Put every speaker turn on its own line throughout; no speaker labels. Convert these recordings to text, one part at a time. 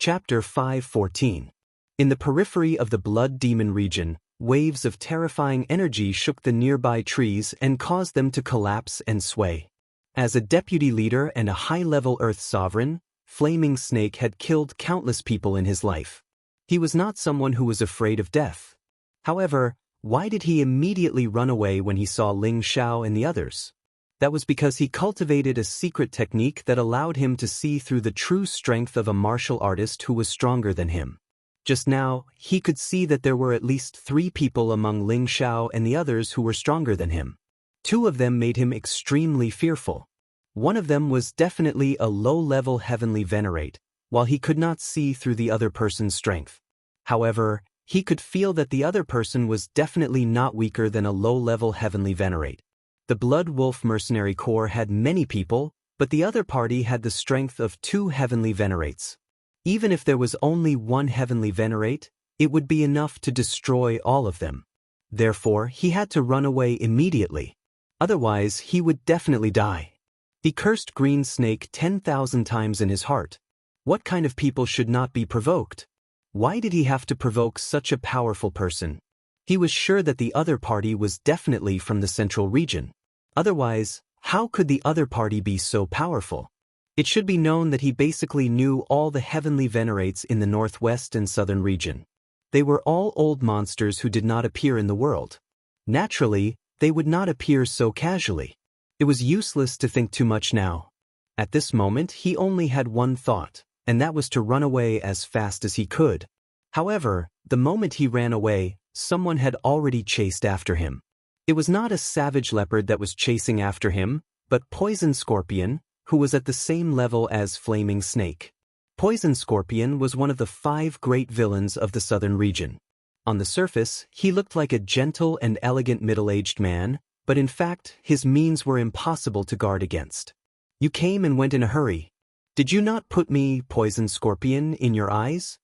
Chapter 5:14. In the periphery of the Blood Demon region, waves of terrifying energy shook the nearby trees and caused them to collapse and sway. As a deputy leader and a high-level Earth sovereign, Flaming Snake had killed countless people in his life. He was not someone who was afraid of death. However, why did he immediately run away when he saw Ling Xiao and the others? That was because he cultivated a secret technique that allowed him to see through the true strength of a martial artist who was stronger than him. Just now, he could see that there were at least 3 people among Ling Xiao and the others who were stronger than him. 2 of them made him extremely fearful. One of them was definitely a low-level heavenly venerate, while he could not see through the other person's strength. However, he could feel that the other person was definitely not weaker than a low-level heavenly venerate. The Blood Wolf Mercenary Corps had many people, but the other party had the strength of 2 heavenly venerates. Even if there was only 1 heavenly venerate, it would be enough to destroy all of them. Therefore, he had to run away immediately. Otherwise, he would definitely die. He cursed Green Snake 10,000 times in his heart. What kind of people should not be provoked? Why did he have to provoke such a powerful person? He was sure that the other party was definitely from the central region. Otherwise, how could the other party be so powerful? It should be known that he basically knew all the heavenly venerates in the northwest and southern region. They were all old monsters who did not appear in the world. Naturally, they would not appear so casually. It was useless to think too much now. At this moment, he only had one thought, and that was to run away as fast as he could. However, the moment he ran away, someone had already chased after him. It was not a savage leopard that was chasing after him, but Poison Scorpion, who was at the same level as Flaming Snake. Poison Scorpion was one of the 5 great villains of the southern region. On the surface, he looked like a gentle and elegant middle-aged man, but in fact, his means were impossible to guard against. You came and went in a hurry. Did you not put me, Poison Scorpion, in your eyes?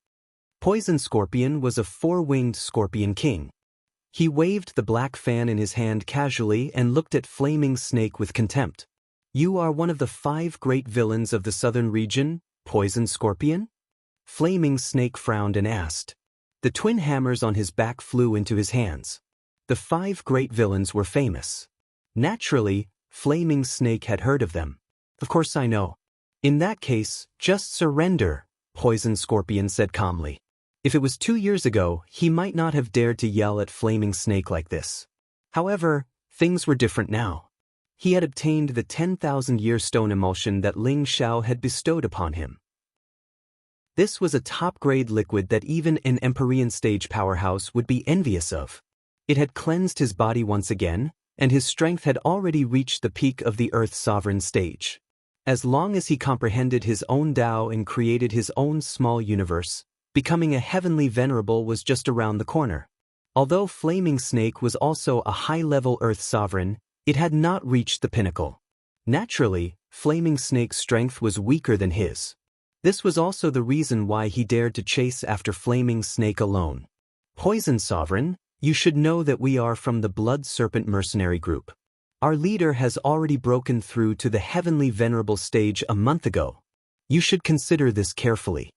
Poison Scorpion was a 4-winged scorpion king. He waved the black fan in his hand casually and looked at Flaming Snake with contempt. You are one of the 5 great villains of the southern region, Poison Scorpion? Flaming Snake frowned and asked. The twin hammers on his back flew into his hands. The 5 great villains were famous. Naturally, Flaming Snake had heard of them. Of course I know. In that case, just surrender, Poison Scorpion said calmly. If it was 2 years ago, he might not have dared to yell at Flaming Snake like this. However, things were different now. He had obtained the 10,000-year stone emulsion that Ling Xiao had bestowed upon him. This was a top-grade liquid that even an Empyrean stage powerhouse would be envious of. It had cleansed his body once again, and his strength had already reached the peak of the Earth Sovereign stage. As long as he comprehended his own Tao and created his own small universe, becoming a heavenly venerable was just around the corner. Although Flaming Snake was also a high-level Earth sovereign, it had not reached the pinnacle. Naturally, Flaming Snake's strength was weaker than his. This was also the reason why he dared to chase after Flaming Snake alone. Poison Sovereign, you should know that we are from the Blood Serpent Mercenary Group. Our leader has already broken through to the Heavenly Venerable stage a month ago. You should consider this carefully.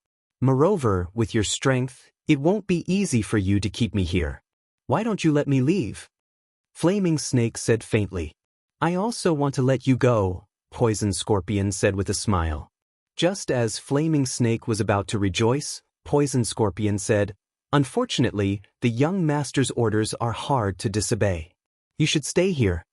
Moreover, with your strength, it won't be easy for you to keep me here. Why don't you let me leave? Flaming Snake said faintly. I also want to let you go, Poison Scorpion said with a smile. Just as Flaming Snake was about to rejoice, Poison Scorpion said, Unfortunately, the young master's orders are hard to disobey. You should stay here.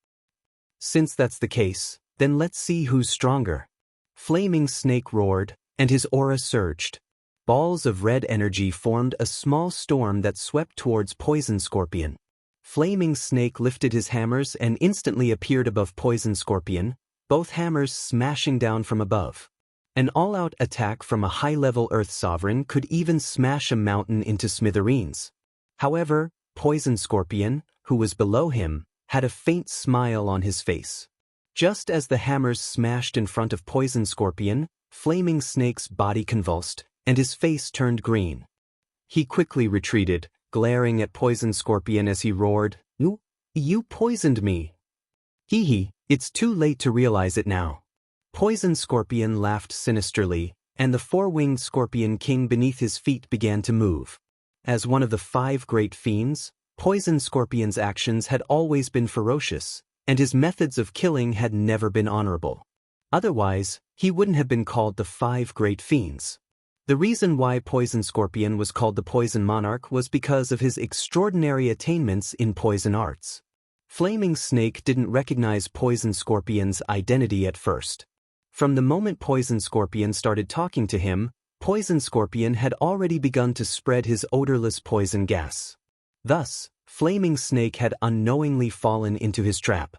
Since that's the case, then let's see who's stronger. Flaming Snake roared, and his aura surged. Balls of red energy formed a small storm that swept towards Poison Scorpion. Flaming Snake lifted his hammers and instantly appeared above Poison Scorpion, both hammers smashing down from above. An all-out attack from a high-level Earth Sovereign could even smash a mountain into smithereens. However, Poison Scorpion, who was below him, had a faint smile on his face. Just as the hammers smashed in front of Poison Scorpion, Flaming Snake's body convulsed, and his face turned green. He quickly retreated, glaring at Poison Scorpion as he roared, You poisoned me. Hee, it's too late to realize it now. Poison Scorpion laughed sinisterly, and the four-winged scorpion king beneath his feet began to move. As one of the 5 great fiends, Poison Scorpion's actions had always been ferocious, and his methods of killing had never been honorable. Otherwise, he wouldn't have been called the 5 great fiends. The reason why Poison Scorpion was called the Poison Monarch was because of his extraordinary attainments in poison arts. Flaming Snake didn't recognize Poison Scorpion's identity at first. From the moment Poison Scorpion started talking to him, Poison Scorpion had already begun to spread his odorless poison gas. Thus, Flaming Snake had unknowingly fallen into his trap.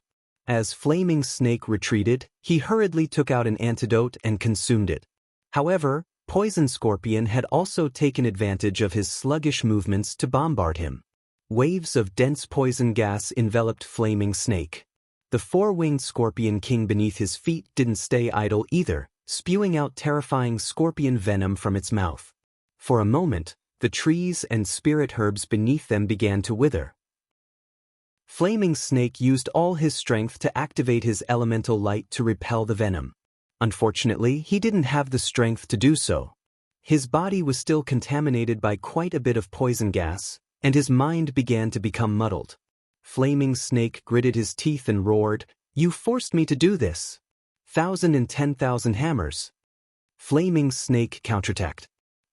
As Flaming Snake retreated, he hurriedly took out an antidote and consumed it. However, Poison Scorpion had also taken advantage of his sluggish movements to bombard him. Waves of dense poison gas enveloped Flaming Snake. The four-winged scorpion king beneath his feet didn't stay idle either, spewing out terrifying scorpion venom from its mouth. For a moment, the trees and spirit herbs beneath them began to wither. Flaming Snake used all his strength to activate his elemental light to repel the venom. Unfortunately, he didn't have the strength to do so. His body was still contaminated by quite a bit of poison gas, and his mind began to become muddled. Flaming Snake gritted his teeth and roared, "You forced me to do this! 1,010,000 hammers!" Flaming Snake counterattacked.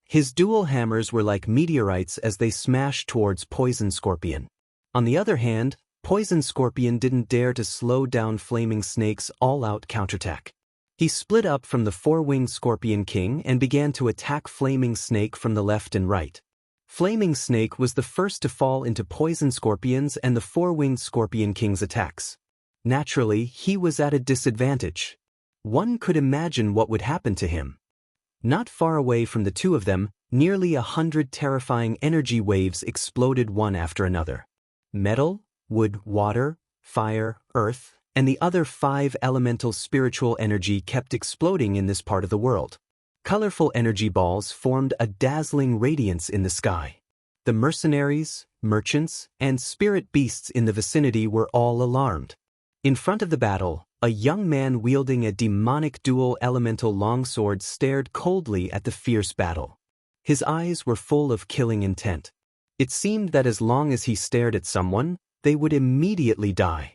His dual hammers were like meteorites as they smashed towards Poison Scorpion. On the other hand, Poison Scorpion didn't dare to slow down Flaming Snake's all-out counterattack. He split up from the four-winged Scorpion King and began to attack Flaming Snake from the left and right. Flaming Snake was the first to fall into Poison Scorpion's and the four-winged Scorpion King's attacks. Naturally, he was at a disadvantage. One could imagine what would happen to him. Not far away from the two of them, nearly 100 terrifying energy waves exploded one after another. Metal, wood, water, fire, earth, and the other 5 elemental spiritual energy kept exploding in this part of the world. Colorful energy balls formed a dazzling radiance in the sky. The mercenaries, merchants, and spirit beasts in the vicinity were all alarmed. In front of the battle, a young man wielding a demonic dual elemental longsword stared coldly at the fierce battle. His eyes were full of killing intent. It seemed that as long as he stared at someone, they would immediately die.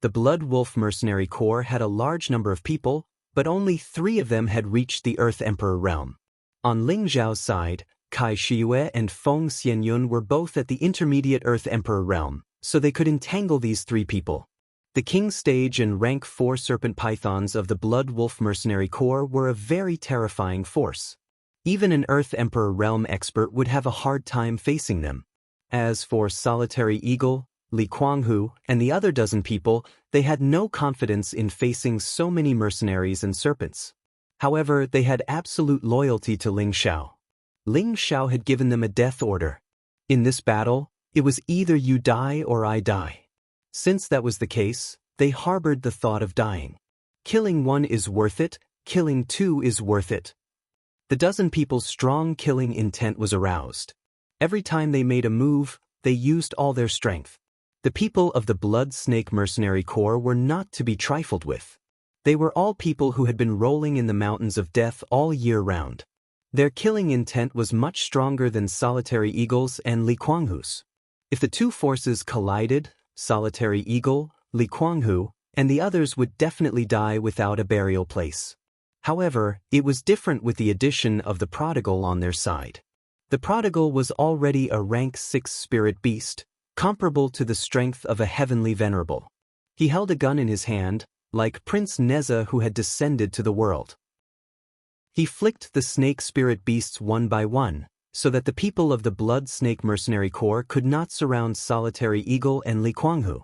The Blood Wolf Mercenary Corps had a large number of people, but only 3 of them had reached the Earth Emperor realm. On Ling Zhao's side, Kai Shiyue and Feng Xianyun were both at the intermediate Earth Emperor realm, so they could entangle these 3 people. The King Stage and Rank 4 Serpent Pythons of the Blood Wolf Mercenary Corps were a very terrifying force. Even an Earth Emperor realm expert would have a hard time facing them. As for Solitary Eagle, Li Kuanghu, and the other dozen people, they had no confidence in facing so many mercenaries and serpents. However, they had absolute loyalty to Ling Xiao. Ling Xiao had given them a death order. In this battle, it was either you die or I die. Since that was the case, they harbored the thought of dying. Killing one is worth it, killing 2 is worth it. The dozen people's strong killing intent was aroused. Every time they made a move, they used all their strength. The people of the Blood Snake Mercenary Corps were not to be trifled with. They were all people who had been rolling in the mountains of death all year round. Their killing intent was much stronger than Solitary Eagle's and Li Kuanghu's. If the 2 forces collided, Solitary Eagle, Li Kuanghu, and the others would definitely die without a burial place. However, it was different with the addition of the Prodigal on their side. The Prodigal was already a rank 6 spirit beast, comparable to the strength of a heavenly venerable. He held a gun in his hand, like Prince Neza who had descended to the world. He flicked the snake spirit beasts one by one, so that the people of the Blood Snake Mercenary Corps could not surround Solitary Eagle and Li Kuanghu.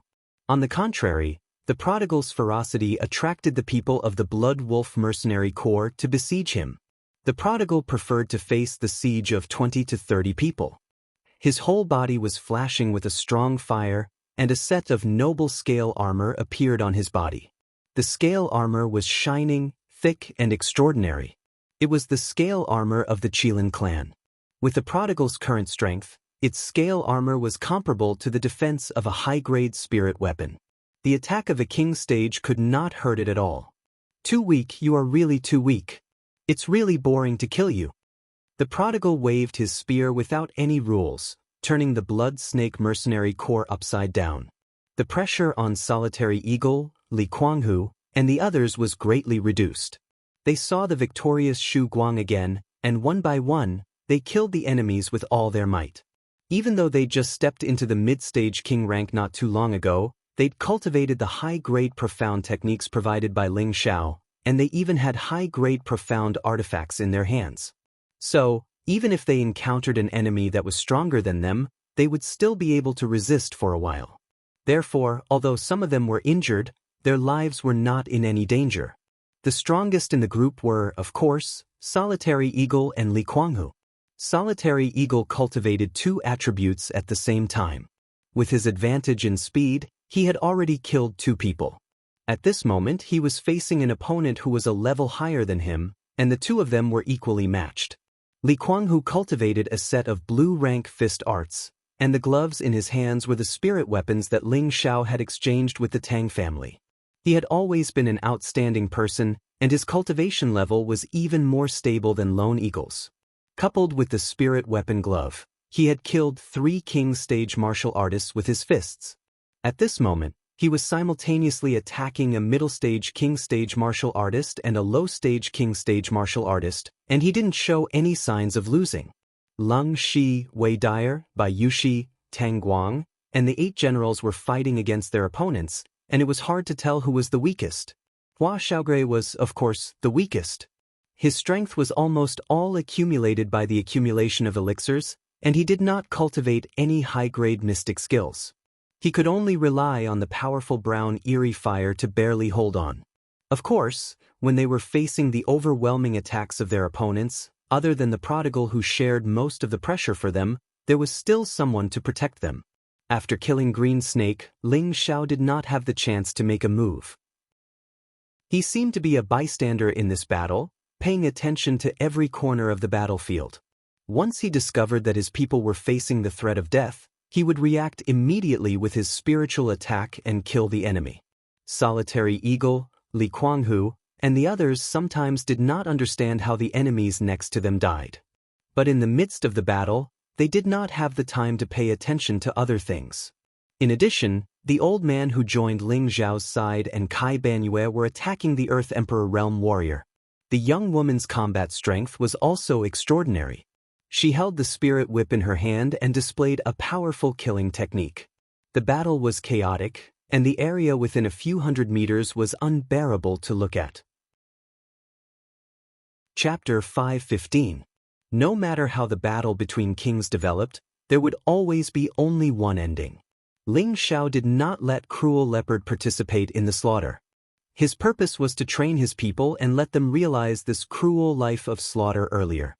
On the contrary, the Prodigal's ferocity attracted the people of the Blood Wolf Mercenary Corps to besiege him. The Prodigal preferred to face the siege of 20 to 30 people. His whole body was flashing with a strong fire, and a set of noble scale armor appeared on his body. The scale armor was shining, thick, and extraordinary. It was the scale armor of the Qilin clan. With the Prodigal's current strength, its scale armor was comparable to the defense of a high-grade spirit weapon. The attack of a King Stage could not hurt it at all. "Too weak, you are really too weak." It's really boring to kill you. The prodigal waved his spear without any rules, turning the blood snake mercenary corps upside down. The pressure on Solitary Eagle, Jianghu, and the others was greatly reduced. They saw the victorious Shu Guang again, and one by one, they killed the enemies with all their might. Even though they'd just stepped into the mid-stage king rank not too long ago, they'd cultivated the high-grade profound techniques provided by Ling Xiao, and they even had high-grade profound artifacts in their hands. So, even if they encountered an enemy that was stronger than them, they would still be able to resist for a while. Therefore, although some of them were injured, their lives were not in any danger. The strongest in the group were, of course, Solitary Eagle and Jianghu. Solitary Eagle cultivated two attributes at the same time. With his advantage in speed, he had already killed two people. At this moment he was facing an opponent who was a level higher than him, and the two of them were equally matched. Jianghu cultivated a set of blue-rank fist arts, and the gloves in his hands were the spirit weapons that Ling Xiao had exchanged with the Tang family. He had always been an outstanding person, and his cultivation level was even more stable than Lone Eagle's. Coupled with the spirit weapon glove, he had killed 3 king stage martial artists with his fists. At this moment, he was simultaneously attacking a middle stage king stage martial artist and a low stage king stage martial artist, and he didn't show any signs of losing. Lung Shi, Wei Dyer, Bai Yushi, Tang Guang, and the 8 generals were fighting against their opponents, and it was hard to tell who was the weakest. Hua Xiaogui was, of course, the weakest. His strength was almost all accumulated by the accumulation of elixirs, and he did not cultivate any high-grade mystic skills. He could only rely on the powerful brown eerie fire to barely hold on. Of course, when they were facing the overwhelming attacks of their opponents, other than the prodigal who shared most of the pressure for them, there was still someone to protect them. After killing Green Snake, Ling Xiao did not have the chance to make a move. He seemed to be a bystander in this battle, paying attention to every corner of the battlefield. Once he discovered that his people were facing the threat of death, he would react immediately with his spiritual attack and kill the enemy. Solitary Eagle, Jianghu, and the others sometimes did not understand how the enemies next to them died. But in the midst of the battle, they did not have the time to pay attention to other things. In addition, the old man who joined Ling Xiao's side and Kai Banyue were attacking the Earth Emperor Realm Warrior. The young woman's combat strength was also extraordinary. She held the spirit whip in her hand and displayed a powerful killing technique. The battle was chaotic, and the area within a few hundred meters was unbearable to look at. Chapter 5:15. No matter how the battle between kings developed, there would always be only one ending. Ling Xiao did not let Cruel Leopard participate in the slaughter. His purpose was to train his people and let them realize this cruel life of slaughter earlier.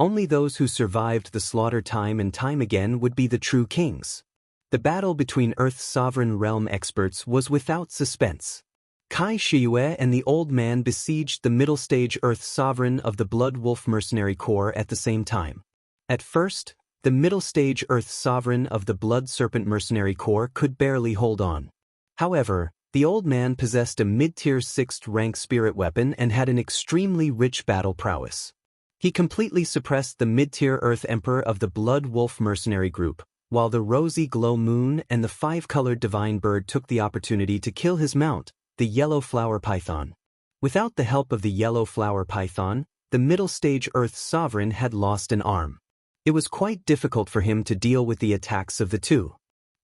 Only those who survived the slaughter time and time again would be the true kings. The battle between Earth's sovereign realm experts was without suspense. Kai Shiyue and the old man besieged the middle stage Earth sovereign of the Blood Wolf Mercenary Corps at the same time. At first, the middle stage Earth sovereign of the Blood Serpent Mercenary Corps could barely hold on. However, the old man possessed a mid-tier 6th rank spirit weapon and had an extremely rich battle prowess. He completely suppressed the mid-tier Earth Emperor of the Blood Wolf Mercenary Group, while the Rosy Glow Moon and the 5-colored Divine Bird took the opportunity to kill his mount, the Yellow Flower Python. Without the help of the Yellow Flower Python, the middle stage Earth Sovereign had lost an arm. It was quite difficult for him to deal with the attacks of the two.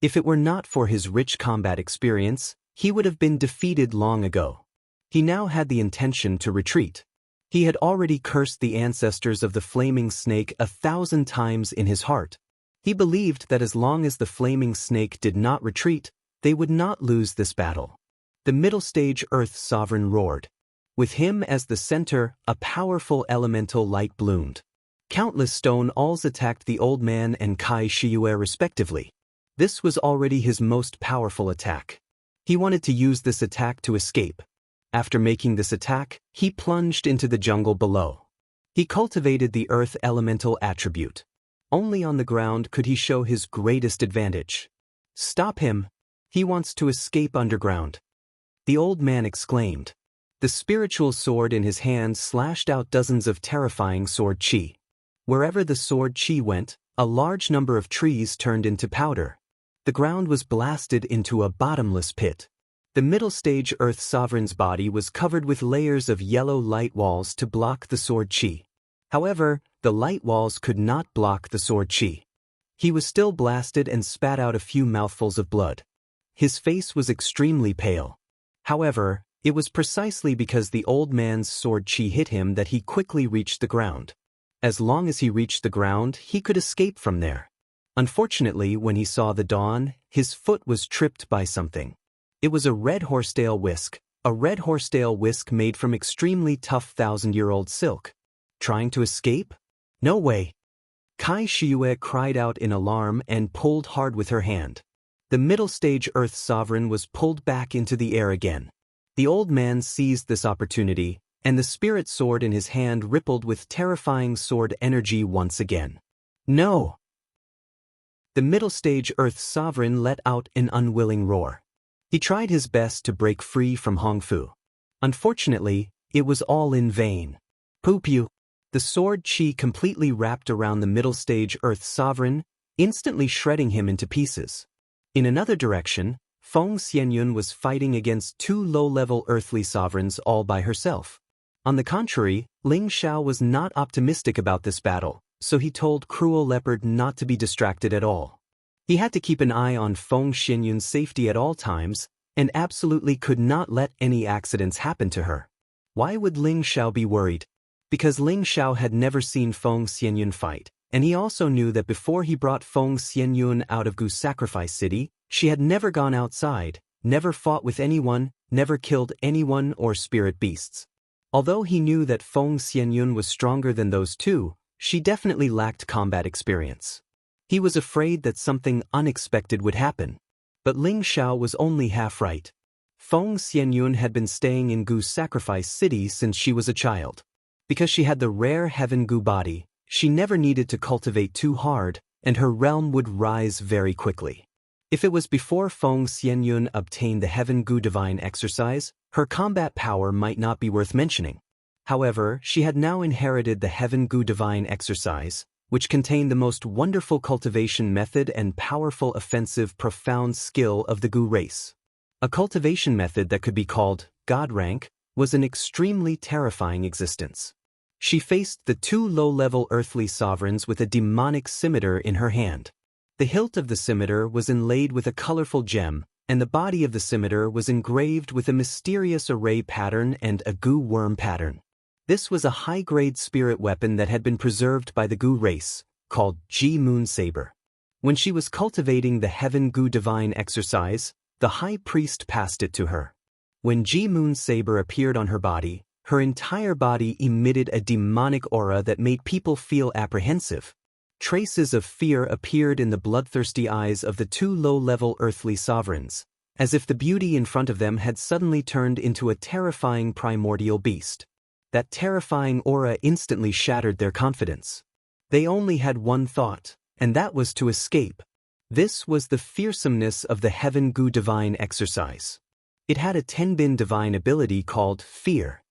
If it were not for his rich combat experience, he would have been defeated long ago. He now had the intention to retreat. He had already cursed the ancestors of the Flaming Snake 1,000 times in his heart. He believed that as long as the Flaming Snake did not retreat, they would not lose this battle. The middle stage Earth Sovereign roared. With him as the center, a powerful elemental light bloomed. Countless stone alls attacked the old man and Kai Shiyue respectively. This was already his most powerful attack. He wanted to use this attack to escape. After making this attack, he plunged into the jungle below. He cultivated the earth elemental attribute. Only on the ground could he show his greatest advantage. Stop him! He wants to escape underground. The old man exclaimed. The spiritual sword in his hand slashed out dozens of terrifying sword chi. Wherever the sword chi went, a large number of trees turned into powder. The ground was blasted into a bottomless pit. The middle stage Earth Sovereign's body was covered with layers of yellow light walls to block the sword chi. However, the light walls could not block the sword chi. He was still blasted and spat out a few mouthfuls of blood. His face was extremely pale. However, it was precisely because the old man's sword chi hit him that he quickly reached the ground. As long as he reached the ground, he could escape from there. Unfortunately, when he saw the dawn, his foot was tripped by something. It was a red horsetail whisk, made from extremely tough 1,000-year-old silk. Trying to escape? No way. Kai Shiyue cried out in alarm and pulled hard with her hand. The middle stage Earth Sovereign was pulled back into the air again. The old man seized this opportunity, and the spirit sword in his hand rippled with terrifying sword energy once again. No! The middle stage Earth Sovereign let out an unwilling roar. He tried his best to break free from Hongfu. Unfortunately, it was all in vain. Poo-pew! The sword chi completely wrapped around the middle stage Earth Sovereign, instantly shredding him into pieces. In another direction, Feng Xianyun was fighting against two low-level earthly sovereigns all by herself. On the contrary, Ling Xiao was not optimistic about this battle, so he told Cruel Leopard not to be distracted at all. He had to keep an eye on Feng Xianyun's safety at all times, and absolutely could not let any accidents happen to her. Why would Ling Xiao be worried? Because Ling Xiao had never seen Feng Xianyun fight, and he also knew that before he brought Feng Xianyun out of Gu Sacrifice City, she had never gone outside, never fought with anyone, never killed anyone or spirit beasts. Although he knew that Feng Xianyun was stronger than those two, she definitely lacked combat experience. He was afraid that something unexpected would happen. But Ling Xiao was only half right. Feng Xianyun had been staying in Gu Sacrifice City since she was a child. Because she had the rare Heaven Gu body, she never needed to cultivate too hard, and her realm would rise very quickly. If it was before Feng Xianyun obtained the Heaven Gu divine exercise, her combat power might not be worth mentioning. However, she had now inherited the Heaven Gu divine exercise, which contained the most wonderful cultivation method and powerful offensive profound skill of the Gu race. A cultivation method that could be called God rank was an extremely terrifying existence. She faced the two low-level earthly sovereigns with a demonic scimitar in her hand. The hilt of the scimitar was inlaid with a colorful gem, and the body of the scimitar was engraved with a mysterious array pattern and a Gu worm pattern. This was a high-grade spirit weapon that had been preserved by the Gu race, called Ji Moon Saber. When she was cultivating the Heaven Gu divine exercise, the high priest passed it to her. When Ji Moon Saber appeared on her body, her entire body emitted a demonic aura that made people feel apprehensive. Traces of fear appeared in the bloodthirsty eyes of the two low-level earthly sovereigns, as if the beauty in front of them had suddenly turned into a terrifying primordial beast. That terrifying aura instantly shattered their confidence. They only had one thought, and that was to escape. This was the fearsomeness of the Heaven Gu divine exercise. It had a Tenbin divine ability called Fear.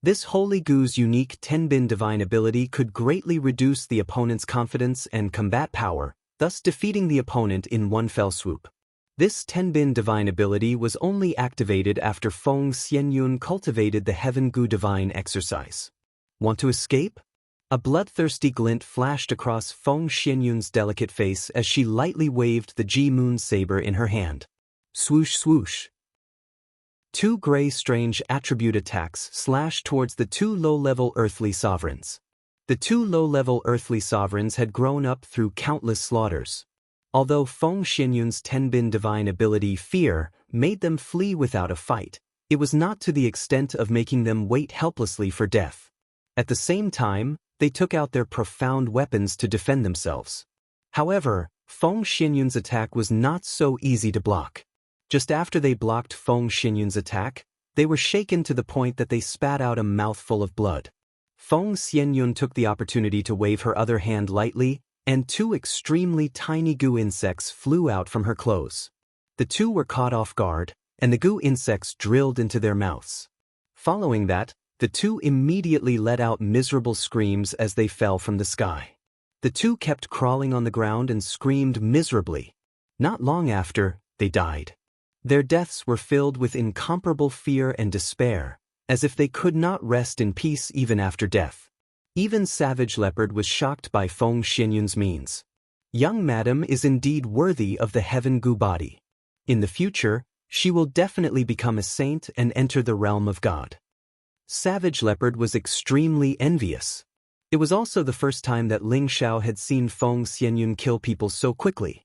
This Holy Gu's unique Tenbin divine ability could greatly reduce the opponent's confidence and combat power, thus defeating the opponent in one fell swoop. This Tenbin divine ability was only activated after Feng Xianyun cultivated the Heaven Gu divine exercise. Want to escape? A bloodthirsty glint flashed across Feng Xianyun's delicate face as she lightly waved the Ji Moon Saber in her hand. Swoosh swoosh. Two gray strange attribute attacks slashed towards the two low-level earthly sovereigns. The two low-level earthly sovereigns had grown up through countless slaughters. Although Feng Xianyun's Tenbin divine ability Fear made them flee without a fight, it was not to the extent of making them wait helplessly for death. At the same time, they took out their profound weapons to defend themselves. However, Feng Xianyun's attack was not so easy to block. Just after they blocked Feng Xianyun's attack, they were shaken to the point that they spat out a mouthful of blood. Feng Xianyun took the opportunity to wave her other hand lightly, and two extremely tiny Gu insects flew out from her clothes. The two were caught off guard, and the Gu insects drilled into their mouths. Following that, the two immediately let out miserable screams as they fell from the sky. The two kept crawling on the ground and screamed miserably. Not long after, they died. Their deaths were filled with incomparable fear and despair, as if they could not rest in peace even after death. Even Savage Leopard was shocked by Feng Xianyun's means. Young madam is indeed worthy of the Heaven Gu body. In the future, she will definitely become a saint and enter the realm of God. Savage Leopard was extremely envious. It was also the first time that Ling Xiao had seen Feng Xianyun kill people so quickly.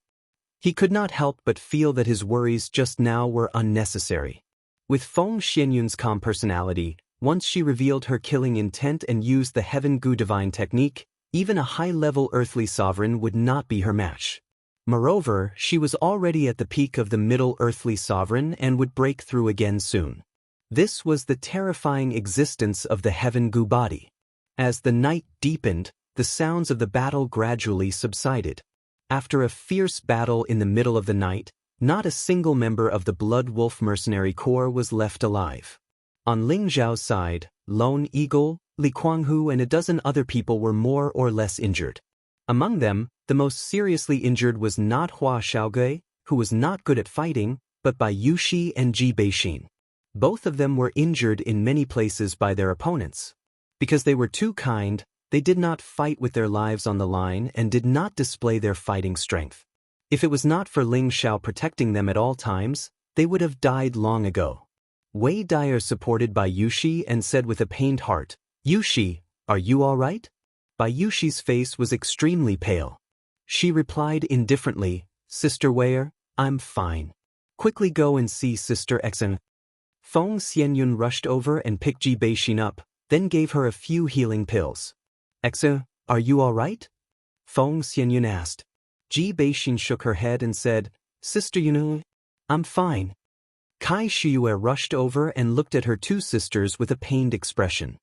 He could not help but feel that his worries just now were unnecessary. With Feng Xianyun's calm personality, once she revealed her killing intent and used the Heaven Gu divine technique, even a high-level earthly sovereign would not be her match. Moreover, she was already at the peak of the middle earthly sovereign and would break through again soon. This was the terrifying existence of the Heaven Gu body. As the night deepened, the sounds of the battle gradually subsided. After a fierce battle in the middle of the night, not a single member of the Blood Wolf Mercenary Corps was left alive. On Ling Zhao's side, Lone Eagle, Li Kuanghu and a dozen other people were more or less injured. Among them, the most seriously injured was not Hua Xiaogui, who was not good at fighting, but by Yu Shi and Ji Beixin. Both of them were injured in many places by their opponents. Because they were too kind, they did not fight with their lives on the line and did not display their fighting strength. If it was not for Ling Xiao protecting them at all times, they would have died long ago. Wei Dyer supported Bai Yushi and said with a pained heart, "Yushi, are you all right?" Bai Yushi's face was extremely pale. She replied indifferently, "Sister Wei, I'm fine. Quickly go and see Sister Xen." Feng Xianyun rushed over and picked Ji Beixin up, then gave her a few healing pills. "Xen, are you all right?" Feng Xianyun asked. Ji Beixin shook her head and said, "Sister Yunu, I'm fine." Kai Shiyue rushed over and looked at her two sisters with a pained expression.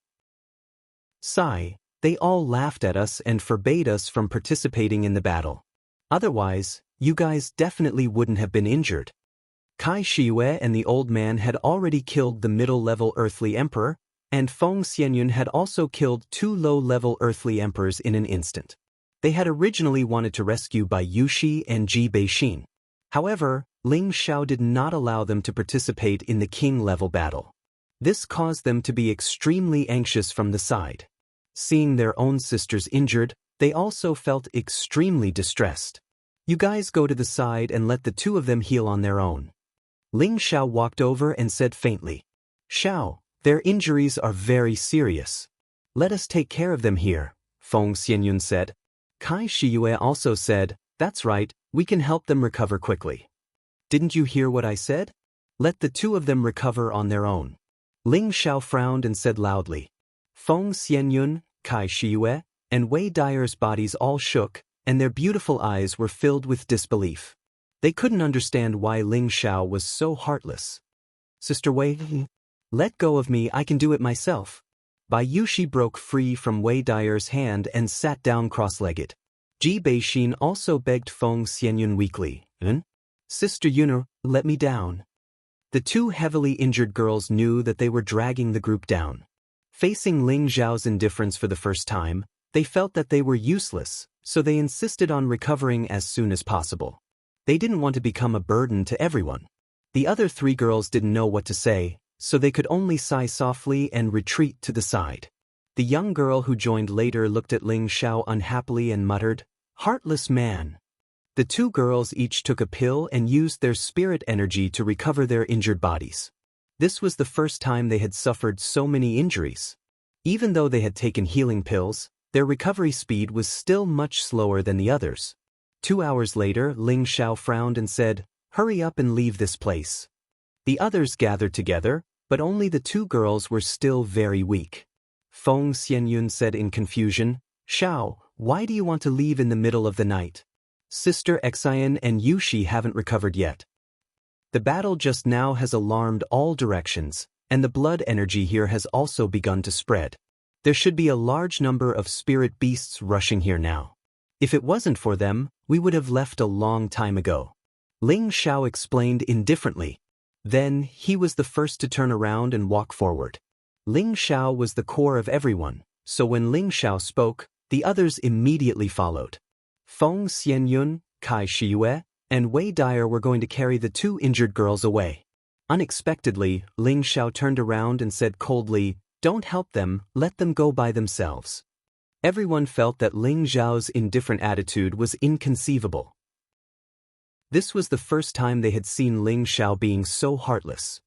"Sigh, they all laughed at us and forbade us from participating in the battle. Otherwise, you guys definitely wouldn't have been injured." Kai Shiyue and the old man had already killed the middle-level earthly emperor, and Feng Xianyun had also killed two low-level earthly emperors in an instant. They had originally wanted to rescue Bai Yushi and Ji Beixin. However, Ling Xiao did not allow them to participate in the king-level battle. This caused them to be extremely anxious from the side. Seeing their own sisters injured, they also felt extremely distressed. "You guys go to the side and let the two of them heal on their own." Ling Xiao walked over and said faintly, "Xiao, their injuries are very serious. Let us take care of them here," Feng Xianyun said. Kai Shiyue also said, "That's right, we can help them recover quickly." "Didn't you hear what I said? Let the two of them recover on their own." Ling Xiao frowned and said loudly. Feng Xianyun, Kai Shiyue, and Wei Dyer's bodies all shook, and their beautiful eyes were filled with disbelief. They couldn't understand why Ling Xiao was so heartless. "Sister Wei, let go of me, I can do it myself." Bai Yushi broke free from Wei Dyer's hand and sat down cross-legged. Ji Beixin also begged Feng Xianyun weakly, "Sister Yunu, let me down." The two heavily injured girls knew that they were dragging the group down. Facing Ling Zhao's indifference for the first time, they felt that they were useless, so they insisted on recovering as soon as possible. They didn't want to become a burden to everyone. The other three girls didn't know what to say, so they could only sigh softly and retreat to the side. The young girl who joined later looked at Ling Xiao unhappily and muttered, "Heartless man." The two girls each took a pill and used their spirit energy to recover their injured bodies. This was the first time they had suffered so many injuries. Even though they had taken healing pills, their recovery speed was still much slower than the others. 2 hours later, Ling Xiao frowned and said, "Hurry up and leave this place." The others gathered together, but only the two girls were still very weak. Feng Xianyun said in confusion, "Xiao, why do you want to leave in the middle of the night? Sister Xian and Yushi haven't recovered yet. The battle just now has alarmed all directions, and the blood energy here has also begun to spread. There should be a large number of spirit beasts rushing here now. If it wasn't for them, we would have left a long time ago." Ling Xiao explained indifferently. Then, he was the first to turn around and walk forward. Ling Xiao was the core of everyone, so when Ling Xiao spoke, the others immediately followed. Feng Xianyun, Kai Shiyue, and Wei Dyer were going to carry the two injured girls away. Unexpectedly, Ling Xiao turned around and said coldly, "Don't help them, let them go by themselves." Everyone felt that Ling Xiao's indifferent attitude was inconceivable. This was the first time they had seen Ling Xiao being so heartless.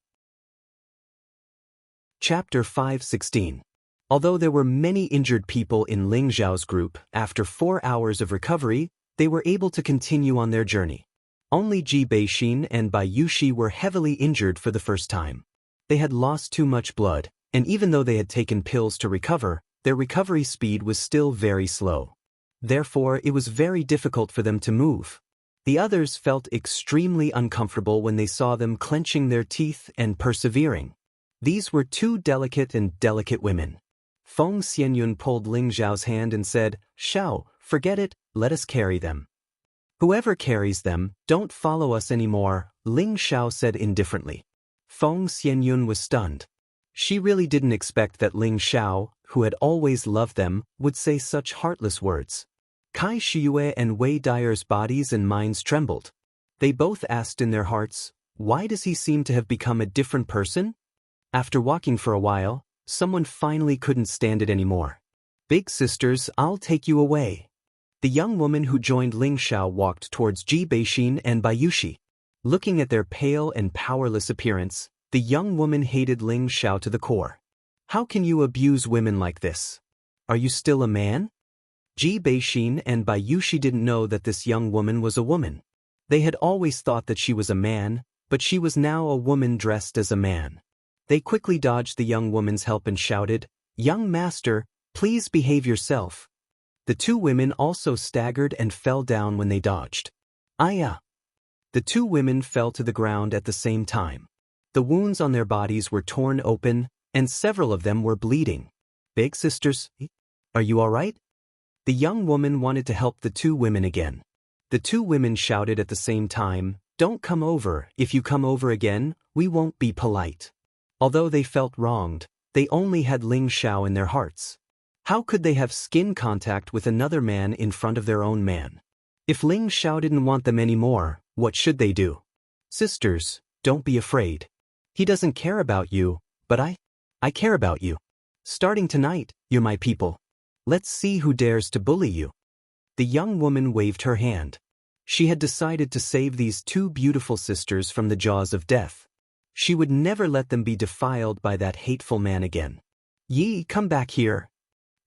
Chapter 5:16. Although there were many injured people in Ling Xiao's group, after 4 hours of recovery, they were able to continue on their journey. Only Ji Beixin and Bai Yuxi were heavily injured for the first time. They had lost too much blood, and even though they had taken pills to recover, their recovery speed was still very slow. Therefore, it was very difficult for them to move. The others felt extremely uncomfortable when they saw them clenching their teeth and persevering. These were two delicate women. Feng Xianyun pulled Ling Xiao's hand and said, "Xiao, forget it, let us carry them." "Whoever carries them, don't follow us anymore," Ling Xiao said indifferently. Feng Xianyun was stunned. She really didn't expect that Ling Xiao, who had always loved them, would say such heartless words. Kai Shiyue and Wei Dyer's bodies and minds trembled. They both asked in their hearts, "Why does he seem to have become a different person?" After walking for a while, someone finally couldn't stand it anymore. "Big sisters, I'll take you away." The young woman who joined Ling Xiao walked towards Ji Beixin and Bai Yuxi. Looking at their pale and powerless appearance, the young woman hated Ling Xiao to the core. "How can you abuse women like this? Are you still a man?" Ji Beixin and Bai Yuxi didn't know that this young woman was a woman. They had always thought that she was a man, but she was now a woman dressed as a man. They quickly dodged the young woman's help and shouted, "Young master, please behave yourself." The two women also staggered and fell down when they dodged. "Aya!" The two women fell to the ground at the same time. The wounds on their bodies were torn open, and several of them were bleeding. "Big sisters, are you all right?" The young woman wanted to help the two women again. The two women shouted at the same time, "Don't come over, if you come over again, we won't be polite." Although they felt wronged, they only had Ling Xiao in their hearts. How could they have skin contact with another man in front of their own man? If Ling Xiao didn't want them anymore, what should they do? "Sisters, don't be afraid. He doesn't care about you, but I care about you. Starting tonight, you're my people. Let's see who dares to bully you." The young woman waved her hand. She had decided to save these two beautiful sisters from the jaws of death. She would never let them be defiled by that hateful man again. "Yi, come back here."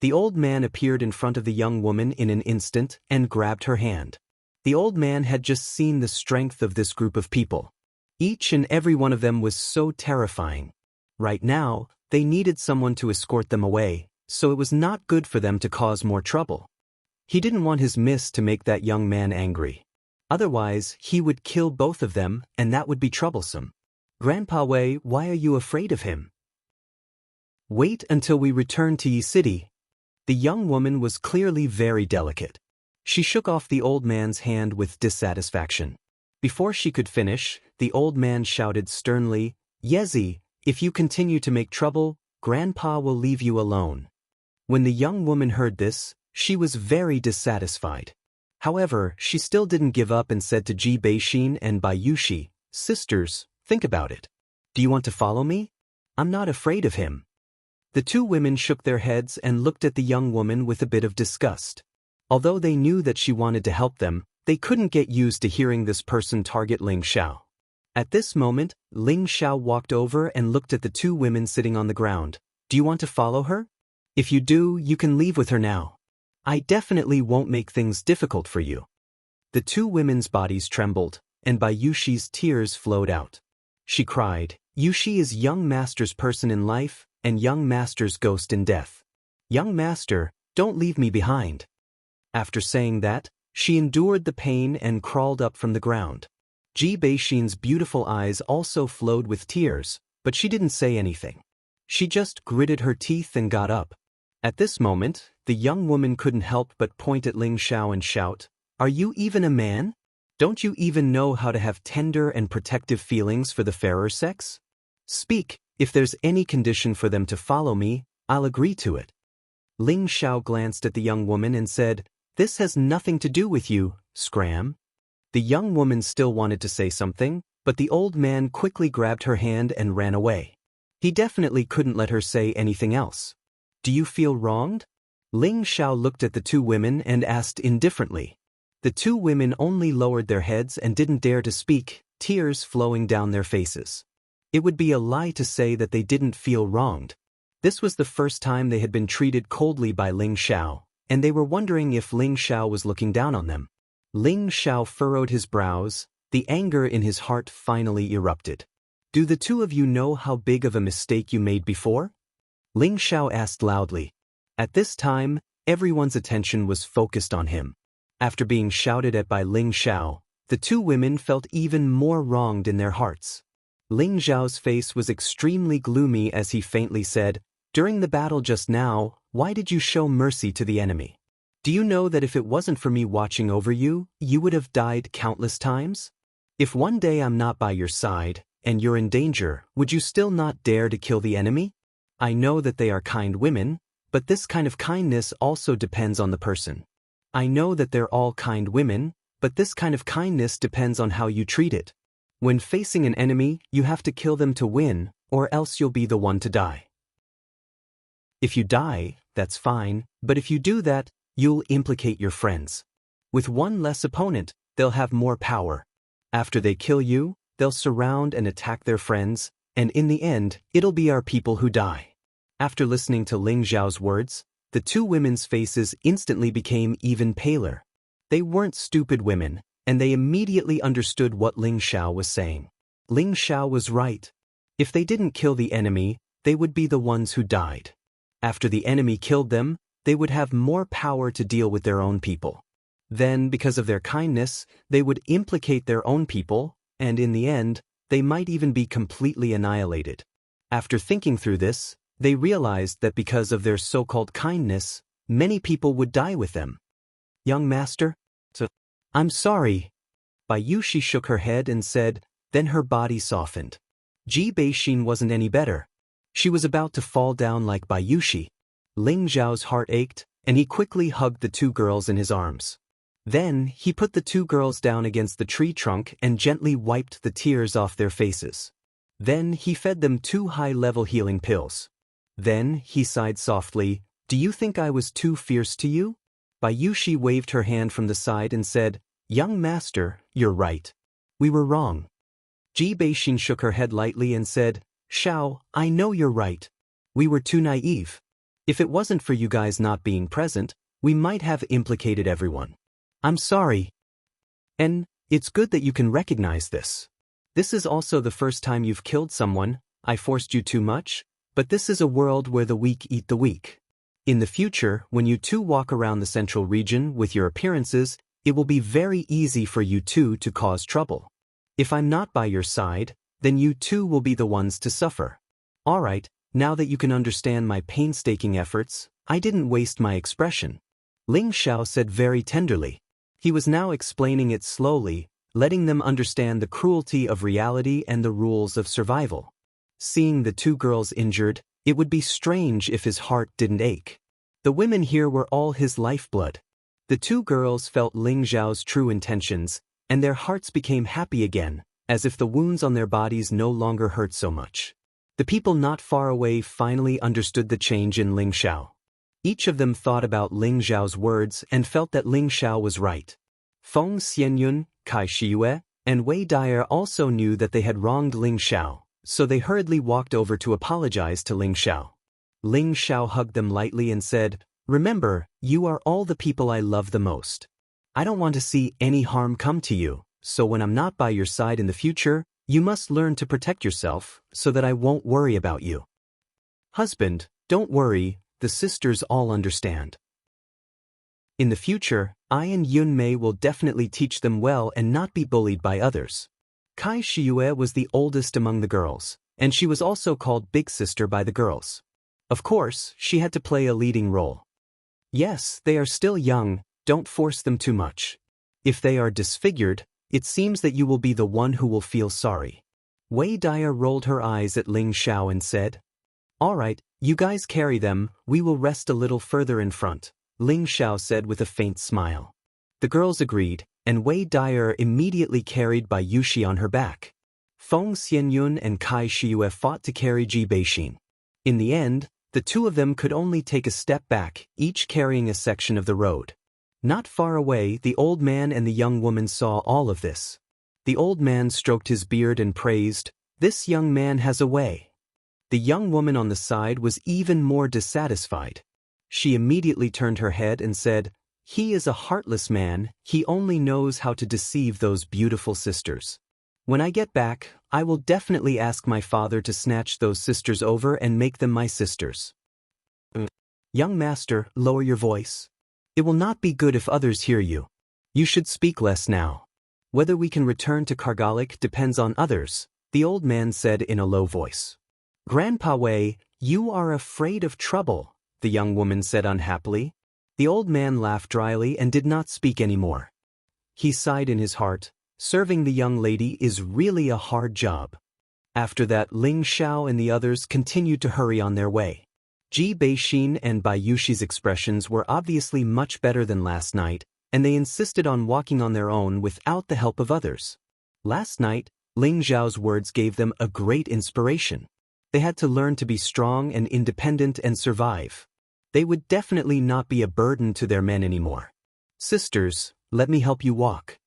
The old man appeared in front of the young woman in an instant and grabbed her hand. The old man had just seen the strength of this group of people. Each and every one of them was so terrifying. Right now, they needed someone to escort them away, so it was not good for them to cause more trouble. He didn't want his miss to make that young man angry. Otherwise, he would kill both of them, and that would be troublesome. "Grandpa Wei, why are you afraid of him?" "Wait until we return to Yi City." The young woman was clearly very delicate. She shook off the old man's hand with dissatisfaction. Before she could finish, the old man shouted sternly, "Yezi, if you continue to make trouble, Grandpa will leave you alone." When the young woman heard this, she was very dissatisfied. However, she still didn't give up and said to Ji Beixin and Bai Yuxi, "Sisters, think about it. Do you want to follow me? I'm not afraid of him." The two women shook their heads and looked at the young woman with a bit of disgust. Although they knew that she wanted to help them, they couldn't get used to hearing this person target Ling Xiao. At this moment, Ling Xiao walked over and looked at the two women sitting on the ground. "Do you want to follow her? If you do, you can leave with her now. I definitely won't make things difficult for you." The two women's bodies trembled, and Bai Yuxi's tears flowed out. She cried, "Yuxi is young master's person in life, and young master's ghost in death. Young master, don't leave me behind." After saying that, she endured the pain and crawled up from the ground. Ji Beixin's beautiful eyes also flowed with tears, but she didn't say anything. She just gritted her teeth and got up. At this moment, the young woman couldn't help but point at Ling Xiao and shout, "Are you even a man? Don't you even know how to have tender and protective feelings for the fairer sex? Speak, If there's any condition for them to follow me, I'll agree to it. Ling Xiao glanced at the young woman and said, "This has nothing to do with you, Scram." The young woman still wanted to say something, but the old man quickly grabbed her hand and ran away. He definitely couldn't let her say anything else. "Do you feel wronged?" Ling Xiao looked at the two women and asked indifferently. The two women only lowered their heads and didn't dare to speak, tears flowing down their faces. It would be a lie to say that they didn't feel wronged. This was the first time they had been treated coldly by Ling Xiao, and they were wondering if Ling Xiao was looking down on them. Ling Xiao furrowed his brows, the anger in his heart finally erupted. "Do the two of you know how big of a mistake you made before?" Ling Xiao asked loudly. At this time, everyone's attention was focused on him. After being shouted at by Ling Xiao, the two women felt even more wronged in their hearts. Ling Xiao's face was extremely gloomy as he faintly said, "During the battle just now, why did you show mercy to the enemy? Do you know that if it wasn't for me watching over you, you would have died countless times? If one day I'm not by your side, and you're in danger, would you still not dare to kill the enemy? I know that they are kind women, but this kind of kindness also depends on the person. I know that they're all kind women, but this kind of kindness depends on how you treat it. When facing an enemy, you have to kill them to win, or else you'll be the one to die. If you die, that's fine, but if you do that, you'll implicate your friends. With one less opponent, they'll have more power. After they kill you, they'll surround and attack their friends, and in the end, it'll be our people who die." After listening to Ling Xiao's words, the two women's faces instantly became even paler. They weren't stupid women, and they immediately understood what Ling Xiao was saying. Ling Xiao was right. If they didn't kill the enemy, they would be the ones who died. After the enemy killed them, they would have more power to deal with their own people. Then, because of their kindness, they would implicate their own people, and in the end, they might even be completely annihilated. After thinking through this, they realized that because of their so-called kindness, many people would die with them. "Young master? I'm sorry." Bayushi shook her head and said, then her body softened. Ji Beixin wasn't any better. She was about to fall down like Bayushi. Ling Zhao's heart ached, and he quickly hugged the two girls in his arms. Then, he put the two girls down against the tree trunk and gently wiped the tears off their faces. Then, he fed them 2 high-level healing pills. Then, he sighed softly, "Do you think I was too fierce to you?" Bayushi waved her hand from the side and said, "Young master, you're right. We were wrong." Ji Beixin shook her head lightly and said, "Xiao, I know you're right. We were too naive. If it wasn't for you guys not being present, we might have implicated everyone. I'm sorry. And it's good that you can recognize this. This is also the first time you've killed someone. I forced you too much, but this is a world where the weak eat the weak. In the future, when you two walk around the central region with your appearances, it will be very easy for you two to cause trouble. If I'm not by your side, then you two will be the ones to suffer. All right, now that you can understand my painstaking efforts, I didn't waste my expression," Ling Xiao said very tenderly. He was now explaining it slowly, letting them understand the cruelty of reality and the rules of survival. Seeing the two girls injured, it would be strange if his heart didn't ache. The women here were all his lifeblood. The two girls felt Ling Zhao's true intentions, and their hearts became happy again, as if the wounds on their bodies no longer hurt so much. The people not far away finally understood the change in Ling Xiao. Each of them thought about Ling Zhao's words and felt that Ling Xiao was right. Feng Xianyun, Kai Shiyue, and Wei Dyer also knew that they had wronged Ling Xiao, so they hurriedly walked over to apologize to Ling Xiao. Ling Xiao hugged them lightly and said, "Remember, you are all the people I love the most. I don't want to see any harm come to you, so when I'm not by your side in the future, you must learn to protect yourself, so that I won't worry about you. Husband, don't worry, the sisters all understand. In the future, I and Yun Mei will definitely teach them well and not be bullied by others." Kai Shiyue was the oldest among the girls, and she was also called Big Sister by the girls. Of course, she had to play a leading role. Yes, they are still young, don't force them too much. If they are disfigured, it seems that you will be the one who will feel sorry. Wei Daya rolled her eyes at Ling Xiao and said, "All right, you guys carry them, we will rest a little further in front," Ling Xiao said with a faint smile. The girls agreed, and Wei Daya immediately carried Bai Yuxi on her back. Feng Xianyun and Kai Shiyue fought to carry Ji Beixin. In the end, the two of them could only take a step back, each carrying a section of the road. Not far away, the old man and the young woman saw all of this. The old man stroked his beard and praised, "This young man has a way." The young woman on the side was even more dissatisfied. She immediately turned her head and said, "He is a heartless man, he only knows how to deceive those beautiful sisters. When I get back, I will definitely ask my father to snatch those sisters over and make them my sisters." "Young master, lower your voice. It will not be good if others hear you. You should speak less now. Whether we can return to Kargalik depends on others," the old man said in a low voice. "Grandpa Wei, you are afraid of trouble," the young woman said unhappily. The old man laughed dryly and did not speak anymore. He sighed in his heart. Serving the young lady is really a hard job. After that, Ling Xiao and the others continued to hurry on their way. Ji Beixin and Bai Yuxi's expressions were obviously much better than last night, and they insisted on walking on their own without the help of others. Last night, Ling Xiao's words gave them a great inspiration. They had to learn to be strong and independent and survive. They would definitely not be a burden to their men anymore. "Sisters, let me help you walk."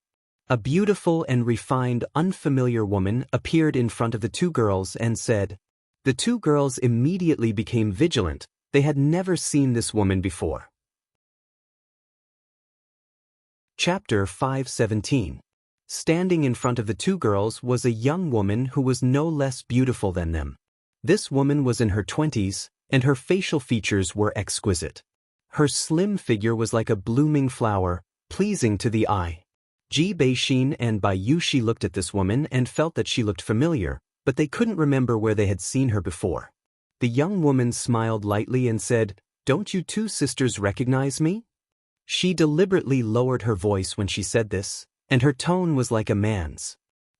A beautiful and refined unfamiliar woman appeared in front of the two girls and said. The two girls immediately became vigilant. They had never seen this woman before. Chapter 517. Standing in front of the two girls was a young woman who was no less beautiful than them. This woman was in her 20s, and her facial features were exquisite. Her slim figure was like a blooming flower, pleasing to the eye. Ji Beixin and Bai Yuxi looked at this woman and felt that she looked familiar, but they couldn't remember where they had seen her before. The young woman smiled lightly and said, "Don't you two sisters recognize me?" She deliberately lowered her voice when she said this, and her tone was like a man's.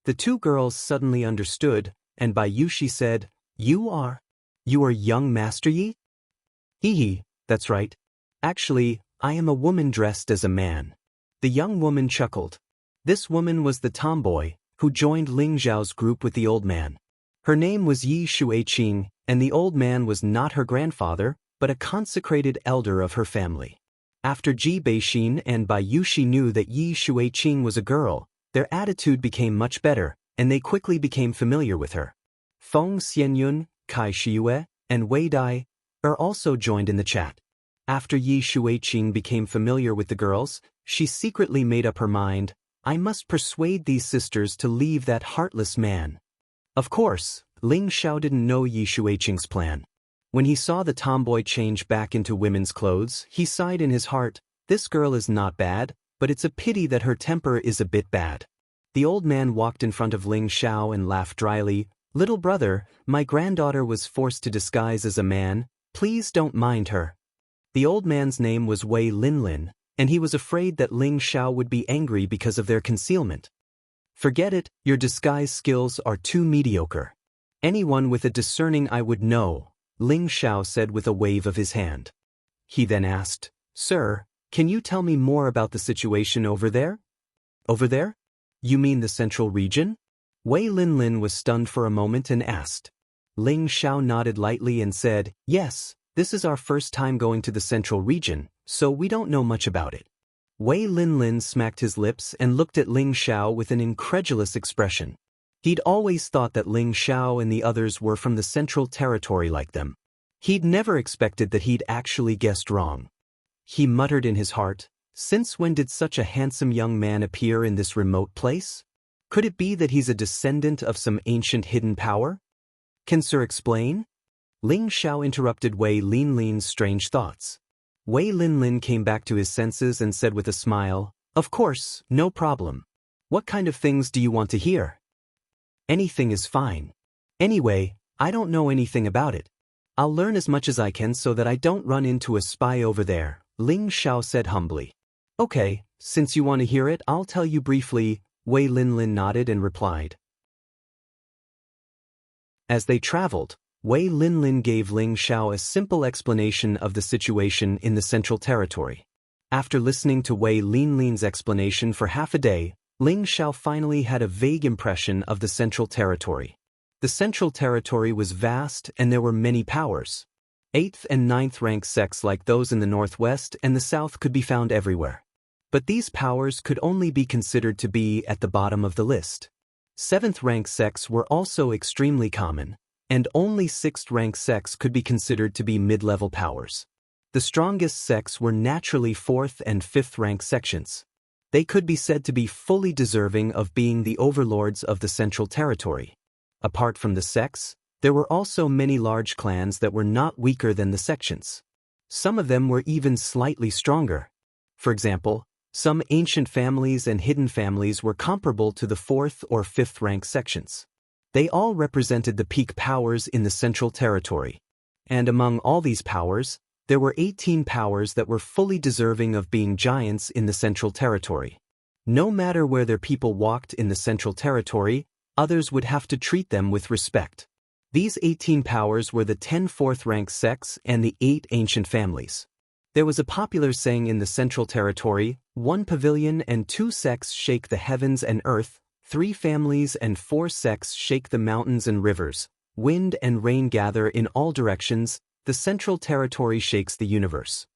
The two girls suddenly understood, and Bai Yuxi said, You are young Master Yi?" "Hee, that's right. Actually, I am a woman dressed as a man." The young woman chuckled. This woman was the tomboy, who joined Ling Xiao's group with the old man. Her name was Yi Shuiqing, and the old man was not her grandfather, but a consecrated elder of her family. After Ji Beixin and Bai Yuxi knew that Yi Shuiqing was a girl, their attitude became much better, and they quickly became familiar with her. Feng Xianyun, Kai Shiyue, and Wei Dai are also joined in the chat. After Yi Shuiqing became familiar with the girls, she secretly made up her mind, "I must persuade these sisters to leave that heartless man." Of course, Ling Xiao didn't know Yi Shuiqing's plan. When he saw the tomboy change back into women's clothes, he sighed in his heart, "This girl is not bad, but it's a pity that her temper is a bit bad." The old man walked in front of Ling Xiao and laughed dryly, "Little brother, my granddaughter was forced to disguise as a man, please don't mind her." The old man's name was Wei Linlin, and he was afraid that Ling Xiao would be angry because of their concealment. "Forget it, your disguise skills are too mediocre. Anyone with a discerning eye would know," Ling Xiao said with a wave of his hand. He then asked, "Sir, can you tell me more about the situation over there?" "Over there? You mean the central region?" Wei Linlin was stunned for a moment and asked. Ling Xiao nodded lightly and said, "Yes, this is our first time going to the central region, so we don't know much about it." Wei Linlin smacked his lips and looked at Ling Xiao with an incredulous expression. He'd always thought that Ling Xiao and the others were from the central territory like them. He'd never expected that he'd actually guessed wrong. He muttered in his heart, "Since when did such a handsome young man appear in this remote place? Could it be that he's a descendant of some ancient hidden power? Can Sir explain?" Ling Xiao interrupted Wei Linlin's strange thoughts. Wei Linlin came back to his senses and said with a smile, "Of course, no problem. What kind of things do you want to hear?" "Anything is fine. Anyway, I don't know anything about it. I'll learn as much as I can so that I don't run into a spy over there," Ling Xiao said humbly. "Okay, since you want to hear it, I'll tell you briefly," Wei Linlin nodded and replied. As they traveled, Wei Linlin gave Ling Xiao a simple explanation of the situation in the Central Territory. After listening to Wei Linlin's explanation for half a day, Ling Xiao finally had a vague impression of the Central Territory. The Central Territory was vast and there were many powers. 8th and 9th rank sects like those in the northwest and the south could be found everywhere. But these powers could only be considered to be at the bottom of the list. 7th rank sects were also extremely common, and only 6th rank sects could be considered to be mid-level powers. The strongest sects were naturally 4th and 5th rank sections. They could be said to be fully deserving of being the overlords of the Central Territory. Apart from the sects, there were also many large clans that were not weaker than the sections. Some of them were even slightly stronger. For example, some ancient families and hidden families were comparable to the 4th or 5th rank sections. They all represented the peak powers in the Central Territory. And among all these powers, there were 18 powers that were fully deserving of being giants in the Central Territory. No matter where their people walked in the Central Territory, others would have to treat them with respect. These 18 powers were the 10 4th-rank sects and the 8 ancient families. There was a popular saying in the Central Territory, 1 pavilion and 2 sects shake the heavens and earth, 3 families and 4 sects shake the mountains and rivers, wind and rain gather in all directions, the Central Territory shakes the universe.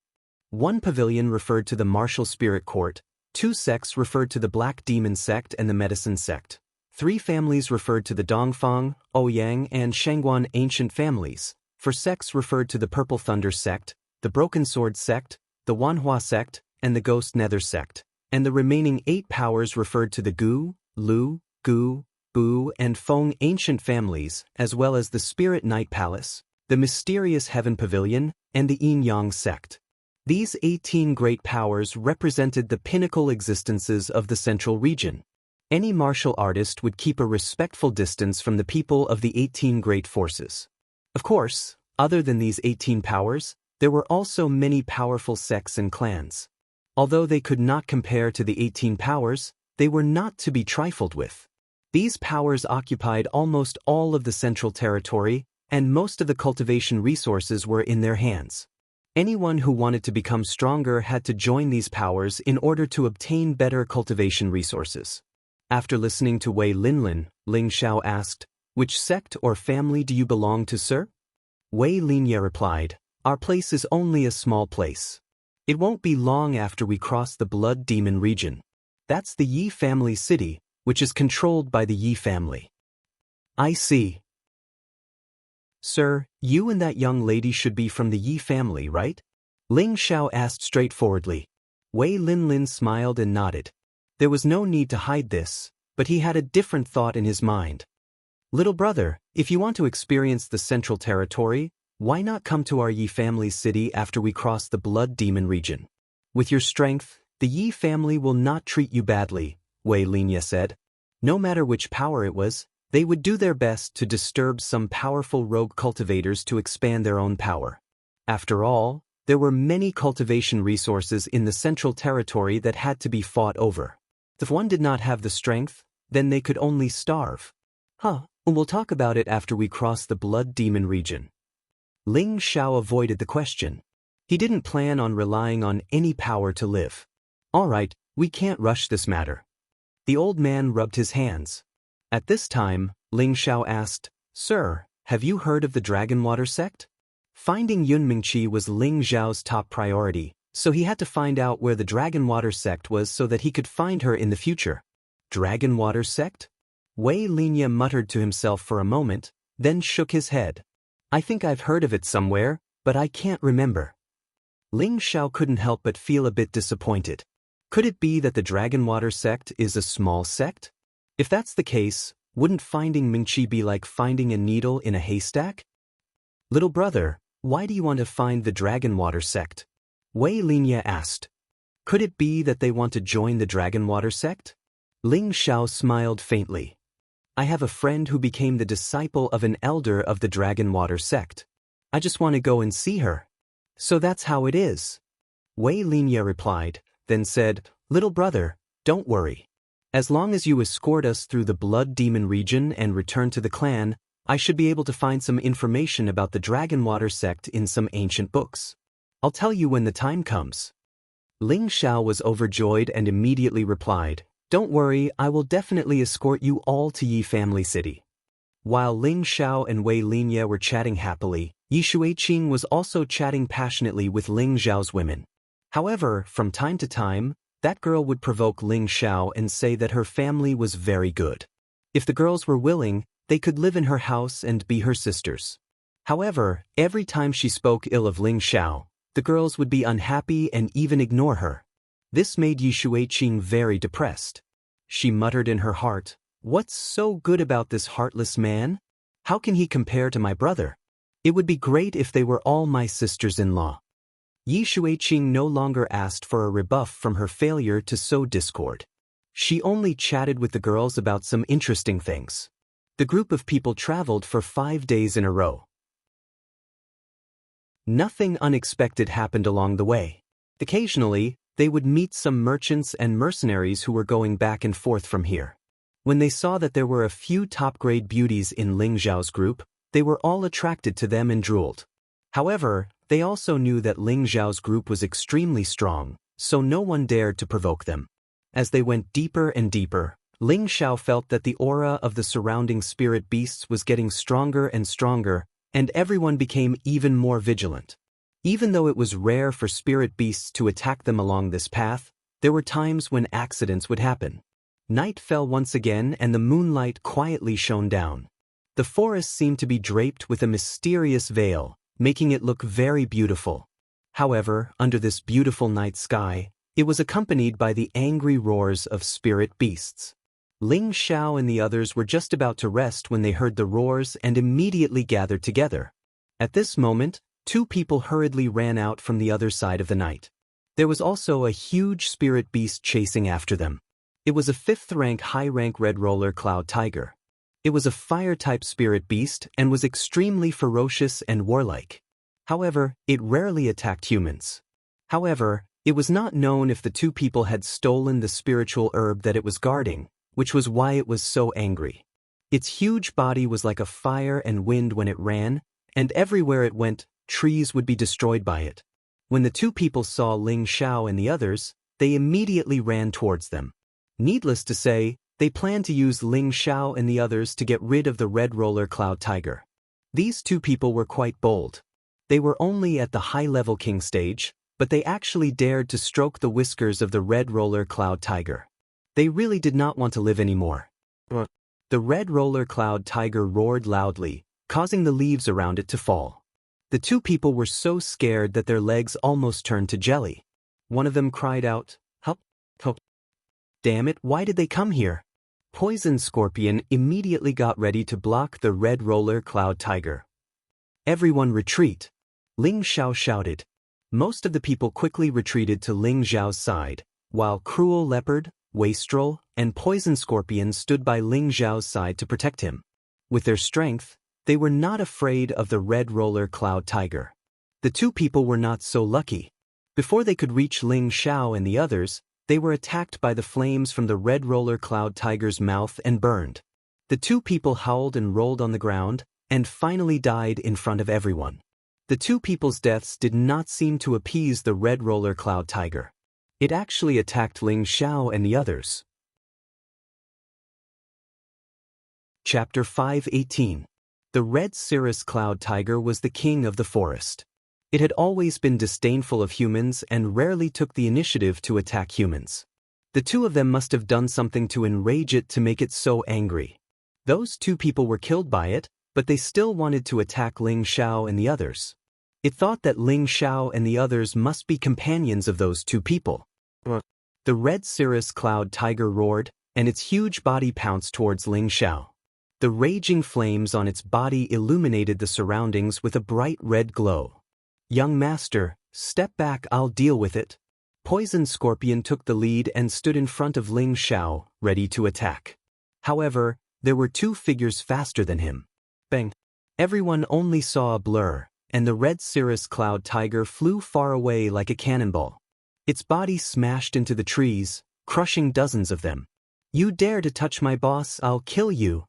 1 pavilion referred to the martial spirit court, 2 sects referred to the Black Demon sect and the Medicine sect. 3 families referred to the Dongfang, Ouyang and Shangguan ancient families. 4 sects referred to the Purple Thunder sect, the Broken Sword sect, the Wanhua sect, and the Ghost Nether sect. And the remaining 8 powers referred to the Gu, Lu, Gu, Bu and Feng ancient families, as well as the Spirit Night Palace, the Mysterious Heaven Pavilion, and the Yin-Yang sect. These 18 great powers represented the pinnacle existences of the Central region. Any martial artist would keep a respectful distance from the people of the 18 great forces. Of course, other than these 18 powers, there were also many powerful sects and clans. Although they could not compare to the 18 powers, they were not to be trifled with. These powers occupied almost all of the Central Territory, and most of the cultivation resources were in their hands. Anyone who wanted to become stronger had to join these powers in order to obtain better cultivation resources. After listening to Wei Linlin, Ling Xiao asked, "Which sect or family do you belong to, sir?" Wei Linye replied, "Our place is only a small place. It won't be long after we cross the Blood Demon region. That's the Yi family city, which is controlled by the Yi family." "I see. Sir, you and that young lady should be from the Yi family, right?" Ling Xiao asked straightforwardly. Wei Linlin smiled and nodded. There was no need to hide this, but he had a different thought in his mind. "Little brother, if you want to experience the Central Territory, why not come to our Yi family city after we cross the Blood Demon region? With your strength, the Yi family will not treat you badly," Wei Linye said. No matter which power it was, they would do their best to disturb some powerful rogue cultivators to expand their own power. After all, there were many cultivation resources in the Central Territory that had to be fought over. If one did not have the strength, then they could only starve. We'll talk about it after we cross the Blood Demon region." Ling Xiao avoided the question. He didn't plan on relying on any power to live. "All right, we can't rush this matter." The old man rubbed his hands. At this time, Ling Xiao asked, "Sir, have you heard of the Dragon Water sect?" Finding Yun Mingqi was Ling Xiao's top priority, so he had to find out where the Dragon Water sect was so that he could find her in the future. Dragon Water sect? Wei Linye muttered to himself for a moment, then shook his head. "I think I've heard of it somewhere, but I can't remember." Ling Xiao couldn't help but feel a bit disappointed. Could it be that the Dragon Water sect is a small sect? If that's the case, wouldn't finding Mingqi be like finding a needle in a haystack? "Little brother, why do you want to find the Dragon Water sect?" Wei Linye asked. Could it be that they want to join the Dragon Water sect? Ling Xiao smiled faintly. "I have a friend who became the disciple of an elder of the Dragon Water sect. I just want to go and see her." "So that's how it is," Wei Linye replied, then said, "Little brother, don't worry. As long as you escort us through the Blood Demon region and return to the clan, I should be able to find some information about the Dragonwater sect in some ancient books. I'll tell you when the time comes. Ling Xiao was overjoyed and immediately replied, "Don't worry, I will definitely escort you all to Yi Family City." While Ling Xiao and Wei Linya were chatting happily, Yi Shuiqing was also chatting passionately with Ling Xiao's women. However, from time to time, that girl would provoke Ling Xiao and say that her family was very good. If the girls were willing, they could live in her house and be her sisters. However, every time she spoke ill of Ling Xiao, the girls would be unhappy and even ignore her. This made Yi Shuiqing very depressed. She muttered in her heart, "What's so good about this heartless man? How can he compare to my brother? It would be great if they were all my sisters-in-law." Yi Shuiqing no longer asked for a rebuff from her failure to sow discord. She only chatted with the girls about some interesting things. The group of people traveled for 5 days in a row. Nothing unexpected happened along the way. Occasionally, they would meet some merchants and mercenaries who were going back and forth from here. When they saw that there were a few top-grade beauties in Ling Xiao's group, they were all attracted to them and drooled. However, they also knew that Ling Xiao's group was extremely strong, so no one dared to provoke them. As they went deeper and deeper, Ling Xiao felt that the aura of the surrounding spirit beasts was getting stronger and stronger, and everyone became even more vigilant. Even though it was rare for spirit beasts to attack them along this path, there were times when accidents would happen. Night fell once again and the moonlight quietly shone down. The forest seemed to be draped with a mysterious veil, making it look very beautiful. However, under this beautiful night sky, it was accompanied by the angry roars of spirit beasts. Ling Xiao and the others were just about to rest when they heard the roars and immediately gathered together. At this moment, 2 people hurriedly ran out from the other side of the night. There was also a huge spirit beast chasing after them. It was a 5th-rank high-rank red roller cloud tiger. It was a fire-type spirit beast and was extremely ferocious and warlike. However, it rarely attacked humans. However, it was not known if the 2 people had stolen the spiritual herb that it was guarding, which was why it was so angry. Its huge body was like a fire and wind when it ran, and everywhere it went, trees would be destroyed by it. When the 2 people saw Ling Xiao and the others, they immediately ran towards them. Needless to say, they planned to use Ling Xiao and the others to get rid of the red roller cloud tiger. These 2 people were quite bold. They were only at the high-level king stage, but they actually dared to stroke the whiskers of the red roller cloud tiger. They really did not want to live anymore. The red roller cloud tiger roared loudly, causing the leaves around it to fall. The 2 people were so scared that their legs almost turned to jelly. One of them cried out, "Help! Help! Damn it, why did they come here?" Poison Scorpion immediately got ready to block the red roller cloud tiger. "Everyone retreat!" Ling Xiao shouted. Most of the people quickly retreated to Ling Xiao's side, while Cruel Leopard, Wastrel, and Poison Scorpion stood by Ling Xiao's side to protect him. With their strength, they were not afraid of the red roller cloud tiger. The 2 people were not so lucky. Before they could reach Ling Xiao and the others, they were attacked by the flames from the red roller cloud tiger's mouth and burned. The 2 people howled and rolled on the ground, and finally died in front of everyone. The 2 people's deaths did not seem to appease the red roller cloud tiger. It actually attacked Ling Xiao and the others. Chapter 5:18. The red cirrus cloud tiger was the king of the forest. It had always been disdainful of humans and rarely took the initiative to attack humans. The 2 of them must have done something to enrage it to make it so angry. Those 2 people were killed by it, but they still wanted to attack Ling Xiao and the others. It thought that Ling Xiao and the others must be companions of those 2 people. The red cirrus cloud tiger roared, and its huge body pounced towards Ling Xiao. The raging flames on its body illuminated the surroundings with a bright red glow. "Young master, step back, I'll deal with it." Poison Scorpion took the lead and stood in front of Ling Xiao, ready to attack. However, there were 2 figures faster than him. Bang! Everyone only saw a blur, and the red cirrus cloud tiger flew far away like a cannonball. Its body smashed into the trees, crushing dozens of them. "You dare to touch my boss, I'll kill you."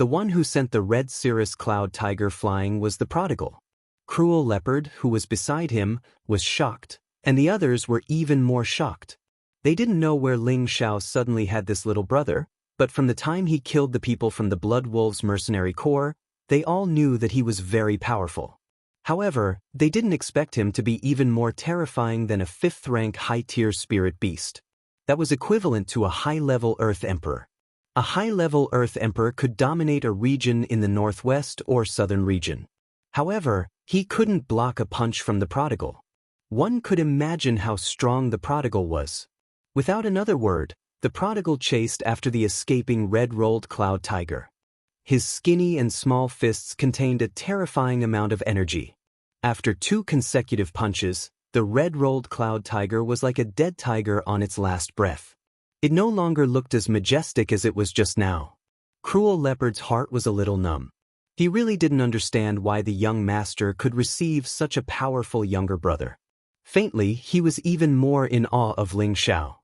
The one who sent the red cirrus cloud tiger flying was the prodigal. Cruel Leopard, who was beside him, was shocked, and the others were even more shocked. They didn't know where Ling Xiao suddenly had this little brother, but from the time he killed the people from the Blood Wolves mercenary corps, they all knew that he was very powerful. However, they didn't expect him to be even more terrifying than a 5th-rank high-tier spirit beast. That was equivalent to a high-level Earth Emperor. A high-level Earth Emperor could dominate a region in the northwest or southern region. However, he couldn't block a punch from the prodigal. One could imagine how strong the prodigal was. Without another word, the prodigal chased after the escaping red-rolled cloud tiger. His skinny and small fists contained a terrifying amount of energy. After 2 consecutive punches, the red-rolled cloud tiger was like a dead tiger on its last breath. It no longer looked as majestic as it was just now. Cruel Leopard's heart was a little numb. He really didn't understand why the young master could receive such a powerful younger brother. Faintly, he was even more in awe of Ling Xiao.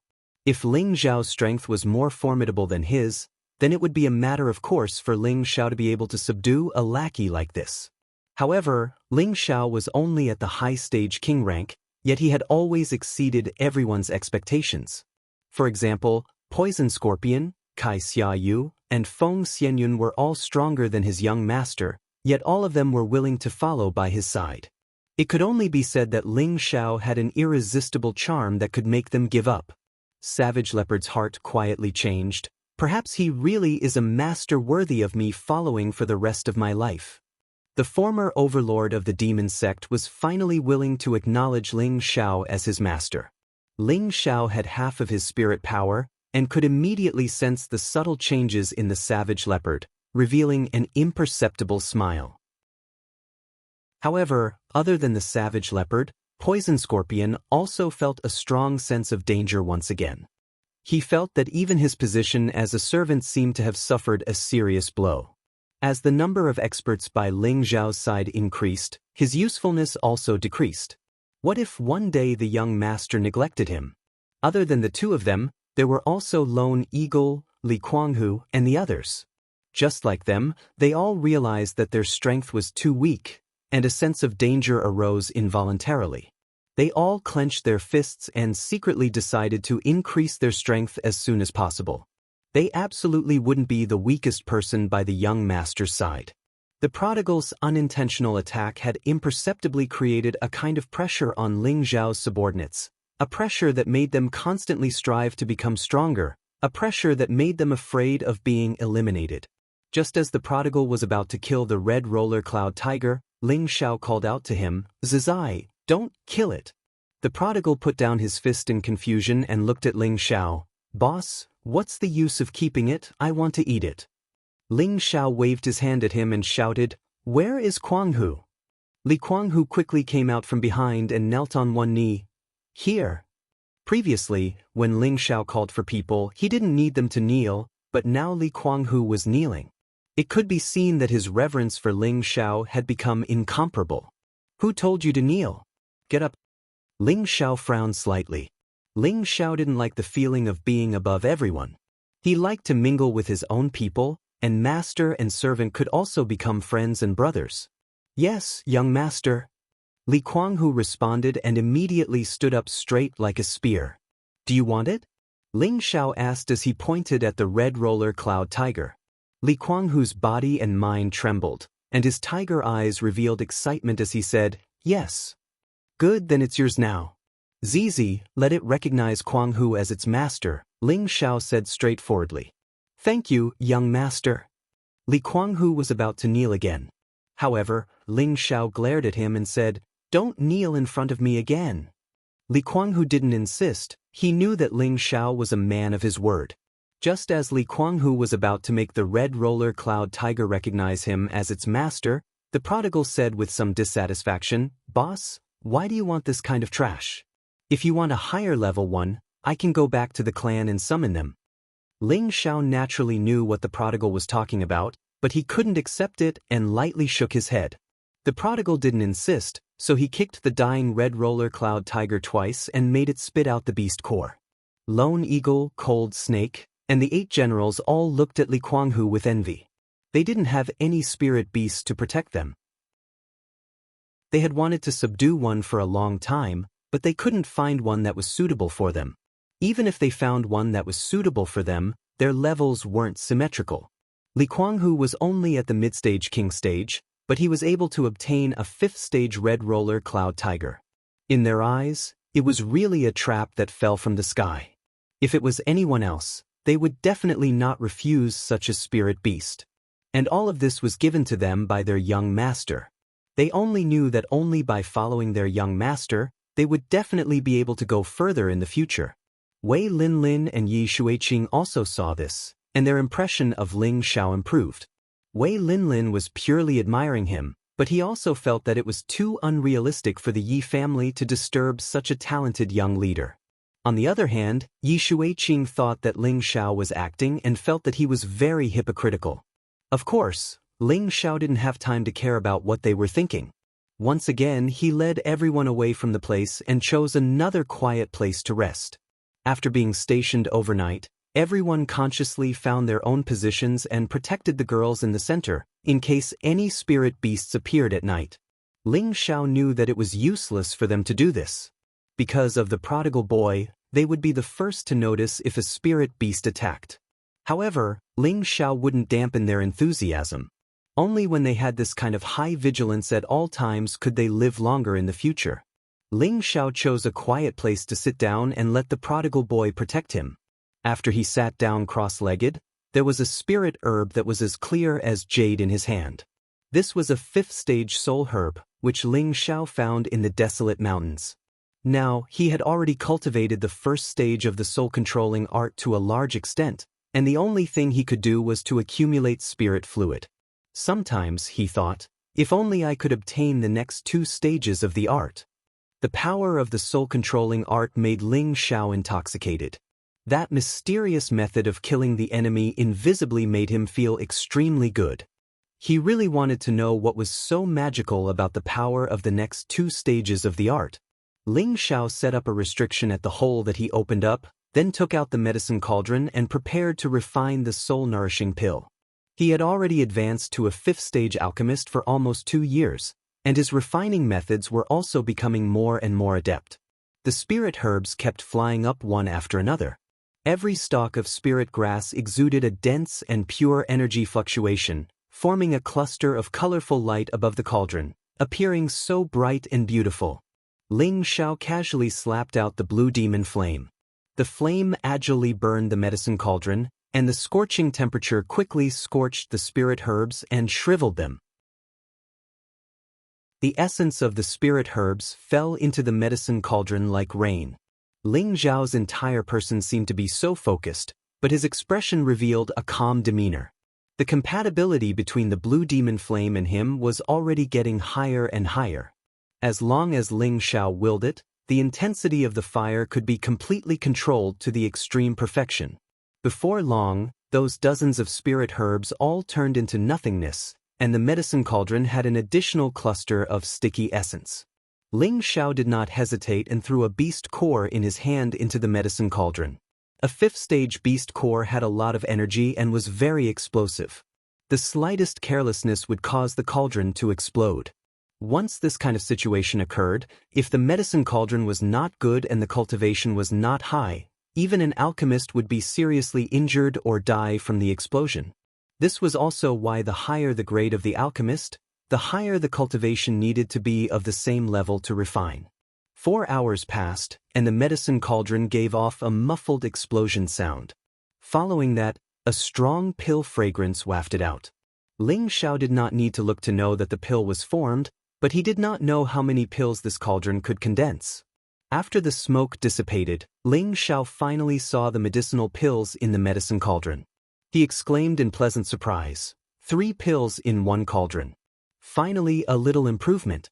If Ling Xiao's strength was more formidable than his, then it would be a matter of course for Ling Xiao to be able to subdue a lackey like this. However, Ling Xiao was only at the high-stage king rank, yet he had always exceeded everyone's expectations. For example, Poison Scorpion, Kai Xiaoyu, and Feng Xianyun were all stronger than his young master, yet all of them were willing to follow by his side. It could only be said that Ling Xiao had an irresistible charm that could make them give up. Savage Leopard's heart quietly changed. Perhaps he really is a master worthy of me following for the rest of my life. The former overlord of the demon sect was finally willing to acknowledge Ling Xiao as his master. Ling Xiao had half of his spirit power, and could immediately sense the subtle changes in the savage leopard, revealing an imperceptible smile. However, other than the savage leopard, Poison Scorpion also felt a strong sense of danger once again. He felt that even his position as a servant seemed to have suffered a serious blow. As the number of experts by Ling Xiao's side increased, his usefulness also decreased. What if one day the young master neglected him? Other than the 2 of them, there were also Lone Eagle, Li Kuanghu, and the others. Just like them, they all realized that their strength was too weak, and a sense of danger arose involuntarily. They all clenched their fists and secretly decided to increase their strength as soon as possible. They absolutely wouldn't be the weakest person by the young master's side. The prodigal's unintentional attack had imperceptibly created a kind of pressure on Ling Xiao's subordinates, a pressure that made them constantly strive to become stronger, a pressure that made them afraid of being eliminated. Just as the prodigal was about to kill the red roller cloud tiger, Ling Xiao called out to him, "Zizai, don't kill it." The prodigal put down his fist in confusion and looked at Ling Xiao. "Boss, what's the use of keeping it? I want to eat it." Ling Xiao waved his hand at him and shouted, "Where is Kuanghu?" Li Kuanghu quickly came out from behind and knelt on one knee. "Here." Previously, when Ling Xiao called for people, he didn't need them to kneel, but now Li Kuanghu was kneeling. It could be seen that his reverence for Ling Xiao had become incomparable. "Who told you to kneel? Get up." Ling Xiao frowned slightly. Ling Xiao didn't like the feeling of being above everyone. He liked to mingle with his own people, and master and servant could also become friends and brothers. "Yes, young master." Li Kuanghu responded and immediately stood up straight like a spear. "Do you want it?" Ling Xiao asked as he pointed at the red roller cloud tiger. Li Kuanghu's body and mind trembled, and his tiger eyes revealed excitement as he said, "Yes." "Good, then it's yours now." "Zizi, let it recognize Kuanghu as its master," Ling Xiao said straightforwardly. "Thank you, young master." Li Kuanghu was about to kneel again. However, Ling Xiao glared at him and said, "Don't kneel in front of me again." Li Kuanghu didn't insist. He knew that Ling Xiao was a man of his word. Just as Li Kuanghu was about to make the red roller cloud tiger recognize him as its master, the prodigal said with some dissatisfaction, "Boss, why do you want this kind of trash? If you want a higher level one, I can go back to the clan and summon them." Ling Xiao naturally knew what the prodigal was talking about, but he couldn't accept it and lightly shook his head. The prodigal didn't insist, so he kicked the dying red roller cloud tiger twice and made it spit out the beast core. Lone Eagle, Cold Snake, and the 8 generals all looked at Li Kuanghu with envy. They didn't have any spirit beasts to protect them. They had wanted to subdue one for a long time, but they couldn't find one that was suitable for them. Even if they found one that was suitable for them, their levels weren't symmetrical. Li Guanghu was only at the mid-stage king stage, but he was able to obtain a 5th-stage red roller cloud tiger. In their eyes, it was really a trap that fell from the sky. If it was anyone else, they would definitely not refuse such a spirit beast. And all of this was given to them by their young master. They only knew that only by following their young master, they would definitely be able to go further in the future. Wei Linlin and Yi Shuiqing also saw this, and their impression of Ling Xiao improved. Wei Linlin was purely admiring him, but he also felt that it was too unrealistic for the Yi family to disturb such a talented young leader. On the other hand, Yi Shuiqing thought that Ling Xiao was acting and felt that he was very hypocritical. Of course, Ling Xiao didn't have time to care about what they were thinking. Once again, he led everyone away from the place and chose another quiet place to rest. After being stationed overnight, everyone consciously found their own positions and protected the girls in the center, in case any spirit beasts appeared at night. Ling Xiao knew that it was useless for them to do this. Because of the prodigal boy, they would be the first to notice if a spirit beast attacked. However, Ling Xiao wouldn't dampen their enthusiasm. Only when they had this kind of high vigilance at all times could they live longer in the future. Ling Xiao chose a quiet place to sit down and let the prodigal boy protect him. After he sat down cross-legged, there was a spirit herb that was as clear as jade in his hand. This was a 5th-stage soul herb, which Ling Xiao found in the desolate mountains. Now, he had already cultivated the 1st stage of the soul-controlling art to a large extent, and the only thing he could do was to accumulate spirit fluid. Sometimes, he thought, if only I could obtain the next 2 stages of the art. The power of the soul-controlling art made Ling Xiao intoxicated. That mysterious method of killing the enemy invisibly made him feel extremely good. He really wanted to know what was so magical about the power of the next 2 stages of the art. Ling Xiao set up a restriction at the hole that he opened up, then took out the medicine cauldron and prepared to refine the soul-nourishing pill. He had already advanced to a 5th-stage alchemist for almost 2 years, and his refining methods were also becoming more and more adept. The spirit herbs kept flying up one after another. Every stalk of spirit grass exuded a dense and pure energy fluctuation, forming a cluster of colorful light above the cauldron, appearing so bright and beautiful. Ling Xiao casually slapped out the blue demon flame. The flame agilely burned the medicine cauldron, and the scorching temperature quickly scorched the spirit herbs and shriveled them. The essence of the spirit herbs fell into the medicine cauldron like rain. Ling Xiao's entire person seemed to be so focused, but his expression revealed a calm demeanor. The compatibility between the blue demon flame and him was already getting higher and higher. As long as Ling Xiao willed it, the intensity of the fire could be completely controlled to the extreme perfection. Before long, those dozens of spirit herbs all turned into nothingness, and the medicine cauldron had an additional cluster of sticky essence. Ling Xiao did not hesitate and threw a beast core in his hand into the medicine cauldron. A 5th-stage beast core had a lot of energy and was very explosive. The slightest carelessness would cause the cauldron to explode. Once this kind of situation occurred, if the medicine cauldron was not good and the cultivation was not high, even an alchemist would be seriously injured or die from the explosion. This was also why the higher the grade of the alchemist, the higher the cultivation needed to be of the same level to refine. 4 hours passed, and the medicine cauldron gave off a muffled explosion sound. Following that, a strong pill fragrance wafted out. Ling Xiao did not need to look to know that the pill was formed, but he did not know how many pills this cauldron could condense. After the smoke dissipated, Ling Xiao finally saw the medicinal pills in the medicine cauldron. He exclaimed in pleasant surprise, 3 pills in 1 cauldron. Finally, a little improvement.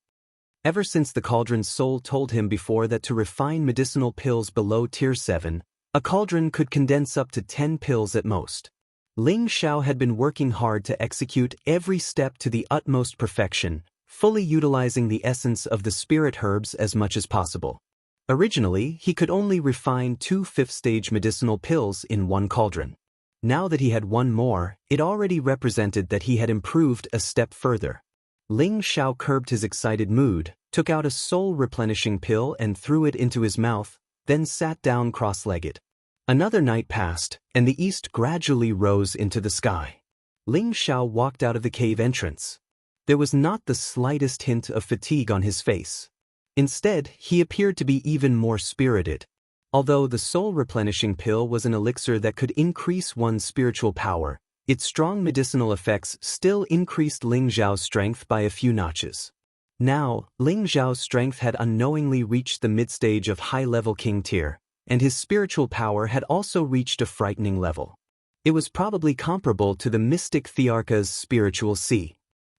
Ever since the cauldron's soul told him before that to refine medicinal pills below tier 7, a cauldron could condense up to 10 pills at most. Ling Xiao had been working hard to execute every step to the utmost perfection, fully utilizing the essence of the spirit herbs as much as possible. Originally, he could only refine 2 5th-stage medicinal pills in 1 cauldron. Now that he had one more, it already represented that he had improved a step further. Ling Xiao curbed his excited mood, took out a soul-replenishing pill and threw it into his mouth, then sat down cross-legged. Another night passed, and the east gradually rose into the sky. Ling Xiao walked out of the cave entrance. There was not the slightest hint of fatigue on his face. Instead, he appeared to be even more spirited. Although the soul-replenishing pill was an elixir that could increase one's spiritual power, its strong medicinal effects still increased Ling Xiao's strength by a few notches. Now, Ling Xiao's strength had unknowingly reached the mid-stage of high-level king tier, and his spiritual power had also reached a frightening level. It was probably comparable to the mystic Thearka's spiritual sea.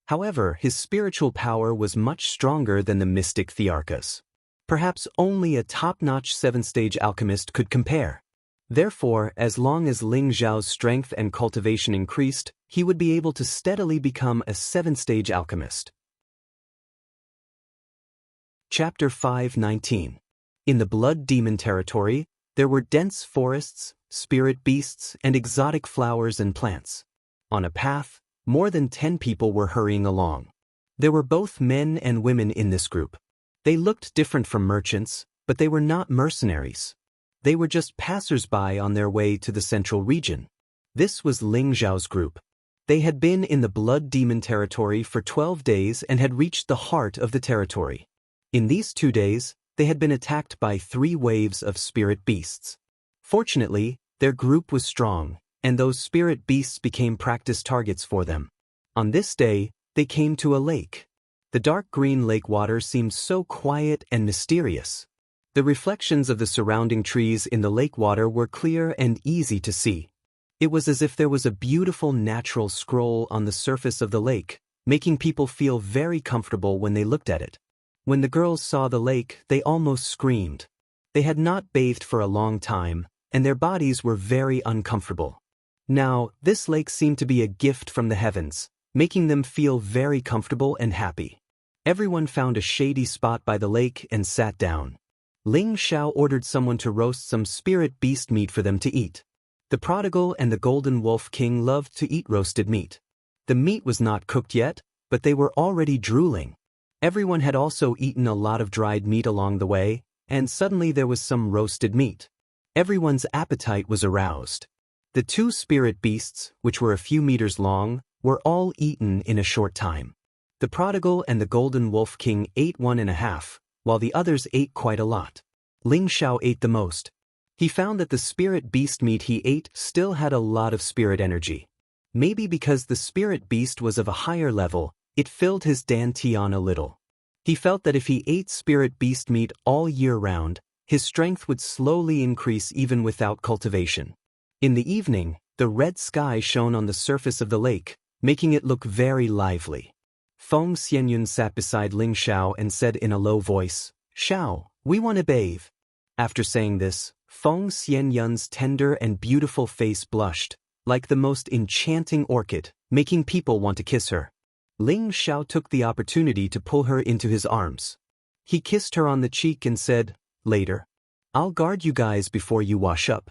However, his spiritual power was much stronger than the mystic Thearka's. Perhaps only a top-notch 7th-stage alchemist could compare. Therefore, as long as Ling Xiao's strength and cultivation increased, he would be able to steadily become a 7th-stage alchemist. Chapter 5:19. In the Blood Demon territory, there were dense forests, spirit beasts, and exotic flowers and plants. On a path, more than 10 people were hurrying along. There were both men and women in this group. They looked different from merchants, but they were not mercenaries. They were just passers-by on their way to the central region. This was Ling Xiao's group. They had been in the Blood Demon territory for 12 days and had reached the heart of the territory. In these 2 days, they had been attacked by 3 waves of spirit beasts. Fortunately, their group was strong, and those spirit beasts became practice targets for them. On this day, they came to a lake. The dark green lake water seemed so quiet and mysterious. The reflections of the surrounding trees in the lake water were clear and easy to see. It was as if there was a beautiful natural scroll on the surface of the lake, making people feel very comfortable when they looked at it. When the girls saw the lake, they almost screamed. They had not bathed for a long time, and their bodies were very uncomfortable. Now, this lake seemed to be a gift from the heavens, making them feel very comfortable and happy. Everyone found a shady spot by the lake and sat down. Ling Xiao ordered someone to roast some spirit beast meat for them to eat. The prodigal and the golden wolf king loved to eat roasted meat. The meat was not cooked yet, but they were already drooling. Everyone had also eaten a lot of dried meat along the way, and suddenly there was some roasted meat. Everyone's appetite was aroused. The 2 spirit beasts, which were a few meters long, were all eaten in a short time. The prodigal and the golden wolf king ate 1.5, while the others ate quite a lot. Ling Xiao ate the most. He found that the spirit beast meat he ate still had a lot of spirit energy. Maybe because the spirit beast was of a higher level, it filled his dantian a little. He felt that if he ate spirit beast meat all year round, his strength would slowly increase even without cultivation. In the evening, the red sky shone on the surface of the lake, making it look very lively. Feng Xianyun sat beside Ling Xiao and said in a low voice, "Xiao, we want to bathe." After saying this, Feng Xianyun's tender and beautiful face blushed, like the most enchanting orchid, making people want to kiss her. Ling Xiao took the opportunity to pull her into his arms. He kissed her on the cheek and said, "Later. I'll guard you guys before you wash up."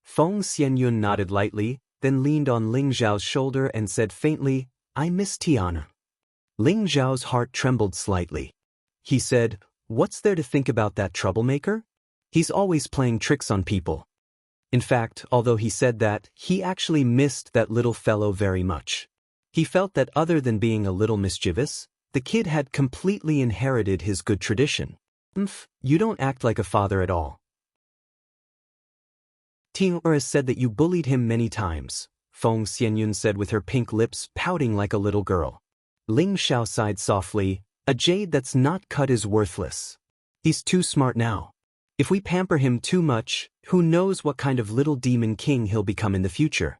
Feng Xianyun nodded lightly, then leaned on Ling Xiao's shoulder and said faintly, "I miss Tiana." Ling Xiao's heart trembled slightly. He said, "What's there to think about that troublemaker? He's always playing tricks on people." In fact, although he said that, he actually missed that little fellow very much. He felt that other than being a little mischievous, the kid had completely inherited his good tradition. You don't act like a father at all. Tiara said that you bullied him many times, Feng Xianyun said with her pink lips pouting like a little girl. Ling Xiao sighed softly, "A jade that's not cut is worthless. He's too smart now. If we pamper him too much, who knows what kind of little demon king he'll become in the future."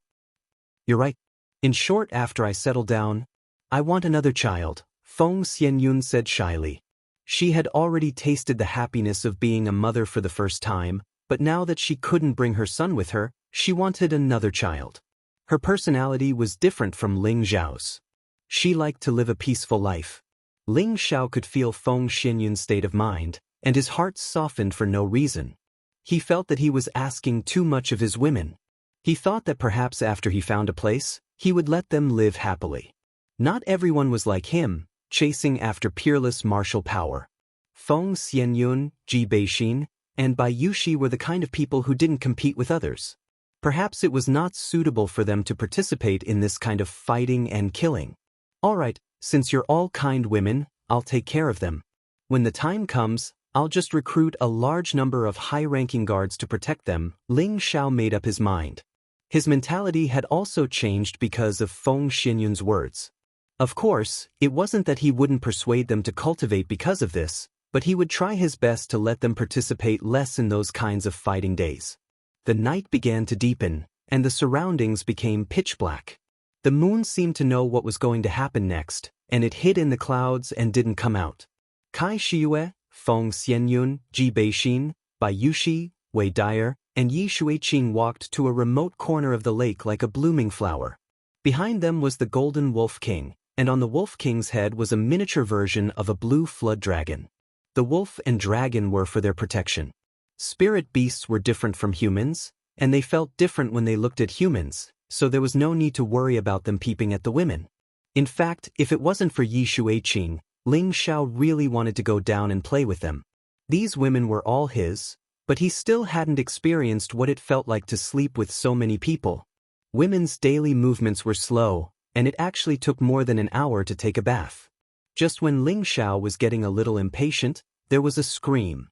"You're right. In short, after I settle down, I want another child," Feng Xianyun said shyly. She had already tasted the happiness of being a mother for the first time, but now that she couldn't bring her son with her, she wanted another child. Her personality was different from Ling Xiao's. She liked to live a peaceful life. Ling Xiao could feel Feng Xianyun's state of mind, and his heart softened for no reason. He felt that he was asking too much of his women. He thought that perhaps after he found a place, he would let them live happily. Not everyone was like him, chasing after peerless martial power. Feng Xianyun, Ji Beixin, and Bai Yushi were the kind of people who didn't compete with others. Perhaps it was not suitable for them to participate in this kind of fighting and killing. Alright, since you're all kind women, I'll take care of them. When the time comes, I'll just recruit a large number of high-ranking guards to protect them. Ling Xiao made up his mind. His mentality had also changed because of Feng Xianyun's words. Of course, it wasn't that he wouldn't persuade them to cultivate because of this, but he would try his best to let them participate less in those kinds of fighting days. The night began to deepen, and the surroundings became pitch black. The moon seemed to know what was going to happen next, and it hid in the clouds and didn't come out. Kai Shiyue, Feng Xianyun, Ji Beixin, Bai Yushi, Wei Dyer, and Yi Shuiqing walked to a remote corner of the lake like a blooming flower. Behind them was the Golden Wolf King, and on the Wolf King's head was a miniature version of a blue flood dragon. The wolf and dragon were for their protection. Spirit beasts were different from humans, and they felt different when they looked at humans, so there was no need to worry about them peeping at the women. In fact, if it wasn't for Yi Shuiqing, Ling Xiao really wanted to go down and play with them. These women were all his, but he still hadn't experienced what it felt like to sleep with so many people. Women's daily movements were slow, and it actually took more than an hour to take a bath. Just when Ling Xiao was getting a little impatient, there was a scream.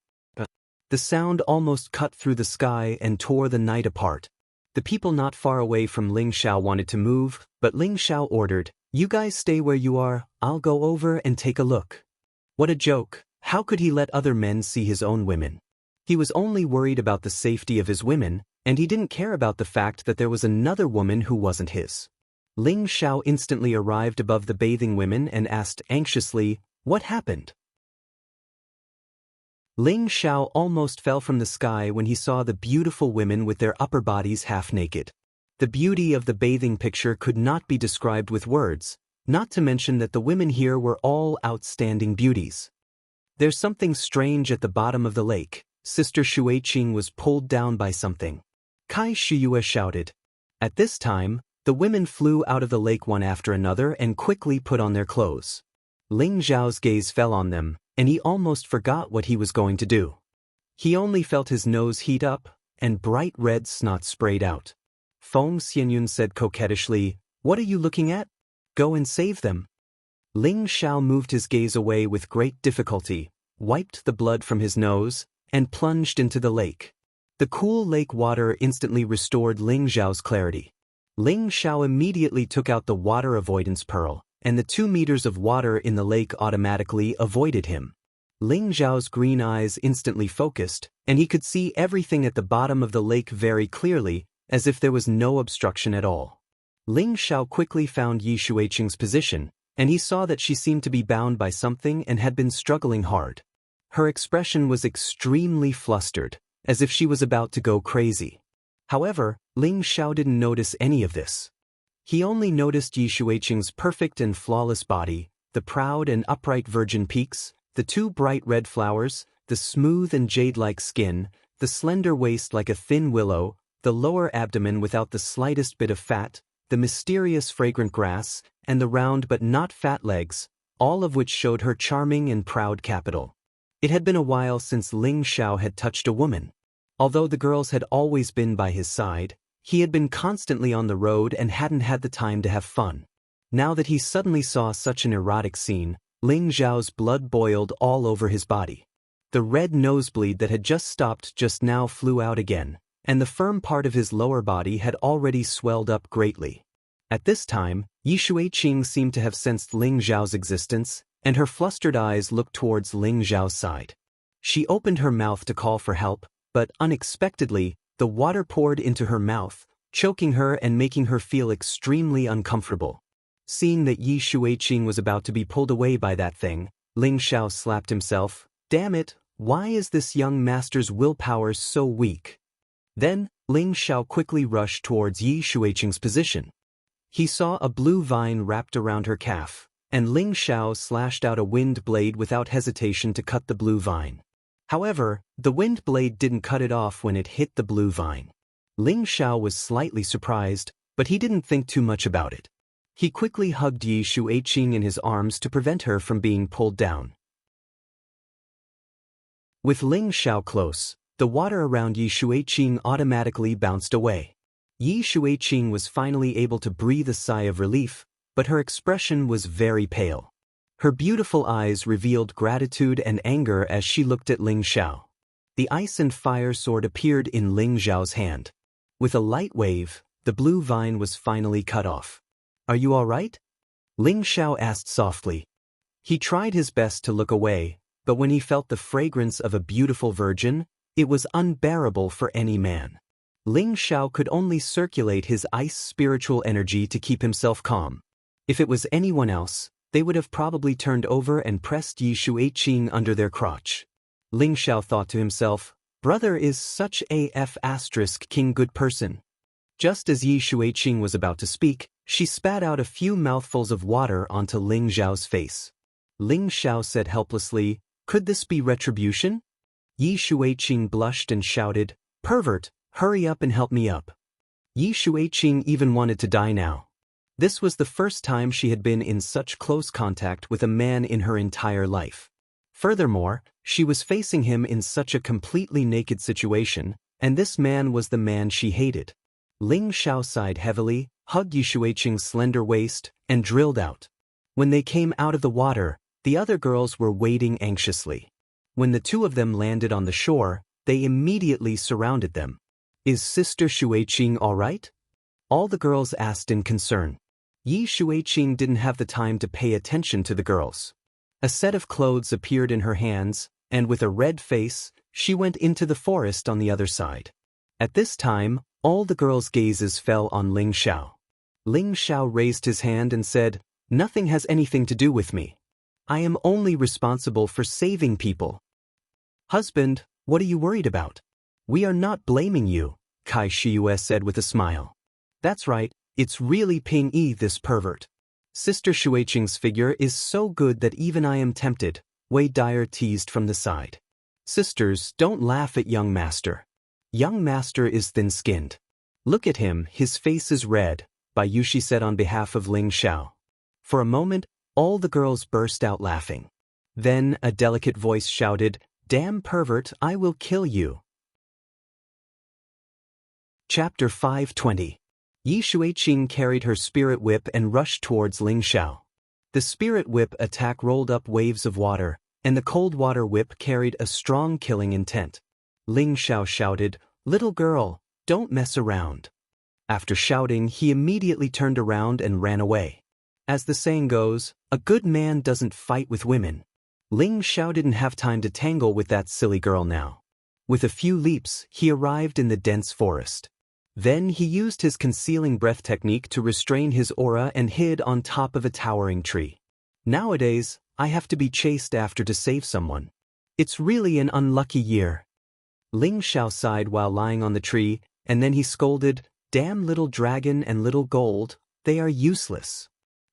The sound almost cut through the sky and tore the night apart. The people not far away from Ling Xiao wanted to move, but Ling Xiao ordered, "You guys stay where you are, I'll go over and take a look." What a joke! How could he let other men see his own women? He was only worried about the safety of his women, and he didn't care about the fact that there was another woman who wasn't his. Ling Xiao instantly arrived above the bathing women and asked anxiously, "What happened?" Ling Xiao almost fell from the sky when he saw the beautiful women with their upper bodies half naked. The beauty of the bathing picture could not be described with words, not to mention that the women here were all outstanding beauties. There's something strange at the bottom of the lake. Sister Shuiqing was pulled down by something. Kai Shiyue shouted. At this time, the women flew out of the lake one after another and quickly put on their clothes. Ling Xiao's gaze fell on them, and he almost forgot what he was going to do. He only felt his nose heat up, and bright red snot sprayed out. Feng Xianyun said coquettishly, "What are you looking at? Go and save them." Ling Xiao moved his gaze away with great difficulty, wiped the blood from his nose, and plunged into the lake. The cool lake water instantly restored Ling Xiao's clarity. Ling Xiao immediately took out the water avoidance pearl, and the 2 meters of water in the lake automatically avoided him. Ling Xiao's green eyes instantly focused, and he could see everything at the bottom of the lake very clearly, as if there was no obstruction at all. Ling Xiao quickly found Yi Shuiqing's position, and he saw that she seemed to be bound by something and had been struggling hard. Her expression was extremely flustered, as if she was about to go crazy. However, Ling Xiao didn't notice any of this. He only noticed Yi Shuiqing's perfect and flawless body, the proud and upright virgin peaks, the 2 bright red flowers, the smooth and jade-like skin, the slender waist like a thin willow, the lower abdomen without the slightest bit of fat, the mysterious fragrant grass, and the round but not fat legs, all of which showed her charming and proud capital. It had been a while since Ling Xiao had touched a woman. Although the girls had always been by his side, he had been constantly on the road and hadn't had the time to have fun. Now that he suddenly saw such an erotic scene, Ling Xiao's blood boiled all over his body. The red nosebleed that had just stopped just now flew out again, and the firm part of his lower body had already swelled up greatly. At this time, Yi Shuiqing seemed to have sensed Ling Xiao's existence, and her flustered eyes looked towards Ling Xiao's side. She opened her mouth to call for help, but unexpectedly, the water poured into her mouth, choking her and making her feel extremely uncomfortable. Seeing that Yi Shuiqing was about to be pulled away by that thing, Ling Xiao slapped himself. Damn it, why is this young master's willpower so weak? Then, Ling Xiao quickly rushed towards Yi Shuiqing's position. He saw a blue vine wrapped around her calf, and Ling Xiao slashed out a wind blade without hesitation to cut the blue vine. However, the wind blade didn't cut it off when it hit the blue vine. Ling Xiao was slightly surprised, but he didn't think too much about it. He quickly hugged Yi Shuiqing in his arms to prevent her from being pulled down. With Ling Xiao close, the water around Yi Shuiqing automatically bounced away. Yi Shuiqing was finally able to breathe a sigh of relief, but her expression was very pale. Her beautiful eyes revealed gratitude and anger as she looked at Ling Xiao. The ice and fire sword appeared in Ling Xiao's hand. With a light wave, the blue vine was finally cut off. "Are you all right?" Ling Xiao asked softly. He tried his best to look away, but when he felt the fragrance of a beautiful virgin, it was unbearable for any man. Ling Xiao could only circulate his ice spiritual energy to keep himself calm. If it was anyone else, they would have probably turned over and pressed Yi Shuiqing under their crotch. Ling Xiao thought to himself, "Brother is such a king good person." Just as Yi Shuiqing was about to speak, she spat out a few mouthfuls of water onto Ling Xiao's face. Ling Xiao said helplessly, "Could this be retribution?" Yi Shuiqing blushed and shouted, "Pervert, hurry up and help me up." Yi Shuiqing even wanted to die now. This was the first time she had been in such close contact with a man in her entire life. Furthermore, she was facing him in such a completely naked situation, and this man was the man she hated. Ling Xiao sighed heavily, hugged Yi Shuiqing's slender waist, and drilled out. When they came out of the water, the other girls were waiting anxiously. When the two of them landed on the shore, they immediately surrounded them. "Is Sister Shuiqing all right?" All the girls asked in concern. Yi Shuiqing didn't have the time to pay attention to the girls. A set of clothes appeared in her hands, and with a red face, she went into the forest on the other side. At this time, all the girls' gazes fell on Ling Xiao. Ling Xiao raised his hand and said, "Nothing has anything to do with me. I am only responsible for saving people." "Husband, what are you worried about?" "We are not blaming you," Kai Shiyue said with a smile. "That's right, it's really Ping Yi, this pervert. Sister Shuiqing's figure is so good that even I am tempted," Wei Dyer teased from the side. "Sisters, don't laugh at young master. Young master is thin-skinned. Look at him, his face is red," Bai Yushi said on behalf of Ling Xiao. For a moment, all the girls burst out laughing. Then a delicate voice shouted, "Damn pervert, I will kill you." Chapter 520. Yi Shuiqing carried her spirit whip and rushed towards Ling Xiao. The spirit whip attack rolled up waves of water, and the cold water whip carried a strong killing intent. Ling Xiao shouted, "Little girl, don't mess around." After shouting, he immediately turned around and ran away. As the saying goes, a good man doesn't fight with women. Ling Xiao didn't have time to tangle with that silly girl now. With a few leaps, he arrived in the dense forest. Then he used his concealing breath technique to restrain his aura and hid on top of a towering tree. Nowadays, I have to be chased after to save someone. It's really an unlucky year. Ling Xiao sighed while lying on the tree, and then he scolded, "Damn little dragon and little gold, they are useless."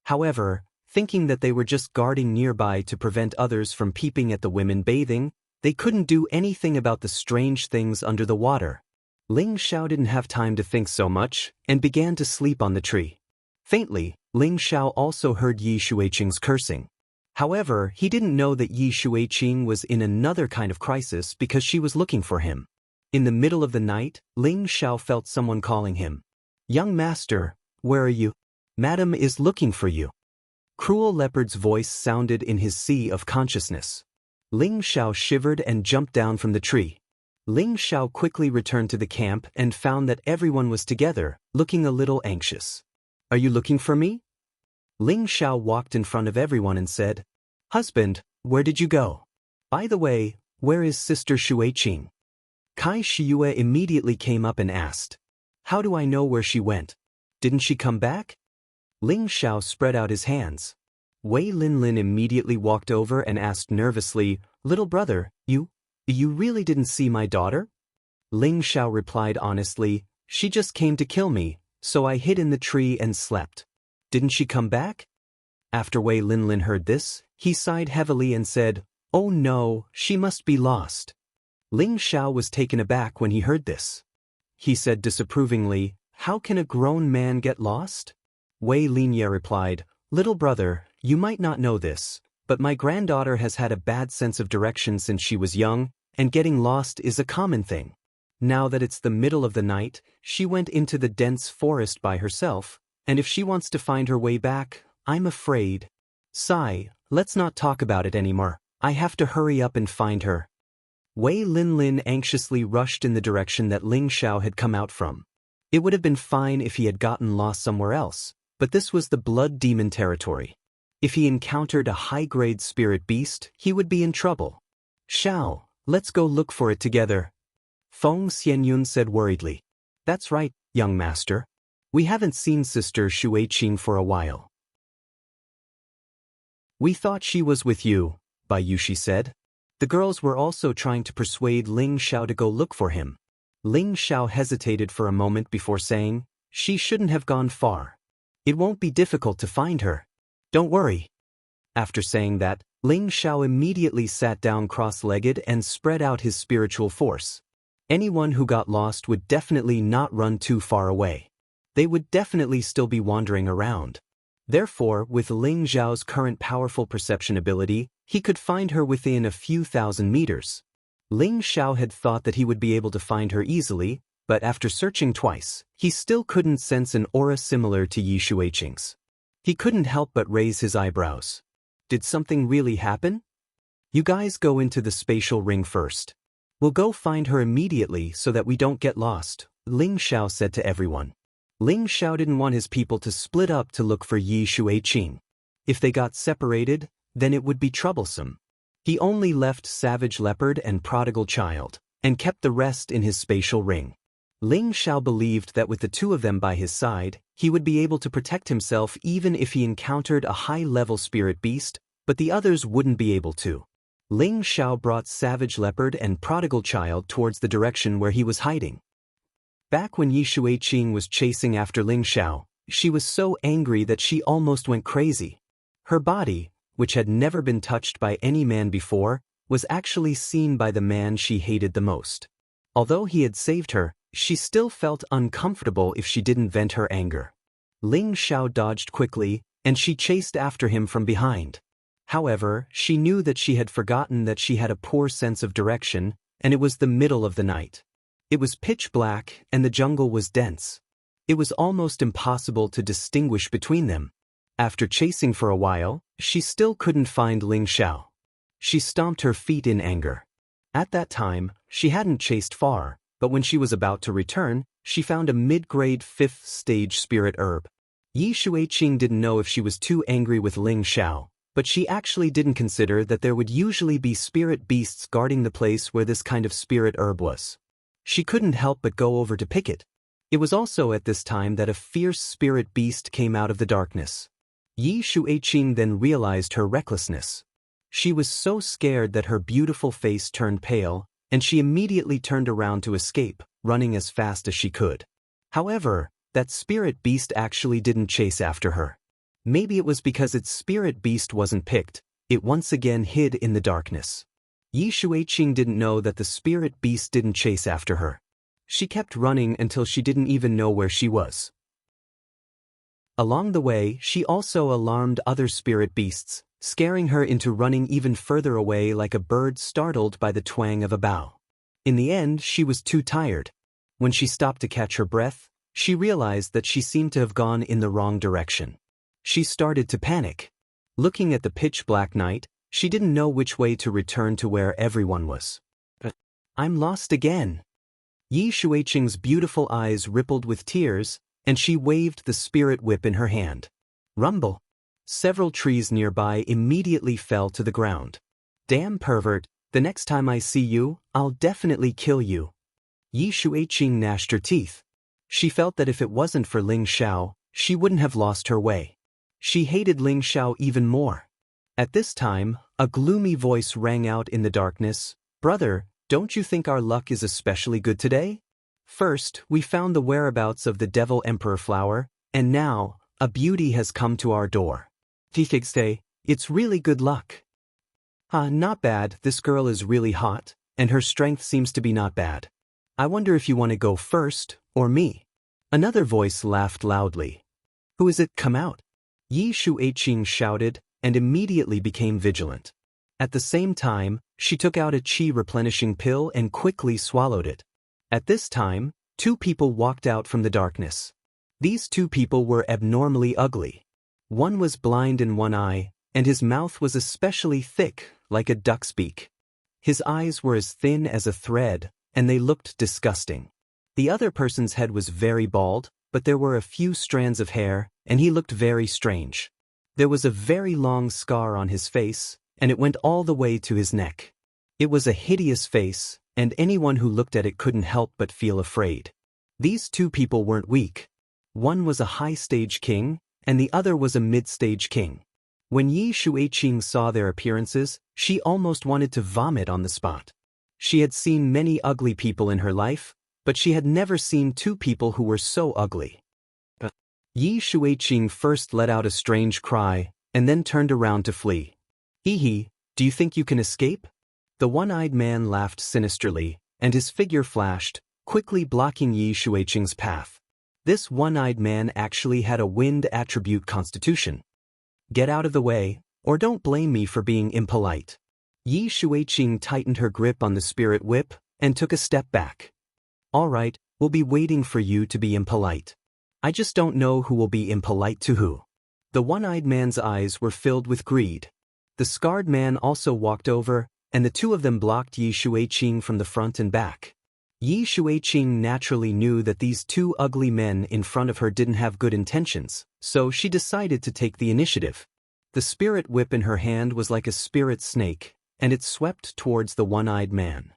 However, thinking that they were just guarding nearby to prevent others from peeping at the women bathing, they couldn't do anything about the strange things under the water. Ling Xiao didn't have time to think so much, and began to sleep on the tree. Faintly, Ling Xiao also heard Yi Shuiqing's cursing. However, he didn't know that Yi Shuiqing was in another kind of crisis because she was looking for him. In the middle of the night, Ling Xiao felt someone calling him. "Young master, where are you? Madam is looking for you." Cruel Leopard's voice sounded in his sea of consciousness. Ling Xiao shivered and jumped down from the tree. Ling Xiao quickly returned to the camp and found that everyone was together, looking a little anxious. "Are you looking for me?" Ling Xiao walked in front of everyone and said, "Husband, where did you go? By the way, where is Sister Shuiqing?" Kai Shiyue immediately came up and asked, "How do I know where she went? Didn't she come back?" Ling Xiao spread out his hands. Wei Linlin immediately walked over and asked nervously, "Little brother, you really didn't see my daughter?" Ling Xiao replied honestly, "She just came to kill me, so I hid in the tree and slept. Didn't she come back?" After Wei Linlin heard this, he sighed heavily and said, "Oh no, she must be lost." Ling Xiao was taken aback when he heard this. he said disapprovingly. How can a grown man get lost? Wei Linye replied, little brother, you might not know this, but my granddaughter has had a bad sense of direction since she was young, and getting lost is a common thing. Now that it's the middle of the night, she went into the dense forest by herself, and if she wants to find her way back, I'm afraid. Sai, let's not talk about it anymore. I have to hurry up and find her. Wei Linlin anxiously rushed in the direction that Ling Xiao had come out from. It would have been fine if he had gotten lost somewhere else, but this was the blood demon territory. If he encountered a high-grade spirit beast, he would be in trouble. Xiao, let's go look for it together. Feng Xianyun said worriedly. That's right, young master. We haven't seen Sister Shuiqing for a while. We thought she was with you, Bai Yushi said. The girls were also trying to persuade Ling Xiao to go look for him. Ling Xiao hesitated for a moment before saying, she shouldn't have gone far. It won't be difficult to find her. Don't worry. After saying that, Ling Xiao immediately sat down cross-legged and spread out his spiritual force. Anyone who got lost would definitely not run too far away. They would definitely still be wandering around. Therefore, with Ling Xiao's current powerful perception ability, he could find her within a few thousand meters. Ling Xiao had thought that he would be able to find her easily, but after searching twice, he still couldn't sense an aura similar to Yi Shuiqing's. He couldn't help but raise his eyebrows. Did something really happen? You guys go into the spatial ring first. We'll go find her immediately so that we don't get lost, Ling Xiao said to everyone. Ling Xiao didn't want his people to split up to look for Yi Shuiqing. If they got separated, then it would be troublesome. He only left Savage Leopard and Prodigal Child, and kept the rest in his spatial ring. Ling Xiao believed that with the two of them by his side, he would be able to protect himself even if he encountered a high-level spirit beast, but the others wouldn't be able to. Ling Xiao brought Savage Leopard and Prodigal Child towards the direction where he was hiding. Back when Yi Shuiqing was chasing after Ling Xiao, she was so angry that she almost went crazy. Her body, which had never been touched by any man before, was actually seen by the man she hated the most. Although he had saved her, she still felt uncomfortable if she didn't vent her anger. Ling Xiao dodged quickly, and she chased after him from behind. However, she knew that she had forgotten that she had a poor sense of direction, and it was the middle of the night. It was pitch black, and the jungle was dense. It was almost impossible to distinguish between them. After chasing for a while, she still couldn't find Ling Xiao. She stomped her feet in anger. At that time, she hadn't chased far, but when she was about to return, she found a mid-grade 5th stage spirit herb. Yi Shuiqing didn't know if she was too angry with Ling Xiao, but she actually didn't consider that there would usually be spirit beasts guarding the place where this kind of spirit herb was. She couldn't help but go over to pick it. It was also at this time that a fierce spirit beast came out of the darkness. Yi Shuiqing then realized her recklessness. She was so scared that her beautiful face turned pale, and she immediately turned around to escape, running as fast as she could. However, that spirit beast actually didn't chase after her. Maybe it was because its spirit beast wasn't picked, it once again hid in the darkness. Yi Shuiqing didn't know that the spirit beast didn't chase after her. She kept running until she didn't even know where she was. Along the way, she also alarmed other spirit beasts, scaring her into running even further away like a bird startled by the twang of a bow. In the end, she was too tired. When she stopped to catch her breath, she realized that she seemed to have gone in the wrong direction. She started to panic. Looking at the pitch-black night, she didn't know which way to return to where everyone was. I'm lost again. Yi Shuiqing's beautiful eyes rippled with tears, and she waved the spirit whip in her hand. Rumble. Several trees nearby immediately fell to the ground. Damn pervert, the next time I see you, I'll definitely kill you. Yi Shuiqing gnashed her teeth. She felt that if it wasn't for Ling Xiao, she wouldn't have lost her way. She hated Ling Xiao even more. At this time, a gloomy voice rang out in the darkness. Brother, don't you think our luck is especially good today? First, we found the whereabouts of the Devil Emperor flower, and now, a beauty has come to our door. Tifigste, it's really good luck. Not bad, this girl is really hot, and her strength seems to be not bad. I wonder if you want to go first, or me. Another voice laughed loudly. Who is it? Come out. Yi Shuiqing shouted, and immediately became vigilant. At the same time, she took out a qi replenishing pill and quickly swallowed it. At this time, two people walked out from the darkness. These two people were abnormally ugly. One was blind in one eye, and his mouth was especially thick, like a duck's beak. His eyes were as thin as a thread, and they looked disgusting. The other person's head was very bald, but there were a few strands of hair, and he looked very strange. There was a very long scar on his face, and it went all the way to his neck. It was a hideous face, and anyone who looked at it couldn't help but feel afraid. These two people weren't weak. One was a high-stage king, and the other was a mid-stage king. When Yi Shuiqing saw their appearances, she almost wanted to vomit on the spot. She had seen many ugly people in her life, but she had never seen two people who were so ugly. Yi Shuiqing first let out a strange cry, and then turned around to flee. Hee, do you think you can escape? The one-eyed man laughed sinisterly, and his figure flashed, quickly blocking Yi Shuiqing's path. This one-eyed man actually had a wind attribute constitution. Get out of the way, or don't blame me for being impolite. Yi Shuiqing tightened her grip on the spirit whip, and took a step back. All right, we'll be waiting for you to be impolite. I just don't know who will be impolite to who. The one-eyed man's eyes were filled with greed. The scarred man also walked over, and the two of them blocked Yi Shuiqing from the front and back. Yi Shuiqing naturally knew that these two ugly men in front of her didn't have good intentions, so she decided to take the initiative. The spirit whip in her hand was like a spirit snake, and it swept towards the one-eyed man.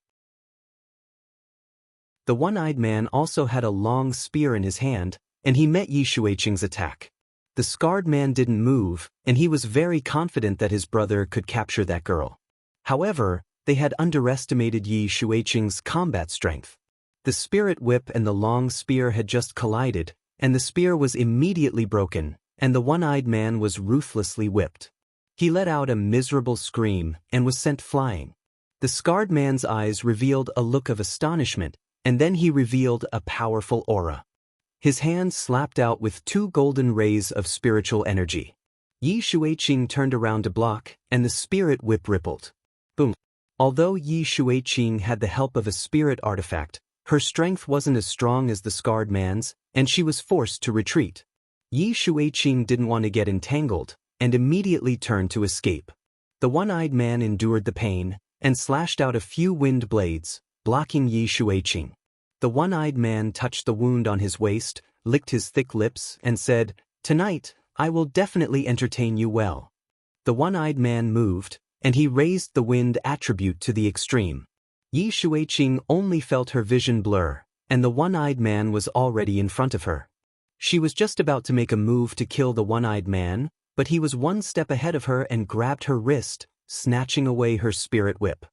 The one-eyed man also had a long spear in his hand, and he met Yi Shuiqing's attack. The scarred man didn't move, and he was very confident that his brother could capture that girl. However, they had underestimated Yi Shuiqing's combat strength. The spirit whip and the long spear had just collided, and the spear was immediately broken, and the one-eyed man was ruthlessly whipped. He let out a miserable scream and was sent flying. The scarred man's eyes revealed a look of astonishment, and then he revealed a powerful aura. His hand slapped out with two golden rays of spiritual energy. Yi Shuiqing turned around to block, and the spirit whip rippled. Boom. Although Yi Shuiqing had the help of a spirit artifact, her strength wasn't as strong as the scarred man's, and she was forced to retreat. Yi Shuiqing didn't want to get entangled, and immediately turned to escape. The one-eyed man endured the pain, and slashed out a few wind blades, blocking Yi Shuiqing. The one-eyed man touched the wound on his waist, licked his thick lips, and said, "Tonight, I will definitely entertain you well." The one-eyed man moved, and he raised the wind attribute to the extreme. Yi Shuiqing only felt her vision blur, and the one-eyed man was already in front of her. She was just about to make a move to kill the one-eyed man, but he was one step ahead of her and grabbed her wrist, snatching away her spirit whip.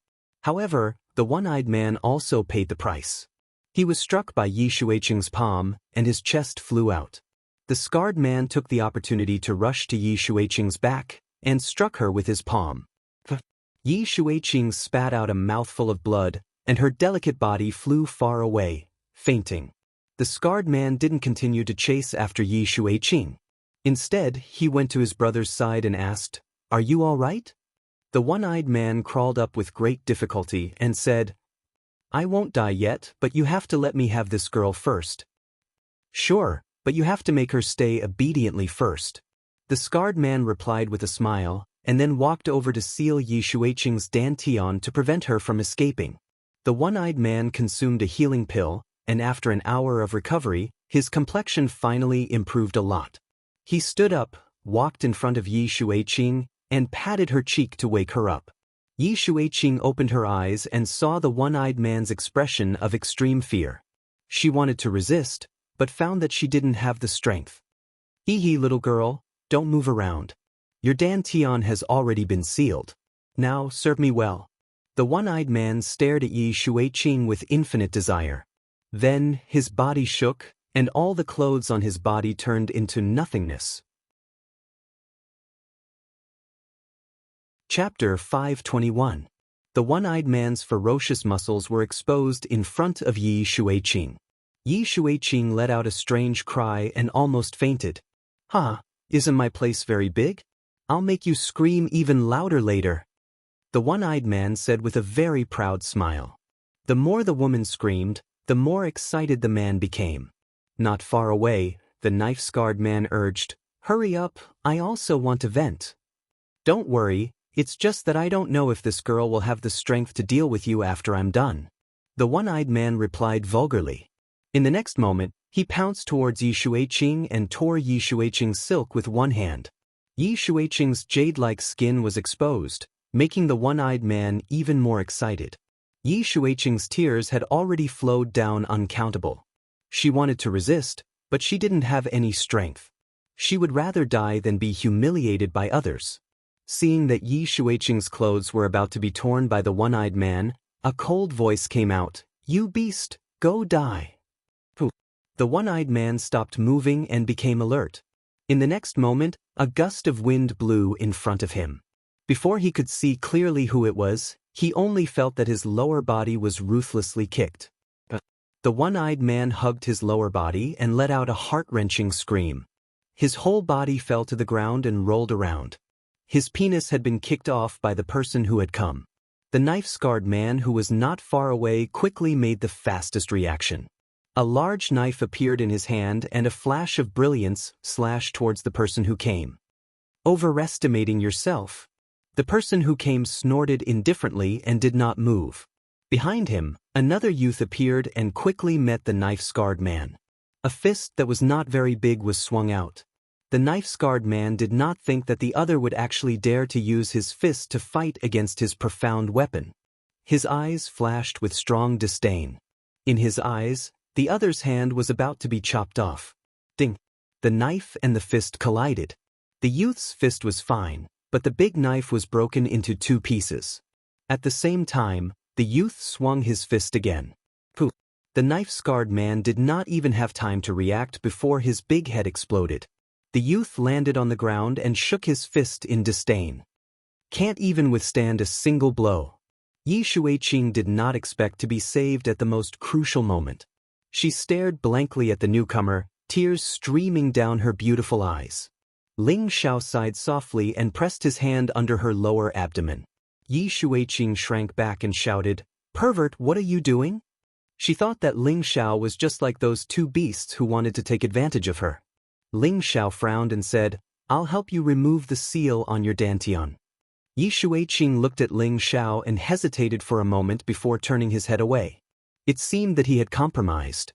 However, the one-eyed man also paid the price. He was struck by Yi Shuiqing's palm, and his chest flew out. The scarred man took the opportunity to rush to Yi Shuiqing's back, and struck her with his palm. Yi Shuiqing spat out a mouthful of blood, and her delicate body flew far away, fainting. The scarred man didn't continue to chase after Yi Shuiqing. Instead, he went to his brother's side and asked, "Are you all right?" The one-eyed man crawled up with great difficulty and said, "I won't die yet, but you have to let me have this girl first." "Sure, but you have to make her stay obediently first." The scarred man replied with a smile, and then walked over to seal Yi Shuiqing's dantian to prevent her from escaping. The one-eyed man consumed a healing pill, and after an hour of recovery, his complexion finally improved a lot. He stood up, walked in front of Yi Shuiqing, and patted her cheek to wake her up. Yi Shuiqing opened her eyes and saw the one-eyed man's expression of extreme fear. She wanted to resist, but found that she didn't have the strength. "Hee, little girl, don't move around. Your dantian has already been sealed. Now serve me well." The one-eyed man stared at Yi Shuiqing with infinite desire. Then his body shook, and all the clothes on his body turned into nothingness. Chapter 521. The one-eyed man's ferocious muscles were exposed in front of Yi Shuiqing. Yi Shuiqing let out a strange cry and almost fainted. "Ha, isn't my place very big? I'll make you scream even louder later," the one-eyed man said with a very proud smile. The more the woman screamed, the more excited the man became. Not far away, the knife-scarred man urged, "Hurry up, I also want to vent." "Don't worry, it's just that I don't know if this girl will have the strength to deal with you after I'm done," the one-eyed man replied vulgarly. In the next moment, he pounced towards Yi Shuiqing and tore Yi Shuiqing's silk with one hand. Yi Shuiqing's jade-like skin was exposed, making the one-eyed man even more excited. Yi Shuiqing's tears had already flowed down uncountable. She wanted to resist, but she didn't have any strength. She would rather die than be humiliated by others. Seeing that Yi Shuiqing's clothes were about to be torn by the one-eyed man, a cold voice came out, "You beast, go die." The one-eyed man stopped moving and became alert. In the next moment, a gust of wind blew in front of him. Before he could see clearly who it was, he only felt that his lower body was ruthlessly kicked. The one-eyed man hugged his lower body and let out a heart-wrenching scream. His whole body fell to the ground and rolled around. His penis had been kicked off by the person who had come. The knife-scarred man who was not far away quickly made the fastest reaction. A large knife appeared in his hand and a flash of brilliance slashed towards the person who came. "Overestimating yourself." The person who came snorted indifferently and did not move. Behind him, another youth appeared and quickly met the knife-scarred man. A fist that was not very big was swung out. The knife-scarred man did not think that the other would actually dare to use his fist to fight against his profound weapon. His eyes flashed with strong disdain. In his eyes, the other's hand was about to be chopped off. Ding! The knife and the fist collided. The youth's fist was fine, but the big knife was broken into two pieces. At the same time, the youth swung his fist again. Poof! The knife-scarred man did not even have time to react before his big head exploded. The youth landed on the ground and shook his fist in disdain. "Can't even withstand a single blow." Yi Shuiqing did not expect to be saved at the most crucial moment. She stared blankly at the newcomer, tears streaming down her beautiful eyes. Ling Xiao sighed softly and pressed his hand under her lower abdomen. Yi Shuiqing shrank back and shouted, "Pervert, what are you doing?" She thought that Ling Xiao was just like those two beasts who wanted to take advantage of her. Ling Xiao frowned and said, "I'll help you remove the seal on your dantian." Yi Shuiqing looked at Ling Xiao and hesitated for a moment before turning his head away. It seemed that he had compromised.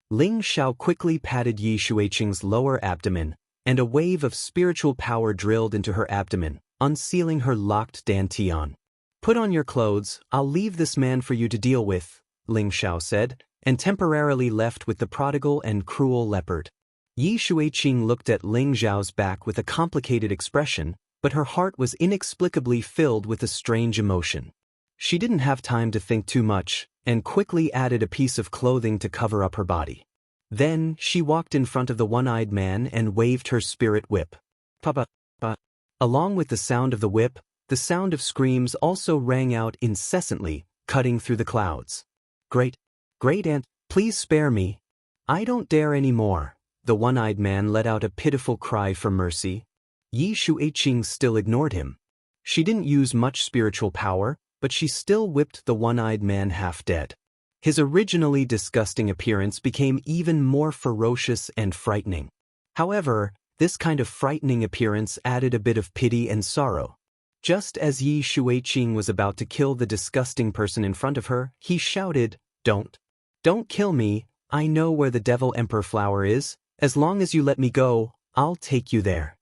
Ling Xiao quickly patted Yi Shuiqing's lower abdomen, and a wave of spiritual power drilled into her abdomen, unsealing her locked dantian. "Put on your clothes, I'll leave this man for you to deal with," Ling Xiao said, and temporarily left with the prodigal and cruel leopard. Yi Shuiqing looked at Ling Xiao's back with a complicated expression, but her heart was inexplicably filled with a strange emotion. She didn't have time to think too much, and quickly added a piece of clothing to cover up her body. Then, she walked in front of the one-eyed man and waved her spirit whip. "Papa, pa." Along with the sound of the whip, the sound of screams also rang out incessantly, cutting through the clouds. Great Aunt, please spare me. I don't dare any more." The one-eyed man let out a pitiful cry for mercy. Yi Shuiqing still ignored him. She didn't use much spiritual power, but she still whipped the one-eyed man half dead. His originally disgusting appearance became even more ferocious and frightening. However, this kind of frightening appearance added a bit of pity and sorrow. Just as Yi Shuiqing was about to kill the disgusting person in front of her, he shouted, Don't kill me, I know where the Devil Emperor flower is, as long as you let me go, I'll take you there."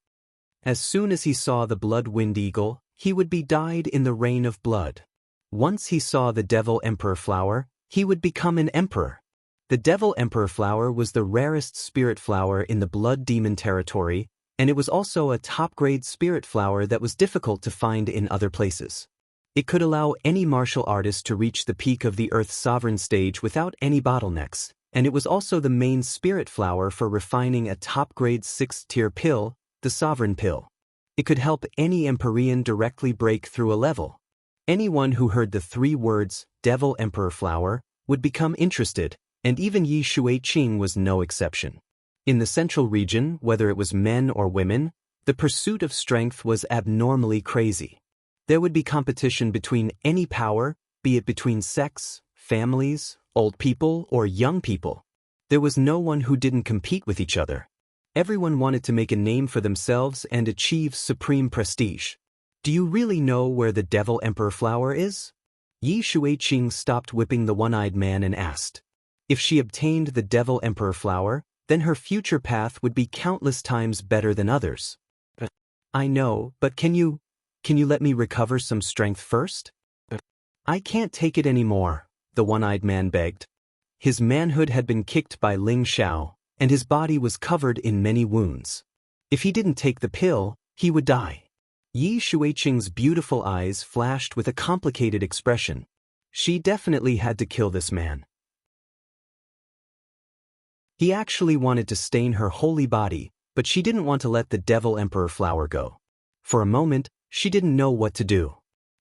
As soon as he saw the blood wind eagle, he would be dyed in the rain of blood. Once he saw the Devil Emperor flower, he would become an emperor. The Devil Emperor flower was the rarest spirit flower in the blood demon territory, and it was also a top-grade spirit flower that was difficult to find in other places. It could allow any martial artist to reach the peak of the Earth's sovereign stage without any bottlenecks, and it was also the main spirit flower for refining a top-grade 6th-tier pill, the Sovereign Pill. It could help any Empyrean directly break through a level. Anyone who heard the 3 words, Devil Emperor Flower, would become interested, and even Yi Shuiqing was no exception. In the central region, whether it was men or women, the pursuit of strength was abnormally crazy. There would be competition between any power, be it between sects, families, old people, or young people. There was no one who didn't compete with each other. Everyone wanted to make a name for themselves and achieve supreme prestige. Do you really know where the Devil Emperor Flower is? Yi Shuiqing stopped whipping the one-eyed man and asked. If she obtained the Devil Emperor Flower, then her future path would be countless times better than others. I know, but can you let me recover some strength first? I can't take it anymore, the one-eyed man begged. His manhood had been kicked by Ling Xiao, and his body was covered in many wounds. If he didn't take the pill, he would die. Yi Shuiqing's beautiful eyes flashed with a complicated expression. She definitely had to kill this man. He actually wanted to stain her holy body, but she didn't want to let the Devil Emperor Flower go. For a moment, she didn't know what to do.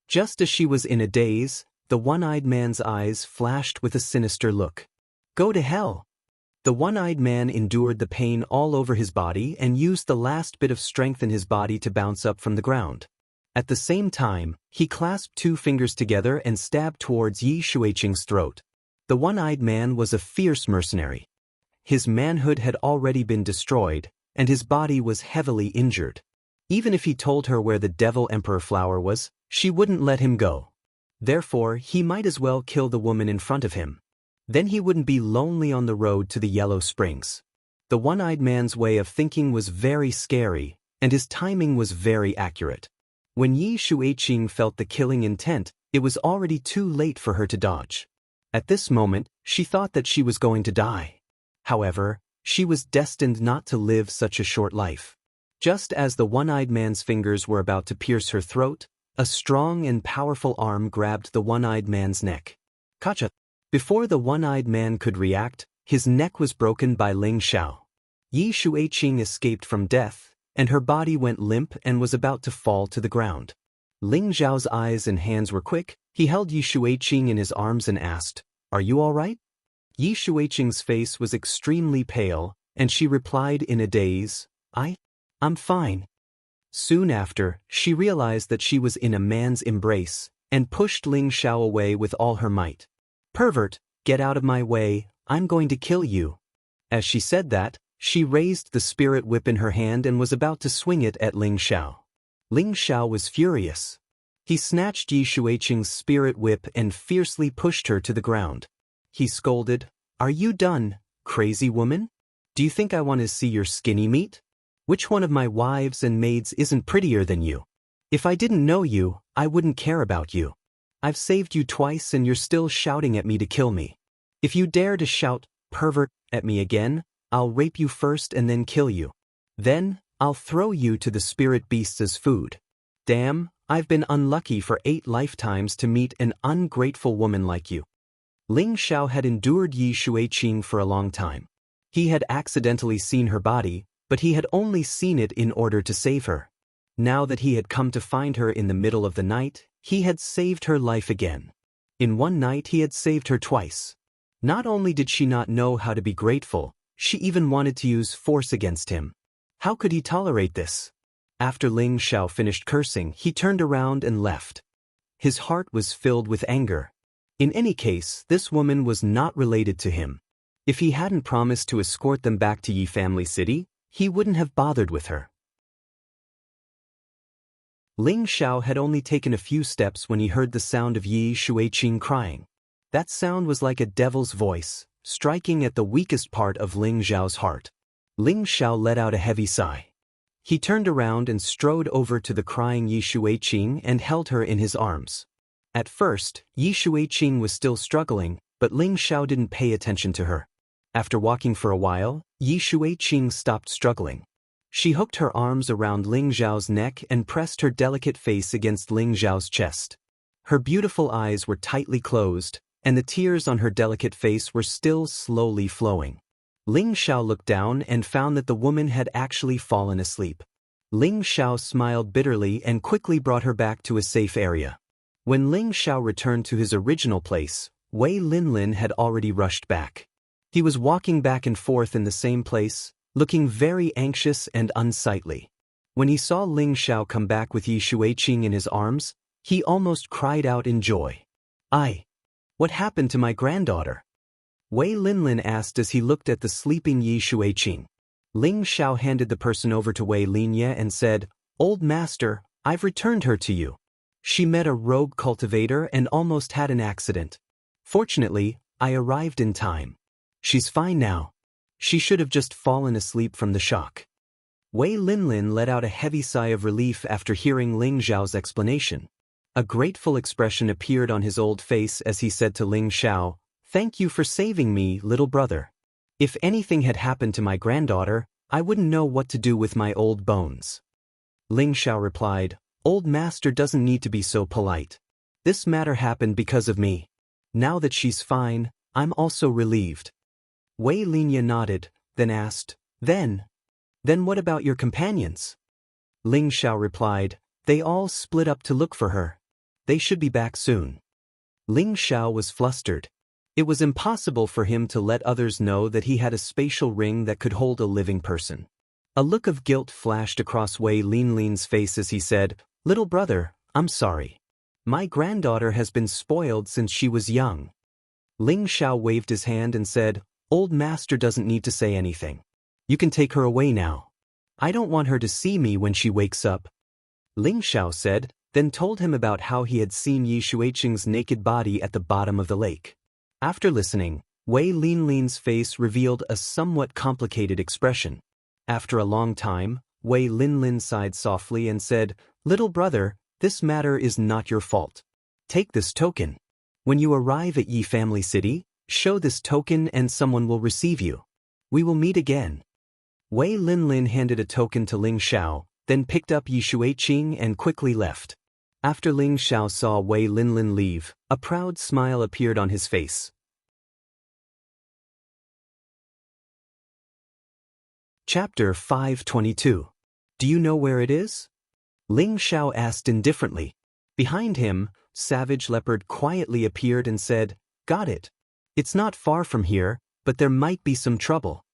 Just as she was in a daze, the one-eyed man's eyes flashed with a sinister look. Go to hell! The one-eyed man endured the pain all over his body and used the last bit of strength in his body to bounce up from the ground. At the same time, he clasped 2 fingers together and stabbed towards Yi Shuiqing's throat. The one-eyed man was a fierce mercenary. His manhood had already been destroyed, and his body was heavily injured. Even if he told her where the Devil Emperor Flower was, she wouldn't let him go. Therefore, he might as well kill the woman in front of him. Then he wouldn't be lonely on the road to the Yellow Springs. The one-eyed man's way of thinking was very scary, and his timing was very accurate. When Yi Shuiqing felt the killing intent, it was already too late for her to dodge. At this moment, she thought that she was going to die. However, she was destined not to live such a short life. Just as the one-eyed man's fingers were about to pierce her throat, a strong and powerful arm grabbed the one-eyed man's neck. Kacha! Before the one-eyed man could react, his neck was broken by Ling Xiao. Yi Shuiqing escaped from death, and her body went limp and was about to fall to the ground. Ling Xiao's eyes and hands were quick. He held Yi Shuiqing in his arms and asked, "Are you all right?" Yi Shuiqing's face was extremely pale, and she replied in a daze, I'm fine." Soon after, she realized that she was in a man's embrace, and pushed Ling Xiao away with all her might. "Pervert, get out of my way, I'm going to kill you." As she said that, she raised the spirit whip in her hand and was about to swing it at Ling Xiao. Ling Xiao was furious. He snatched Yi Shuiqing's spirit whip and fiercely pushed her to the ground. He scolded, "Are you done, crazy woman? Do you think I want to see your skinny meat? Which one of my wives and maids isn't prettier than you? If I didn't know you, I wouldn't care about you. I've saved you twice and you're still shouting at me to kill me. If you dare to shout, 'Pervert,' at me again, I'll rape you first and then kill you. Then, I'll throw you to the spirit beasts as food. Damn, I've been unlucky for 8 lifetimes to meet an ungrateful woman like you." Ling Xiao had endured Yi Shuiqing for a long time. He had accidentally seen her body, but he had only seen it in order to save her. Now that he had come to find her in the middle of the night, he had saved her life again. In one night he had saved her twice. Not only did she not know how to be grateful, she even wanted to use force against him. How could he tolerate this? After Ling Xiao finished cursing, he turned around and left. His heart was filled with anger. In any case, this woman was not related to him. If he hadn't promised to escort them back to Yi Family City, he wouldn't have bothered with her. Ling Xiao had only taken a few steps when he heard the sound of Yi Shuiqing crying. That sound was like a devil's voice, striking at the weakest part of Ling Xiao's heart. Ling Xiao let out a heavy sigh. He turned around and strode over to the crying Yi Shuiqing and held her in his arms. At first, Yi Shuiqing was still struggling, but Ling Xiao didn't pay attention to her. After walking for a while, Yi Shuiqing stopped struggling. She hooked her arms around Ling Xiao's neck and pressed her delicate face against Ling Xiao's chest. Her beautiful eyes were tightly closed, and the tears on her delicate face were still slowly flowing. Ling Xiao looked down and found that the woman had actually fallen asleep. Ling Xiao smiled bitterly and quickly brought her back to a safe area. When Ling Xiao returned to his original place, Wei Linlin had already rushed back. He was walking back and forth in the same place, looking very anxious and unsightly. When he saw Ling Xiao come back with Yi Shuiqing in his arms, he almost cried out in joy. What happened to my granddaughter? Wei Linlin asked as he looked at the sleeping Yi Shuiqing. Ling Xiao handed the person over to Wei Linye and said, "Old master, I've returned her to you. She met a rogue cultivator and almost had an accident. Fortunately, I arrived in time. She's fine now. She should have just fallen asleep from the shock." Wei Linlin let out a heavy sigh of relief after hearing Ling Xiao's explanation. A grateful expression appeared on his old face as he said to Ling Xiao, "Thank you for saving me, little brother. If anything had happened to my granddaughter, I wouldn't know what to do with my old bones." Ling Xiao replied, "Old master doesn't need to be so polite. This matter happened because of me. Now that she's fine, I'm also relieved." Wei Linye nodded, then asked, Then what about your companions?" Ling Xiao replied, "They all split up to look for her. They should be back soon." Ling Xiao was flustered. It was impossible for him to let others know that he had a spatial ring that could hold a living person. A look of guilt flashed across Wei Linlin's face as he said, "Little brother, I'm sorry. My granddaughter has been spoiled since she was young." Ling Xiao waved his hand and said, "Old master doesn't need to say anything. You can take her away now. I don't want her to see me when she wakes up." Ling Xiao said, then told him about how he had seen Yi Shuiqing's naked body at the bottom of the lake. After listening, Wei Linlin's face revealed a somewhat complicated expression. After a long time, Wei Linlin sighed softly and said, "Little brother, this matter is not your fault. Take this token. When you arrive at Yi Family City, show this token and someone will receive you. We will meet again." Wei Linlin handed a token to Ling Xiao, then picked up Yi Shuiqing and quickly left. After Ling Xiao saw Wei Linlin leave, a proud smile appeared on his face. Chapter 522. Do you know where it is? Ling Xiao asked indifferently. Behind him, Savage Leopard quietly appeared and said, "Got it. It's not far from here, but there might be some trouble."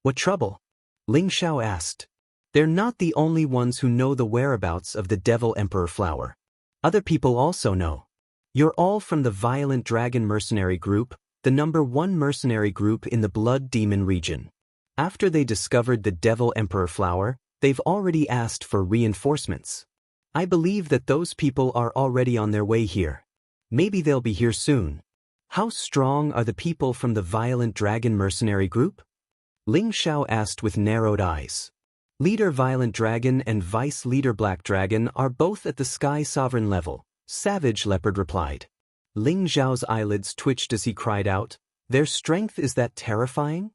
"What trouble?" Ling Xiao asked. "They're not the only ones who know the whereabouts of the Devil Emperor flower. Other people also know. You're all from the Violent Dragon Mercenary Group, the #1 mercenary group in the Blood Demon region. After they discovered the Devil Emperor flower, they've already asked for reinforcements. I believe that those people are already on their way here. Maybe they'll be here soon. How strong are the people from the Violent Dragon Mercenary Group?" Ling Xiao asked with narrowed eyes. Leader Violent Dragon and Vice Leader Black Dragon are both at the Sky Sovereign level, Savage Leopard replied. Ling Xiao's eyelids twitched as he cried out, "Their strength is that terrifying?"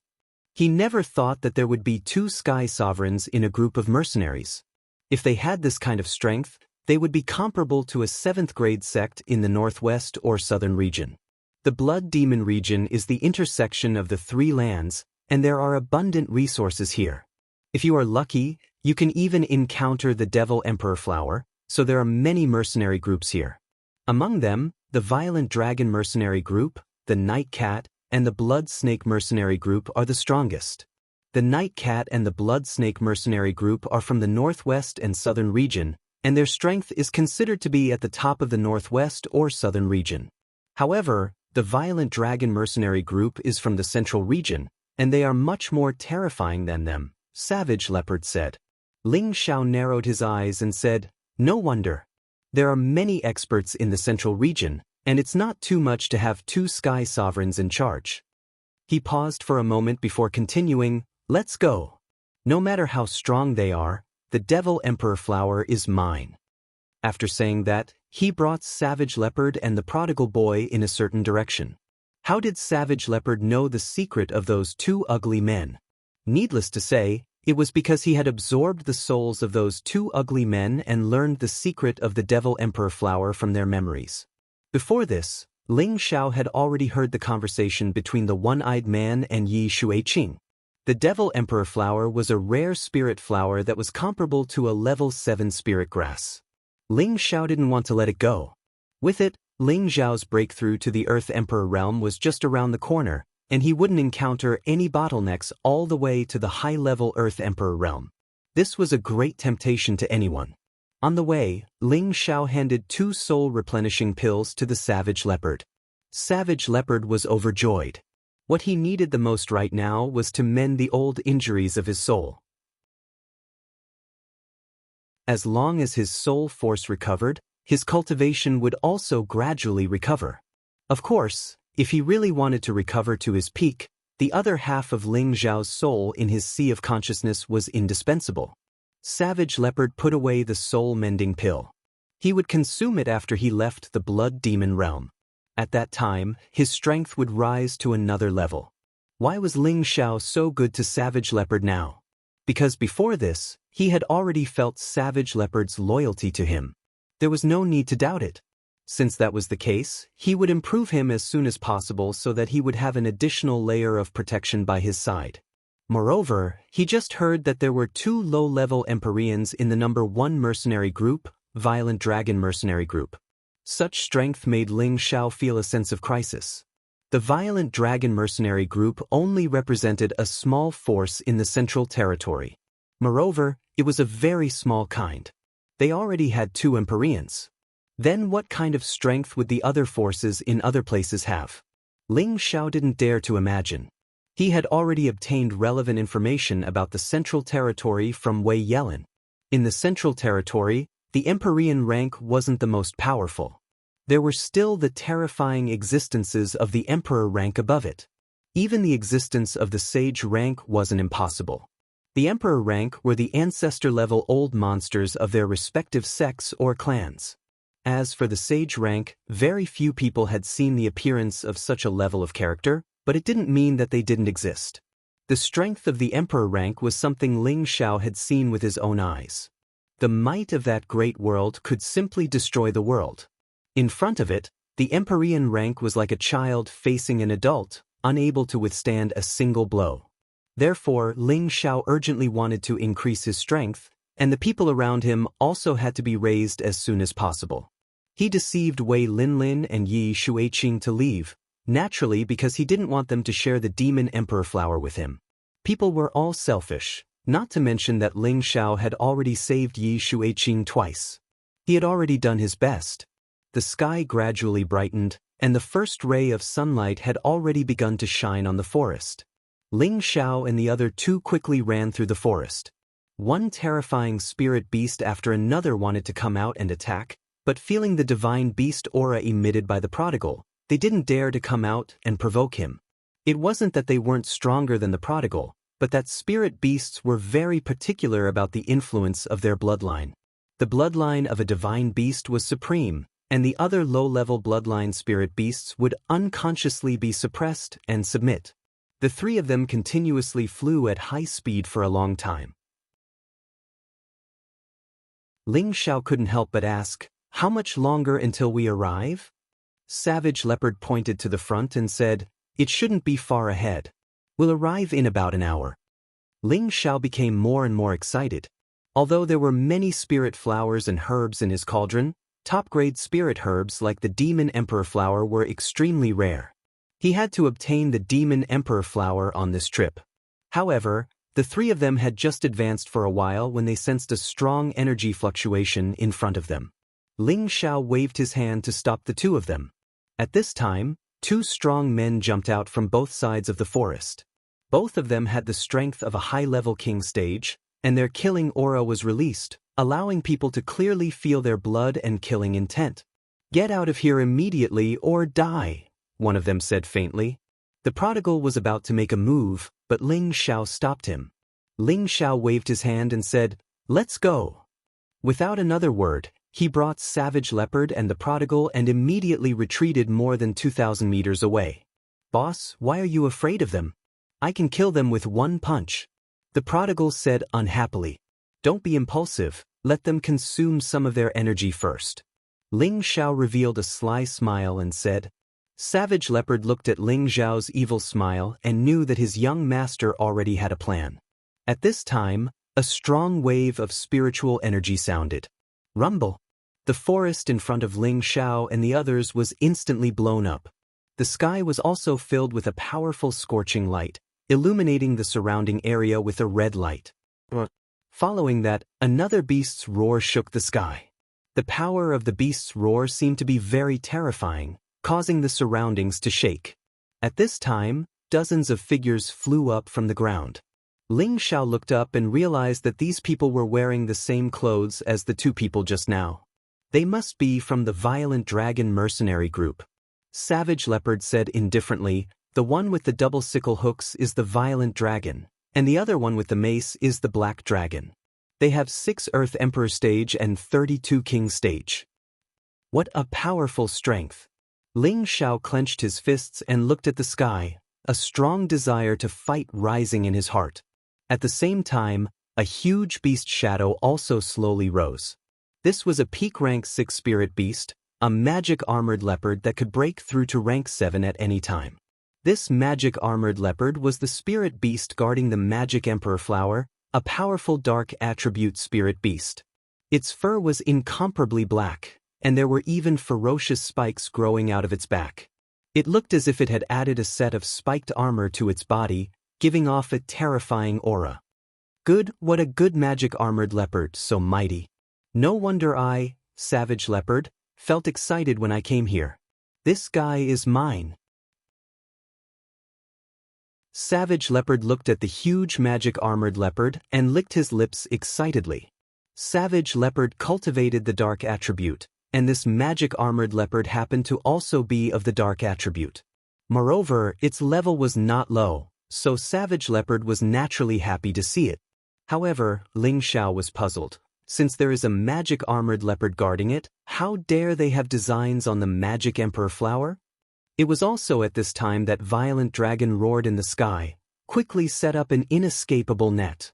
He never thought that there would be 2 Sky Sovereigns in a group of mercenaries. If they had this kind of strength, they would be comparable to a 7th grade sect in the northwest or southern region. The Blood Demon region is the intersection of the 3 lands, and there are abundant resources here. If you are lucky, you can even encounter the Devil Emperor flower, so there are many mercenary groups here. Among them, the Violent Dragon Mercenary Group, the Night Cat, and the Blood Snake Mercenary Group are the strongest. The Night Cat and the Blood Snake Mercenary Group are from the northwest and southern region, and their strength is considered to be at the top of the northwest or southern region. However, the Violent Dragon Mercenary Group is from the central region, and they are much more terrifying than them, Savage Leopard said. Ling Xiao narrowed his eyes and said, "No wonder. There are many experts in the central region, and it's not too much to have 2 Sky Sovereigns in charge." He paused for a moment before continuing, "Let's go. No matter how strong they are, the Devil Emperor flower is mine." After saying that, he brought Savage Leopard and the prodigal boy in a certain direction. How did Savage Leopard know the secret of those 2 ugly men? Needless to say, it was because he had absorbed the souls of those 2 ugly men and learned the secret of the Devil Emperor flower from their memories. Before this, Ling Xiao had already heard the conversation between the one-eyed man and Yi Shuiqing. The Devil Emperor flower was a rare spirit flower that was comparable to a level 7 spirit grass. Ling Xiao didn't want to let it go. With it, Ling Xiao's breakthrough to the Earth Emperor realm was just around the corner, and he wouldn't encounter any bottlenecks all the way to the high-level Earth Emperor realm. This was a great temptation to anyone. On the way, Ling Xiao handed 2 soul-replenishing pills to the Savage Leopard. Savage Leopard was overjoyed. What he needed the most right now was to mend the old injuries of his soul. As long as his soul force recovered, his cultivation would also gradually recover. Of course, if he really wanted to recover to his peak, the other half of Ling Xiao's soul in his sea of consciousness was indispensable. Savage Leopard put away the soul-mending pill. He would consume it after he left the blood demon realm. At that time, his strength would rise to another level. Why was Ling Xiao so good to Savage Leopard now? Because before this, he had already felt Savage Leopard's loyalty to him. There was no need to doubt it. Since that was the case, he would improve him as soon as possible so that he would have an additional layer of protection by his side. Moreover, he just heard that there were 2 low-level Empyreans in the number 1 mercenary group, Violent Dragon Mercenary Group. Such strength made Ling Xiao feel a sense of crisis. The Violent Dragon Mercenary Group only represented a small force in the Central Territory. Moreover, it was a very small kind. They already had 2 Empyreans. Then what kind of strength would the other forces in other places have? Ling Xiao didn't dare to imagine. He had already obtained relevant information about the Central Territory from Wei Yelin. In the Central Territory, the Empyrean rank wasn't the most powerful. There were still the terrifying existences of the Emperor rank above it. Even the existence of the Sage rank wasn't impossible. The Emperor rank were the ancestor-level old monsters of their respective sects or clans. As for the Sage rank, very few people had seen the appearance of such a level of character, but it didn't mean that they didn't exist. The strength of the Emperor rank was something Ling Xiao had seen with his own eyes. The might of that great world could simply destroy the world. In front of it, the Empyrean rank was like a child facing an adult, unable to withstand a single blow. Therefore, Ling Xiao urgently wanted to increase his strength, and the people around him also had to be raised as soon as possible. He deceived Wei Linlin and Yi Shuiqing to leave, naturally because he didn't want them to share the Demon Emperor flower with him. People were all selfish, not to mention that Ling Xiao had already saved Yi Shuiqing twice. He had already done his best. The sky gradually brightened, and the first ray of sunlight had already begun to shine on the forest. Ling Xiao and the other 2 quickly ran through the forest. One terrifying spirit beast after another wanted to come out and attack, but feeling the divine beast aura emitted by the prodigal, they didn't dare to come out and provoke him. It wasn't that they weren't stronger than the prodigal, but that spirit beasts were very particular about the influence of their bloodline. The bloodline of a divine beast was supreme, and the other low-level bloodline spirit beasts would unconsciously be suppressed and submit. The 3 of them continuously flew at high speed for a long time. Ling Xiao couldn't help but ask, "How much longer until we arrive?" Savage Leopard pointed to the front and said, "It shouldn't be far ahead. We'll arrive in about an hour." Ling Xiao became more and more excited. Although there were many spirit flowers and herbs in his cauldron, top-grade spirit herbs like the Demon Emperor flower were extremely rare. He had to obtain the Demon Emperor flower on this trip. However, the 3 of them had just advanced for a while when they sensed a strong energy fluctuation in front of them. Ling Xiao waved his hand to stop the 2 of them. At this time, 2 strong men jumped out from both sides of the forest. Both of them had the strength of a high-level king stage, and their killing aura was released, allowing people to clearly feel their blood and killing intent. "Get out of here immediately or die," one of them said faintly. The prodigal was about to make a move, but Ling Xiao stopped him. Ling Xiao waved his hand and said, "Let's go." Without another word, he brought Savage Leopard and the prodigal and immediately retreated more than 2,000 meters away. "Boss, why are you afraid of them? I can kill them with 1 punch." The prodigal said unhappily. "Don't be impulsive, let them consume some of their energy first." Ling Xiao revealed a sly smile and said. Savage Leopard looked at Ling Xiao's evil smile and knew that his young master already had a plan. At this time, a strong wave of spiritual energy sounded. Rumble. The forest in front of Ling Xiao and the others was instantly blown up. The sky was also filled with a powerful scorching light, illuminating the surrounding area with a red light. Following that, another beast's roar shook the sky. The power of the beast's roar seemed to be very terrifying, causing the surroundings to shake. At this time, dozens of figures flew up from the ground. Ling Xiao looked up and realized that these people were wearing the same clothes as the two people just now. They must be from the Violent Dragon mercenary group. Savage Leopard said indifferently, "The one with the double sickle hooks is the Violent Dragon, and the other one with the mace is the Black Dragon. They have 6 Earth Emperor stage and 32 King stage. What a powerful strength." Ling Xiao clenched his fists and looked at the sky, a strong desire to fight rising in his heart. At the same time, a huge beast shadow also slowly rose. This was a peak rank 6 spirit beast, a magic armored leopard that could break through to rank 7 at any time. This magic armored leopard was the spirit beast guarding the magic emperor flower, a powerful dark attribute spirit beast. Its fur was incomparably black, and there were even ferocious spikes growing out of its back. It looked as if it had added a set of spiked armor to its body, giving off a terrifying aura. What a good magic armored leopard, so mighty. No wonder I, Savage Leopard, felt excited when I came here. This guy is mine. Savage Leopard looked at the huge magic armored leopard and licked his lips excitedly. Savage Leopard cultivated the dark attribute, and this magic armored leopard happened to also be of the dark attribute. Moreover, its level was not low, so Savage Leopard was naturally happy to see it. However, Ling Xiao was puzzled. Since there is a magic armored leopard guarding it, how dare they have designs on the magic emperor flower? It was also at this time that Violent Dragon roared in the sky, quickly set up an inescapable net.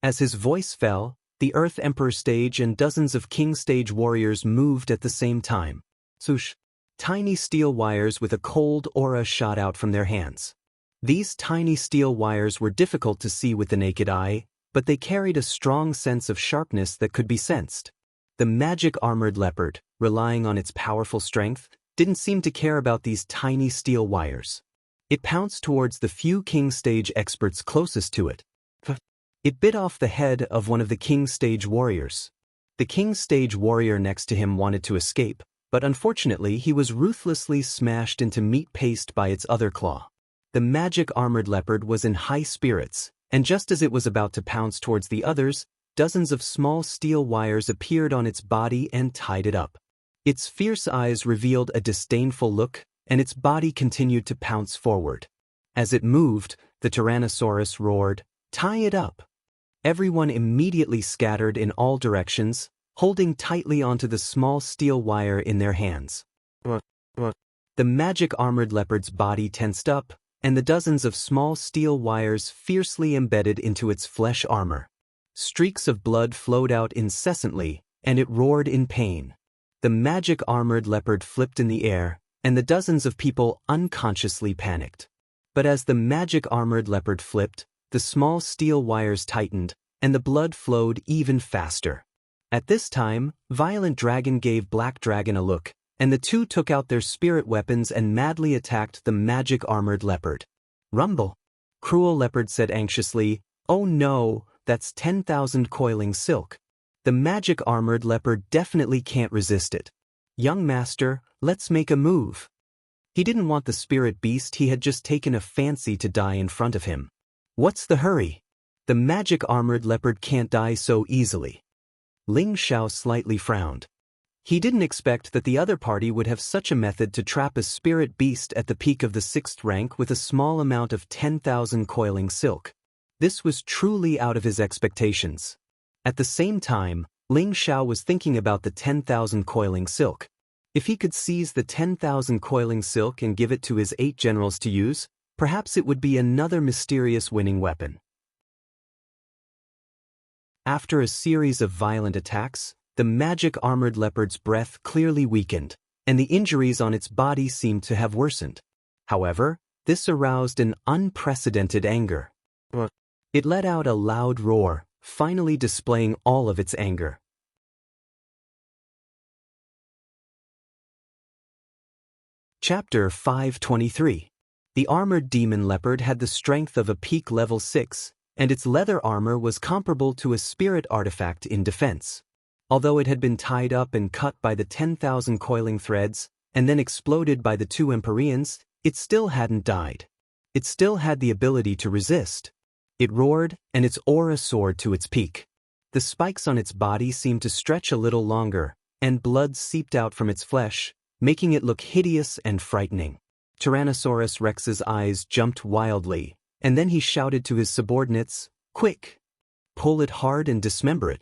As his voice fell, the Earth Emperor stage and dozens of King stage warriors moved at the same time. Swoosh! Tiny steel wires with a cold aura shot out from their hands. These tiny steel wires were difficult to see with the naked eye, but they carried a strong sense of sharpness that could be sensed. The magic armored leopard, relying on its powerful strength, didn't seem to care about these tiny steel wires. It pounced towards the few King stage experts closest to it. It bit off the head of one of the King stage warriors. The King stage warrior next to him wanted to escape, but unfortunately he was ruthlessly smashed into meat paste by its other claw. The magic armored leopard was in high spirits, and just as it was about to pounce towards the others, dozens of small steel wires appeared on its body and tied it up. Its fierce eyes revealed a disdainful look, and its body continued to pounce forward. As it moved, the Tyrannosaurus roared, "Tie it up!" Everyone immediately scattered in all directions, holding tightly onto the small steel wire in their hands. The magic armored leopard's body tensed up, and the dozens of small steel wires fiercely embedded into its flesh armor. Streaks of blood flowed out incessantly, and it roared in pain. The magic armored leopard flipped in the air, and the dozens of people unconsciously panicked. But as the magic armored leopard flipped, the small steel wires tightened, and the blood flowed even faster. At this time, Violent Dragon gave Black Dragon a look, and the two took out their spirit weapons and madly attacked the magic armored leopard. "Rumble!" Cruel Leopard said anxiously, "Oh no, that's 10,000 coiling silk. The magic armored leopard definitely can't resist it. Young master, let's make a move." He didn't want the spirit beast he had just taken a fancy to die in front of him. "What's the hurry? The magic armored leopard can't die so easily." Ling Xiao slightly frowned. He didn't expect that the other party would have such a method to trap a spirit beast at the peak of the 6th rank with a small amount of 10,000 coiling silk. This was truly out of his expectations. At the same time, Ling Xiao was thinking about the 10,000 coiling silk. If he could seize the 10,000 coiling silk and give it to his 8 generals to use, perhaps it would be another mysterious winning weapon. After a series of violent attacks, the magic armored leopard's breath clearly weakened, and the injuries on its body seemed to have worsened. However, this aroused an unprecedented anger. It let out a loud roar, finally displaying all of its anger. Chapter 523. The armored demon leopard had the strength of a peak level 6, and its leather armor was comparable to a spirit artifact in defense. Although it had been tied up and cut by the 10,000 coiling threads, and then exploded by the two Empyreans, it still hadn't died. It still had the ability to resist. It roared, and its aura soared to its peak. The spikes on its body seemed to stretch a little longer, and blood seeped out from its flesh, making it look hideous and frightening. Tyrannosaurus Rex's eyes jumped wildly, and then he shouted to his subordinates, "Quick! Pull it hard and dismember it."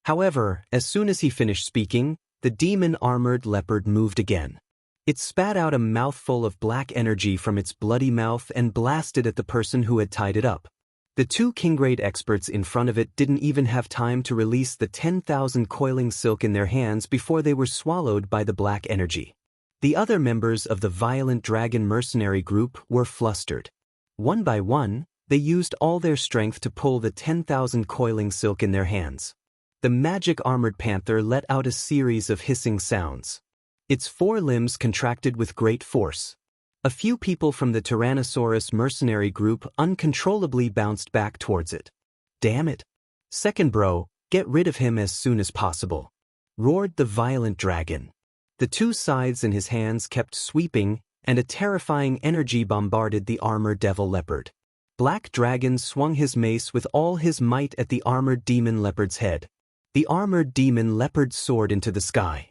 However, as soon as he finished speaking, the demon-armored leopard moved again. It spat out a mouthful of black energy from its bloody mouth and blasted at the person who had tied it up. The two King-grade experts in front of it didn't even have time to release the 10,000 coiling silk in their hands before they were swallowed by the black energy. The other members of the violent dragon mercenary group were flustered. One by one, they used all their strength to pull the 10,000 coiling silk in their hands. The magic armored panther let out a series of hissing sounds. Its four limbs contracted with great force. A few people from the Tyrannosaurus mercenary group uncontrollably bounced back towards it. "Damn it! Second bro, get rid of him as soon as possible," roared the violent dragon. The two scythes in his hands kept sweeping, and a terrifying energy bombarded the armored devil leopard. Black Dragon swung his mace with all his might at the armored demon leopard's head. The armored demon leopard soared into the sky.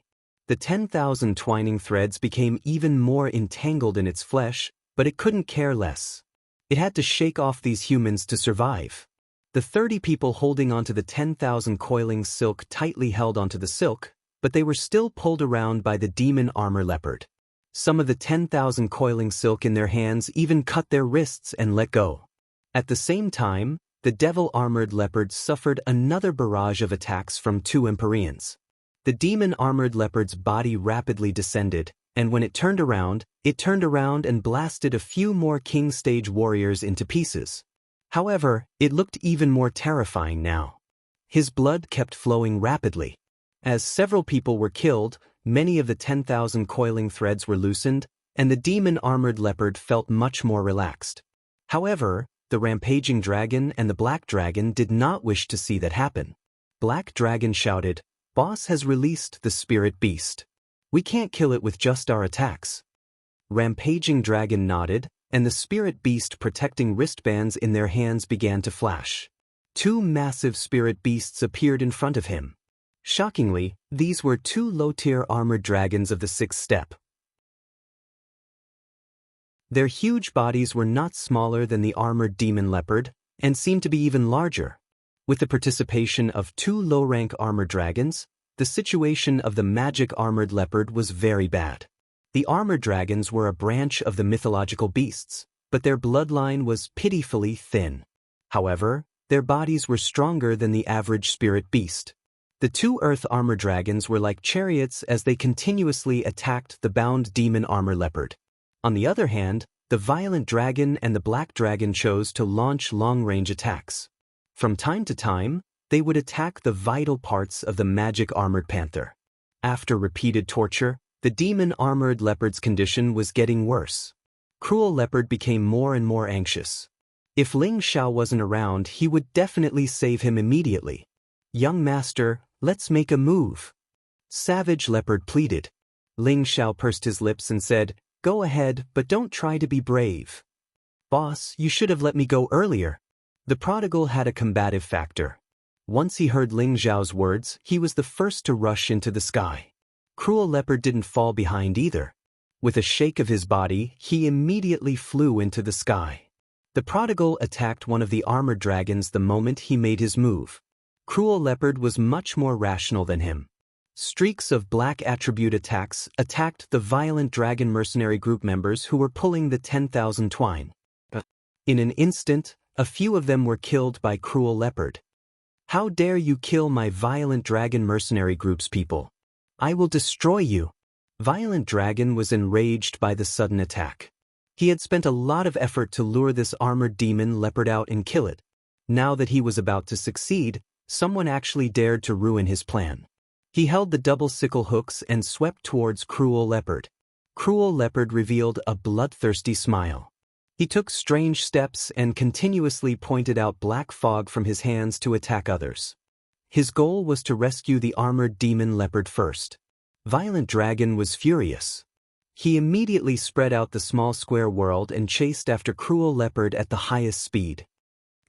The 10,000 twining threads became even more entangled in its flesh, but it couldn't care less. It had to shake off these humans to survive. The 30 people holding onto the 10,000 coiling silk tightly held onto the silk, but they were still pulled around by the demon armor leopard. Some of the 10,000 coiling silk in their hands even cut their wrists and let go. At the same time, the devil-armored leopard suffered another barrage of attacks from two Empyreans. The demon-armored leopard's body rapidly descended, and when it turned around and blasted a few more King Stage warriors into pieces. However, it looked even more terrifying now. His blood kept flowing rapidly. As several people were killed, many of the 10,000 coiling threads were loosened, and the demon-armored leopard felt much more relaxed. However, the rampaging dragon and the black dragon did not wish to see that happen. Black Dragon shouted, "Boss has released the spirit beast. We can't kill it with just our attacks." Rampaging dragon nodded, and the spirit beast protecting wristbands in their hands began to flash. Two massive spirit beasts appeared in front of him. Shockingly, these were two low-tier armored dragons of the 6th step. Their huge bodies were not smaller than the armored demon leopard, and seemed to be even larger. With the participation of two low-rank armored dragons, the situation of the magic armored leopard was very bad. The armored dragons were a branch of the mythological beasts, but their bloodline was pitifully thin. However, their bodies were stronger than the average spirit beast. The two earth armor dragons were like chariots as they continuously attacked the bound demon armor leopard. On the other hand, the violent dragon and the black dragon chose to launch long-range attacks. From time to time, they would attack the vital parts of the magic armored panther. After repeated torture, the demon armored leopard's condition was getting worse. Cruel Leopard became more and more anxious. If Ling Xiao wasn't around, he would definitely save him immediately. "Young master, let's make a move," Savage Leopard pleaded. Ling Xiao pursed his lips and said, "Go ahead, but don't try to be brave." "Boss, you should have let me go earlier." The prodigal had a combative factor. Once he heard Ling Xiao's words, he was the first to rush into the sky. Cruel Leopard didn't fall behind either. With a shake of his body, he immediately flew into the sky. The prodigal attacked one of the armored dragons the moment he made his move. Cruel Leopard was much more rational than him. Streaks of black attribute attacks attacked the violent dragon mercenary group members who were pulling the 10,000 twine. In an instant, a few of them were killed by Cruel Leopard. "How dare you kill my violent dragon mercenary group's people? I will destroy you." Violent Dragon was enraged by the sudden attack. He had spent a lot of effort to lure this armored demon leopard out and kill it. Now that he was about to succeed, someone actually dared to ruin his plan. He held the double sickle hooks and swept towards Cruel Leopard. Cruel Leopard revealed a bloodthirsty smile. He took strange steps and continuously pointed out black fog from his hands to attack others. His goal was to rescue the armored demon leopard first. Violent Dragon was furious. He immediately spread out the small square world and chased after Cruel Leopard at the highest speed.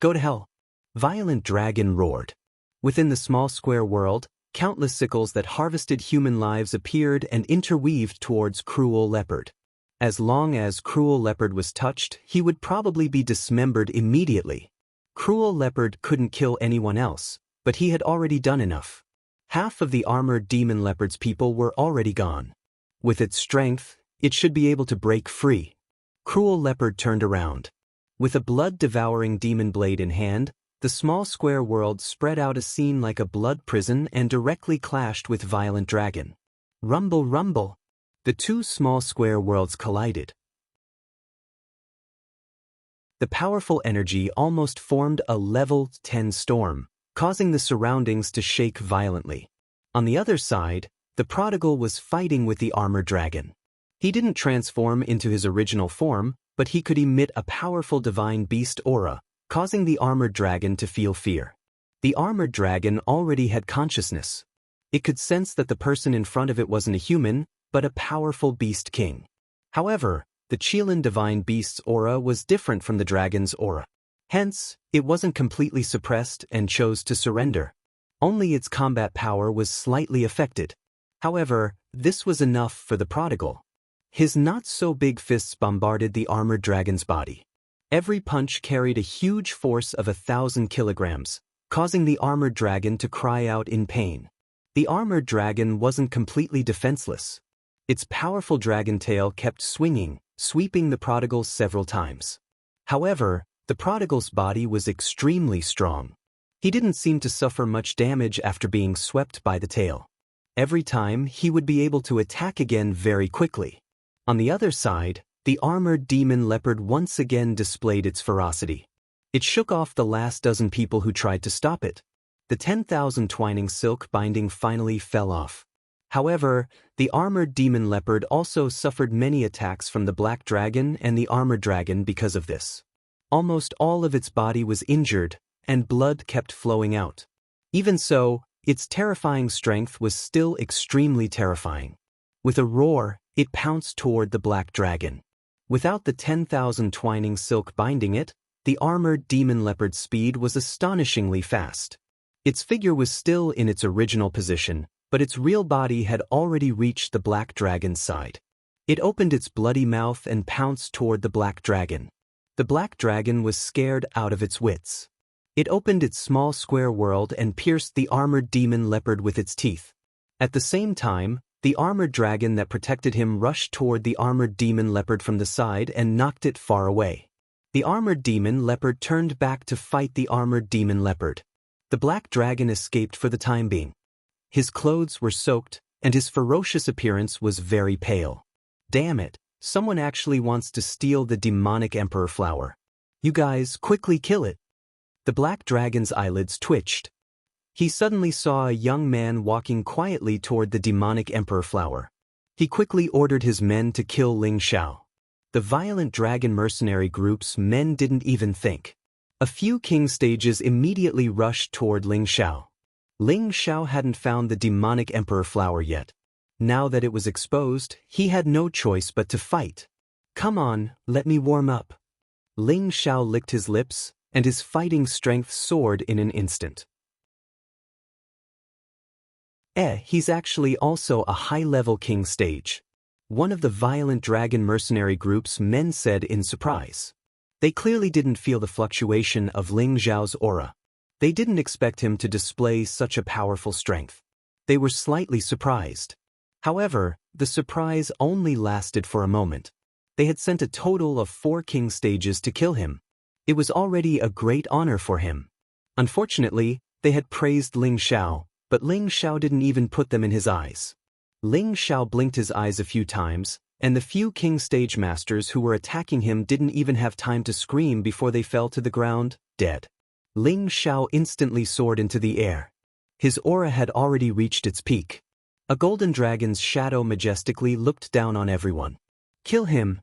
Go to hell! Violent Dragon roared. Within the small square world, countless sickles that harvested human lives appeared and interweaved towards Cruel Leopard. As long as Cruel Leopard was touched, he would probably be dismembered immediately. Cruel Leopard couldn't kill anyone else, but he had already done enough. Half of the armored demon leopard's people were already gone. With its strength, it should be able to break free. Cruel Leopard turned around. With a blood-devouring demon blade in hand, the small square world spread out a scene like a blood prison and directly clashed with Violent Dragon. Rumble, rumble! The two small square worlds collided. The powerful energy almost formed a level 10 storm, causing the surroundings to shake violently. On the other side, the prodigal was fighting with the armored dragon. He didn't transform into his original form, but he could emit a powerful divine beast aura, causing the armored dragon to feel fear. The armored dragon already had consciousness. It could sense that the person in front of it wasn't a human, but a powerful beast king. However, the Qilin divine beast's aura was different from the dragon's aura. Hence, it wasn't completely suppressed and chose to surrender. Only its combat power was slightly affected. However, this was enough for the prodigal. His not-so-big fists bombarded the armored dragon's body. Every punch carried a huge force of 1,000 kilograms, causing the armored dragon to cry out in pain. The armored dragon wasn't completely defenseless. Its powerful dragon tail kept swinging, sweeping the prodigal several times. However, the prodigal's body was extremely strong. He didn't seem to suffer much damage after being swept by the tail. Every time, he would be able to attack again very quickly. On the other side, the armored demon leopard once again displayed its ferocity. It shook off the last dozen people who tried to stop it. The 10,000 twining silk binding finally fell off. However, the armored demon leopard also suffered many attacks from the black dragon and the armored dragon because of this. Almost all of its body was injured, and blood kept flowing out. Even so, its terrifying strength was still extremely terrifying. With a roar, it pounced toward the black dragon. Without the 10,000 twining silk binding it, the armored demon leopard's speed was astonishingly fast. Its figure was still in its original position, but its real body had already reached the black dragon's side. It opened its bloody mouth and pounced toward the black dragon. The black dragon was scared out of its wits. It opened its small square world and pierced the armored demon leopard with its teeth. At the same time, the armored dragon that protected him rushed toward the armored demon leopard from the side and knocked it far away. The armored demon leopard turned back to fight the armored demon leopard. The black dragon escaped for the time being. His clothes were soaked, and his ferocious appearance was very pale. Damn it, someone actually wants to steal the demonic emperor flower. You guys, quickly kill it. The black dragon's eyelids twitched. He suddenly saw a young man walking quietly toward the demonic emperor flower. He quickly ordered his men to kill Ling Xiao. The violent dragon mercenary group's men didn't even think. A few king stages immediately rushed toward Ling Xiao. Ling Xiao hadn't found the demonic emperor flower yet. Now that it was exposed, he had no choice but to fight. Come on, let me warm up. Ling Xiao licked his lips, and his fighting strength soared in an instant. He's actually also a high-level king stage. One of the violent dragon mercenary group's men said in surprise. They clearly didn't feel the fluctuation of Ling Xiao's aura. They didn't expect him to display such a powerful strength. They were slightly surprised. However, the surprise only lasted for a moment. They had sent a total of 4 king stages to kill him. It was already a great honor for him. Unfortunately, they had praised Ling Xiao, but Ling Xiao didn't even put them in his eyes. Ling Xiao blinked his eyes a few times, and the few king stage masters who were attacking him didn't even have time to scream before they fell to the ground, dead. Ling Xiao instantly soared into the air. His aura had already reached its peak. A golden dragon's shadow majestically looked down on everyone. Kill him.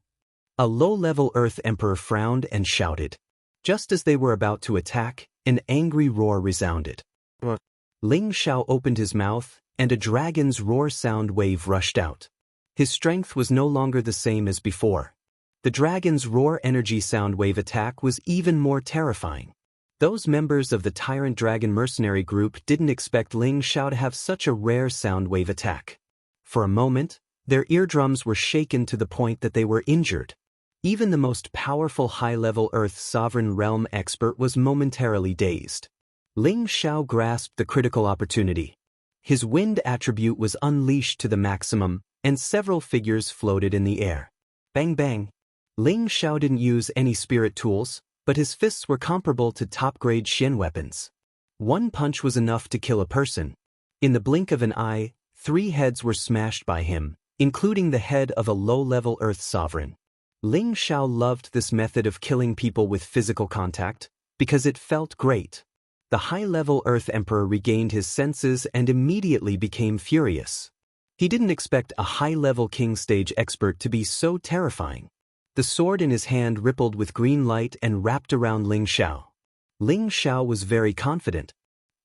A low-level Earth Emperor frowned and shouted. Just as they were about to attack, an angry roar resounded.
What?
Ling Xiao opened his mouth, and a dragon's roar sound wave rushed out. His strength was no longer the same as before. The dragon's roar energy sound wave attack was even more terrifying. Those members of the Tyrant Dragon mercenary group didn't expect Ling Xiao to have such a rare sound wave attack. For a moment, their eardrums were shaken to the point that they were injured. Even the most powerful high-level Earth Sovereign Realm expert was momentarily dazed. Ling Xiao grasped the critical opportunity. His wind attribute was unleashed to the maximum, and several figures floated in the air. Bang bang. Ling Xiao didn't use any spirit tools, but his fists were comparable to top-grade Xian weapons. One punch was enough to kill a person. In the blink of an eye, 3 heads were smashed by him, including the head of a low-level Earth Sovereign. Ling Xiao loved this method of killing people with physical contact, because it felt great. The high-level Earth Emperor regained his senses and immediately became furious. He didn't expect a high-level King Stage expert to be so terrifying. The sword in his hand rippled with green light and wrapped around Ling Xiao. Ling Xiao was very confident.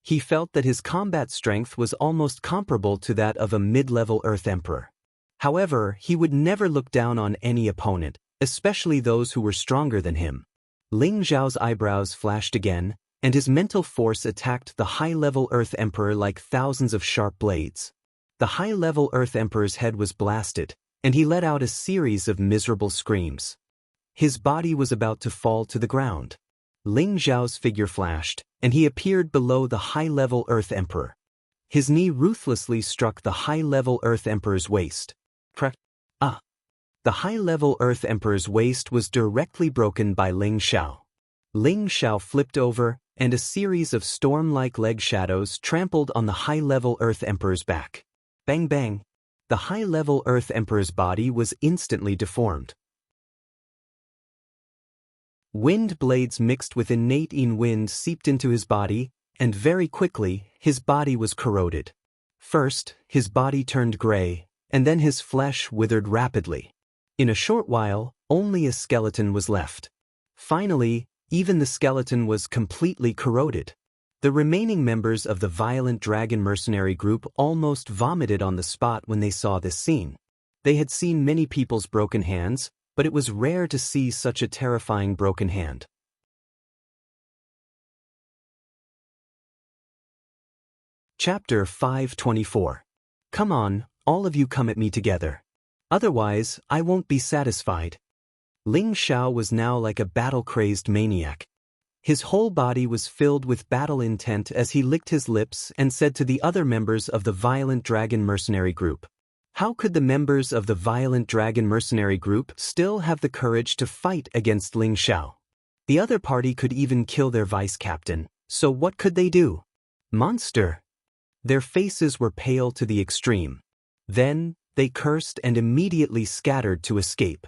He felt that his combat strength was almost comparable to that of a mid-level Earth Emperor. However, he would never look down on any opponent, especially those who were stronger than him. Ling Xiao's eyebrows flashed again, and his mental force attacked the high-level Earth Emperor like thousands of sharp blades. The high-level Earth Emperor's head was blasted, and he let out a series of miserable screams. His body was about to fall to the ground. Ling Xiao's figure flashed, and he appeared below the high-level Earth Emperor. His knee ruthlessly struck the high-level Earth Emperor's waist. The high-level Earth Emperor's waist was directly broken by Ling Xiao. Ling Xiao flipped over, and a series of storm-like leg shadows trampled on the high-level Earth Emperor's back. Bang bang. The high-level Earth Emperor's body was instantly deformed. Wind blades mixed with innate wind seeped into his body, and very quickly, his body was corroded. First, his body turned gray, and then his flesh withered rapidly. In a short while, only a skeleton was left. Finally, even the skeleton was completely corroded. The remaining members of the Violent Dragon mercenary group almost vomited on the spot when they saw this scene. They had seen many people's broken hands, but it was rare to see such a terrifying broken hand. Chapter 524. Come on, all of you come at me together. Otherwise, I won't be satisfied. Ling Xiao was now like a battle-crazed maniac. His whole body was filled with battle intent as he licked his lips and said to the other members of the Violent Dragon mercenary group, "How could the members of the Violent Dragon mercenary group still have the courage to fight against Ling Xiao? The other party could even kill their vice-captain, so what could they do? Monster!" Their faces were pale to the extreme. Then, they cursed and immediately scattered to escape.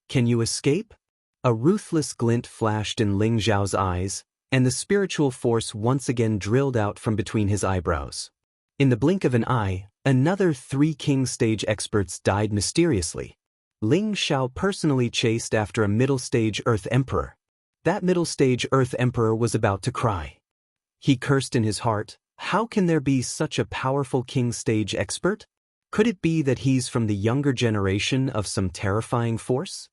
Can you escape? A ruthless glint flashed in Ling Xiao's eyes, and the spiritual force once again drilled out from between his eyebrows. In the blink of an eye, another 3 King Stage experts died mysteriously. Ling Xiao personally chased after a middle-stage Earth Emperor. That middle-stage Earth Emperor was about to cry. He cursed in his heart, how can there be such a powerful King Stage expert? Could it be that he's from the younger generation of some terrifying force?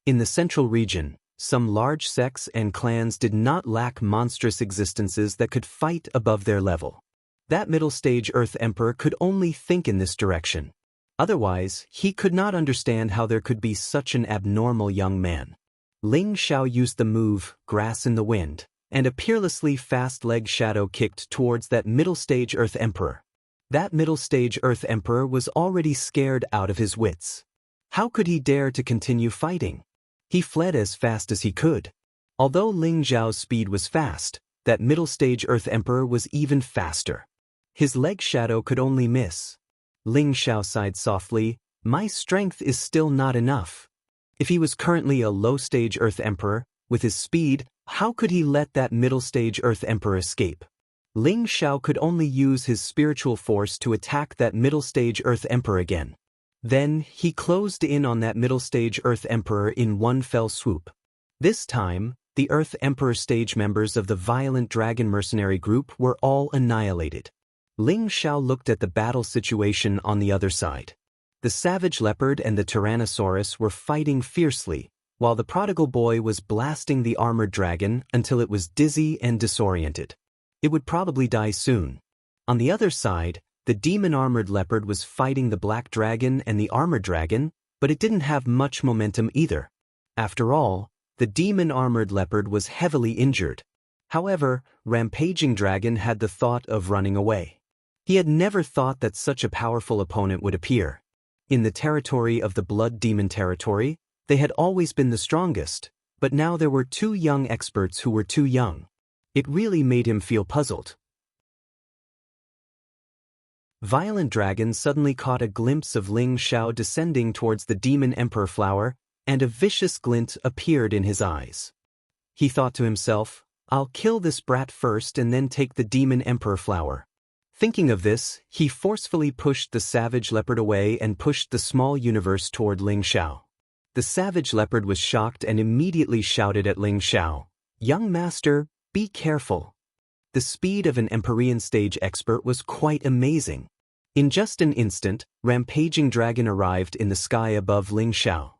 In the central region, some large sects and clans did not lack monstrous existences that could fight above their level. That middle-stage Earth Emperor could only think in this direction. Otherwise, he could not understand how there could be such an abnormal young man. Ling Xiao used the move, Grass in the Wind, and a peerlessly fast leg shadow kicked towards that middle-stage Earth Emperor. That middle-stage Earth Emperor was already scared out of his wits. How could he dare to continue fighting? He fled as fast as he could. Although Ling Xiao's speed was fast, that middle-stage Earth Emperor was even faster. His leg shadow could only miss. Ling Xiao sighed softly, my strength is still not enough. If he was currently a low-stage Earth Emperor, with his speed, how could he let that middle-stage Earth Emperor escape? Ling Xiao could only use his spiritual force to attack that middle-stage Earth Emperor again. Then, he closed in on that middle-stage Earth Emperor in one fell swoop. This time, the Earth Emperor stage members of the violent dragon mercenary group were all annihilated. Ling Xiao looked at the battle situation on the other side. The savage leopard and the Tyrannosaurus were fighting fiercely, while the prodigal boy was blasting the armored dragon until it was dizzy and disoriented. It would probably die soon. On the other side, the demon-armored leopard was fighting the black dragon and the armored dragon, but it didn't have much momentum either. After all, the demon-armored leopard was heavily injured. However, Rampaging Dragon had the thought of running away. He had never thought that such a powerful opponent would appear. In the territory of the Blood Demon territory, they had always been the strongest, but now there were two young experts who were too young. It really made him feel puzzled. Violent Dragon suddenly caught a glimpse of Ling Xiao descending towards the Demon Emperor flower, and a vicious glint appeared in his eyes. He thought to himself, "I'll kill this brat first and then take the Demon Emperor flower." Thinking of this, he forcefully pushed the savage leopard away and pushed the small universe toward Ling Xiao. The savage leopard was shocked and immediately shouted at Ling Xiao, "Young master, be careful." The speed of an Empyrean stage expert was quite amazing. In just an instant, Rampaging Dragon arrived in the sky above Ling Xiao.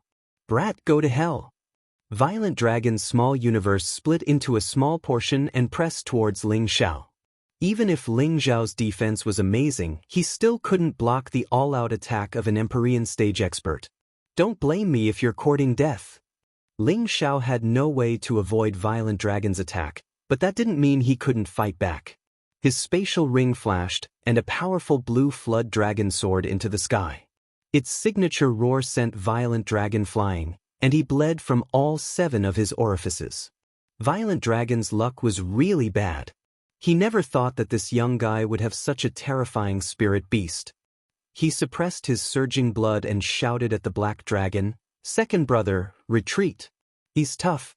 "Brat, go to hell." Violent Dragon's small universe split into a small portion and pressed towards Ling Xiao. Even if Ling Xiao's defense was amazing, he still couldn't block the all-out attack of an Empyrean stage expert. "Don't blame me if you're courting death." Ling Xiao had no way to avoid Violent Dragon's attack, but that didn't mean he couldn't fight back. His spatial ring flashed, and a powerful blue flood dragon soared into the sky. Its signature roar sent Violent Dragon flying, and he bled from all 7 of his orifices. Violent Dragon's luck was really bad. He never thought that this young guy would have such a terrifying spirit beast. He suppressed his surging blood and shouted at the black dragon, "Second brother, retreat. He's tough."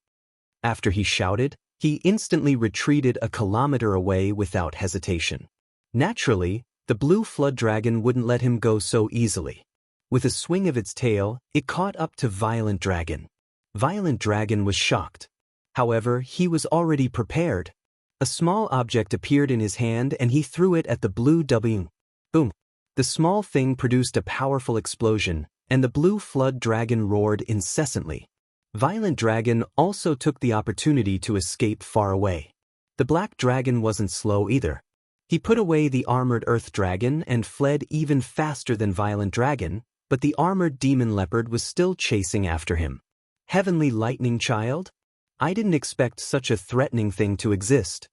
After he shouted, he instantly retreated a kilometer away without hesitation. Naturally, the blue flood dragon wouldn't let him go so easily. With a swing of its tail, it caught up to Violent Dragon. Violent Dragon was shocked. However, he was already prepared. A small object appeared in his hand and he threw it at the blue W. Boom! The small thing produced a powerful explosion, and the blue flood dragon roared incessantly. Violent Dragon also took the opportunity to escape far away. The black dragon wasn't slow either. He put away the armored earth dragon and fled even faster than Violent Dragon, but the armored demon leopard was still chasing after him. Heavenly Lightning Child? I didn't expect such a threatening thing to exist.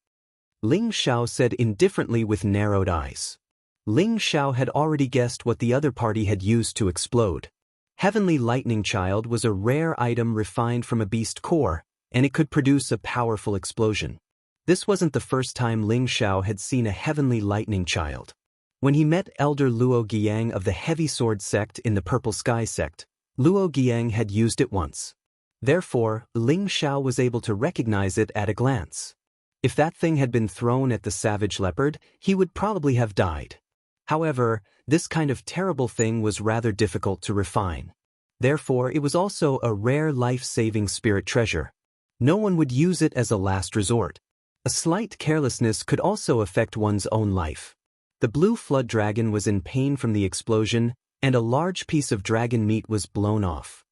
Ling Xiao said indifferently with narrowed eyes. Ling Xiao had already guessed what the other party had used to explode. Heavenly Lightning Child was a rare item refined from a beast core, and it could produce a powerful explosion. This wasn't the first time Ling Xiao had seen a Heavenly Lightning Child. When he met Elder Luo Giang of the Heavy Sword sect in the Purple Sky sect, Luo Giang had used it once. Therefore, Ling Xiao was able to recognize it at a glance. If that thing had been thrown at the savage leopard, he would probably have died. However, this kind of terrible thing was rather difficult to refine. Therefore, it was also a rare life-saving spirit treasure. No one would use it as a last resort. A slight carelessness could also affect one's own life. The blue flood dragon was in pain from the explosion, and a large piece of dragon meat was blown off.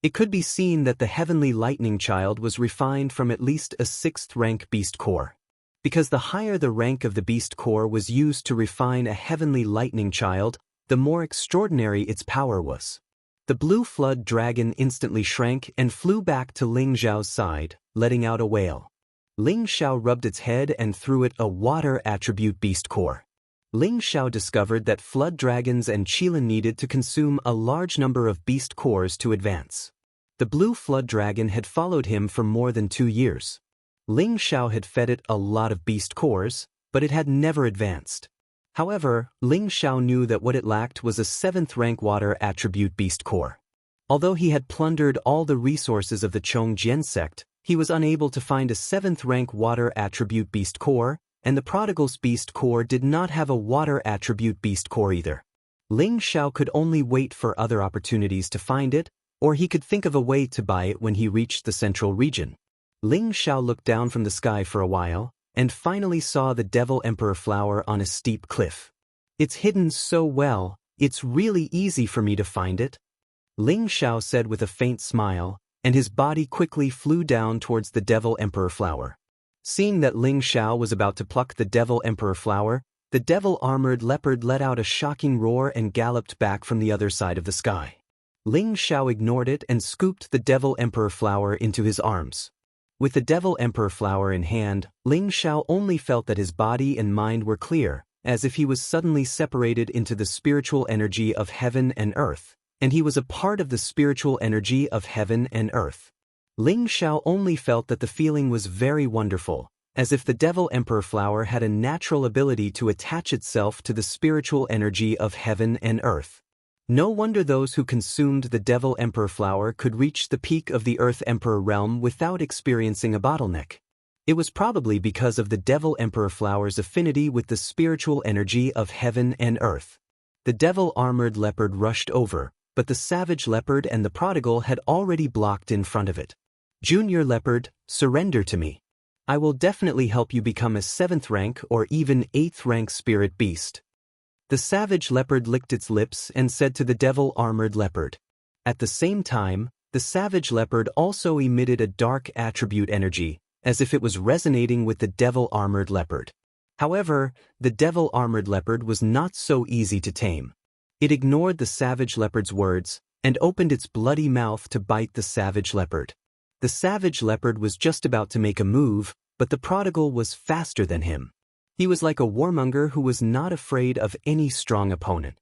It could be seen that the Heavenly Lightning Child was refined from at least a 6th rank beast core. Because the higher the rank of the beast core was used to refine a Heavenly Lightning Child, the more extraordinary its power was. The blue flood dragon instantly shrank and flew back to Ling Xiao's side, letting out a wail. Ling Xiao rubbed its head and threw it a water attribute beast core. Ling Xiao discovered that flood dragons and Qilin needed to consume a large number of beast cores to advance. The blue flood dragon had followed him for more than 2 years. Ling Xiao had fed it a lot of beast cores, but it had never advanced. However, Ling Xiao knew that what it lacked was a 7th rank water attribute beast core. Although he had plundered all the resources of the Chongjian sect, He was unable to find a 7th rank water attribute beast core, and the prodigal's beast core did not have a water attribute beast core either. Ling Xiao could only wait for other opportunities to find it, or he could think of a way to buy it when he reached the central region. Ling Xiao looked down from the sky for a while, and finally saw the Devil Emperor flower on a steep cliff. It's hidden so well, it's really easy for me to find it, Ling Xiao said with a faint smile, and his body quickly flew down towards the Devil Emperor flower. Seeing that Ling Xiao was about to pluck the Devil Emperor flower, the devil-armored leopard let out a shocking roar and galloped back from the other side of the sky. Ling Xiao ignored it and scooped the Devil Emperor flower into his arms. With the Devil Emperor flower in hand, Ling Xiao only felt that his body and mind were clear, as if he was suddenly separated into the spiritual energy of heaven and earth, and he was a part of the spiritual energy of heaven and earth. Ling Xiao only felt that the feeling was very wonderful, as if the Devil Emperor flower had a natural ability to attach itself to the spiritual energy of heaven and earth. No wonder those who consumed the Devil Emperor flower could reach the peak of the Earth Emperor realm without experiencing a bottleneck. It was probably because of the Devil Emperor flower's affinity with the spiritual energy of heaven and earth. The devil-armored leopard rushed over, but the savage leopard and the prodigal had already blocked in front of it. Junior leopard, surrender to me. I will definitely help you become a 7th rank or even 8th rank spirit beast. The savage leopard licked its lips and said to the devil-armored leopard. At the same time, the savage leopard also emitted a dark attribute energy, as if it was resonating with the devil-armored leopard. However, the devil-armored leopard was not so easy to tame. It ignored the savage leopard's words and opened its bloody mouth to bite the savage leopard. The savage leopard was just about to make a move, but the prodigal was faster than him. He was like a warmonger who was not afraid of any strong opponent.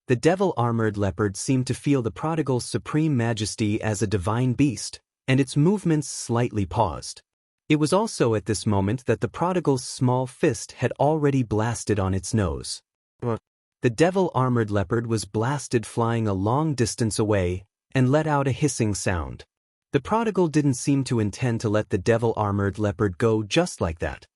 The devil-armored leopard seemed to feel the prodigal's supreme majesty as a divine beast, and its movements slightly paused. It was also at this moment that the prodigal's small fist had already blasted on its nose. The devil-armored leopard was blasted flying a long distance away and let out a hissing sound. The prodigal didn't seem to intend to let the devil-armored leopard go just like that.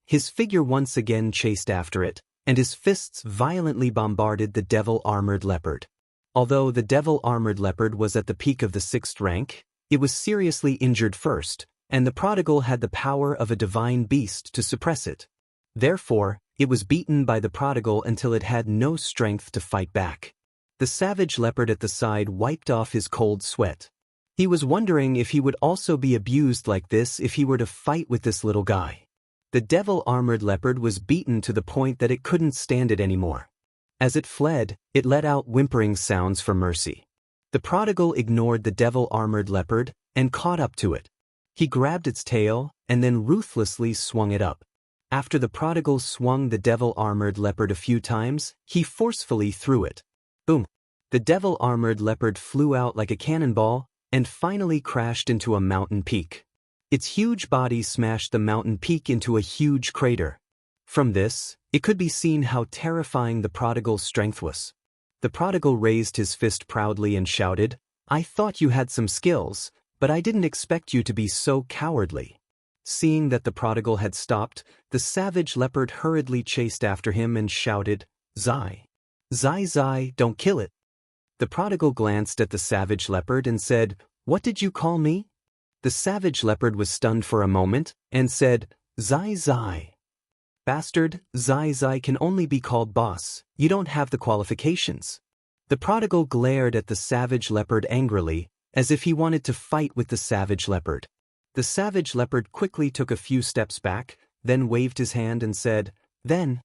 His figure once again chased after it, and his fists violently bombarded the devil-armored leopard. Although the devil-armored leopard was at the peak of the 6th rank, it was seriously injured first, and the prodigal had the power of a divine beast to suppress it. Therefore, it was beaten by the prodigal until it had no strength to fight back. The savage leopard at the side wiped off his cold sweat. He was wondering if he would also be abused like this if he were to fight with this little guy. The devil-armored leopard was beaten to the point that it couldn't stand it anymore. As it fled, it let out whimpering sounds for mercy. The prodigal ignored the devil-armored leopard and caught up to it. He grabbed its tail and then ruthlessly swung it up. After the prodigal swung the devil-armored leopard a few times, he forcefully threw it. Boom! The devil-armored leopard flew out like a cannonball and finally crashed into a mountain peak. Its huge body smashed the mountain peak into a huge crater. From this, it could be seen how terrifying the prodigal's strength was. The prodigal raised his fist proudly and shouted, "I thought you had some skills, but I didn't expect you to be so cowardly." Seeing that the prodigal had stopped, the savage leopard hurriedly chased after him and shouted, "Zai! Zai Zai, don't kill it." The prodigal glanced at the savage leopard and said, "What did you call me?" The savage leopard was stunned for a moment and said, "Zai Zai." "Bastard, Zai Zai can only be called boss. You don't have the qualifications." The prodigal glared at the savage leopard angrily, as if he wanted to fight with the savage leopard. The savage leopard quickly took a few steps back, then waved his hand and said, Then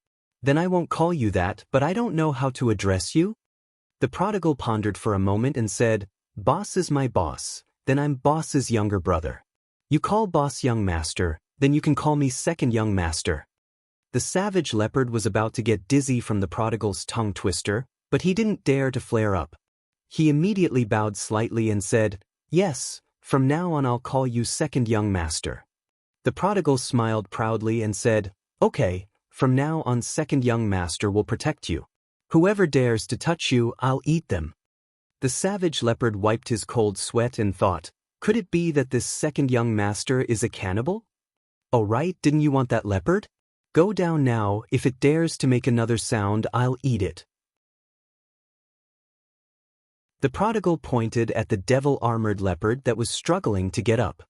I won't call you that, but I don't know how to address you." The prodigal pondered for a moment and said, "Boss is my boss, then I'm boss's younger brother. You call boss young master, then you can call me second young master." The savage leopard was about to get dizzy from the prodigal's tongue twister, but he didn't dare to flare up. He immediately bowed slightly and said, "Yes, from now on I'll call you second young master." The prodigal smiled proudly and said, "Okay, from now on second young master will protect you. Whoever dares to touch you, I'll eat them." The savage leopard wiped his cold sweat and thought, could it be that this second young master is a cannibal? Oh right, didn't you want that leopard? Go down now, if it dares to make another sound, I'll eat it. The prodigal pointed at the devil-armored leopard that was struggling to get up.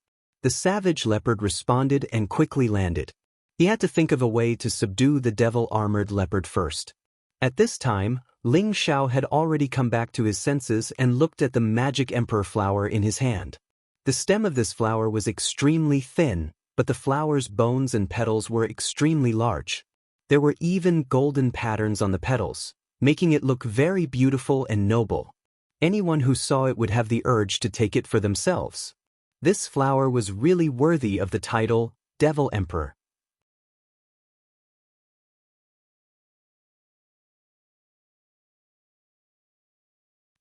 The savage leopard responded and quickly landed. He had to think of a way to subdue the devil-armored leopard first. At this time, Ling Xiao had already come back to his senses and looked at the magic emperor flower in his hand. The stem of this flower was extremely thin, but the flower's bones and petals were extremely large. There were even golden patterns on the petals, making it look very beautiful and noble. Anyone who saw it would have the urge to take it for themselves. This flower was really worthy of the title, Devil Emperor.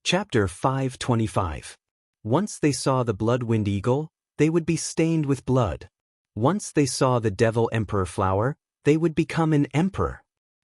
Chapter 525. Once they saw the blood-wind eagle, they would be stained with blood. Once they saw the Devil Emperor flower, they would become an emperor.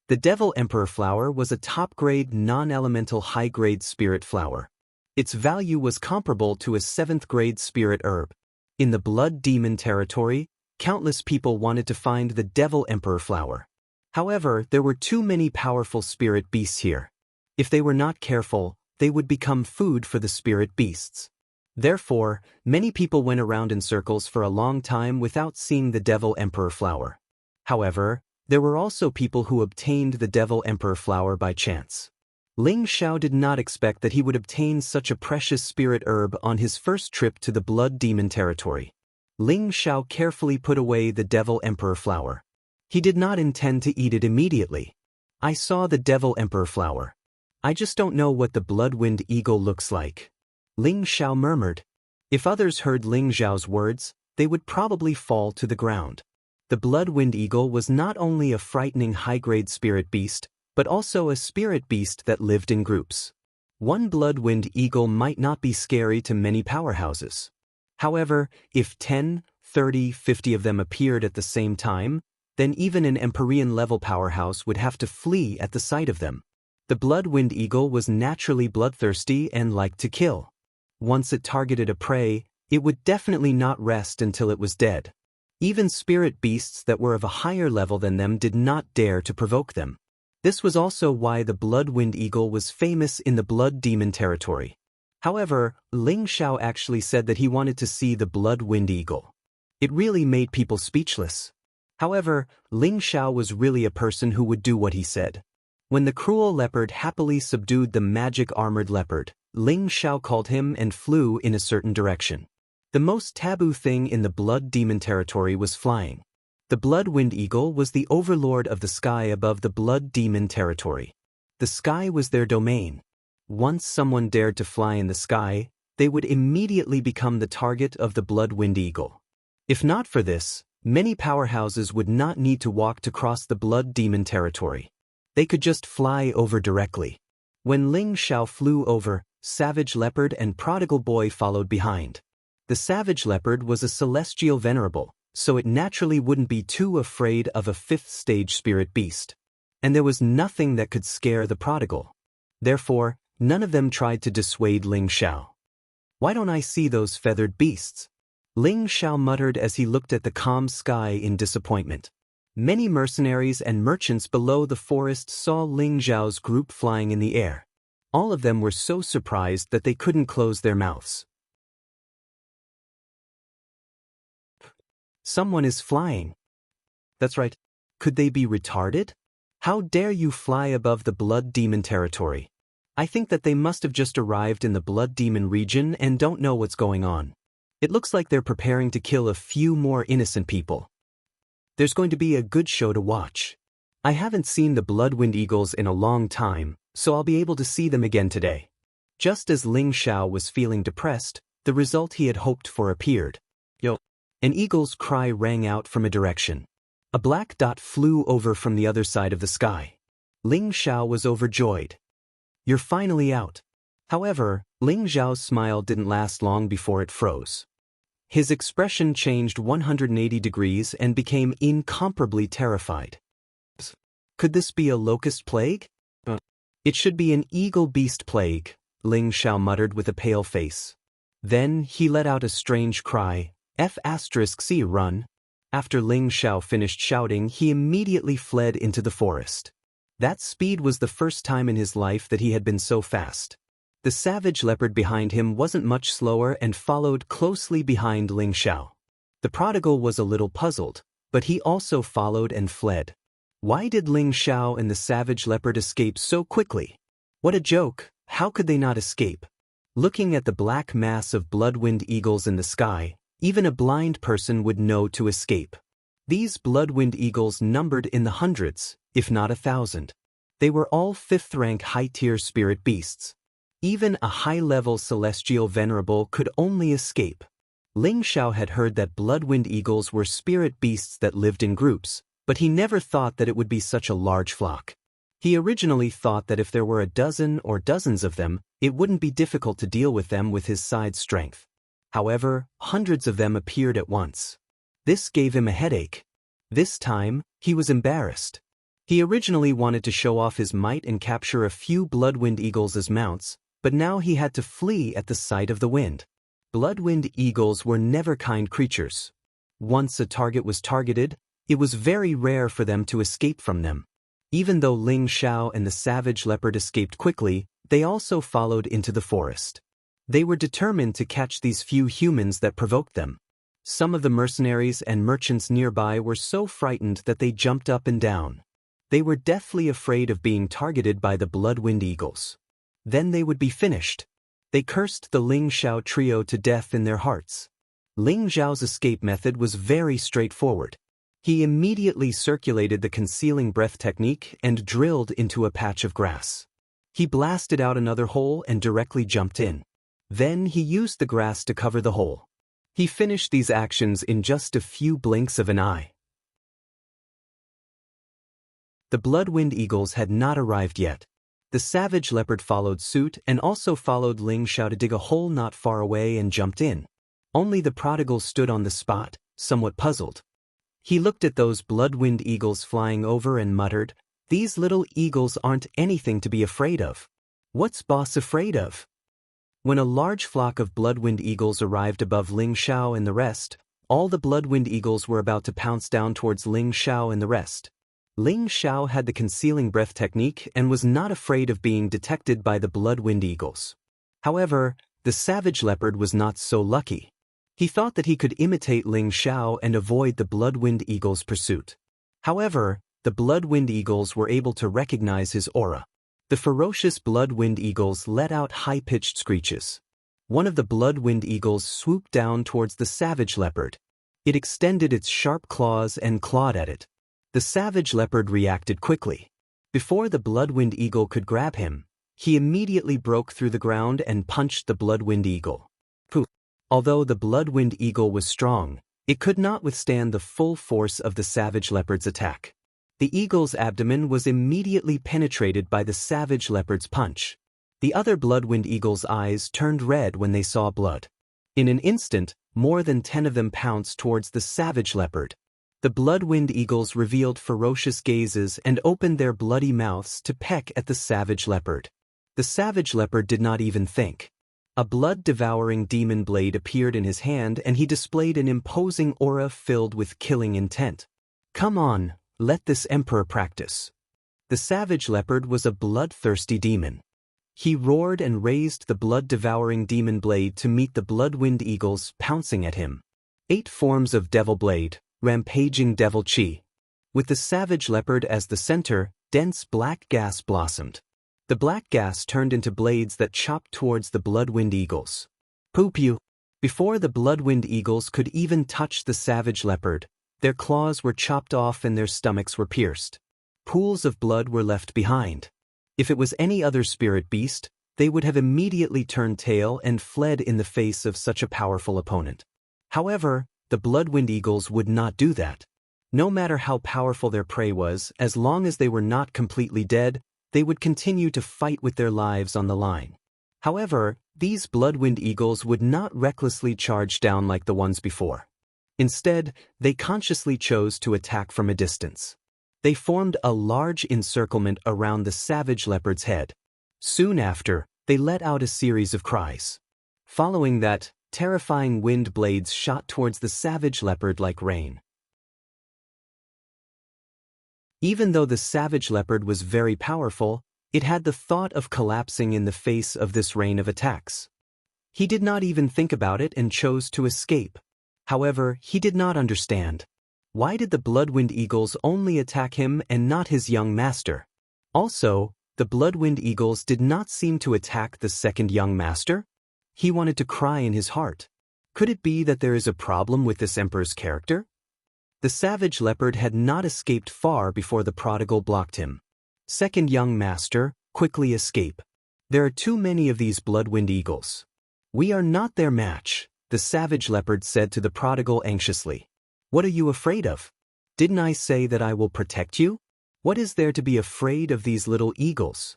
The Devil Emperor flower was a top-grade non-elemental high-grade spirit flower. Its value was comparable to a 7th-grade spirit herb. In the Blood Demon territory, countless people wanted to find the Devil Emperor flower. However, there were too many powerful spirit beasts here. If they were not careful, they would become food for the spirit beasts. Therefore, many people went around in circles for a long time without seeing the Devil Emperor flower. However, there were also people who obtained the Devil Emperor flower by chance. Ling Xiao did not expect that he would obtain such a precious spirit herb on his first trip to the Blood Demon territory. Ling Xiao carefully put away the Devil Emperor flower. He did not intend to eat it immediately. I saw the Devil Emperor flower. I just don't know what the Bloodwind Eagle looks like. Ling Xiao murmured. If others heard Ling Xiao's words, they would probably fall to the ground. The Bloodwind Eagle was not only a frightening high-grade spirit beast, but also a spirit beast that lived in groups. One Bloodwind Eagle might not be scary to many powerhouses. However, if 10, 30, 50 of them appeared at the same time, then even an Empyrean-level powerhouse would have to flee at the sight of them. The Bloodwind Eagle was naturally bloodthirsty and liked to kill. Once it targeted a prey, it would definitely not rest until it was dead. Even spirit beasts that were of a higher level than them did not dare to provoke them. This was also why the Bloodwind Eagle was famous in the Blood Demon territory. However, Ling Xiao actually said that he wanted to see the Bloodwind Eagle. It really made people speechless. However, Ling Xiao was really a person who would do what he said. When the cruel leopard happily subdued the magic-armored leopard, Ling Xiao called him and flew in a certain direction. The most taboo thing in the Blood Demon territory was flying. The Bloodwind Eagle was the overlord of the sky above the Blood Demon territory. The sky was their domain. Once someone dared to fly in the sky, they would immediately become the target of the Bloodwind Eagle. If not for this, many powerhouses would not need to walk to cross the Blood Demon territory. They could just fly over directly. When Ling Xiao flew over, Savage Leopard and Prodigal Boy followed behind. The Savage Leopard was a celestial venerable, so it naturally wouldn't be too afraid of a 5th-stage spirit beast. And there was nothing that could scare the Prodigal. Therefore, none of them tried to dissuade Ling Xiao. Why don't I see those feathered beasts? Ling Xiao muttered as he looked at the calm sky in disappointment. Many mercenaries and merchants below the forest saw Ling Xiao's group flying in the air. All of them were so surprised that they couldn't close their mouths. Someone is flying. That's right. Could they be retarded? How dare you fly above the Blood Demon territory? I think that they must have just arrived in the Blood Demon region and don't know what's going on. It looks like they're preparing to kill a few more innocent people. There's going to be a good show to watch. I haven't seen the Bloodwind Eagles in a long time, so I'll be able to see them again today. Just as Ling Xiao was feeling depressed, the result he had hoped for appeared. Yo! An eagle's cry rang out from a direction. A black dot flew over from the other side of the sky. Ling Xiao was overjoyed. You're finally out. However, Ling Xiao's smile didn't last long before it froze. His expression changed 180 degrees and became incomparably terrified. Could this be a locust plague? It should be an eagle beast plague, Ling Xiao muttered with a pale face. Then he let out a strange cry, F*C run. After Ling Xiao finished shouting, he immediately fled into the forest. That speed was the first time in his life that he had been so fast. The savage leopard behind him wasn't much slower and followed closely behind Ling Xiao. The prodigal was a little puzzled, but he also followed and fled. Why did Ling Xiao and the savage leopard escape so quickly? What a joke! How could they not escape? Looking at the black mass of blood-winged eagles in the sky, even a blind person would know to escape. These blood-winged eagles numbered in the hundreds, if not 1,000. They were all 5th-rank high-tier spirit beasts. Even a high-level celestial venerable could only escape. Ling Xiao had heard that blood-winged eagles were spirit beasts that lived in groups, but he never thought that it would be such a large flock. He originally thought that if there were a dozen or dozens of them, it wouldn't be difficult to deal with them with his side strength. However, hundreds of them appeared at once. This gave him a headache. This time, he was embarrassed. He originally wanted to show off his might and capture a few blood-winged eagles as mounts, but now he had to flee at the sight of the wind. Blood-winged eagles were never kind creatures. Once a target was targeted, it was very rare for them to escape from them. Even though Ling Xiao and the savage leopard escaped quickly, they also followed into the forest. They were determined to catch these few humans that provoked them. Some of the mercenaries and merchants nearby were so frightened that they jumped up and down. They were deathly afraid of being targeted by the blood-winged eagles. Then they would be finished. They cursed the Ling Xiao trio to death in their hearts. Ling Xiao's escape method was very straightforward. He immediately circulated the concealing breath technique and drilled into a patch of grass. He blasted out another hole and directly jumped in. Then he used the grass to cover the hole. He finished these actions in just a few blinks of an eye. The blood-winged eagles had not arrived yet. The savage leopard followed suit and also followed Ling Xiao to dig a hole not far away and jumped in. Only the prodigal stood on the spot, somewhat puzzled. He looked at those blood-winged eagles flying over and muttered, "These little eagles aren't anything to be afraid of. What's boss afraid of?" When a large flock of blood-winged eagles arrived above Ling Xiao and the rest, all the blood-winged eagles were about to pounce down towards Ling Xiao and the rest. Ling Xiao had the concealing breath technique and was not afraid of being detected by the blood-winged eagles. However, the savage leopard was not so lucky. He thought that he could imitate Ling Xiao and avoid the blood-winged eagles' pursuit. However, the blood-winged eagles were able to recognize his aura. The ferocious blood-winged eagles let out high-pitched screeches. One of the blood-winged eagles swooped down towards the savage leopard. It extended its sharp claws and clawed at it. The savage leopard reacted quickly. Before the blood-winged eagle could grab him, he immediately broke through the ground and punched the blood-winged eagle. Poof! Although the blood-winged eagle was strong, it could not withstand the full force of the savage leopard's attack. The eagle's abdomen was immediately penetrated by the savage leopard's punch. The other blood-winged eagle's eyes turned red when they saw blood. In an instant, more than 10 of them pounced towards the savage leopard. The blood-winged eagles revealed ferocious gazes and opened their bloody mouths to peck at the savage leopard. The savage leopard did not even think. A blood-devouring demon blade appeared in his hand and he displayed an imposing aura filled with killing intent. "Come on, let this emperor practice." The savage leopard was a bloodthirsty demon. He roared and raised the blood-devouring demon blade to meet the blood-winged eagles pouncing at him. 8 forms of devil blade, rampaging devil chi. With the savage leopard as the center, dense black gas blossomed. The black gas turned into blades that chopped towards the blood-winged eagles. Poo-pew! Before the blood-winged eagles could even touch the savage leopard, their claws were chopped off and their stomachs were pierced. Pools of blood were left behind. If it was any other spirit beast, they would have immediately turned tail and fled in the face of such a powerful opponent. However, the blood-winged eagles would not do that. No matter how powerful their prey was, as long as they were not completely dead, they would continue to fight with their lives on the line. However, these blood-winged eagles would not recklessly charge down like the ones before. Instead, they consciously chose to attack from a distance. They formed a large encirclement around the savage leopard's head. Soon after, they let out a series of cries. Following that, terrifying wind blades shot towards the savage leopard like rain. Even though the savage leopard was very powerful, it had the thought of collapsing in the face of this rain of attacks. He did not even think about it and chose to escape. However, he did not understand. Why did the Bloodwind Eagles only attack him and not his young master? Also, the Bloodwind Eagles did not seem to attack the second young master? He wanted to cry in his heart. Could it be that there is a problem with this emperor's character? The savage leopard had not escaped far before the prodigal blocked him. Second young master, quickly escape. There are too many of these Bloodwind Eagles. We are not their match, the savage leopard said to the prodigal anxiously. What are you afraid of? Didn't I say that I will protect you? What is there to be afraid of these little eagles?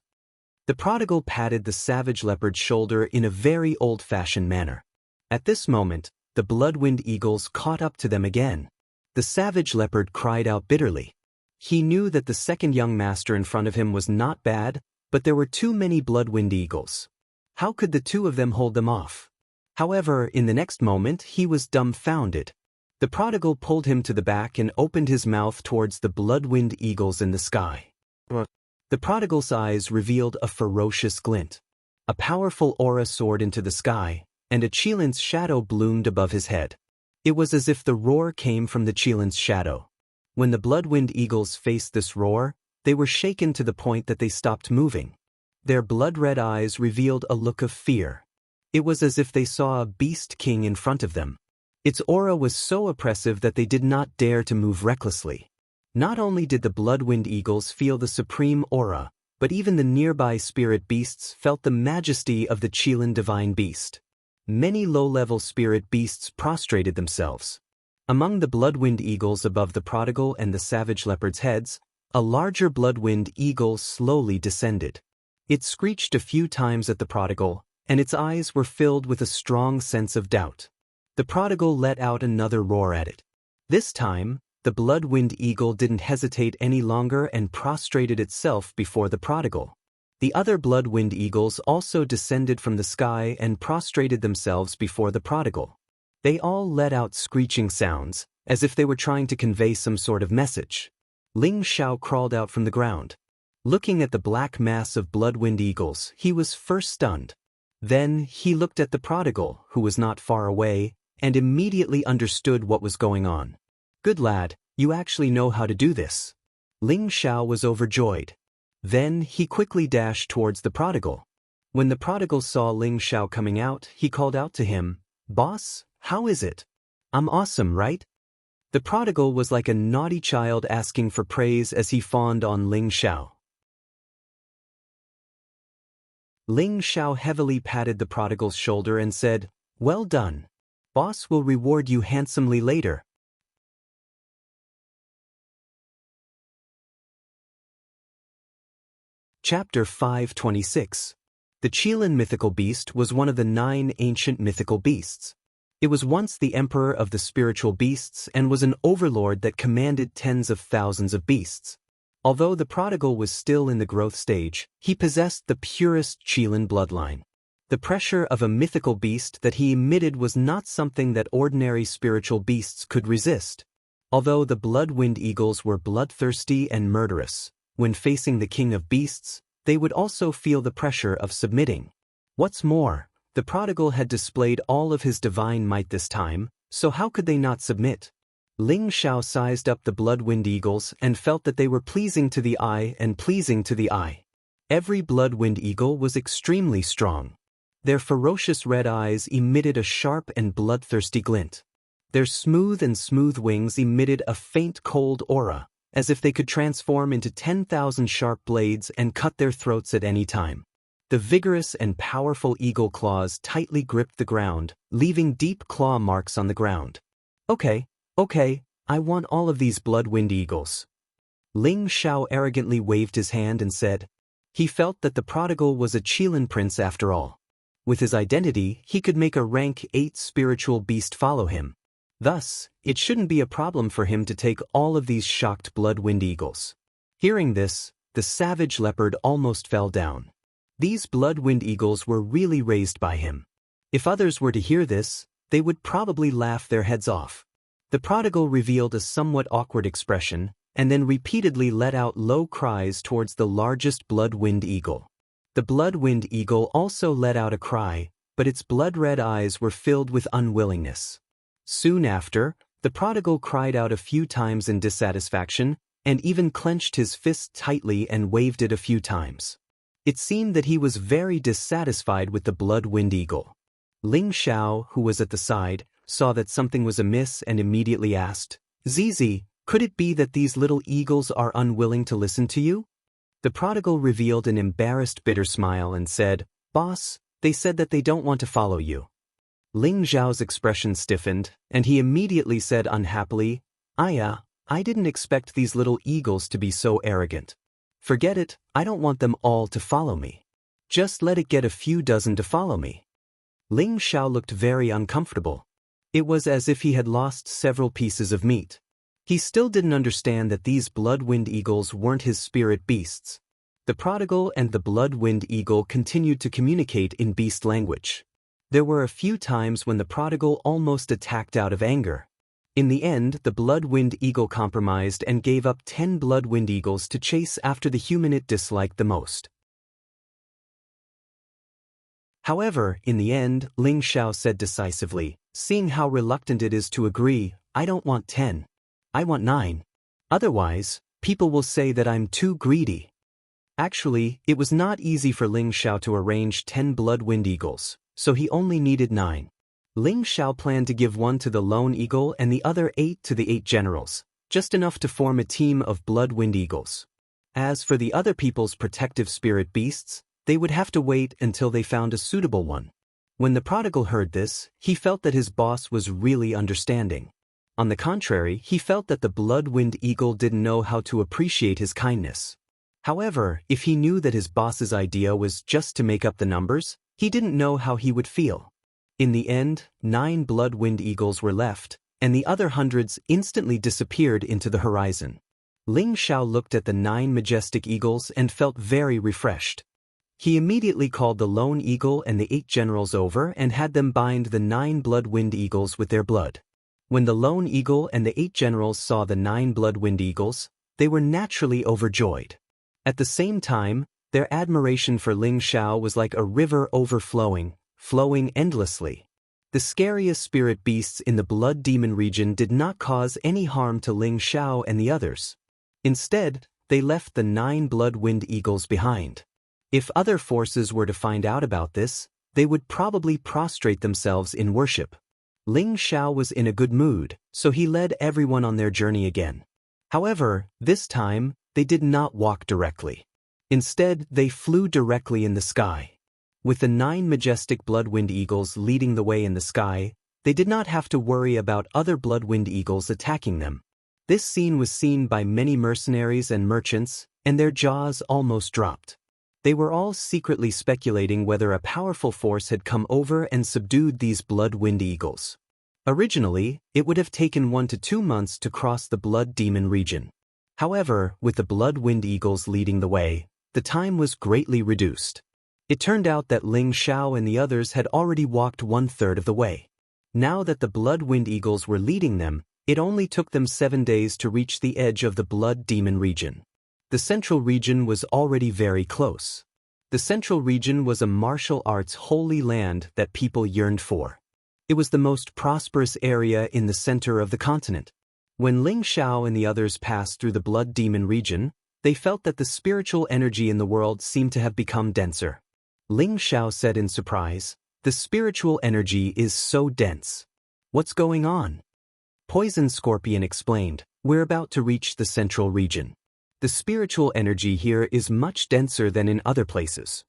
The prodigal patted the savage leopard's shoulder in a very old-fashioned manner. At this moment, the Bloodwind Eagles caught up to them again. The savage leopard cried out bitterly. He knew that the second young master in front of him was not bad, but there were too many Bloodwind Eagles. How could the two of them hold them off? However, in the next moment he was dumbfounded. The prodigal pulled him to the back and opened his mouth towards the Bloodwind Eagles in the sky. The prodigal's eyes revealed a ferocious glint. A powerful aura soared into the sky, and a Chilin's shadow bloomed above his head. It was as if the roar came from the Chilin's shadow. When the Bloodwind Eagles faced this roar, they were shaken to the point that they stopped moving. Their blood-red eyes revealed a look of fear. It was as if they saw a beast king in front of them. Its aura was so oppressive that they did not dare to move recklessly. Not only did the Bloodwind Eagles feel the supreme aura, but even the nearby spirit beasts felt the majesty of the Chilin divine beast. Many low-level spirit beasts prostrated themselves. Among the Bloodwind Eagles above the prodigal and the savage leopard's heads, a larger Bloodwind Eagle slowly descended. It screeched a few times at the prodigal, and its eyes were filled with a strong sense of doubt. The prodigal let out another roar at it. This time, the Bloodwind Eagle didn't hesitate any longer and prostrated itself before the prodigal. The other Bloodwind Eagles also descended from the sky and prostrated themselves before the prodigal. They all let out screeching sounds, as if they were trying to convey some sort of message. Ling Xiao crawled out from the ground. Looking at the black mass of Bloodwind Eagles, he was first stunned. Then he looked at the prodigal, who was not far away, and immediately understood what was going on. Good lad, you actually know how to do this. Ling Xiao was overjoyed. Then he quickly dashed towards the prodigal. When the prodigal saw Ling Xiao coming out, he called out to him, "Boss, how is it? I'm awesome, right?" The prodigal was like a naughty child asking for praise as he fawned on Ling Xiao. Ling Xiao heavily patted the prodigal's shoulder and said, "Well done. Boss will reward you handsomely later." Chapter 526. The Chilin mythical beast was one of the 9 ancient mythical beasts. It was once the emperor of the spiritual beasts and was an overlord that commanded tens of thousands of beasts. Although the prodigal was still in the growth stage, he possessed the purest Chilin bloodline. The pressure of a mythical beast that he emitted was not something that ordinary spiritual beasts could resist. Although the Bloodwind Eagles were bloodthirsty and murderous, when facing the king of beasts, they would also feel the pressure of submitting. What's more, the prodigal had displayed all of his divine might this time, so how could they not submit? Ling Xiao sized up the Bloodwind Eagles and felt that they were pleasing to the eye and pleasing to the eye. Every Bloodwind Eagle was extremely strong. Their ferocious red eyes emitted a sharp and bloodthirsty glint. Their smooth wings emitted a faint cold aura, as if they could transform into 10,000 sharp blades and cut their throats at any time. The vigorous and powerful eagle claws tightly gripped the ground, leaving deep claw marks on the ground. Okay, I want all of these Bloodwind Eagles. Ling Xiao arrogantly waved his hand and said. He felt that the prodigal was a Chilin prince after all. With his identity, he could make a rank 8 spiritual beast follow him. Thus, it shouldn't be a problem for him to take all of these shocked Bloodwind Eagles. Hearing this, the savage leopard almost fell down. These blood-wind eagles were really raised by him. If others were to hear this, they would probably laugh their heads off. The prodigal revealed a somewhat awkward expression, and then repeatedly let out low cries towards the largest blood-wind eagle. The blood-wind eagle also let out a cry, but its blood-red eyes were filled with unwillingness. Soon after, the prodigal cried out a few times in dissatisfaction, and even clenched his fist tightly and waved it a few times. It seemed that he was very dissatisfied with the blood-wind eagle. Ling Xiao, who was at the side, saw that something was amiss and immediately asked, "Zizi, could it be that these little eagles are unwilling to listen to you?" The prodigal revealed an embarrassed bitter smile and said, "Boss, they said that they don't want to follow you." Ling Xiao's expression stiffened, and he immediately said unhappily, I didn't expect these little eagles to be so arrogant. Forget it, I don't want them all to follow me. Just let it get a few dozen to follow me." Ling Xiao looked very uncomfortable. It was as if he had lost several pieces of meat. He still didn't understand that these blood-wind eagles weren't his spirit beasts. The prodigal and the blood-wind eagle continued to communicate in beast language. There were a few times when the prodigal almost attacked out of anger. In the end, the blood-wind eagle compromised and gave up 10 blood-wind eagles to chase after the human it disliked the most. However, in the end, Ling Xiao said decisively, "Seeing how reluctant it is to agree, I don't want 10. I want 9. Otherwise, people will say that I'm too greedy." Actually, it was not easy for Ling Xiao to arrange 10 blood-wind eagles, so he only needed 9. Ling Xiao planned to give one to the lone eagle and the other 8 to the 8 generals, just enough to form a team of blood-wind eagles. As for the other people's protective spirit beasts, they would have to wait until they found a suitable one. When the prodigal heard this, he felt that his boss was really understanding. On the contrary, he felt that the blood-wind eagle didn't know how to appreciate his kindness. However, if he knew that his boss's idea was just to make up the numbers, he didn't know how he would feel. In the end, 9 blood-wind eagles were left, and the other hundreds instantly disappeared into the horizon. Ling Xiao looked at the 9 majestic eagles and felt very refreshed. He immediately called the lone eagle and the 8 generals over and had them bind the 9 blood-wind eagles with their blood. When the lone eagle and the 8 generals saw the 9 blood-wind eagles, they were naturally overjoyed. At the same time, their admiration for Ling Xiao was like a river overflowing, flowing endlessly. The scariest spirit beasts in the blood demon region did not cause any harm to Ling Xiao and the others. Instead, they left the 9 blood-wind eagles behind. If other forces were to find out about this, they would probably prostrate themselves in worship. Ling Xiao was in a good mood, so he led everyone on their journey again. However, this time, they did not walk directly. Instead, they flew directly in the sky. With the 9 majestic blood-wind eagles leading the way in the sky, they did not have to worry about other blood-wind eagles attacking them. This scene was seen by many mercenaries and merchants, and their jaws almost dropped. They were all secretly speculating whether a powerful force had come over and subdued these blood-wind eagles. Originally, it would have taken 1 to 2 months to cross the blood demon region. However, with the blood-wind eagles leading the way, the time was greatly reduced. It turned out that Ling Xiao and the others had already walked 1/3 of the way. Now that the blood-wind eagles were leading them, it only took them 7 days to reach the edge of the blood demon region. The central region was already very close. The central region was a martial arts holy land that people yearned for. It was the most prosperous area in the center of the continent. When Ling Xiao and the others passed through the blood demon region, they felt that the spiritual energy in the world seemed to have become denser. Ling Xiao said in surprise, "The spiritual energy is so dense. What's going on?" Poison Scorpion explained, "We're about to reach the central region. The spiritual energy here is much denser than in other places."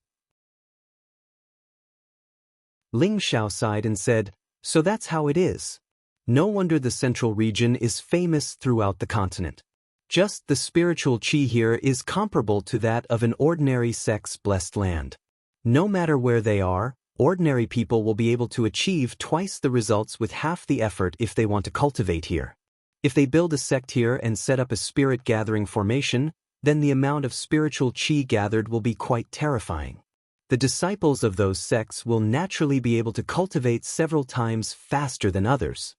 Ling Xiao sighed and said, "So that's how it is. No wonder the central region is famous throughout the continent. Just the spiritual chi here is comparable to that of an ordinary sex-blessed land. No matter where they are, ordinary people will be able to achieve twice the results with half the effort if they want to cultivate here. If they build a sect here and set up a spirit-gathering formation, then the amount of spiritual chi gathered will be quite terrifying. the disciples of those sects will naturally be able to cultivate several times faster than others.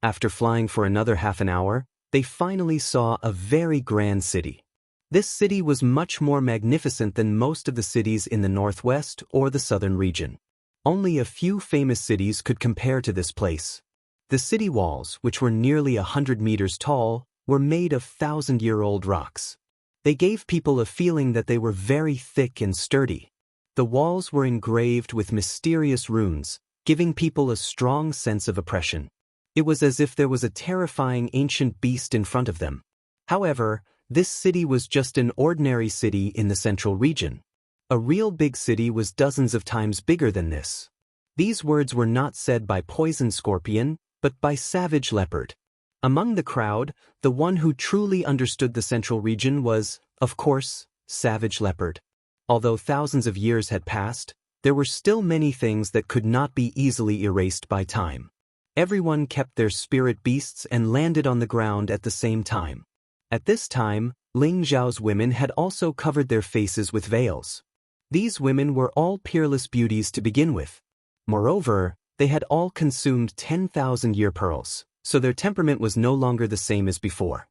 After flying for another half an hour, they finally saw a very grand city. This city was much more magnificent than most of the cities in the northwest or the southern region. Only a few famous cities could compare to this place. The city walls, which were nearly 100 meters tall, were made of 1,000-year-old rocks. They gave people a feeling that they were very thick and sturdy. The walls were engraved with mysterious runes, giving people a strong sense of oppression. It was as if there was a terrifying ancient beast in front of them. However, this city was just an ordinary city in the central region. A real big city was dozens of times bigger than this. These words were not said by Poison Scorpion, but by Savage Leopard. Among the crowd, the one who truly understood the central region was, of course, Savage Leopard. Although thousands of years had passed, there were still many things that could not be easily erased by time. Everyone kept their spirit beasts and landed on the ground at the same time. At this time, Ling Zhao's women had also covered their faces with veils. These women were all peerless beauties to begin with. Moreover, they had all consumed 10,000-year pearls, so their temperament was no longer the same as before.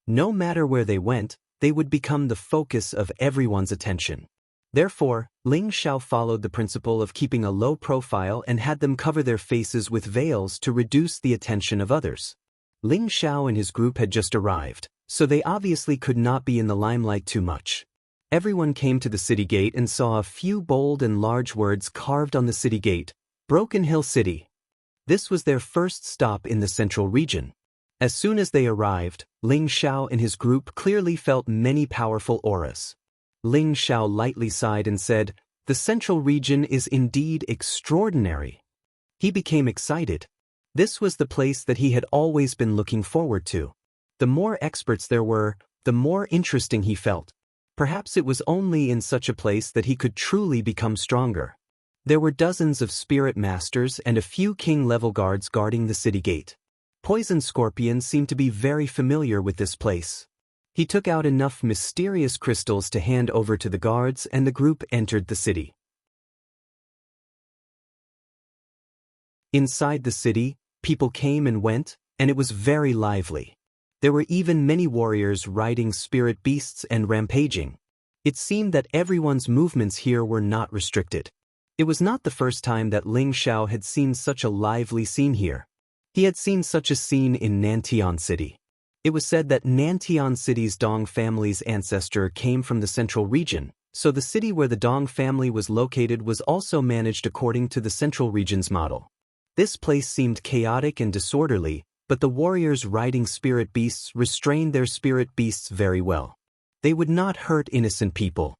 No matter where they went, they would become the focus of everyone's attention. Therefore, Ling Zhao followed the principle of keeping a low profile and had them cover their faces with veils to reduce the attention of others. Ling Zhao and his group had just arrived, so they obviously could not be in the limelight too much. Everyone came to the city gate and saw a few bold and large words carved on the city gate, Broken Hill City. This was their first stop in the central region. As soon as they arrived, Ling Zhao and his group clearly felt many powerful auras. Ling Zhao lightly sighed and said, "The central region is indeed extraordinary." He became excited. This was the place that he had always been looking forward to. The more experts there were, the more interesting he felt. Perhaps it was only in such a place that he could truly become stronger. There were dozens of spirit masters and a few king-level guards guarding the city gate. Poison Scorpion seemed to be very familiar with this place. He took out enough mysterious crystals to hand over to the guards and the group entered the city. Inside the city, people came and went, and it was very lively. There were even many warriors riding spirit beasts and rampaging. It seemed that everyone's movements here were not restricted. It was not the first time that Ling Zhao had seen such a lively scene here. He had seen such a scene in Nantian City. It was said that Nantian City's Dong family's ancestor came from the central region, so the city where the Dong family was located was also managed according to the central region's model. This place seemed chaotic and disorderly, but the warriors riding spirit beasts restrained their spirit beasts very well. They would not hurt innocent people.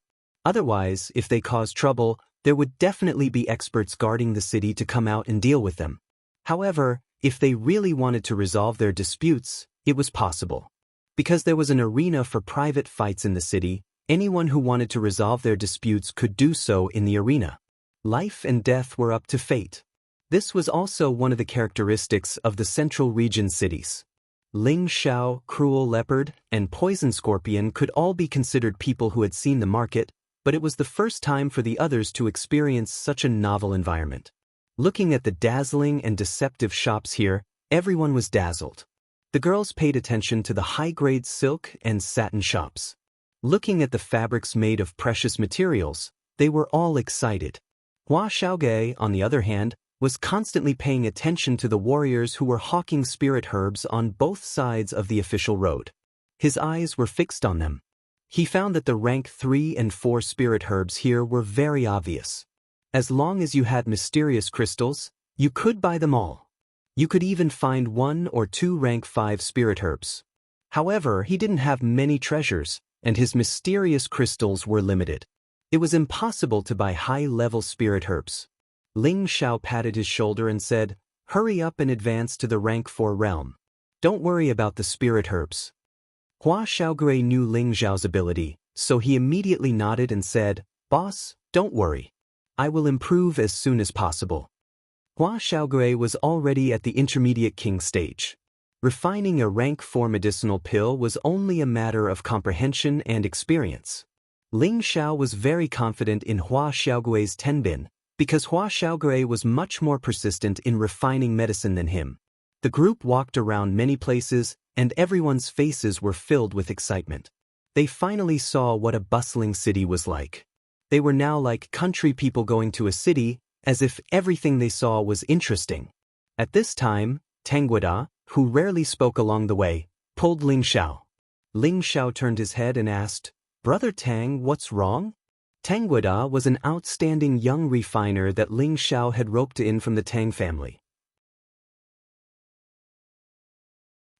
Otherwise, if they caused trouble, there would definitely be experts guarding the city to come out and deal with them. However, if they really wanted to resolve their disputes, it was possible. Because there was an arena for private fights in the city, anyone who wanted to resolve their disputes could do so in the arena. Life and death were up to fate. This was also one of the characteristics of the central region cities. Ling Zhao, Cruel Leopard, and Poison Scorpion could all be considered people who had seen the market, but it was the first time for the others to experience such a novel environment. Looking at the dazzling and deceptive shops here, everyone was dazzled. The girls paid attention to the high-grade silk and satin shops. Looking at the fabrics made of precious materials, they were all excited. Hua Xiaoge, on the other hand, was constantly paying attention to the warriors who were hawking spirit herbs on both sides of the official road. His eyes were fixed on them. He found that the rank 3 and 4 spirit herbs here were very obvious. As long as you had mysterious crystals, you could buy them all. You could even find 1 or 2 rank 5 spirit herbs. However, he didn't have many treasures, and his mysterious crystals were limited. It was impossible to buy high-level spirit herbs. Ling Zhao patted his shoulder and said, "Hurry up and advance to the rank 4 realm. Don't worry about the spirit herbs." Hua Xiaogui knew Ling Zhao's ability, so he immediately nodded and said, "Boss, don't worry. I will improve as soon as possible." Hua Xiaogui was already at the intermediate king stage. Refining a rank 4 medicinal pill was only a matter of comprehension and experience. Ling Xiao was very confident in Hua Xiaogui's tenbin, because Hua Xiaogui was much more persistent in refining medicine than him. The group walked around many places, and everyone's faces were filled with excitement. They finally saw what a bustling city was like. They were now like country people going to a city, as if everything they saw was interesting. At this time, Tangguida, who rarely spoke along the way, pulled Ling Xiao. Ling Xiao turned his head and asked, "Brother Tang, what's wrong?" Tangguida was an outstanding young refiner that Ling Xiao had roped in from the Tang family.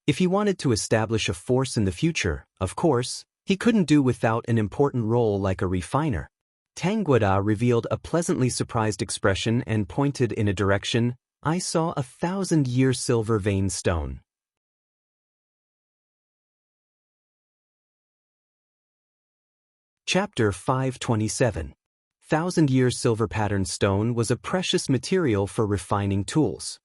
If he wanted to establish a force in the future, of course, he couldn't do without an important role like a refiner. Tangguida revealed a pleasantly surprised expression and pointed in a direction. "I saw 1,000-year silver vein stone." Chapter 527. 1,000-year silver pattern stone was a precious material for refining tools.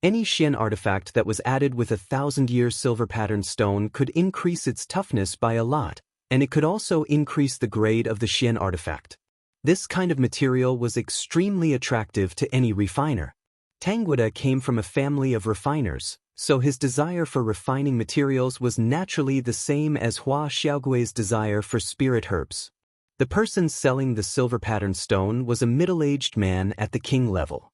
Any Xian artifact that was added with 1,000-year silver pattern stone could increase its toughness by a lot, and it could also increase the grade of the Xian artifact. This kind of material was extremely attractive to any refiner. Tangguida came from a family of refiners, so his desire for refining materials was naturally the same as Hua Xiaogui's desire for spirit herbs. The person selling the silver pattern stone was a middle-aged man at the king level.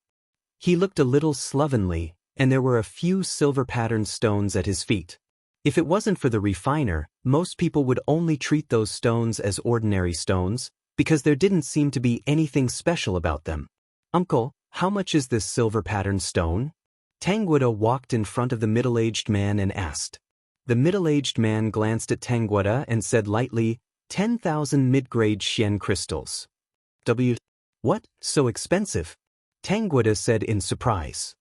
He looked a little slovenly, and there were a few silver pattern stones at his feet. If it wasn't for the refiner, most people would only treat those stones as ordinary stones, because there didn't seem to be anything special about them. "Uncle, how much is this silver pattern stone?" Tangguida walked in front of the middle-aged man and asked. The middle-aged man glanced at Tangguida and said lightly, 10,000 mid-grade Xian crystals. What, so expensive? Tangguida said in surprise.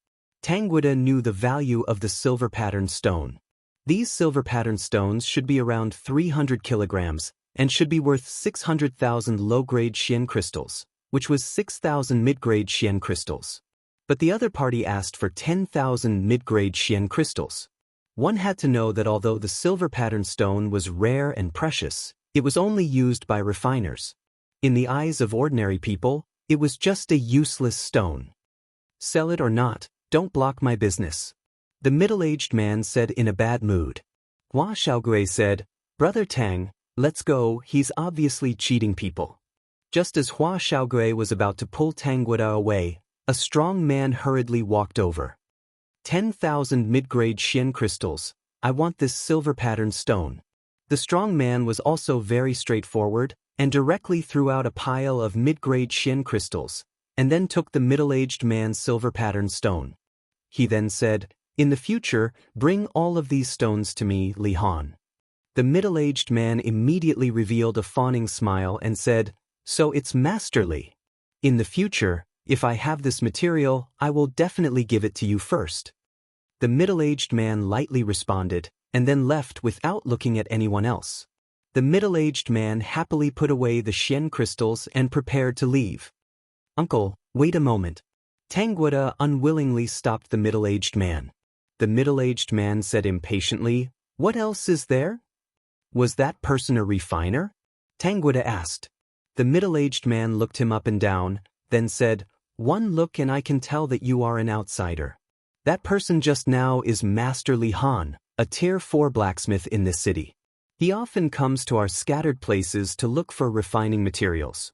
Tangguida knew the value of the silver pattern stone. These silver pattern stones should be around 300 kilograms, and should be worth 600,000 low-grade Xian crystals, which was 6,000 mid-grade Xian crystals. But the other party asked for 10,000 mid-grade Xian crystals. One had to know that although the silver pattern stone was rare and precious, it was only used by refiners. In the eyes of ordinary people, it was just a useless stone. "Sell it or not, don't block my business," the middle-aged man said in a bad mood. Hua Xiaogui said, "Brother Tang, let's go, he's obviously cheating people." Just as Hua Xiaogui was about to pull Tangguida away, a strong man hurriedly walked over. 10,000 mid-grade Xian crystals, I want this silver pattern stone. The strong man was also very straightforward, and directly threw out a pile of mid-grade Xian crystals, and then took the middle-aged man's silver pattern stone. He then said, "In the future, bring all of these stones to me, Li Han." The middle-aged man immediately revealed a fawning smile and said, "So it's Master Li. In the future, if I have this material, I will definitely give it to you first." The middle-aged man lightly responded, and then left without looking at anyone else. The middle-aged man happily put away the Xian crystals and prepared to leave. "Uncle, wait a moment." Tangguida unwillingly stopped the middle-aged man. The middle-aged man said impatiently, "What else is there?" "Was that person a refiner?" Tangguida asked. The middle-aged man looked him up and down, then said, "One look and I can tell that you are an outsider. That person just now is Master Li Han, a Tier 4 blacksmith in this city. He often comes to our scattered places to look for refining materials.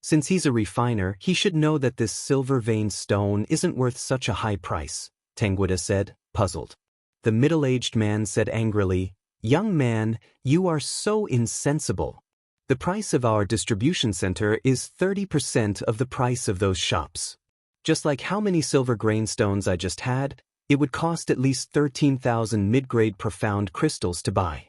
Since he's a refiner, he should know that this silver vein stone isn't worth such a high price," Tangguida said, puzzled. The middle-aged man said angrily, "Young man, you are so insensible. The price of our distribution center is 30% of the price of those shops. Just like how many silver grain stones I just had, it would cost at least 13,000 mid-grade profound crystals to buy."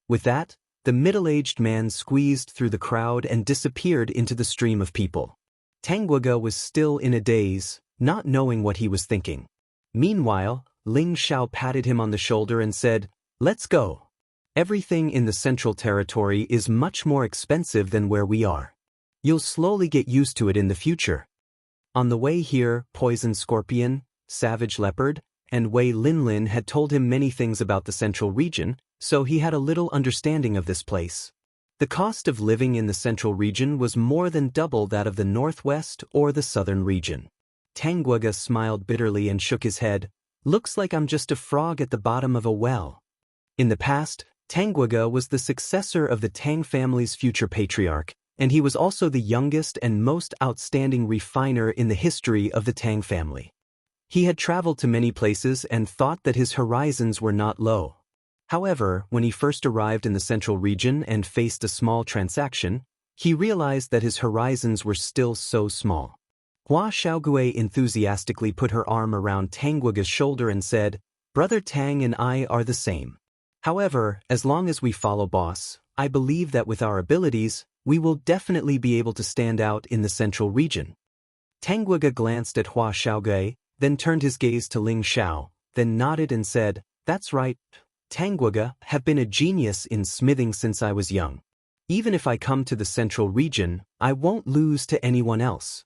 With that, the middle-aged man squeezed through the crowd and disappeared into the stream of people. Tangguida was still in a daze, not knowing what he was thinking. Meanwhile, Ling Xiao patted him on the shoulder and said, "Let's go. Everything in the Central Territory is much more expensive than where we are. You'll slowly get used to it in the future." On the way here, poison scorpion, savage leopard, and Wei Linlin had told him many things about the central region, so he had a little understanding of this place. The cost of living in the central region was more than double that of the northwest or the southern region. Tangwaga smiled bitterly and shook his head. Looks like I'm just a frog at the bottom of a well. In the past, Tangwaga was the successor of the Tang family's future patriarch, and he was also the youngest and most outstanding refiner in the history of the Tang family. He had traveled to many places and thought that his horizons were not low. However, when he first arrived in the central region and faced a small transaction, he realized that his horizons were still so small. Hua Xiaogui enthusiastically put her arm around Tangwaga's shoulder and said, "Brother Tang and I are the same. However, as long as we follow boss, I believe that with our abilities, we will definitely be able to stand out in the central region." Tangwaga glanced at Hua Xiaogui, then turned his gaze to Ling Xiao, then nodded and said, "That's right. Tangwaga have been a genius in smithing since I was young. Even if I come to the central region, I won't lose to anyone else."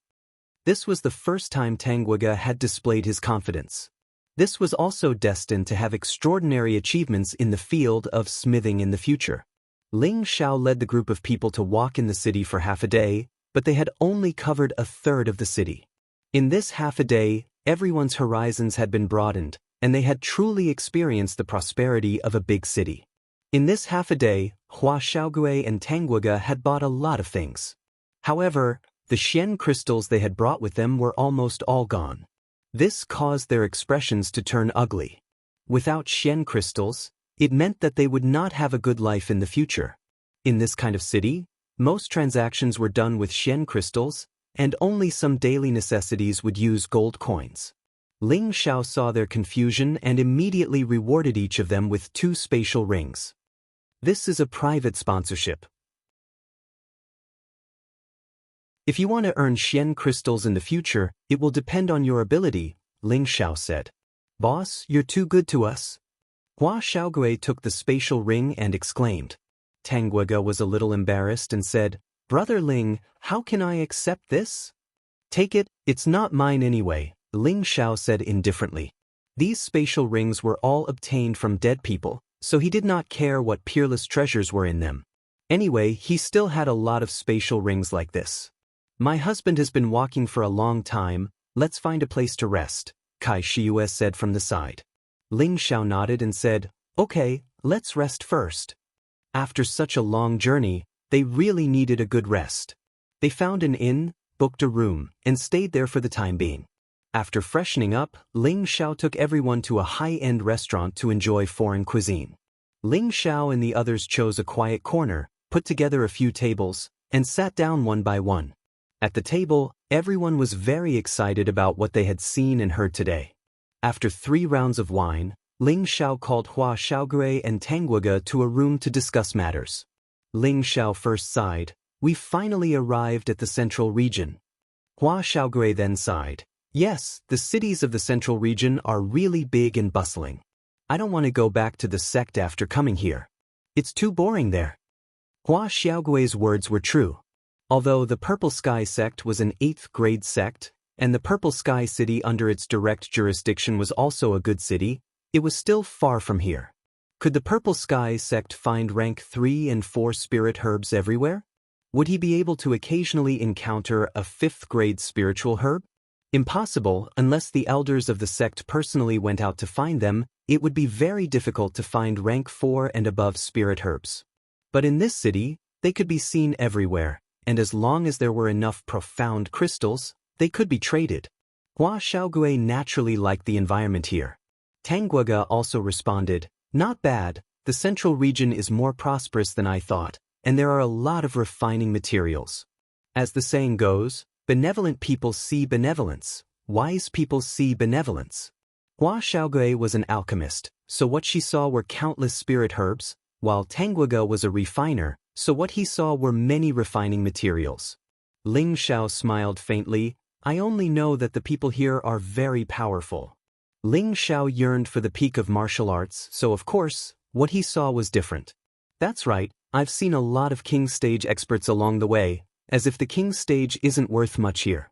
This was the first time Tangwaga had displayed his confidence. This was also destined to have extraordinary achievements in the field of smithing in the future. Ling Xiao led the group of people to walk in the city for half a day, but they had only covered a third of the city. In this half a day, everyone's horizons had been broadened, and they had truly experienced the prosperity of a big city. In this half a day, Hua Xiaogui and Tangwaga had bought a lot of things. However, the Xian crystals they had brought with them were almost all gone. This caused their expressions to turn ugly. Without Xian crystals, it meant that they would not have a good life in the future. In this kind of city, most transactions were done with Xian crystals, and only some daily necessities would use gold coins. Ling Xiao saw their confusion and immediately rewarded each of them with 2 spatial rings. This is a private sponsorship. If you want to earn Xian crystals in the future, it will depend on your ability, Ling Xiao said. "Boss, you're too good to us." Hua Xiaogui took the spatial ring and exclaimed. Tangwaga was a little embarrassed and said, "Brother Ling, how can I accept this?" "Take it, it's not mine anyway," Ling Xiao said indifferently. These spatial rings were all obtained from dead people, so he did not care what peerless treasures were in them. Anyway, he still had a lot of spatial rings like this. "My husband has been walking for a long time, let's find a place to rest," Kai Shiyue said from the side. Ling Xiao nodded and said, "Okay, let's rest first." After such a long journey, they really needed a good rest. They found an inn, booked a room, and stayed there for the time being. After freshening up, Ling Xiao took everyone to a high-end restaurant to enjoy foreign cuisine. Ling Xiao and the others chose a quiet corner, put together a few tables, and sat down one by one. At the table, everyone was very excited about what they had seen and heard today. After 3 rounds of wine, Ling Xiao called Hua Xiaogui and Tangwaga to a room to discuss matters. Ling Xiao first sighed, "We finally arrived at the central region." Hua Xiaogui then sighed. "Yes, the cities of the central region are really big and bustling. I don't want to go back to the sect after coming here. It's too boring there." Hua Xiaogui's words were true. Although the Purple Sky sect was an 8th grade sect, and the Purple Sky city under its direct jurisdiction was also a good city, it was still far from here. Could the Purple Sky sect find rank 3 and 4 spirit herbs everywhere? Would he be able to occasionally encounter a 5th grade spiritual herb? Impossible unless the elders of the sect personally went out to find them. It would be very difficult to find rank 4 and above spirit herbs. But in this city, they could be seen everywhere, and as long as there were enough profound crystals, they could be traded. Hua Xiaogui naturally liked the environment here. Tangwaga also responded, "Not bad, the central region is more prosperous than I thought, and there are a lot of refining materials. As the saying goes, benevolent people see benevolence, wise people see benevolence." Hua Xiaogui was an alchemist, so what she saw were countless spirit herbs, while Tangwaga was a refiner, so what he saw were many refining materials. Ling Xiao smiled faintly, "I only know that the people here are very powerful." Ling Xiao yearned for the peak of martial arts, so of course, what he saw was different. "That's right, I've seen a lot of King Stage experts along the way, as if the King Stage isn't worth much here."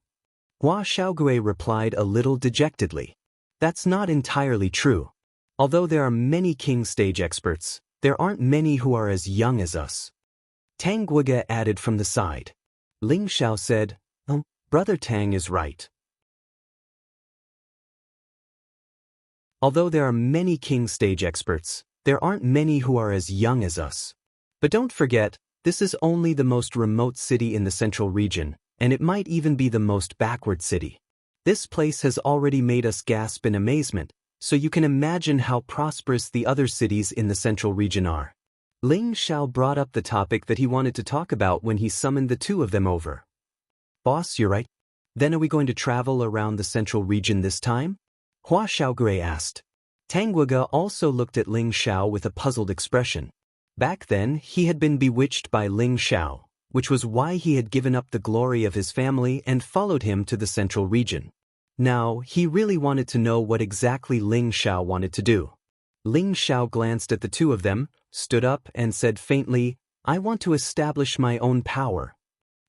Hua Xiaogui replied a little dejectedly. That's not entirely true. Although there are many king stage experts, there aren't many who are as young as us. Tang Guige added from the side. Ling Xiao said, "Oh, Brother Tang is right. Although there are many king stage experts, there aren't many who are as young as us. But don't forget, this is only the most remote city in the central region, and it might even be the most backward city. This place has already made us gasp in amazement, so you can imagine how prosperous the other cities in the central region are." Ling Xiao brought up the topic that he wanted to talk about when he summoned the two of them over. "Boss, you're right. Then are we going to travel around the central region this time?" Hua Xiaogui asked. Tang Guige also looked at Ling Xiao with a puzzled expression. Back then, he had been bewitched by Ling Xiao, which was why he had given up the glory of his family and followed him to the central region. Now, he really wanted to know what exactly Ling Xiao wanted to do. Ling Xiao glanced at the two of them, stood up and said faintly, "I want to establish my own power."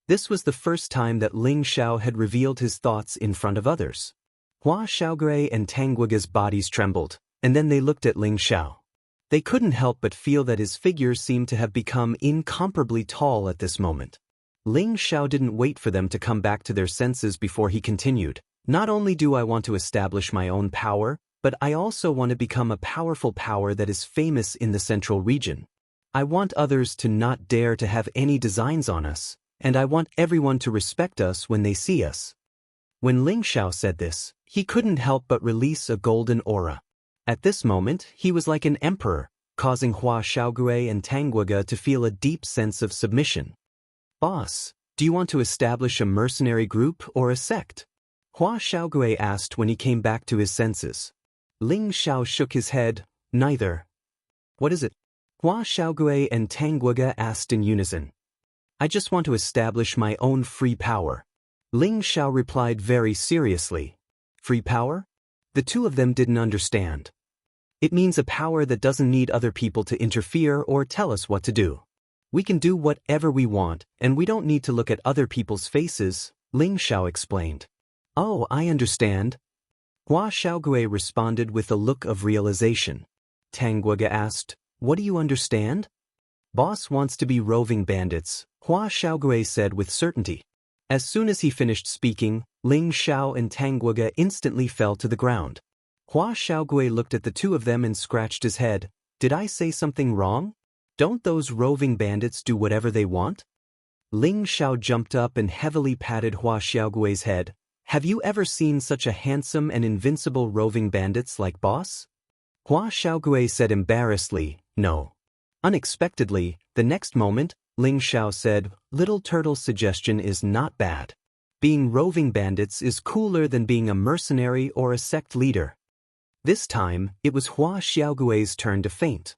This was the first time that Ling Xiao had revealed his thoughts in front of others. Hua Xiaogui and Tang Guige's bodies trembled, and then they looked at Ling Xiao. They couldn't help but feel that his figure seemed to have become incomparably tall at this moment. Ling Xiao didn't wait for them to come back to their senses before he continued, "Not only do I want to establish my own power, but I also want to become a powerful power that is famous in the central region. I want others to not dare to have any designs on us, and I want everyone to respect us when they see us." When Ling Xiao said this, he couldn't help but release a golden aura. At this moment, he was like an emperor, causing Hua Xiaogui and Tang Guige to feel a deep sense of submission. "Boss, do you want to establish a mercenary group or a sect?" Hua Xiaogui asked when he came back to his senses. Ling Xiao shook his head, "Neither." "What is it?" Hua Xiaogui and Tang Guige asked in unison. "I just want to establish my own free power." Ling Xiao replied very seriously. "Free power?" The two of them didn't understand. "It means a power that doesn't need other people to interfere or tell us what to do. We can do whatever we want, and we don't need to look at other people's faces," Ling Xiao explained. "Oh, I understand." Hua Xiaogui responded with a look of realization. Tang Guige asked, "What do you understand?" "Boss wants to be roving bandits," Hua Xiaogui said with certainty. As soon as he finished speaking, Ling Xiao and Tang Guige instantly fell to the ground. Hua Xiaogui looked at the two of them and scratched his head. "Did I say something wrong? Don't those roving bandits do whatever they want?" Ling Xiao jumped up and heavily patted Hua Xiaogui's head. "Have you ever seen such a handsome and invincible roving bandits like boss?" Hua Xiaogui said embarrassedly, "No." Unexpectedly, the next moment, Ling Xiao said, "Little Turtle's suggestion is not bad. Being roving bandits is cooler than being a mercenary or a sect leader." This time, it was Hua Xiaogui's turn to faint.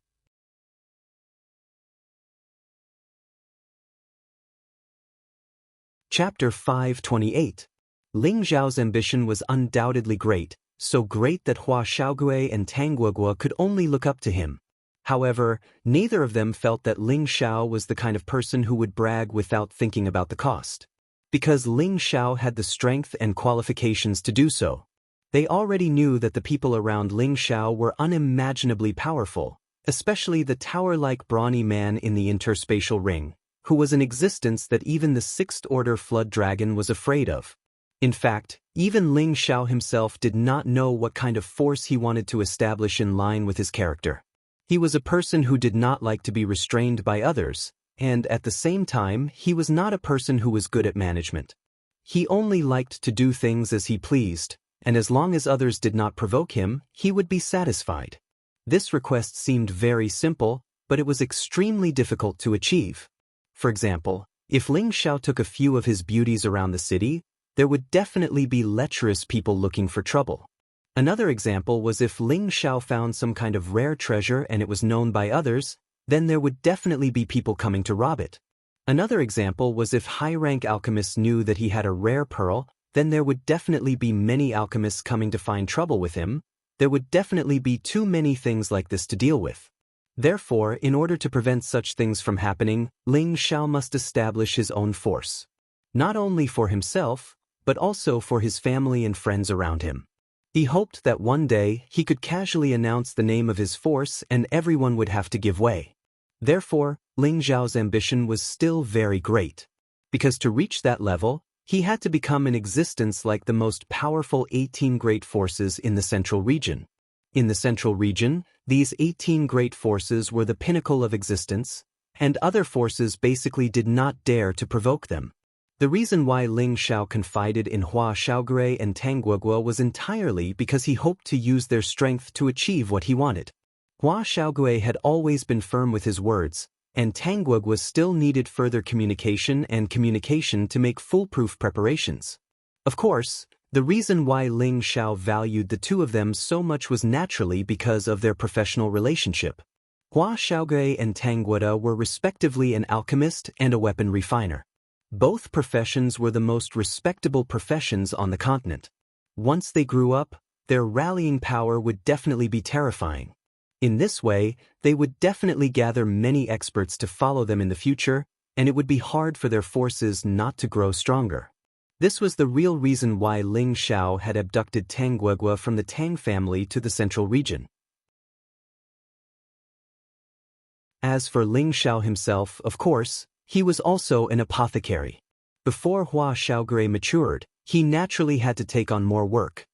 Chapter 528. Ling Xiao's ambition was undoubtedly great, so great that Hua Xiaogui and Tang Guige could only look up to him. However, neither of them felt that Ling Xiao was the kind of person who would brag without thinking about the cost. Because Ling Xiao had the strength and qualifications to do so. They already knew that the people around Ling Xiao were unimaginably powerful, especially the tower-like brawny man in the interspatial ring, who was an existence that even the sixth-order flood dragon was afraid of. In fact, even Ling Xiao himself did not know what kind of force he wanted to establish in line with his character. He was a person who did not like to be restrained by others, and at the same time, he was not a person who was good at management. He only liked to do things as he pleased, and as long as others did not provoke him, he would be satisfied. This request seemed very simple, but it was extremely difficult to achieve. For example, if Ling Xiao took a few of his beauties around the city, there would definitely be lecherous people looking for trouble. Another example was if Ling Xiao found some kind of rare treasure and it was known by others, then there would definitely be people coming to rob it. Another example was if high-rank alchemists knew that he had a rare pearl, then there would definitely be many alchemists coming to find trouble with him. There would definitely be too many things like this to deal with. Therefore, in order to prevent such things from happening, Ling Xiao must establish his own force. Not only for himself, but also for his family and friends around him. He hoped that one day he could casually announce the name of his force and everyone would have to give way. Therefore, Ling Zhao's ambition was still very great. Because to reach that level, he had to become in existence like the most powerful 18 great forces in the central region. In the central region, these 18 great forces were the pinnacle of existence, and other forces basically did not dare to provoke them. The reason why Ling Zhao confided in Hua Xiaogui and Tang Guoguo was entirely because he hoped to use their strength to achieve what he wanted. Hua Xiaogui had always been firm with his words, and Tang Guoguo still needed further communication to make foolproof preparations. Of course, the reason why Ling Zhao valued the two of them so much was naturally because of their professional relationship. Hua Xiaogui and Tang Guoguo were respectively an alchemist and a weapon refiner. Both professions were the most respectable professions on the continent. Once they grew up, their rallying power would definitely be terrifying. In this way, they would definitely gather many experts to follow them in the future, and it would be hard for their forces not to grow stronger. This was the real reason why Ling Zhao had abducted Tang Guoguo from the Tang family to the central region. As for Ling Zhao himself, of course, he was also an apothecary. Before Hua Xiaogui matured, he naturally had to take on more work.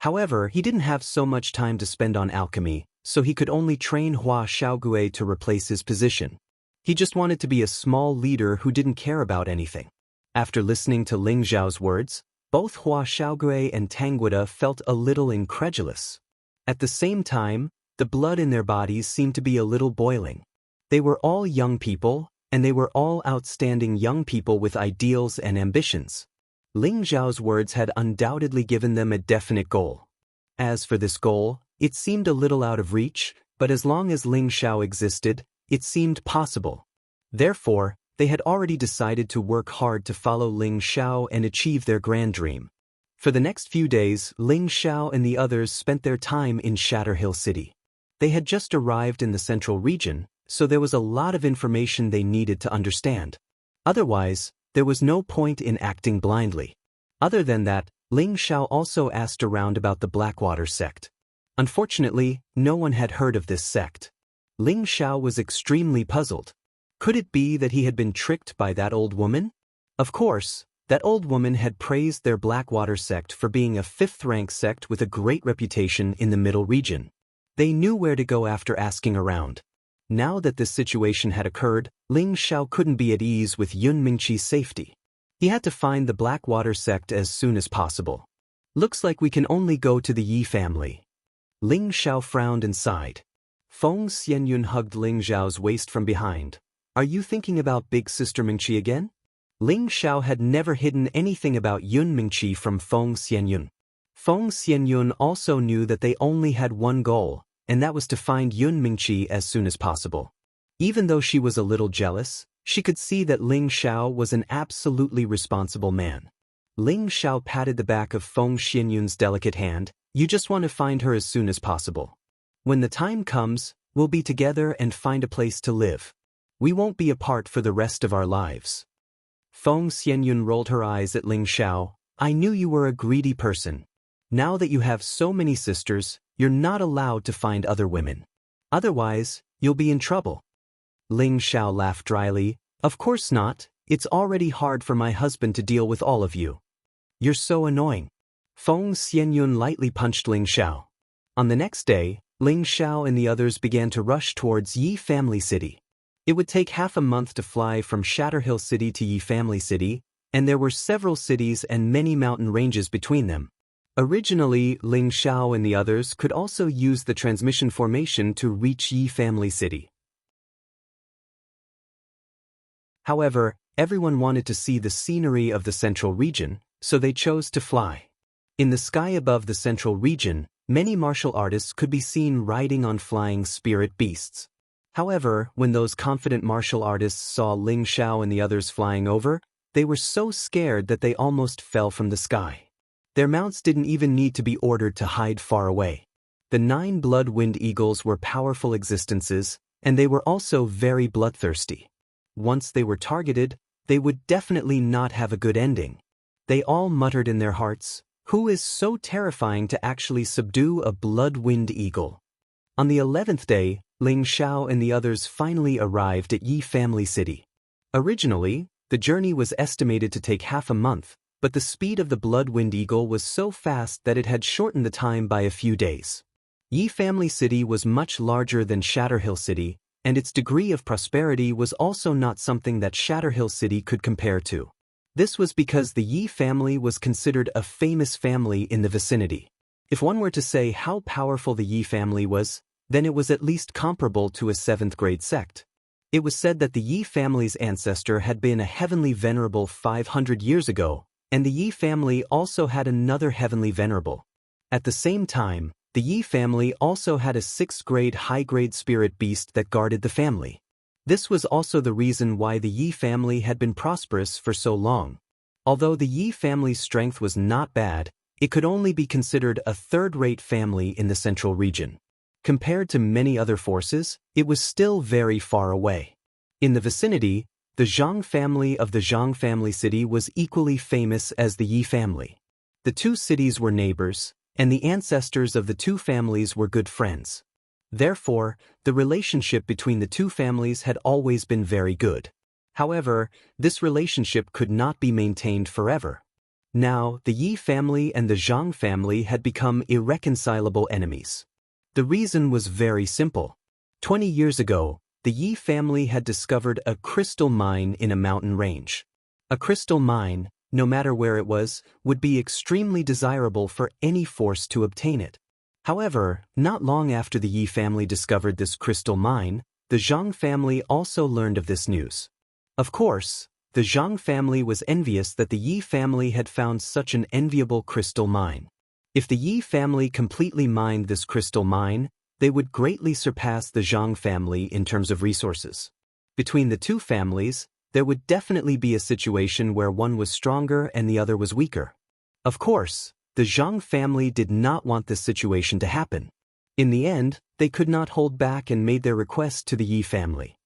However, he didn't have so much time to spend on alchemy, so he could only train Hua Xiaogui to replace his position. He just wanted to be a small leader who didn't care about anything. After listening to Ling Zhao's words, both Hua Xiaogui and Tang Guoguo felt a little incredulous. At the same time, the blood in their bodies seemed to be a little boiling. They were all young people, and they were all outstanding young people with ideals and ambitions. Ling Zhao's words had undoubtedly given them a definite goal. As for this goal, it seemed a little out of reach, but as long as Ling Zhao existed, it seemed possible. Therefore, they had already decided to work hard to follow Ling Zhao and achieve their grand dream. For the next few days, Ling Zhao and the others spent their time in Shatter Hill City. They had just arrived in the central region, so there was a lot of information they needed to understand. Otherwise, there was no point in acting blindly. Other than that, Ling Zhao also asked around about the Blackwater sect. Unfortunately, no one had heard of this sect. Ling Zhao was extremely puzzled. Could it be that he had been tricked by that old woman? Of course, that old woman had praised their Blackwater sect for being a fifth-rank sect with a great reputation in the middle region. They knew where to go after asking around. Now that this situation had occurred, Ling Zhao couldn't be at ease with Yun Mingqi's safety. He had to find the Blackwater sect as soon as possible. Looks like we can only go to the Yi family. Ling Zhao frowned and sighed. Feng Xianyun hugged Ling Zhao's waist from behind. Are you thinking about big sister Mingqi again? Ling Zhao had never hidden anything about Yun Mingqi from Feng Xianyun. Feng Xianyun also knew that they only had one goal, and that was to find Yun Mingqi as soon as possible. Even though she was a little jealous, she could see that Ling Zhao was an absolutely responsible man. Ling Zhao patted the back of Feng Xianyun's delicate hand. You just want to find her as soon as possible. When the time comes, we'll be together and find a place to live. We won't be apart for the rest of our lives. Feng Xianyun rolled her eyes at Ling Zhao. I knew you were a greedy person. Now that you have so many sisters, you're not allowed to find other women. Otherwise, you'll be in trouble. Ling Zhao laughed dryly. Of course not, it's already hard for my husband to deal with all of you. You're so annoying. Feng Xianyun lightly punched Ling Zhao. On the next day, Ling Zhao and the others began to rush towards Yi Family City. It would take half a month to fly from Shatter Hill City to Yi Family City, and there were several cities and many mountain ranges between them. Originally, Ling Zhao and the others could also use the transmission formation to reach Yi Family City. However, everyone wanted to see the scenery of the central region, so they chose to fly. In the sky above the central region, many martial artists could be seen riding on flying spirit beasts. However, when those confident martial artists saw Ling Zhao and the others flying over, they were so scared that they almost fell from the sky. Their mounts didn't even need to be ordered to hide far away. The 9 blood-wind eagles were powerful existences, and they were also very bloodthirsty. Once they were targeted, they would definitely not have a good ending. They all muttered in their hearts, Who is so terrifying to actually subdue a blood-wind eagle? On the 11th day, Ling Xiao and the others finally arrived at Yi Family City. Originally, the journey was estimated to take half a month, but the speed of the blood-wind eagle was so fast that it had shortened the time by a few days. Yi Family City was much larger than Shatterhill City, and its degree of prosperity was also not something that Shatterhill City could compare to. This was because the Yi family was considered a famous family in the vicinity. If one were to say how powerful the Yi family was, then it was at least comparable to a 7th-grade sect. It was said that the Yi family's ancestor had been a heavenly venerable 500 years ago, and the Yi family also had another heavenly venerable. At the same time, the Yi family also had a 6th-grade high-grade spirit beast that guarded the family. This was also the reason why the Yi family had been prosperous for so long. Although the Yi family's strength was not bad, it could only be considered a 3rd-rate family in the central region. Compared to many other forces, it was still very far away. In the vicinity, the Zhang family of the Zhang family city was equally famous as the Yi family. The two cities were neighbors, and the ancestors of the two families were good friends. Therefore, the relationship between the two families had always been very good. However, this relationship could not be maintained forever. Now, the Yi family and the Zhang family had become irreconcilable enemies. The reason was very simple. 20 years ago, the Yi family had discovered a crystal mine in a mountain range. A crystal mine, no matter where it was, would be extremely desirable for any force to obtain it. However, not long after the Yi family discovered this crystal mine, the Zhang family also learned of this news. Of course, the Zhang family was envious that the Yi family had found such an enviable crystal mine. If the Yi family completely mined this crystal mine, they would greatly surpass the Zhang family in terms of resources. Between the two families, there would definitely be a situation where one was stronger and the other was weaker. Of course, the Zhang family did not want this situation to happen. In the end, they could not hold back and made their request to the Yi family.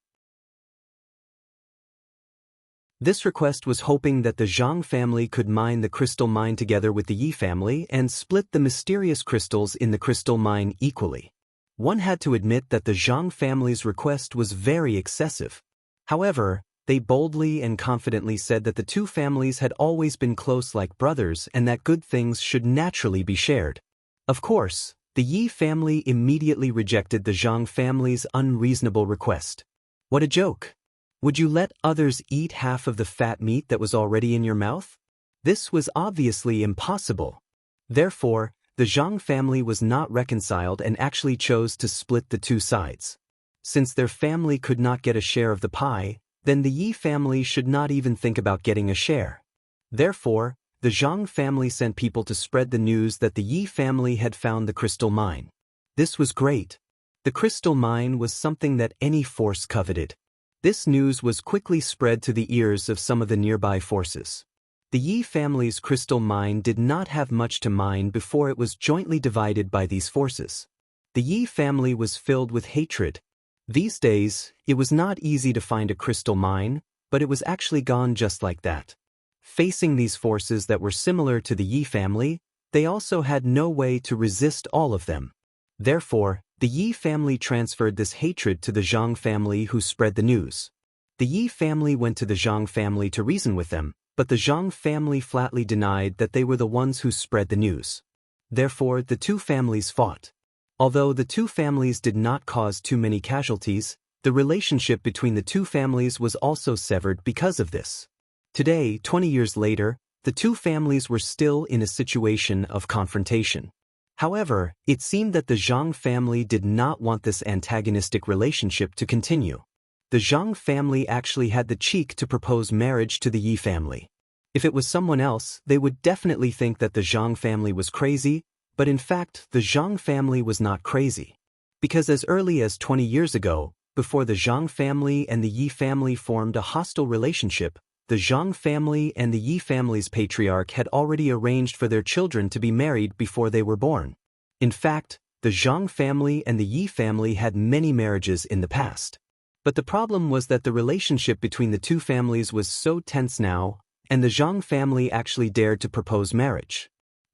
This request was hoping that the Zhang family could mine the crystal mine together with the Yi family and split the mysterious crystals in the crystal mine equally. One had to admit that the Zhang family's request was very excessive. However, they boldly and confidently said that the two families had always been close like brothers and that good things should naturally be shared. Of course, the Yi family immediately rejected the Zhang family's unreasonable request. What a joke! Would you let others eat half of the fat meat that was already in your mouth? This was obviously impossible. Therefore, the Zhang family was not reconciled and actually chose to split the two sides. Since their family could not get a share of the pie, then the Yi family should not even think about getting a share. Therefore, the Zhang family sent people to spread the news that the Yi family had found the crystal mine. This was great. The crystal mine was something that any force coveted. This news was quickly spread to the ears of some of the nearby forces. The Yi family's crystal mine did not have much to mine before it was jointly divided by these forces. The Yi family was filled with hatred. These days, it was not easy to find a crystal mine, but it was actually gone just like that. Facing these forces that were similar to the Yi family, they also had no way to resist all of them. Therefore, the Yi family transferred this hatred to the Zhang family who spread the news. The Yi family went to the Zhang family to reason with them, but the Zhang family flatly denied that they were the ones who spread the news. Therefore, the two families fought. Although the two families did not cause too many casualties, the relationship between the two families was also severed because of this. Today, 20 years later, the two families were still in a situation of confrontation. However, it seemed that the Zhang family did not want this antagonistic relationship to continue. The Zhang family actually had the cheek to propose marriage to the Yi family. If it was someone else, they would definitely think that the Zhang family was crazy, but in fact, the Zhang family was not crazy. Because as early as 20 years ago, before the Zhang family and the Yi family formed a hostile relationship, the Zhang family and the Yi family's patriarch had already arranged for their children to be married before they were born. In fact, the Zhang family and the Yi family had many marriages in the past. But the problem was that the relationship between the two families was so tense now, and the Zhang family actually dared to propose marriage.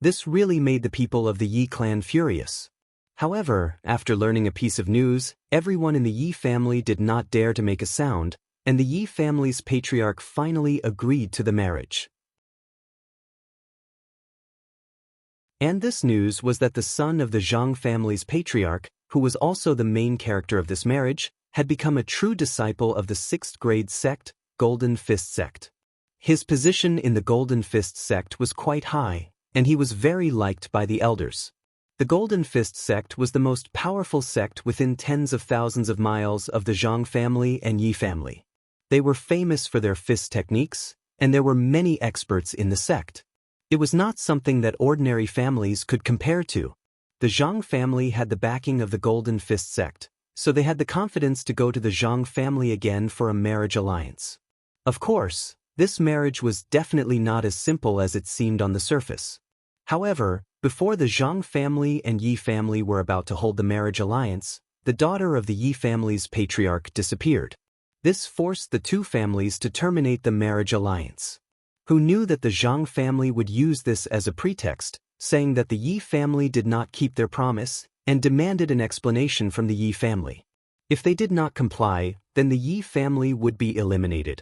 This really made the people of the Yi clan furious. However, after learning a piece of news, everyone in the Yi family did not dare to make a sound, and the Yi family's patriarch finally agreed to the marriage. And this news was that the son of the Zhang family's patriarch, who was also the main character of this marriage, had become a true disciple of the 6th grade sect, Golden Fist sect. His position in the Golden Fist sect was quite high, and he was very liked by the elders. The Golden Fist sect was the most powerful sect within tens of thousands of miles of the Zhang family and Yi family. They were famous for their fist techniques, and there were many experts in the sect. It was not something that ordinary families could compare to. The Zhang family had the backing of the Golden Fist sect, so they had the confidence to go to the Zhang family again for a marriage alliance. Of course, this marriage was definitely not as simple as it seemed on the surface. However, before the Zhang family and Yi family were about to hold the marriage alliance, the daughter of the Yi family's patriarch disappeared. This forced the two families to terminate the marriage alliance. Who knew that the Zhang family would use this as a pretext, saying that the Yi family did not keep their promise, and demanded an explanation from the Yi family. If they did not comply, then the Yi family would be eliminated.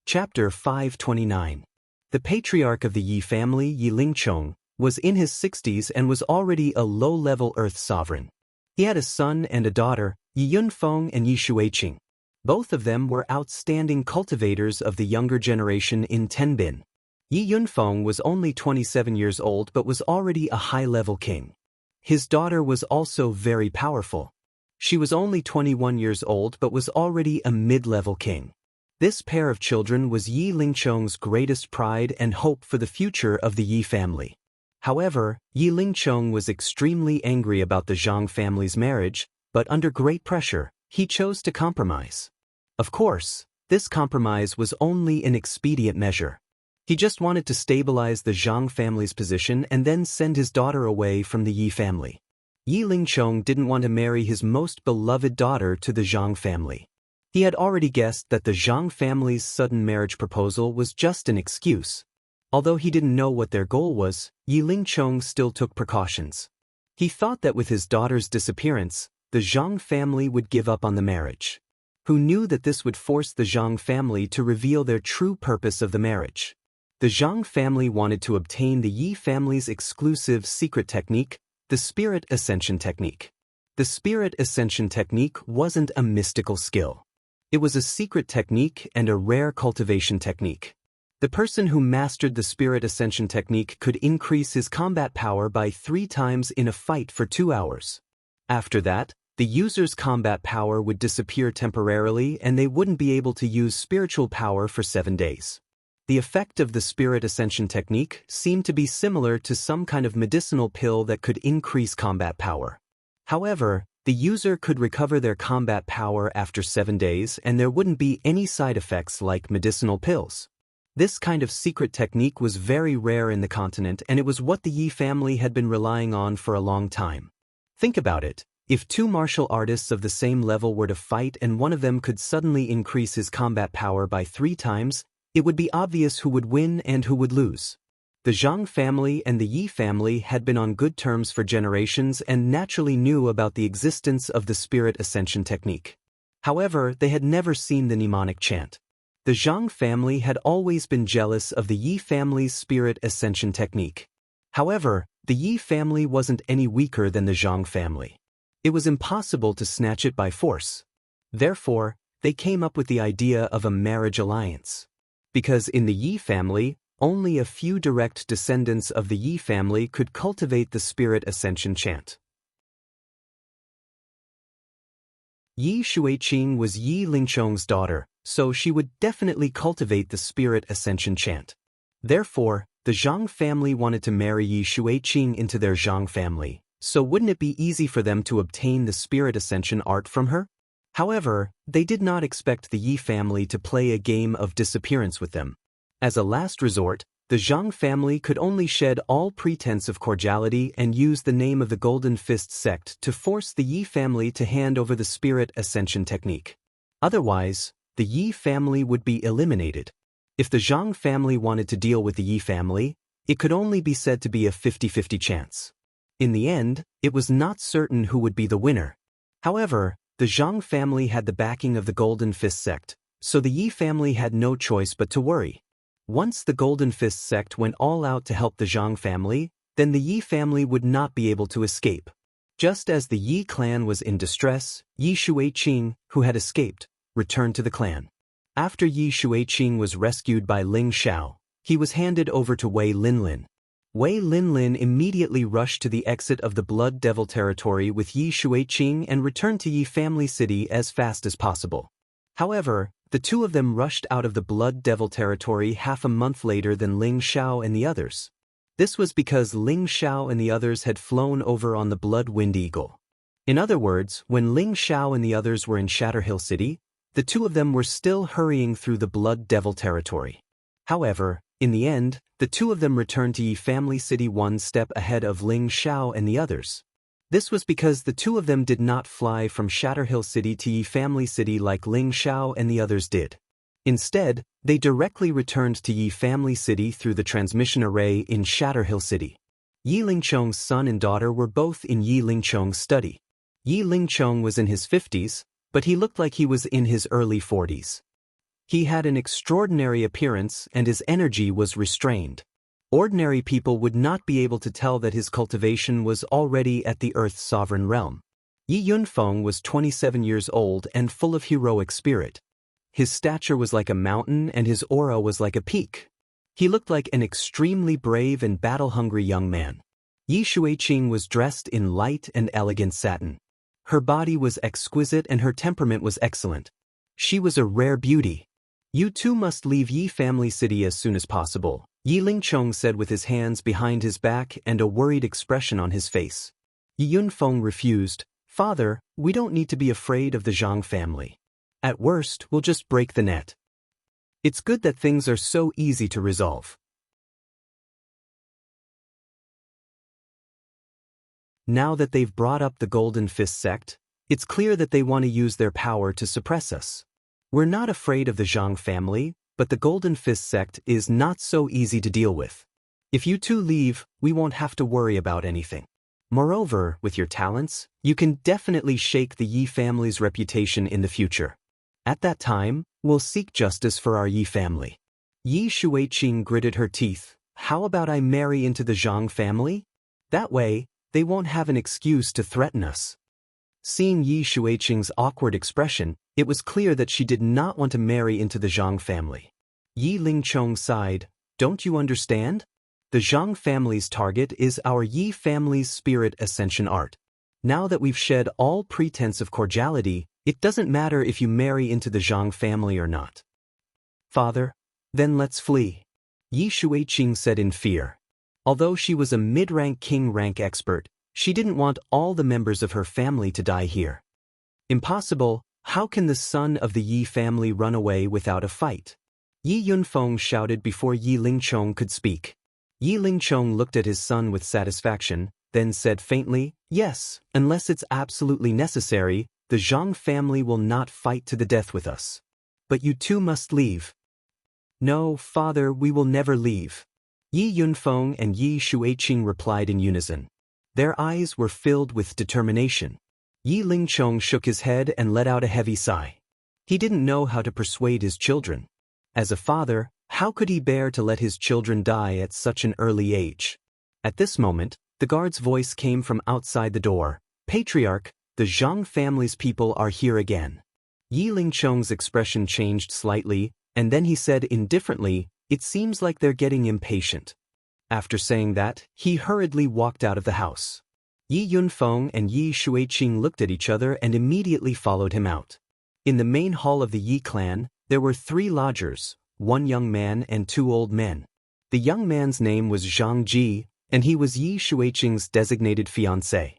Chapter 529. The patriarch of the Yi family, Yi Lingchong, was in his 60s and was already a low-level earth sovereign. He had a son and a daughter, Yi Yunfeng and Yi Shuiqing. Both of them were outstanding cultivators of the younger generation in Tenbin. Yi Yunfeng was only 27 years old but was already a high-level king. His daughter was also very powerful. She was only 21 years old but was already a mid-level king. This pair of children was Yi Lingchong's greatest pride and hope for the future of the Yi family. However, Yi Lingchong was extremely angry about the Zhang family's marriage, but under great pressure, he chose to compromise. Of course, this compromise was only an expedient measure. He just wanted to stabilize the Zhang family's position and then send his daughter away from the Yi family. Yi Lingchong didn't want to marry his most beloved daughter to the Zhang family. He had already guessed that the Zhang family's sudden marriage proposal was just an excuse. Although he didn't know what their goal was, Yi Lingchong still took precautions. He thought that with his daughter's disappearance, the Zhang family would give up on the marriage. Who knew that this would force the Zhang family to reveal their true purpose of the marriage? The Zhang family wanted to obtain the Yi family's exclusive secret technique, the Spirit Ascension technique. The Spirit Ascension technique wasn't a mystical skill. It was a secret technique and a rare cultivation technique. The person who mastered the Spirit Ascension technique could increase his combat power by 3 times in a fight for 2 hours. After that, the user's combat power would disappear temporarily and they wouldn't be able to use spiritual power for 7 days. The effect of the Spirit Ascension technique seemed to be similar to some kind of medicinal pill that could increase combat power. However, the user could recover their combat power after 7 days and there wouldn't be any side effects like medicinal pills. This kind of secret technique was very rare in the continent and it was what the Yi family had been relying on for a long time. Think about it. If 2 martial artists of the same level were to fight and one of them could suddenly increase his combat power by 3 times, it would be obvious who would win and who would lose. The Zhang family and the Yi family had been on good terms for generations and naturally knew about the existence of the Spirit Ascension technique. However, they had never seen the mnemonic chant. The Zhang family had always been jealous of the Yi family's Spirit Ascension technique. However, the Yi family wasn't any weaker than the Zhang family. It was impossible to snatch it by force. Therefore, they came up with the idea of a marriage alliance. Because in the Yi family, only a few direct descendants of the Yi family could cultivate the Spirit Ascension chant. Yi Shuiqing was Yi Lingchong's daughter, so she would definitely cultivate the Spirit Ascension chant. Therefore, the Zhang family wanted to marry Yi Shuiqing into their Zhang family, so wouldn't it be easy for them to obtain the Spirit Ascension art from her? However, they did not expect the Yi family to play a game of disappearance with them. As a last resort, the Zhang family could only shed all pretense of cordiality and use the name of the Golden Fist sect to force the Yi family to hand over the Spirit Ascension technique. Otherwise, the Yi family would be eliminated. If the Jiang family wanted to deal with the Yi family, it could only be said to be a 50-50 chance. In the end, it was not certain who would be the winner. However, the Jiang family had the backing of the Golden Fist sect, so the Yi family had no choice but to worry. Once the Golden Fist sect went all out to help the Jiang family, then the Yi family would not be able to escape. Just as the Yi clan was in distress, Yi Xueqing, who had escaped, returned to the clan. After Yi Xueqing was rescued by Ling Xiao, he was handed over to Wei Linlin. Wei Linlin immediately rushed to the exit of the Blood Devil territory with Yi Xueqing and returned to Yi family city as fast as possible. However, the two of them rushed out of the Blood Devil territory half a month later than Ling Xiao and the others. This was because Ling Xiao and the others had flown over on the Blood Wind Eagle. In other words, when Ling Xiao and the others were in Shatterhill City, the two of them were still hurrying through the Blood Devil territory. However, in the end, the two of them returned to Yi family city one step ahead of Ling Xiao and the others. This was because the two of them did not fly from Shatterhill City to Yi family city like Ling Xiao and the others did. Instead, they directly returned to Yi family city through the transmission array in Shatterhill City. Yi Lingchong's son and daughter were both in Yi Lingchong's study. Yi Lingchong was in his 50s, but he looked like he was in his early 40s. He had an extraordinary appearance and his energy was restrained. Ordinary people would not be able to tell that his cultivation was already at the Earth's sovereign realm. Yi Yunfeng was 27 years old and full of heroic spirit. His stature was like a mountain and his aura was like a peak. He looked like an extremely brave and battle-hungry young man. Yi Xueqing was dressed in light and elegant satin. Her body was exquisite and her temperament was excellent. She was a rare beauty. You two must leave Yi family city as soon as possible, Yi Lingchong said with his hands behind his back and a worried expression on his face. Yi Yunfeng refused. Father, we don't need to be afraid of the Jiang family. At worst, we'll just break the net. It's good that things are so easy to resolve. Now that they've brought up the Golden Fist sect, it's clear that they want to use their power to suppress us. We're not afraid of the Jiang family, but the Golden Fist sect is not so easy to deal with. If you two leave, we won't have to worry about anything. Moreover, with your talents, you can definitely shake the Yi family's reputation in the future. At that time, we'll seek justice for our Yi family. Yi Xueqing gritted her teeth. How about I marry into the Jiang family? That way, they won't have an excuse to threaten us. Seeing Yi Xueqing's awkward expression, it was clear that she did not want to marry into the Jiang family. Yi Lingchong sighed. Don't you understand? The Jiang family's target is our Yi family's spirit ascension art. Now that we've shed all pretense of cordiality, it doesn't matter if you marry into the Jiang family or not. Father, then let's flee, Yi Xueqing said in fear. Although she was a mid-rank king rank expert, she didn't want all the members of her family to die here. Impossible. How can the son of the Yi family run away without a fight? Yi Yunfeng shouted before Yi Lingchong could speak. Yi Lingchong looked at his son with satisfaction, then said faintly, yes, unless it's absolutely necessary, the Jiang family will not fight to the death with us. But you two must leave. No, father, we will never leave. Yi Yunfeng and Yi Xueqing replied in unison. Their eyes were filled with determination. Yi Lingchong shook his head and let out a heavy sigh. He didn't know how to persuade his children. As a father, how could he bear to let his children die at such an early age? At this moment, the guard's voice came from outside the door. Patriarch, the Jiang family's people are here again. Yi Lingchong's expression changed slightly, and then he said indifferently, it seems like they're getting impatient. After saying that, he hurriedly walked out of the house. Yi Yunfeng and Yi Xueqing looked at each other and immediately followed him out. In the main hall of the Yi clan, there were 3 lodgers, 1 young man and 2 old men. The young man's name was Zhang Ji, and he was Yi Xueqing's designated fiancé.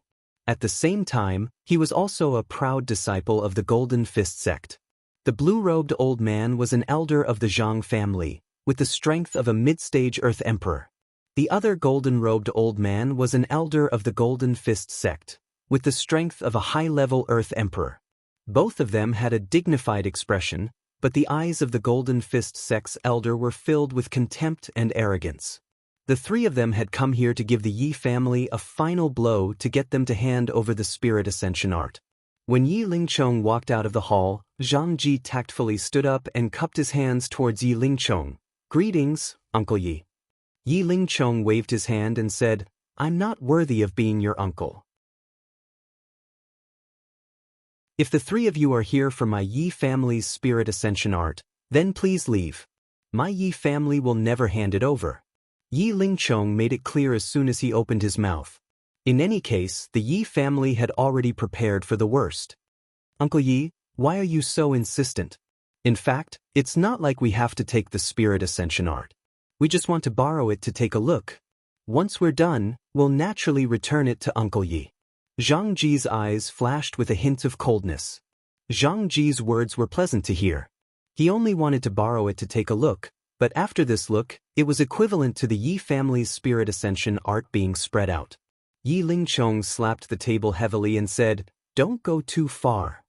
At the same time, he was also a proud disciple of the Golden Fist sect. The blue-robed old man was an elder of the Jiang family, with the strength of a mid-stage Earth Emperor. The other golden-robed old man was an elder of the Golden Fist sect, with the strength of a high-level Earth Emperor. Both of them had a dignified expression, But the eyes of the Golden Fist sect's elder were filled with contempt and arrogance. The three of them had come here to give the Yi family a final blow to get them to hand over the Spirit Ascension art. When Yi Lingchong walked out of the hall, Zhang Ji tactfully stood up and cupped his hands towards Yi Lingchong. "Greetings, Uncle Yi." Yi Lingchong waved his hand and said, "I'm not worthy of being your uncle. If the three of you are here for my Yi family's Spirit Ascension art, then please leave. My Yi family will never hand it over." Yi Lingchong made it clear as soon as he opened his mouth. In any case, the Yi family had already prepared for the worst. "Uncle Yi, why are you so insistent? In fact, it's not like we have to take the Spirit Ascension art. We just want to borrow it to take a look. Once we're done, we'll naturally return it to Uncle Yi." Zhang Ji's eyes flashed with a hint of coldness. Zhang Ji's words were pleasant to hear. He only wanted to borrow it to take a look, but after this look, it was equivalent to the Yi family's Spirit Ascension art being spread out. Yi Lingchong slapped the table heavily and said, "Don't go too far.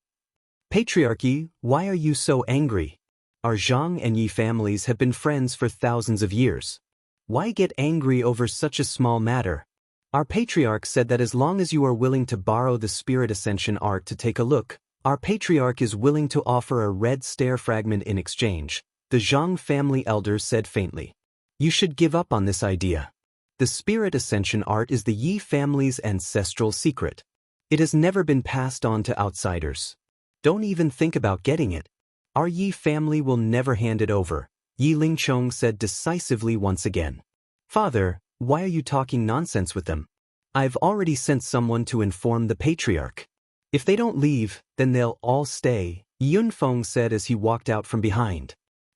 Patriarchy, why are you so angry? Our Zhang and Yi families have been friends for thousands of years. Why get angry over such a small matter? Our patriarch said that as long as you are willing to borrow the Spirit Ascension art to take a look, our patriarch is willing to offer a red stare fragment in exchange," the Zhang family elder said faintly. "You should give up on this idea. The Spirit Ascension art is the Yi family's ancestral secret. It has never been passed on to outsiders. Don't even think about getting it. Our Yi family will never hand it over," Yi Lingchong said decisively once again. "Father, why are you talking nonsense with them? I've already sent someone to inform the patriarch. If they don't leave, then they'll all stay," Yunfeng said as he walked out from behind.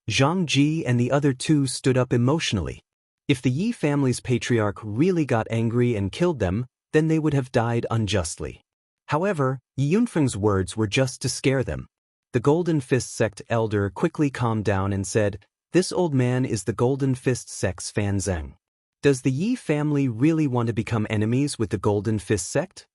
Zhang Ji and the other two stood up emotionally. If the Yi family's patriarch really got angry and killed them, then they would have died unjustly. However, Yunfeng's words were just to scare them. The Golden Fist sect elder quickly calmed down and said, "This old man is the Golden Fist sect's Fan Zheng. Does the Yi family really want to become enemies with the Golden Fist sect?"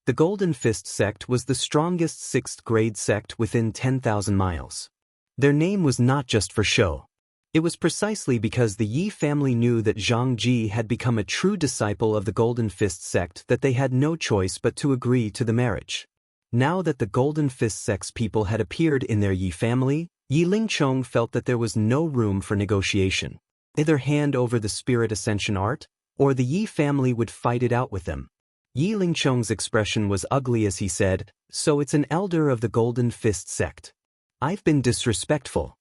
The Golden Fist sect was the strongest 6th grade sect within 10,000 miles. Their name was not just for show. It was precisely because the Yi family knew that Zhang Ji had become a true disciple of the Golden Fist sect that they had no choice but to agree to the marriage. Now that the Golden Fist sect's people had appeared in their Yi family, Yi Lingchong felt that there was no room for negotiation. Either hand over the Spirit Ascension art, or the Yi family would fight it out with them. Yi Lingchong's expression was ugly as he said, "So it's an elder of the Golden Fist sect. I've been disrespectful."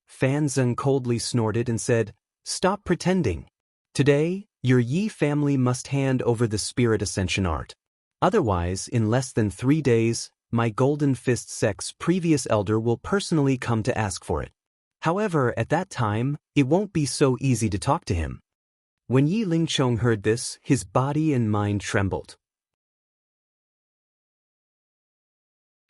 Fan Zheng coldly snorted and said, "Stop pretending. Today, your Yi family must hand over the Spirit Ascension art. Otherwise, in less than 3 days, my Golden Fist sect's previous elder will personally come to ask for it. However, at that time, it won't be so easy to talk to him." When Yi Lingchong heard this, his body and mind trembled.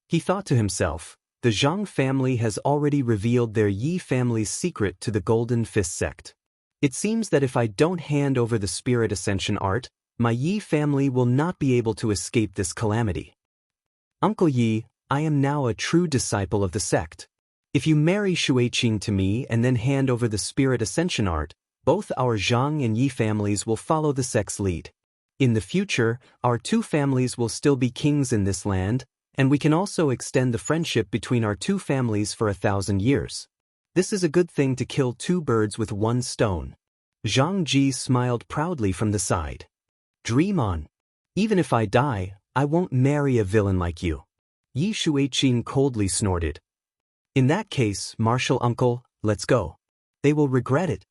He thought to himself, the Zhang family has already revealed their Yi family's secret to the Golden Fist sect. It seems that if I don't hand over the Spirit Ascension art, my Yi family will not be able to escape this calamity. Uncle Yi, I am now a true disciple of the sect. If you marry Shuiqing to me and then hand over the Spirit Ascension art, both our Zhang and Yi families will follow the sect's lead. In the future, our two families will still be kings in this land, and we can also extend the friendship between our two families for 1,000 years. This is a good thing to kill 2 birds with 1 stone. Zhang Ji smiled proudly from the side. Dream on. Even if I die, I won't marry a villain like you. Yi Shuiqing coldly snorted. In that case, martial uncle, let's go. They will regret it.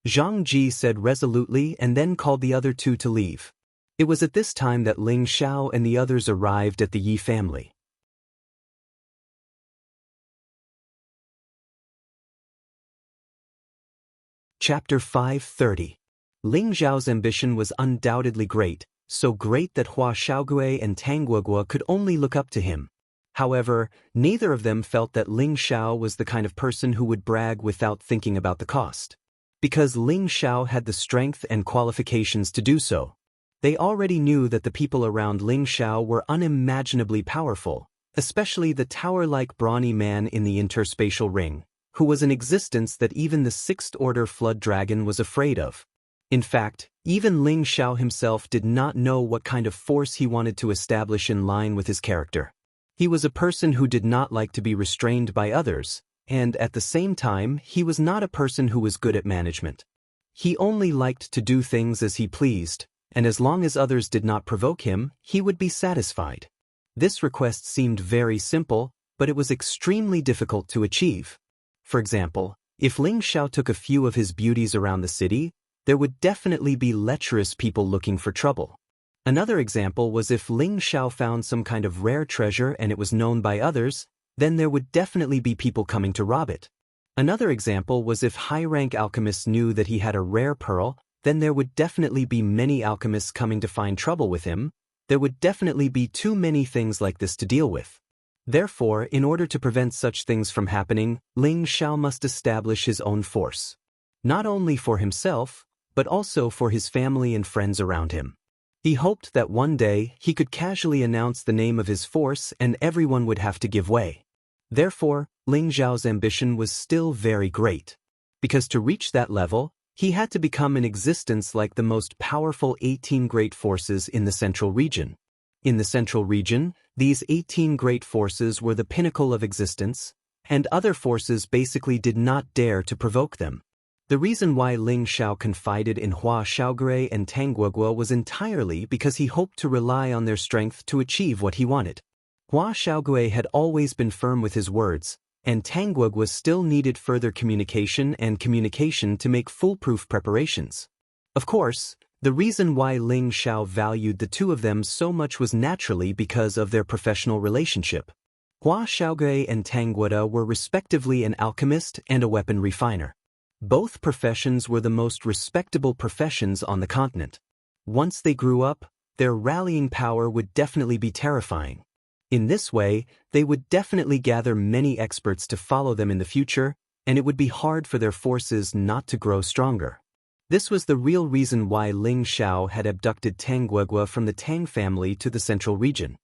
Zhang Ji said resolutely and then called the other two to leave. It was at this time that Ling Xiao and the others arrived at the Yi family. Chapter 530. Ling Xiao's ambition was undoubtedly great, so great that Hua Xiaogui and Tang Guogua could only look up to him. However, neither of them felt that Ling Xiao was the kind of person who would brag without thinking about the cost. Because Ling Xiao had the strength and qualifications to do so. They already knew that the people around Ling Xiao were unimaginably powerful, especially the tower-like brawny man in the interspatial ring, who was an existence that even the sixth-order flood dragon was afraid of. In fact, even Ling Xiao himself did not know what kind of force he wanted to establish in line with his character. He was a person who did not like to be restrained by others, and at the same time, he was not a person who was good at management. He only liked to do things as he pleased, and as long as others did not provoke him, he would be satisfied. This request seemed very simple, but it was extremely difficult to achieve. For example, if Ling Xiao took a few of his beauties around the city, there would definitely be lecherous people looking for trouble. Another example was if Ling Xiao found some kind of rare treasure and it was known by others, then there would definitely be people coming to rob it. Another example was if high-rank alchemists knew that he had a rare pearl, then there would definitely be many alchemists coming to find trouble with him. There would definitely be too many things like this to deal with. Therefore, in order to prevent such things from happening, Ling Xiao must establish his own force. Not only for himself, but also for his family and friends around him. He hoped that one day he could casually announce the name of his force and everyone would have to give way. Therefore, Ling Xiao's ambition was still very great. Because to reach that level, he had to become an existence like the most powerful 18 great forces in the central region. In the central region, these 18 great forces were the pinnacle of existence, and other forces basically did not dare to provoke them. The reason why Ling Xiao confided in Hua Xiaogui and Tang Guoguo was entirely because he hoped to rely on their strength to achieve what he wanted. Hua Xiaogui had always been firm with his words, and Tang Guoguo still needed further communication to make foolproof preparations. Of course, the reason why Ling Xiao valued the two of them so much was naturally because of their professional relationship. Hua Xiaogui and Tang Guoda were respectively an alchemist and a weapon refiner. Both professions were the most respectable professions on the continent. Once they grew up, their rallying power would definitely be terrifying. In this way, they would definitely gather many experts to follow them in the future, and it would be hard for their forces not to grow stronger. This was the real reason why Ling Xiao had abducted Tang Guoguo from the Tang family to the central region.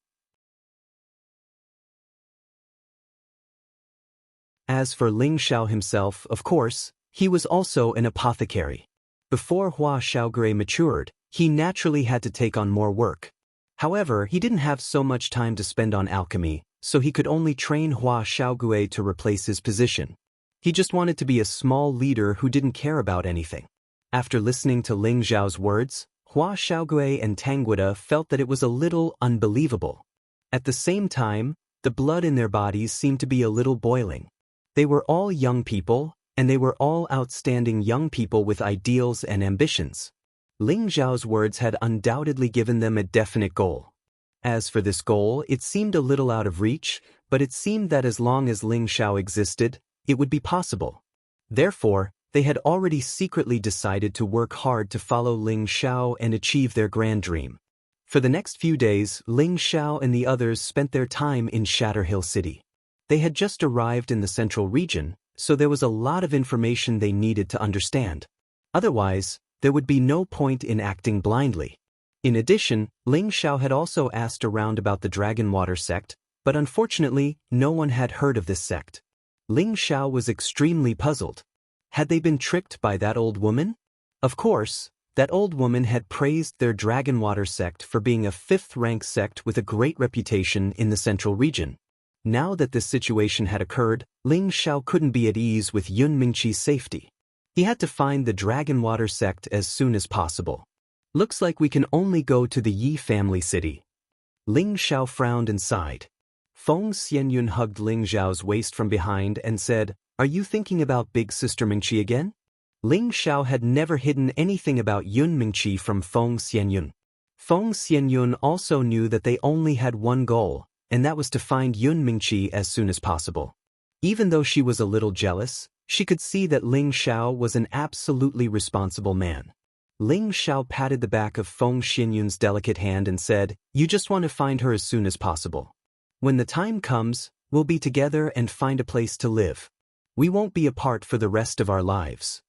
As for Ling Xiao himself, of course, he was also an apothecary. Before Hua Xiaogui matured, he naturally had to take on more work. However, he didn't have so much time to spend on alchemy, so he could only train Hua Xiaogui to replace his position. He just wanted to be a small leader who didn't care about anything. After listening to Ling Xiao's words, Hua Xiaogui and Tang Guoda felt that it was a little unbelievable. At the same time, the blood in their bodies seemed to be a little boiling. They were all young people, and they were all outstanding young people with ideals and ambitions. Ling Xiao's words had undoubtedly given them a definite goal. As for this goal, it seemed a little out of reach, but it seemed that as long as Ling Xiao existed, it would be possible. Therefore, they had already secretly decided to work hard to follow Ling Xiao and achieve their grand dream. For the next few days, Ling Xiao and the others spent their time in Shatterhill City. They had just arrived in the central region, so there was a lot of information they needed to understand. Otherwise, there would be no point in acting blindly. In addition, Ling Xiao had also asked around about the Dragon Water sect, but unfortunately, no one had heard of this sect. Ling Xiao was extremely puzzled. Had they been tricked by that old woman? Of course, that old woman had praised their Dragon Water sect for being a fifth-rank sect with a great reputation in the central region. Now that this situation had occurred, Ling Xiao couldn't be at ease with Yun Mingqi's safety. He had to find the Dragon Water sect as soon as possible. Looks like we can only go to the Yi family city. Ling Xiao frowned and sighed. Feng Xianyun hugged Ling Xiao's waist from behind and said, "Are you thinking about Big Sister Mingqi again?" Ling Xiao had never hidden anything about Yun Mingqi from Feng Xianyun. Feng Xianyun also knew that they only had one goal, and that was to find Yun Mingqi as soon as possible. Even though she was a little jealous, she could see that Ling Xiao was an absolutely responsible man. Ling Xiao patted the back of Feng Xianyun's delicate hand and said, "You just want to find her as soon as possible. When the time comes, we'll be together and find a place to live. We won't be apart for the rest of our lives."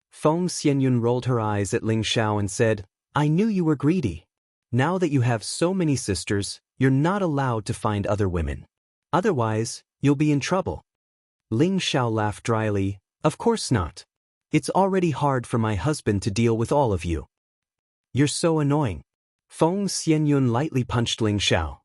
Feng Xianyun rolled her eyes at Ling Xiao and said, "I knew you were greedy. Now that you have so many sisters, you're not allowed to find other women. Otherwise, you'll be in trouble. Ling Xiao laughed dryly. Of course not. It's already hard for my husband to deal with all of you. You're so annoying. Feng Xianyun lightly punched Ling Xiao.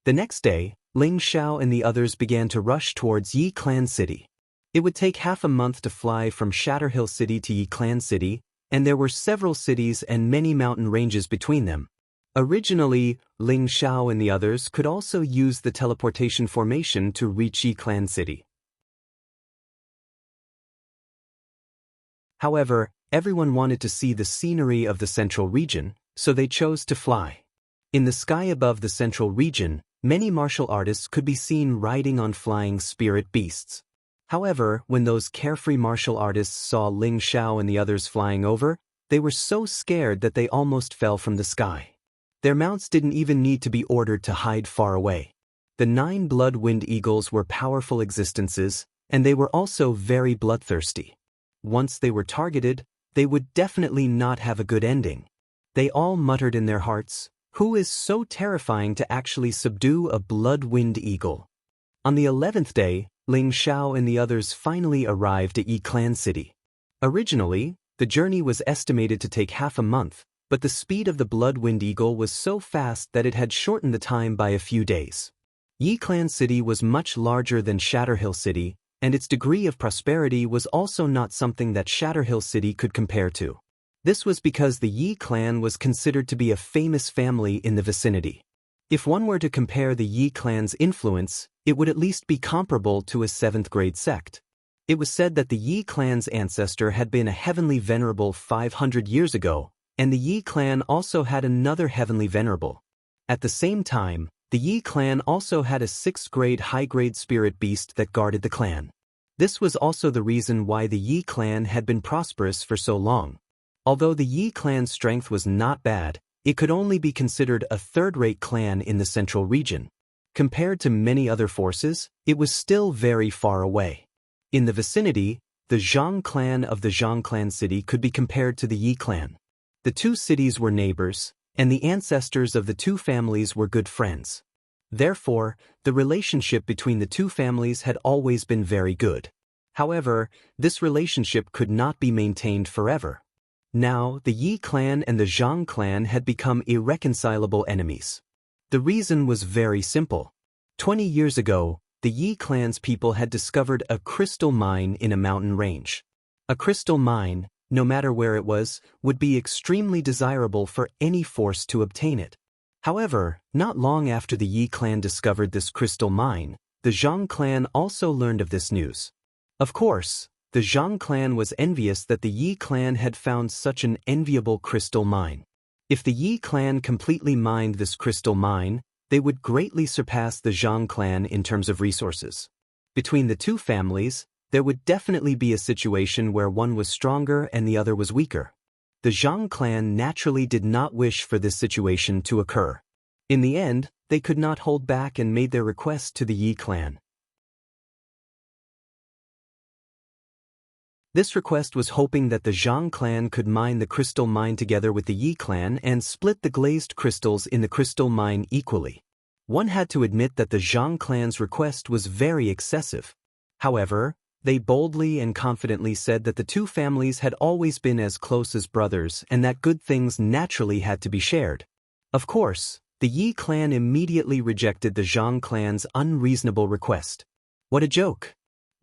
The next day, Ling Xiao and the others began to rush towards Yi Clan City. It would take half a month to fly from Shatterhill City to Yi Clan City, and there were several cities and many mountain ranges between them. Originally, Ling Xiao and the others could also use the teleportation formation to reach Yi Clan City. However, everyone wanted to see the scenery of the central region, so they chose to fly. In the sky above the central region, many martial artists could be seen riding on flying spirit beasts. However, when those carefree martial artists saw Ling Xiao and the others flying over, they were so scared that they almost fell from the sky. Their mounts didn't even need to be ordered to hide far away. The 9 blood-wind eagles were powerful existences, and they were also very bloodthirsty. Once they were targeted, they would definitely not have a good ending. They all muttered in their hearts, "Who is so terrifying to actually subdue a blood-wind eagle?" On the 11th day, Ling Xiao and the others finally arrived at Yi Clan City. Originally, the journey was estimated to take half a month, but the speed of the blood-wind eagle was so fast that it had shortened the time by a few days. Yi Clan City was much larger than Shatterhill City, and its degree of prosperity was also not something that Shatterhill City could compare to. This was because the Yi clan was considered to be a famous family in the vicinity. If one were to compare the Yi clan's influence, it would at least be comparable to a 7th-grade sect. It was said that the Yi clan's ancestor had been a heavenly venerable 500 years ago, and the Yi clan also had another heavenly venerable. At the same time, the Yi clan also had a 6th-grade high-grade spirit beast that guarded the clan. This was also the reason why the Yi clan had been prosperous for so long. Although the Yi clan's strength was not bad, it could only be considered a 3rd-rate clan in the central region. Compared to many other forces, it was still very far away. In the vicinity, the Zhang clan of the Zhang clan city could be compared to the Yi clan. The two cities were neighbors, and the ancestors of the two families were good friends. Therefore, the relationship between the two families had always been very good. However, this relationship could not be maintained forever. Now, the Yi clan and the Zhang clan had become irreconcilable enemies. The reason was very simple. 20 years ago, the Yi clan's people had discovered a crystal mine in a mountain range. A crystal mine, no matter where it was, would be extremely desirable for any force to obtain it. However, not long after the Yi clan discovered this crystal mine, the Zhang clan also learned of this news. Of course, the Zhang clan was envious that the Yi clan had found such an enviable crystal mine. If the Yi clan completely mined this crystal mine, they would greatly surpass the Zhang clan in terms of resources. Between the two families, there would definitely be a situation where one was stronger and the other was weaker. The Zhang clan naturally did not wish for this situation to occur. In the end, they could not hold back and made their request to the Yi clan. This request was hoping that the Zhang clan could mine the crystal mine together with the Yi clan and split the glazed crystals in the crystal mine equally. One had to admit that the Zhang clan's request was very excessive. However, they boldly and confidently said that the two families had always been as close as brothers and that good things naturally had to be shared. Of course, the Yi clan immediately rejected the Zhang clan's unreasonable request. What a joke!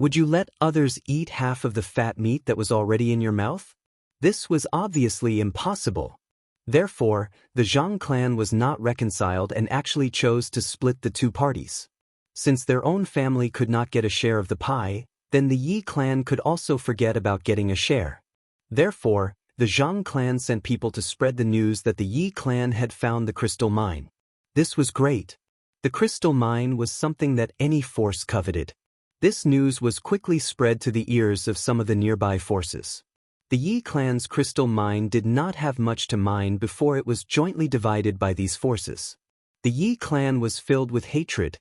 Would you let others eat half of the fat meat that was already in your mouth? This was obviously impossible. Therefore, the Zhang clan was not reconciled and actually chose to split the two parties. Since their own family could not get a share of the pie, then the Yi clan could also forget about getting a share. Therefore, the Zhang clan sent people to spread the news that the Yi clan had found the crystal mine. This was great. The crystal mine was something that any force coveted. This news was quickly spread to the ears of some of the nearby forces. The Yi clan's crystal mine did not have much to mine before it was jointly divided by these forces. The Yi clan was filled with hatred.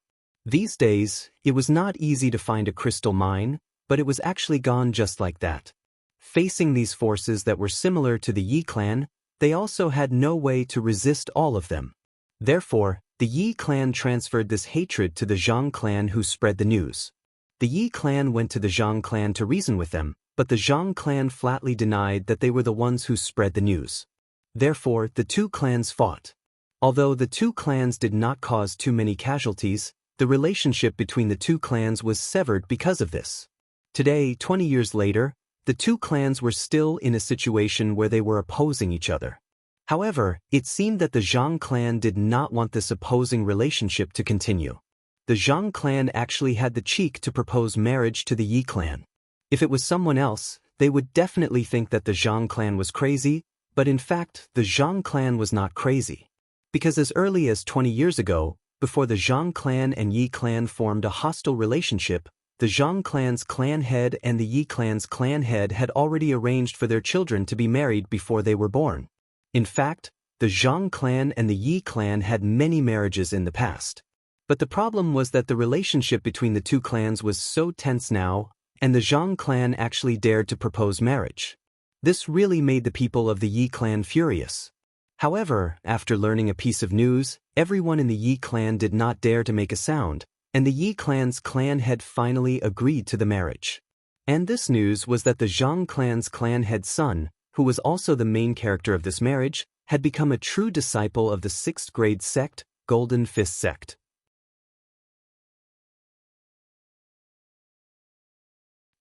These days, it was not easy to find a crystal mine, but it was actually gone just like that. Facing these forces that were similar to the Yi clan, they also had no way to resist all of them. Therefore, The Yi clan transferred this hatred to the Zhang clan, who spread the news. The Yi clan went to the Zhang clan to reason with them, but the Zhang clan flatly denied that they were the ones who spread the news. Therefore, the two clans fought. Although the two clans did not cause too many casualties, the relationship between the two clans was severed because of this. Today, 20 years later, the two clans were still in a situation where they were opposing each other. However, it seemed that the Zhang clan did not want this opposing relationship to continue. The Zhang clan actually had the cheek to propose marriage to the Yi clan. If it was someone else, they would definitely think that the Zhang clan was crazy, but in fact, the Zhang clan was not crazy. Because as early as 20 years ago, before the Zhang clan and Yi clan formed a hostile relationship, the Zhang clan's clan head and the Yi clan's clan head had already arranged for their children to be married before they were born. In fact, the Zhang clan and the Yi clan had many marriages in the past. But the problem was that the relationship between the two clans was so tense now, and the Zhang clan actually dared to propose marriage. This really made the people of the Yi clan furious. However, after learning a piece of news, everyone in the Yi clan did not dare to make a sound, and the Yi clan's clan head finally agreed to the marriage. And this news was that the Zhang clan's clan head's son, who was also the main character of this marriage, had become a true disciple of the 6th grade sect, Golden Fist sect.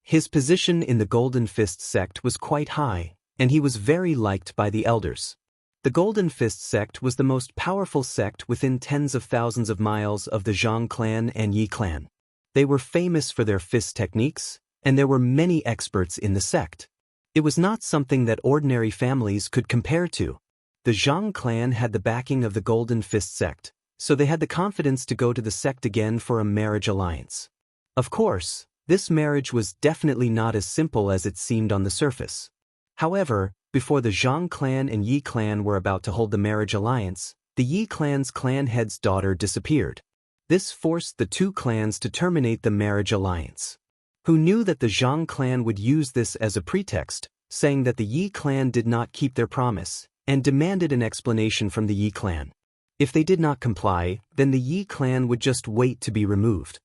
His position in the Golden Fist sect was quite high, and he was very liked by the elders. The Golden Fist sect was the most powerful sect within tens of thousands of miles of the Zhang clan and Yi clan. They were famous for their fist techniques, and there were many experts in the sect. It was not something that ordinary families could compare to. The Zhang clan had the backing of the Golden Fist sect, so they had the confidence to go to the sect again for a marriage alliance. Of course, this marriage was definitely not as simple as it seemed on the surface. However, before the Zhang clan and Yi clan were about to hold the marriage alliance, the Yi clan's clan head's daughter disappeared. This forced the two clans to terminate the marriage alliance. Who knew that the Zhang clan would use this as a pretext, saying that the Yi clan did not keep their promise, and demanded an explanation from the Yi clan. If they did not comply, then the Yi clan would just wait to be removed.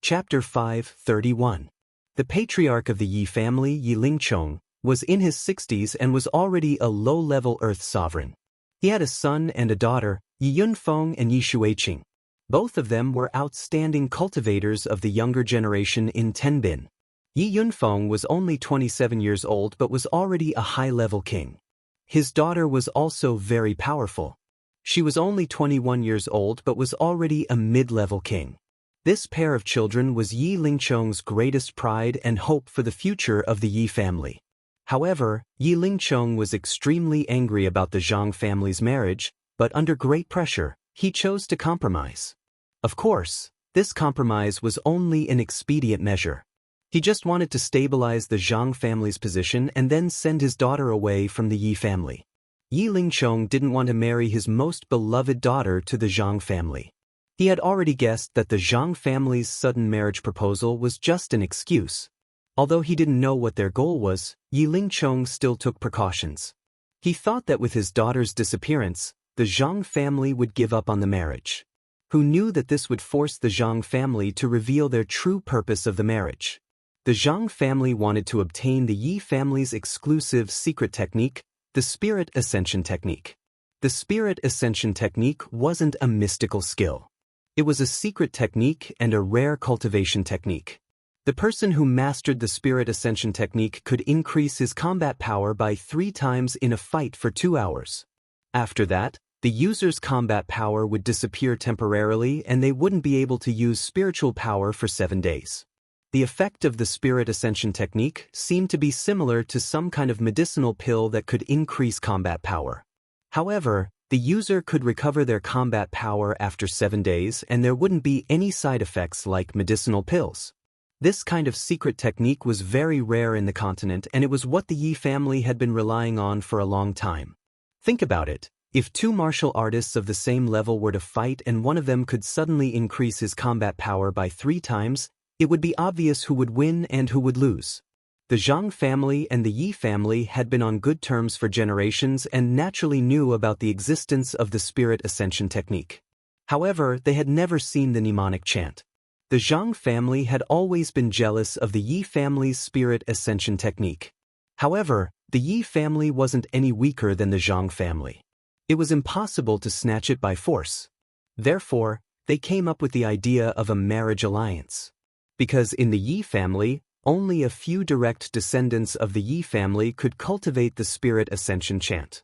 Chapter 5:31. The patriarch of the Yi family, Yi Lingchong, was in his 60s and was already a low-level earth sovereign. He had a son and a daughter, Yi Yunfeng and Yi Shuiqing. Both of them were outstanding cultivators of the younger generation in Tenbin. Yi Yunfeng was only 27 years old but was already a high-level king. His daughter was also very powerful. She was only 21 years old but was already a mid-level king. This pair of children was Yi Lingchong's greatest pride and hope for the future of the Yi family. However, Yi Lingchong was extremely angry about the Zhang family's marriage, but under great pressure, he chose to compromise. Of course, this compromise was only an expedient measure. He just wanted to stabilize the Zhang family's position and then send his daughter away from the Yi family. Yi Lingchong didn't want to marry his most beloved daughter to the Zhang family. He had already guessed that the Zhang family's sudden marriage proposal was just an excuse. Although he didn't know what their goal was, Yi Lingchong still took precautions. He thought that with his daughter's disappearance, the Zhang family would give up on the marriage. Who knew that this would force the Zhang family to reveal their true purpose of the marriage? The Zhang family wanted to obtain the Yi family's exclusive secret technique, the Spirit Ascension Technique. The Spirit Ascension Technique wasn't a mystical skill. It was a secret technique and a rare cultivation technique. The person who mastered the Spirit Ascension Technique could increase his combat power by 3 times in a fight for 2 hours. After that, the user's combat power would disappear temporarily and they wouldn't be able to use spiritual power for 7 days. The effect of the Spirit Ascension Technique seemed to be similar to some kind of medicinal pill that could increase combat power. However, the user could recover their combat power after 7 days and there wouldn't be any side effects like medicinal pills. This kind of secret technique was very rare in the continent and it was what the Yi family had been relying on for a long time. Think about it. If 2 martial artists of the same level were to fight and one of them could suddenly increase his combat power by 3 times, it would be obvious who would win and who would lose. The Jiang family and the Yi family had been on good terms for generations and naturally knew about the existence of the spirit ascension technique. However, they had never seen the mnemonic chant. The Jiang family had always been jealous of the Yi family's spirit ascension technique. However, the Yi family wasn't any weaker than the Jiang family. It was impossible to snatch it by force. Therefore, they came up with the idea of a marriage alliance. Because in the Yi family, only a few direct descendants of the Yi family could cultivate the spirit ascension chant.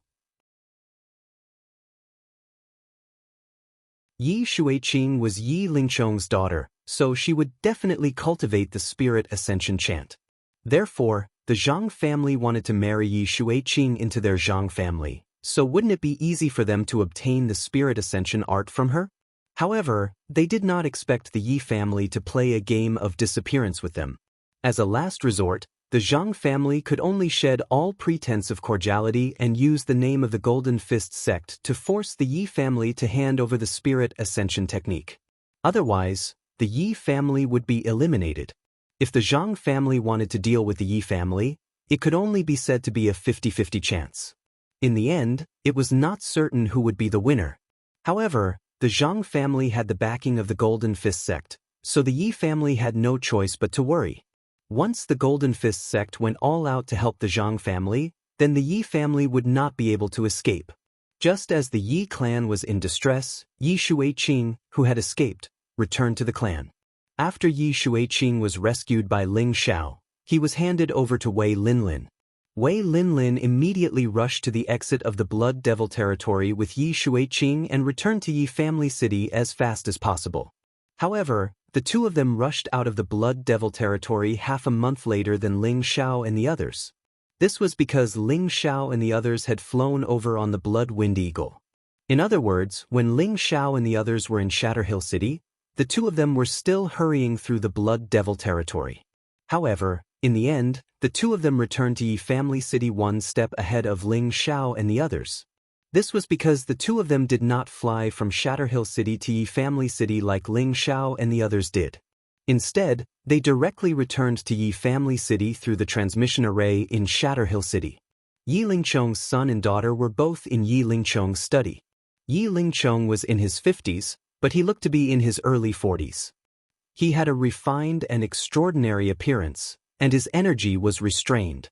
Yi Xueqing was Yi Lingchong's daughter, so she would definitely cultivate the spirit ascension chant. Therefore, the Jiang family wanted to marry Yi Xueqing into their Jiang family, so wouldn't it be easy for them to obtain the spirit ascension art from her? However, they did not expect the Yi family to play a game of disappearance with them. As a last resort, the Jiang family could only shed all pretense of cordiality and use the name of the Golden Fist sect to force the Yi family to hand over the spirit ascension technique. Otherwise, the Yi family would be eliminated. If the Jiang family wanted to deal with the Yi family, it could only be said to be a 50-50 chance. In the end, it was not certain who would be the winner. However, the Jiang family had the backing of the Golden Fist sect, so the Yi family had no choice but to worry. Once the Golden Fist sect went all out to help the Jiang family, then the Yi family would not be able to escape. Just as the Yi clan was in distress, Yi Xueqing, who had escaped, returned to the clan. After Yi Xueqing was rescued by Ling Xiao, he was handed over to Wei Linlin. Wei Linlin immediately rushed to the exit of the Blood Devil territory with Yi Xueqing and returned to Yi family city as fast as possible. However, the two of them rushed out of the Blood Devil territory half a month later than Ling Xiao and the others. This was because Ling Xiao and the others had flown over on the Blood Wind Eagle. In other words, when Ling Xiao and the others were in Shatterhill City, the two of them were still hurrying through the Blood Devil territory. However, in the end, the two of them returned to Yi family city one step ahead of Ling Xiao and the others. This was because the two of them did not fly from Shatterhill City to Yi family city like Ling Xiao and the others did. Instead, they directly returned to Yi family city through the transmission array in Shatterhill City. Yi Lingchong's son and daughter were both in Yi Lingchong's study. Yi Lingchong was in his 50s, but he looked to be in his early 40s. He had a refined and extraordinary appearance, and his energy was restrained.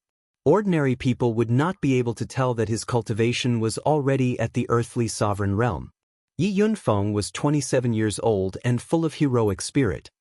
Ordinary people would not be able to tell that his cultivation was already at the earthly sovereign realm. Yi Yunfeng was 27 years old and full of heroic spirit.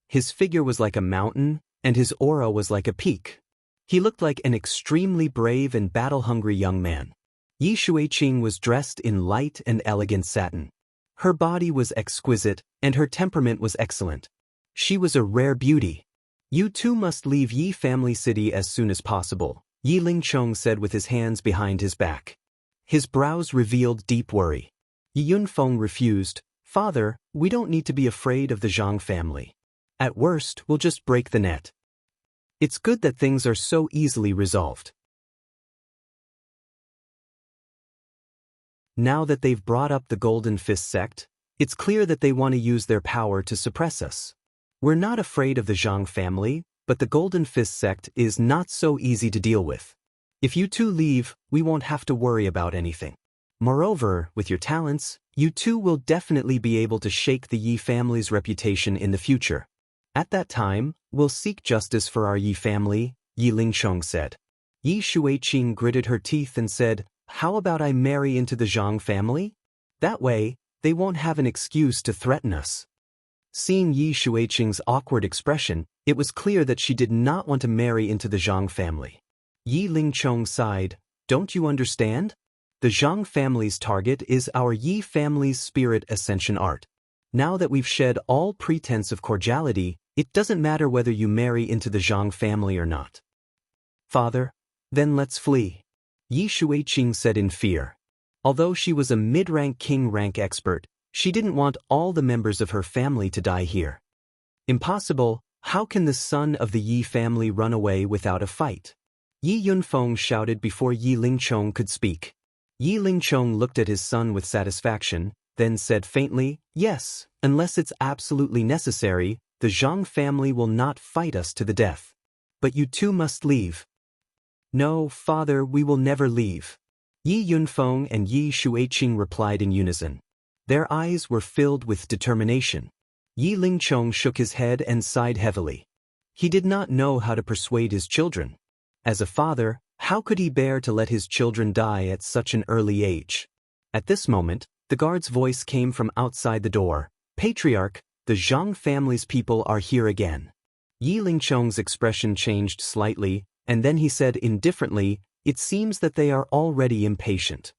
His figure was like a mountain, and his aura was like a peak. He looked like an extremely brave and battle-hungry young man. Yi Xueqing was dressed in light and elegant satin. Her body was exquisite, and her temperament was excellent. She was a rare beauty. "You two must leave Yi family city as soon as possible," Yi Lingchong said with his hands behind his back. His brows revealed deep worry. Yi Yunfeng refused. "Father, we don't need to be afraid of the Jiang family. At worst, we'll just break the net. It's good that things are so easily resolved." Now that they've brought up the Golden Fist sect, it's clear that they want to use their power to suppress us. We're not afraid of the Jiang family, but the Golden Fist sect is not so easy to deal with. If you two leave, we won't have to worry about anything. Moreover, with your talents, you two will definitely be able to shake the Yi family's reputation in the future. At that time, we'll seek justice for our Yi family, Yi Lingchong said. Yi Xueqing gritted her teeth and said, "How about I marry into the Jiang family? That way, they won't have an excuse to threaten us." Seeing Yi Xueqing's awkward expression, it was clear that she did not want to marry into the Jiang family. Yi Lingchong sighed. "Don't you understand? The Jiang family's target is our Yi family's spirit ascension art. Now that we've shed all pretense of cordiality, it doesn't matter whether you marry into the Jiang family or not." "Father, then let's flee," Yi Xueqing said in fear. Although she was a mid-rank king rank expert, she didn't want all the members of her family to die here. "Impossible. How can the son of the Yi family run away without a fight?" Yi Yunfeng shouted before Yi Lingchong could speak. Yi Lingchong looked at his son with satisfaction, then said faintly, "Yes, unless it's absolutely necessary, the Jiang family will not fight us to the death. But you two must leave. No, father, we will never leave. Yi Yunfeng and Yi Shuiqing replied in unison. Their eyes were filled with determination. Yi Lingchong shook his head and sighed heavily. He did not know how to persuade his children. As a father, how could he bear to let his children die at such an early age? At this moment, the guard's voice came from outside the door. Patriarch, the Jiang family's people are here again. Yi Lingchong's expression changed slightly, and then he said indifferently, it seems that they are already impatient.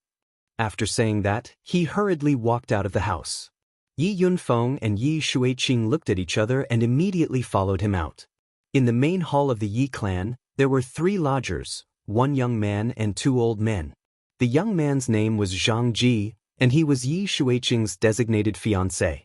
After saying that, he hurriedly walked out of the house. Yi Yunfeng and Yi Shuiqing looked at each other and immediately followed him out. In the main hall of the Yi clan, there were 3 lodgers, 1 young man and 2 old men. The young man's name was Zhang Ji, and he was Yi Shuiqing's designated fiancé.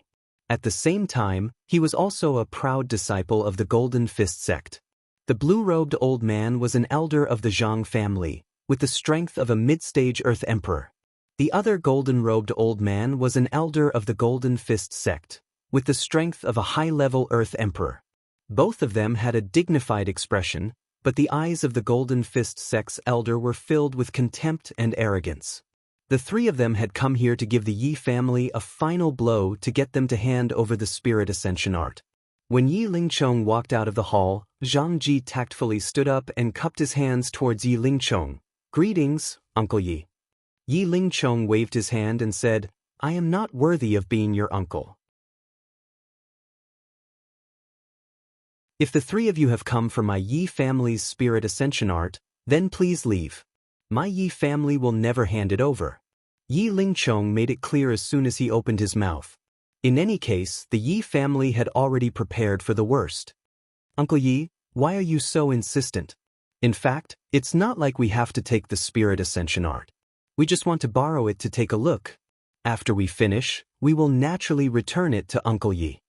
At the same time, he was also a proud disciple of the Golden Fist sect. The blue-robed old man was an elder of the Jiang family, with the strength of a mid-stage Earth Emperor. The other golden-robed old man was an elder of the Golden Fist sect, with the strength of a high-level Earth Emperor. Both of them had a dignified expression, but the eyes of the Golden Fist sect's elder were filled with contempt and arrogance. The 3 of them had come here to give the Yi family a final blow to get them to hand over the Spirit Ascension art. When Yi Lingchong walked out of the hall, Zhang Ji tactfully stood up and cupped his hands towards Yi Lingchong. Greetings, Uncle Yi. Yi Lingchong waved his hand and said, I am not worthy of being your uncle. If the 3 of you have come for my Yi family's Spirit Ascension art, then please leave. My Yi family will never hand it over. Yi Lingchong made it clear as soon as he opened his mouth. In any case, the Yi family had already prepared for the worst. Uncle Yi, why are you so insistent? In fact, it's not like we have to take the Spirit Ascension art. We just want to borrow it to take a look. After we finish, we will naturally return it to Uncle Yi.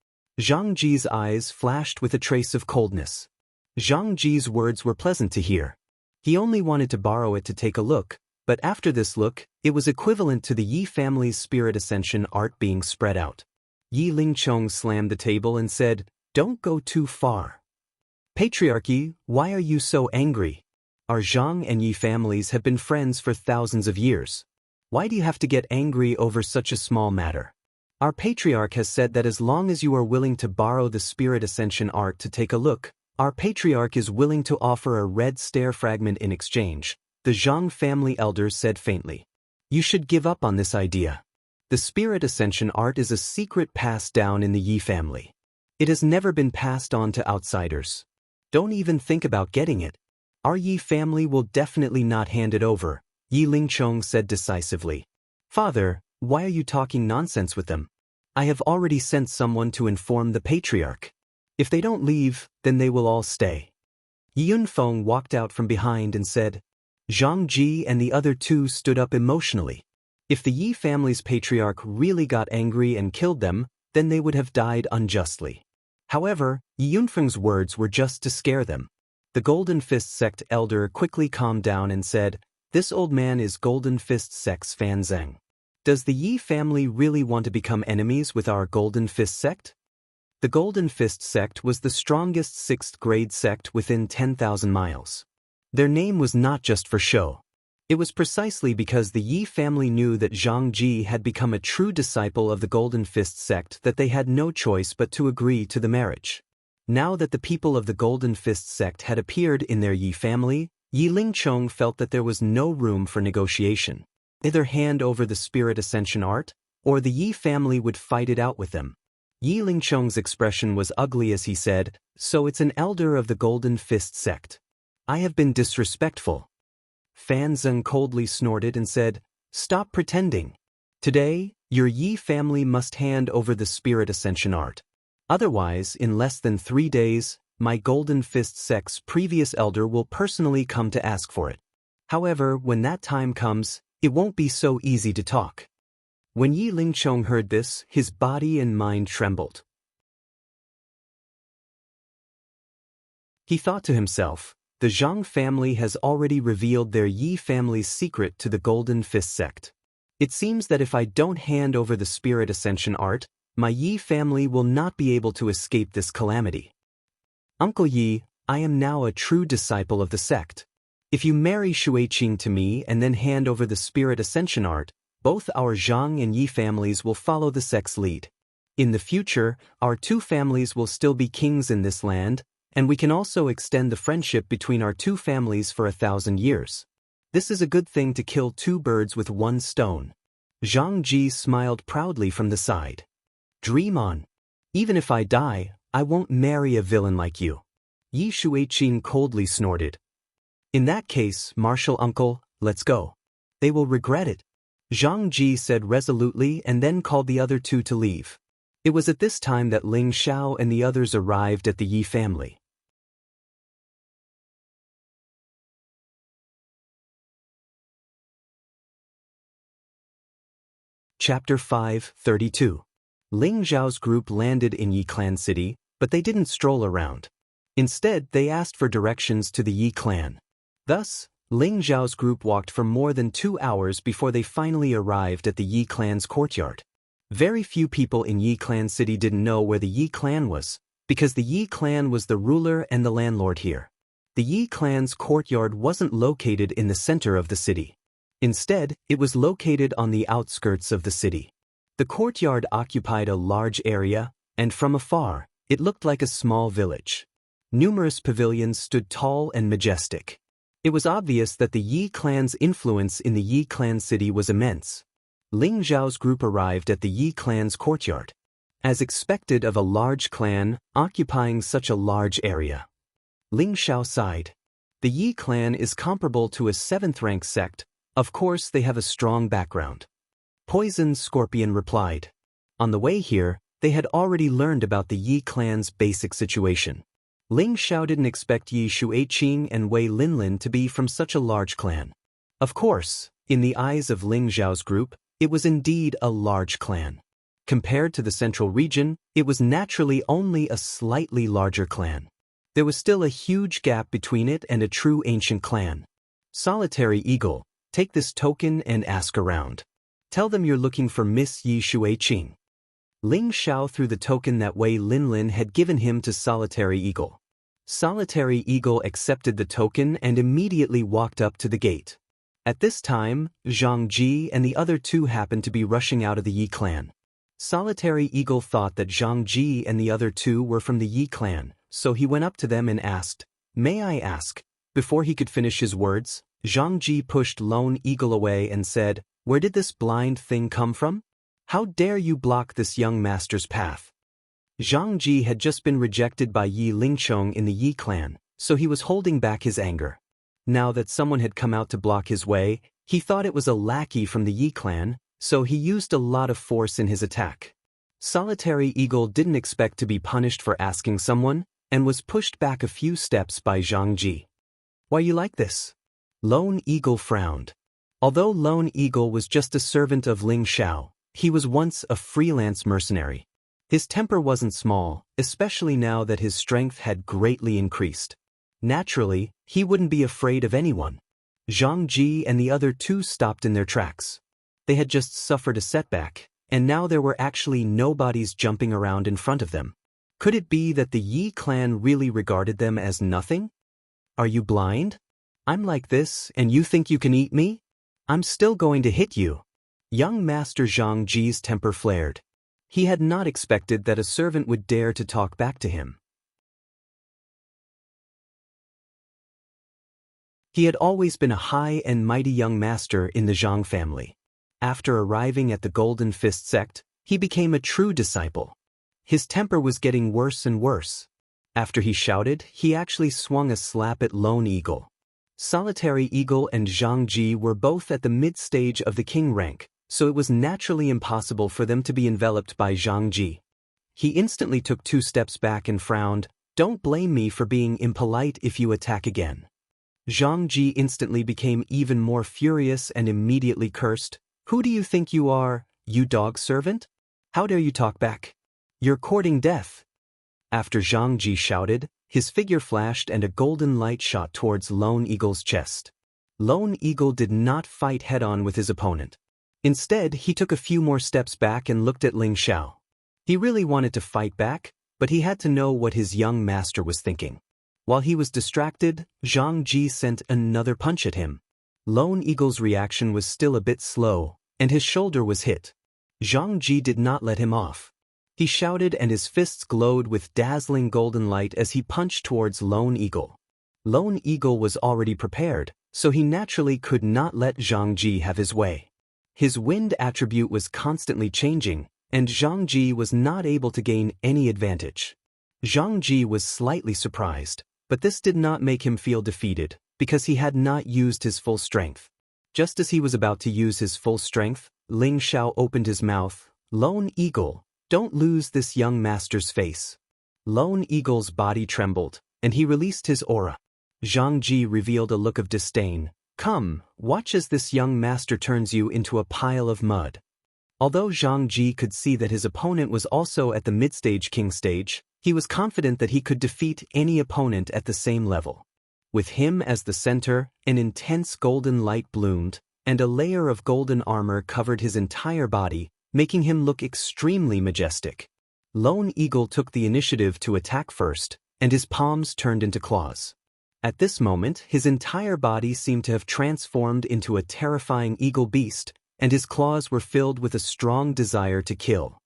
Zhang Ji's eyes flashed with a trace of coldness. Zhang Ji's words were pleasant to hear. He only wanted to borrow it to take a look, but after this look, it was equivalent to the Yi family's Spirit Ascension art being spread out. Yi Lingchong slammed the table and said, Don't go too far. Patriarchy, why are you so angry? Our Zhang and Yi families have been friends for thousands of years. Why do you have to get angry over such a small matter? Our patriarch has said that as long as you are willing to borrow the Spirit Ascension art to take a look, our patriarch is willing to offer a red stare fragment in exchange, the Zhang family elder said faintly. You should give up on this idea. The Spirit Ascension art is a secret passed down in the Yi family. It has never been passed on to outsiders. Don't even think about getting it. Our Yi family will definitely not hand it over, Yi Lingchong said decisively. Father, why are you talking nonsense with them? I have already sent someone to inform the patriarch. If they don't leave, then they will all stay. Yi Yunfeng walked out from behind and said. Zhang Ji and the other 2 stood up emotionally. If the Yi family's patriarch really got angry and killed them, then they would have died unjustly. However, Yi Yunfeng's words were just to scare them. The Golden Fist sect elder quickly calmed down and said, This old man is Golden Fist sect's Fan Zheng. Does the Yi family really want to become enemies with our Golden Fist sect? The Golden Fist sect was the strongest 6th grade sect within 10,000 miles. Their name was not just for show. It was precisely because the Yi family knew that Zhang Ji had become a true disciple of the Golden Fist sect that they had no choice but to agree to the marriage. Now that the people of the Golden Fist sect had appeared in their Yi family, Yi Lingchong felt that there was no room for negotiation. Either hand over the Spirit Ascension art, or the Yi family would fight it out with them. Yi Lingchong's expression was ugly as he said, So it's an elder of the Golden Fist sect. I have been disrespectful. Fan Zheng coldly snorted and said, Stop pretending. Today, your Yi family must hand over the Spirit Ascension art. Otherwise, in less than 3 days, my Golden Fist sect's previous elder will personally come to ask for it. However, when that time comes, it won't be so easy to talk. When Yi Lingchong heard this, his body and mind trembled. He thought to himself, the Zhang family has already revealed their Yi family's secret to the Golden Fist sect. It seems that if I don't hand over the Spirit Ascension art, My Yi family will not be able to escape this calamity. Uncle Yi, I am now a true disciple of the sect. If you marry Shuiqing to me and then hand over the spirit ascension art, both our Zhang and Yi families will follow the sect's lead. In the future, our two families will still be kings in this land, and we can also extend the friendship between our two families for 1,000 years. This is a good thing to kill two birds with one stone. Zhang Ji smiled proudly from the side. Dream on. Even if I die, I won't marry a villain like you. Yi Shuiqing coldly snorted. In that case, martial uncle, let's go. They will regret it. Zhang Ji said resolutely and then called the other two to leave. It was at this time that Ling Xiao and the others arrived at the Yi family. Chapter 5:32. Ling Xiao's group landed in Yi Clan City, but they didn't stroll around. Instead, they asked for directions to the Yi Clan. Thus, Ling Xiao's group walked for more than 2 hours before they finally arrived at the Yi Clan's courtyard. Very few people in Yi Clan City didn't know where the Yi Clan was, because the Yi Clan was the ruler and the landlord here. The Yi Clan's courtyard wasn't located in the center of the city. Instead, it was located on the outskirts of the city. The courtyard occupied a large area, and from afar, it looked like a small village. Numerous pavilions stood tall and majestic. It was obvious that the Yi Clan's influence in the Yi Clan City was immense. Ling Xiao's group arrived at the Yi Clan's courtyard, as expected of a large clan occupying such a large area. Ling Xiao sighed. The Yi Clan is comparable to a 7th-rank sect. Of course, they have a strong background. Poison Scorpion replied. On the way here, they had already learned about the Yi Clan's basic situation. Ling Xiao didn't expect Yi Shuiqing and Wei Linlin to be from such a large clan. Of course, in the eyes of Ling Xiao's group, it was indeed a large clan. Compared to the central region, it was naturally only a slightly larger clan. There was still a huge gap between it and a true ancient clan. Solitary Eagle, take this token and ask around. Tell them you're looking for Miss Yi Shuiqing. Ling Xiao threw the token that Wei Linlin had given him to Solitary Eagle. Solitary Eagle accepted the token and immediately walked up to the gate. At this time, Zhang Ji and the other two happened to be rushing out of the Yi clan. Solitary Eagle thought that Zhang Ji and the other two were from the Yi clan, so he went up to them and asked, "May I ask?" Before he could finish his words, Zhang Ji pushed Lone Eagle away and said, "Where did this blind thing come from? How dare you block this young master's path?" Zhang Ji had just been rejected by Yi Lingchong in the Yi clan, so he was holding back his anger. Now that someone had come out to block his way, he thought it was a lackey from the Yi clan, so he used a lot of force in his attack. Solitary Eagle didn't expect to be punished for asking someone, and was pushed back a few steps by Zhang Ji. "Why you like this?" Lone Eagle frowned. Although Lone Eagle was just a servant of Ling Xiao, he was once a freelance mercenary. His temper wasn't small, especially now that his strength had greatly increased. Naturally, he wouldn't be afraid of anyone. Zhang Ji and the other two stopped in their tracks. They had just suffered a setback, and now there were actually nobodies jumping around in front of them. Could it be that the Yi clan really regarded them as nothing? "Are you blind? I'm like this, and you think you can eat me? I'm still going to hit you." Young Master Zhang Ji's temper flared. He had not expected that a servant would dare to talk back to him. He had always been a high and mighty young master in the Zhang family. After arriving at the Golden Fist sect, he became a true disciple. His temper was getting worse and worse. After he shouted, he actually swung a slap at Lone Eagle. Solitary Eagle and Zhang Ji were both at the mid-stage of the king rank, so it was naturally impossible for them to be enveloped by Zhang Ji. He instantly took 2 steps back and frowned, "Don't blame me for being impolite if you attack again." Zhang Ji instantly became even more furious and immediately cursed, "Who do you think you are, you dog servant? How dare you talk back? You're courting death." After Zhang Ji shouted, his figure flashed and a golden light shot towards Lone Eagle's chest. Lone Eagle did not fight head-on with his opponent. Instead, he took a few more steps back and looked at Ling Xiao. He really wanted to fight back, but he had to know what his young master was thinking. While he was distracted, Zhang Ji sent another punch at him. Lone Eagle's reaction was still a bit slow, and his shoulder was hit. Zhang Ji did not let him off. He shouted and his fists glowed with dazzling golden light as he punched towards Lone Eagle. Lone Eagle was already prepared, so he naturally could not let Zhang Ji have his way. His wind attribute was constantly changing, and Zhang Ji was not able to gain any advantage. Zhang Ji was slightly surprised, but this did not make him feel defeated, because he had not used his full strength. Just as he was about to use his full strength, Ling Xiao opened his mouth. "Lone Eagle, don't lose this young master's face." Lone Eagle's body trembled, and he released his aura. Zhang Ji revealed a look of disdain. "Come, watch as this young master turns you into a pile of mud." Although Zhang Ji could see that his opponent was also at the mid-stage king stage, he was confident that he could defeat any opponent at the same level. With him as the center, an intense golden light bloomed, and a layer of golden armor covered his entire body, making him look extremely majestic. Lone Eagle took the initiative to attack first, and his palms turned into claws. At this moment, his entire body seemed to have transformed into a terrifying eagle beast, and his claws were filled with a strong desire to kill.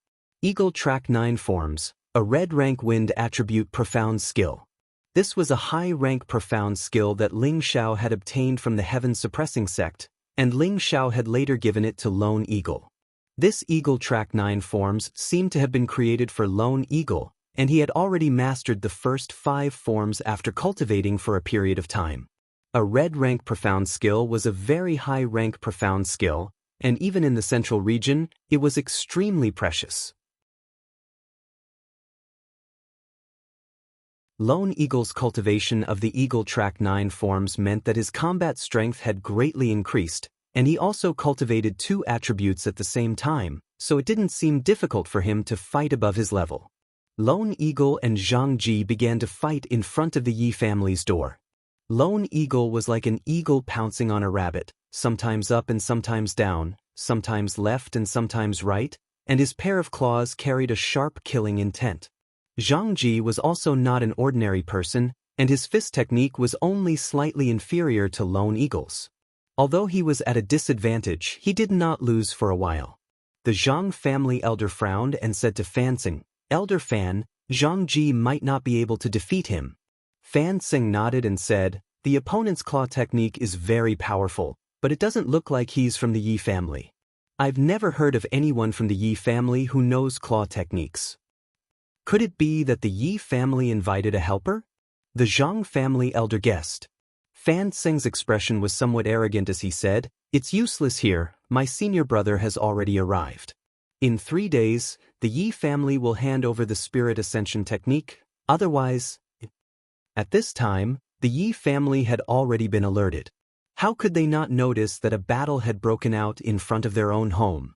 Eagle Track 9 forms, a red rank wind attribute profound skill. This was a high-rank profound skill that Ling Xiao had obtained from the Heaven Suppressing sect, and Ling Xiao had later given it to Lone Eagle. This Eagle Track 9 forms seemed to have been created for Lone Eagle, and he had already mastered the first 5 forms after cultivating for a period of time. A red rank profound skill was a very high rank profound skill, and even in the central region, it was extremely precious. Lone Eagle's cultivation of the Eagle Track 9 forms meant that his combat strength had greatly increased, and he also cultivated 2 attributes at the same time, so it didn't seem difficult for him to fight above his level. Lone Eagle and Zhang Ji began to fight in front of the Yi family's door. Lone Eagle was like an eagle pouncing on a rabbit, sometimes up and sometimes down, sometimes left and sometimes right, and his pair of claws carried a sharp killing intent. Zhang Ji was also not an ordinary person, and his fist technique was only slightly inferior to Lone Eagle's. Although he was at a disadvantage, he did not lose for a while. The Zhang family elder frowned and said to Fan Xing, "Elder Fan, Zhang Ji might not be able to defeat him." Fan Xing nodded and said, "The opponent's claw technique is very powerful, but it doesn't look like he's from the Yi family. I've never heard of anyone from the Yi family who knows claw techniques. Could it be that the Yi family invited a helper?" The Zhang family elder guessed. Fan Xing's expression was somewhat arrogant as he said, "It's useless here, my senior brother has already arrived. In 3 days, the Yi family will hand over the spirit ascension technique, otherwise..." At this time, the Yi family had already been alerted. How could they not notice that a battle had broken out in front of their own home?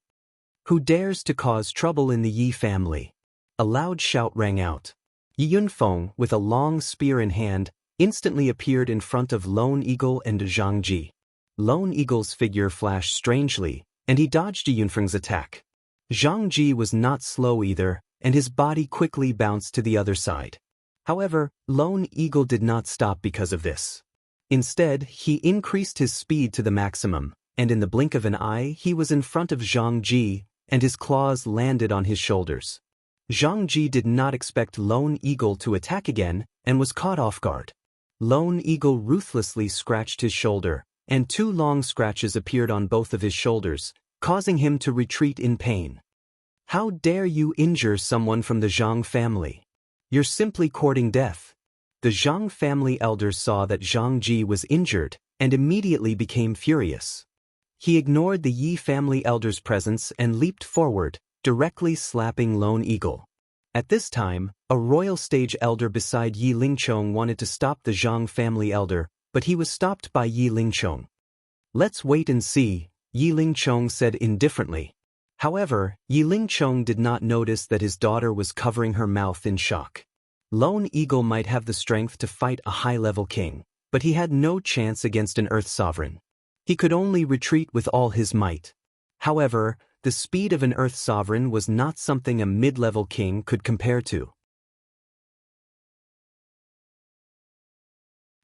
"Who dares to cause trouble in the Yi family?" A loud shout rang out. Yi Yunfeng, with a long spear in hand, instantly appeared in front of Lone Eagle and Zhang Ji. Lone Eagle's figure flashed strangely, and he dodged Yi Yunfeng's attack. Zhang Ji was not slow either, and his body quickly bounced to the other side. However, Lone Eagle did not stop because of this. Instead, he increased his speed to the maximum, and in the blink of an eye he was in front of Zhang Ji, and his claws landed on his shoulders. Zhang Ji did not expect Lone Eagle to attack again, and was caught off guard. Lone Eagle ruthlessly scratched his shoulder, and 2 long scratches appeared on both of his shoulders, causing him to retreat in pain. "How dare you injure someone from the Zhang family? You're simply courting death." The Zhang family elders saw that Zhang Ji was injured, and immediately became furious. He ignored the Yi family elder's presence and leaped forward, directly slapping Lone Eagle. At this time, a royal stage elder beside Yi Lingchong wanted to stop the Zhang family elder, but he was stopped by Yi Lingchong. "Let's wait and see," Yi Lingchong said indifferently. However, Yi Lingchong did not notice that his daughter was covering her mouth in shock. Lone Eagle might have the strength to fight a high-level king, but he had no chance against an Earth sovereign. He could only retreat with all his might. However, The speed of an Earth sovereign was not something a mid-level king could compare to.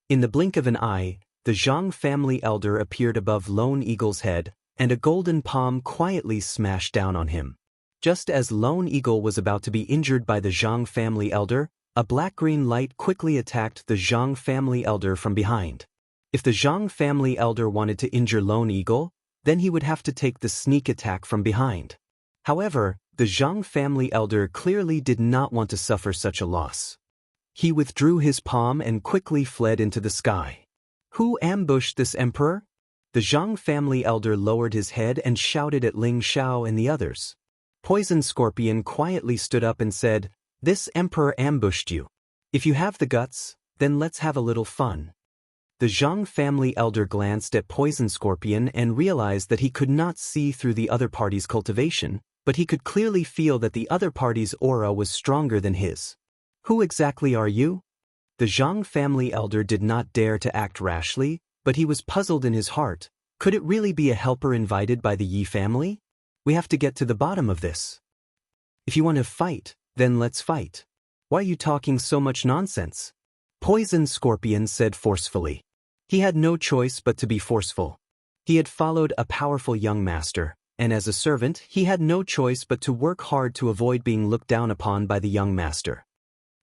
In the blink of an eye, the Jiang family elder appeared above Lone Eagle's head, and a golden palm quietly smashed down on him. Just as Lone Eagle was about to be injured by the Jiang family elder, a black-green light quickly attacked the Jiang family elder from behind. If the Jiang family elder wanted to injure Lone Eagle, then he would have to take the sneak attack from behind. However, the Jiang family elder clearly did not want to suffer such a loss. He withdrew his palm and quickly fled into the sky. Who ambushed this emperor? The Jiang family elder lowered his head and shouted at Ling Xiao and the others. Poison Scorpion quietly stood up and said, "This emperor ambushed you. If you have the guts, then let's have a little fun." The Jiang family elder glanced at Poison Scorpion and realized that he could not see through the other party's cultivation, but he could clearly feel that the other party's aura was stronger than his. "Who exactly are you?" The Jiang family elder did not dare to act rashly, but he was puzzled in his heart. Could it really be a helper invited by the Yi family? We have to get to the bottom of this. If you want to fight, then let's fight. Why are you talking so much nonsense? Poison Scorpion said forcefully. He had no choice but to be forceful. He had followed a powerful young master, and as a servant, he had no choice but to work hard to avoid being looked down upon by the young master.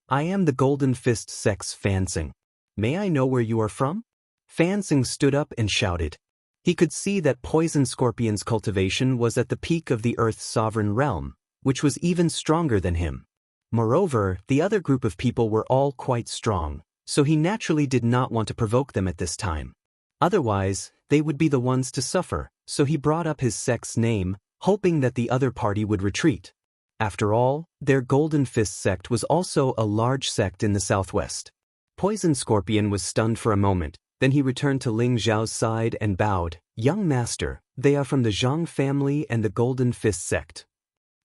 "I am the Golden Fist Sect's Fansing. May I know where you are from?" Fansing stood up and shouted. He could see that Poison Scorpion's cultivation was at the peak of the Earth's sovereign realm, which was even stronger than him. Moreover, the other group of people were all quite strong, so he naturally did not want to provoke them at this time. Otherwise, they would be the ones to suffer, so he brought up his sect's name, hoping that the other party would retreat. After all, their Golden Fist sect was also a large sect in the southwest. Poison Scorpion was stunned for a moment. Then he returned to Ling Xiao's side and bowed. "Young master, they are from the Jiang family and the Golden Fist sect."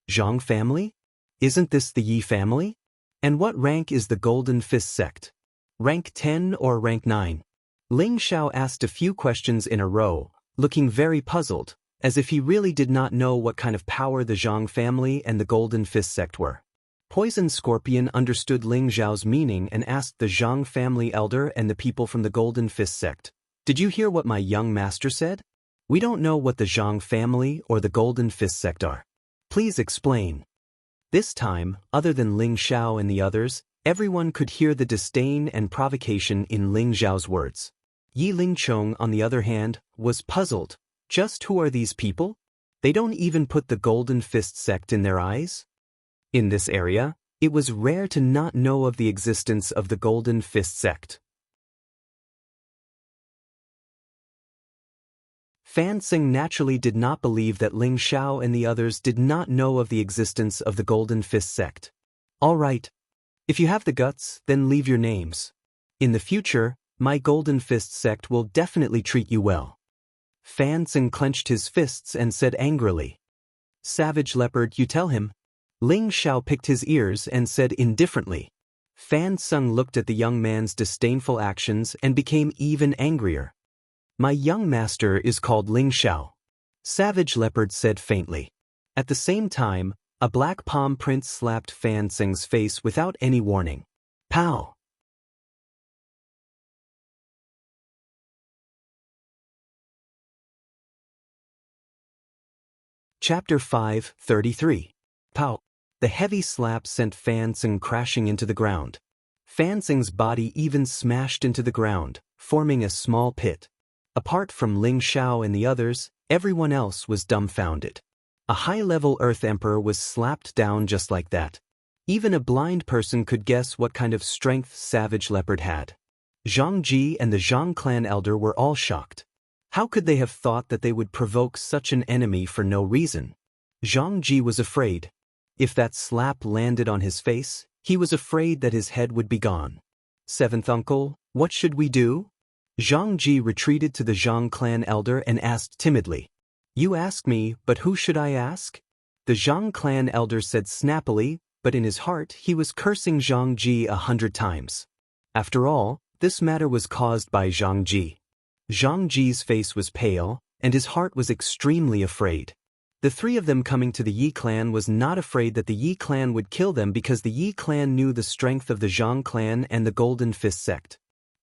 "Jiang family? Isn't this the Yi family? And what rank is the Golden Fist sect? Rank 10 or rank 9? Ling Xiao asked a few questions in a row, looking very puzzled, as if he really did not know what kind of power the Jiang family and the Golden Fist sect were. Poison Scorpion understood Ling Xiao's meaning and asked the Jiang family elder and the people from the Golden Fist sect, "Did you hear what my young master said? We don't know what the Jiang family or the Golden Fist sect are. Please explain." This time, other than Ling Xiao and the others, everyone could hear the disdain and provocation in Ling Xiao's words. Yi Lingchong, on the other hand, was puzzled. Just who are these people? They don't even put the Golden Fist sect in their eyes? In this area, it was rare to not know of the existence of the Golden Fist sect. Fansing naturally did not believe that Ling Xiao and the others did not know of the existence of the Golden Fist sect. "All right. If you have the guts, then leave your names. In the future, my Golden Fist sect will definitely treat you well." Fansing clenched his fists and said angrily. "Savage Leopard, you tell him." Ling Xiao picked his ears and said indifferently. Fansing looked at the young man's disdainful actions and became even angrier. "My young master is called Ling Xiao," Savage Leopard said faintly. At the same time, a black palm print slapped Fansing's face without any warning. Pow! Chapter 5:33. Pow! The heavy slap sent Fansing crashing into the ground. Fansing's body even smashed into the ground, forming a small pit. Apart from Ling Xiao and the others, everyone else was dumbfounded. A high-level Earth Emperor was slapped down just like that. Even a blind person could guess what kind of strength Savage Leopard had. Zhang Ji and the Zhang clan elder were all shocked. How could they have thought that they would provoke such an enemy for no reason? Zhang Ji was afraid. If that slap landed on his face, he was afraid that his head would be gone. "Seventh uncle, what should we do?" Zhang Ji retreated to the Zhang clan elder and asked timidly. "You ask me, but who should I ask?" The Zhang clan elder said snappily, but in his heart he was cursing Zhang Ji 100 times. After all, this matter was caused by Zhang Ji. Zhang Ji's face was pale, and his heart was extremely afraid. The three of them coming to the Yi clan was not afraid that the Yi clan would kill them because the Yi clan knew the strength of the Zhang clan and the Golden Fist sect.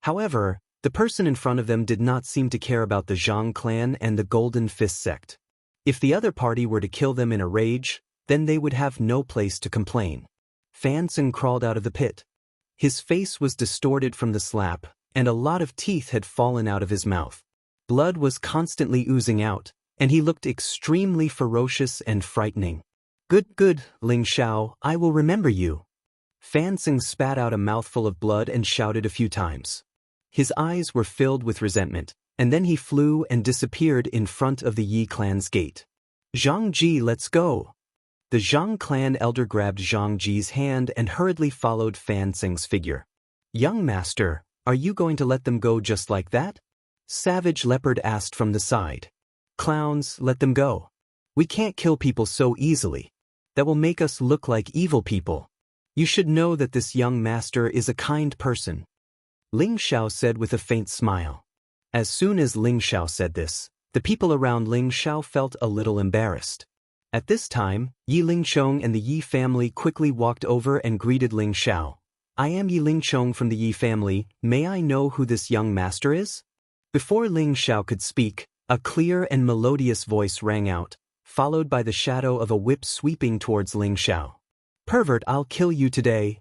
However, the person in front of them did not seem to care about the Zhang clan and the Golden Fist sect. If the other party were to kill them in a rage, then they would have no place to complain. Fan Tseng crawled out of the pit. His face was distorted from the slap, and a lot of teeth had fallen out of his mouth. Blood was constantly oozing out, and he looked extremely ferocious and frightening. Good, Ling Xiao, I will remember you. Fan Tseng spat out a mouthful of blood and shouted a few times. His eyes were filled with resentment, and then he flew and disappeared in front of the Yi clan's gate. Zhang Ji, let's go. The Zhang clan elder grabbed Zhang Ji's hand and hurriedly followed Fan Tseng's figure. Young master, are you going to let them go just like that? Savage Leopard asked from the side. Clowns, let them go. We can't kill people so easily. That will make us look like evil people. You should know that this young master is a kind person. Ling Xiao said with a faint smile. As soon as Ling Xiao said this, the people around Ling Xiao felt a little embarrassed. At this time, Yi Lingchong and the Yi family quickly walked over and greeted Ling Xiao. I am Yi Lingchong from the Yi family, may I know who this young master is? Before Ling Xiao could speak, a clear and melodious voice rang out, followed by the shadow of a whip sweeping towards Ling Xiao. Pervert, I'll kill you today.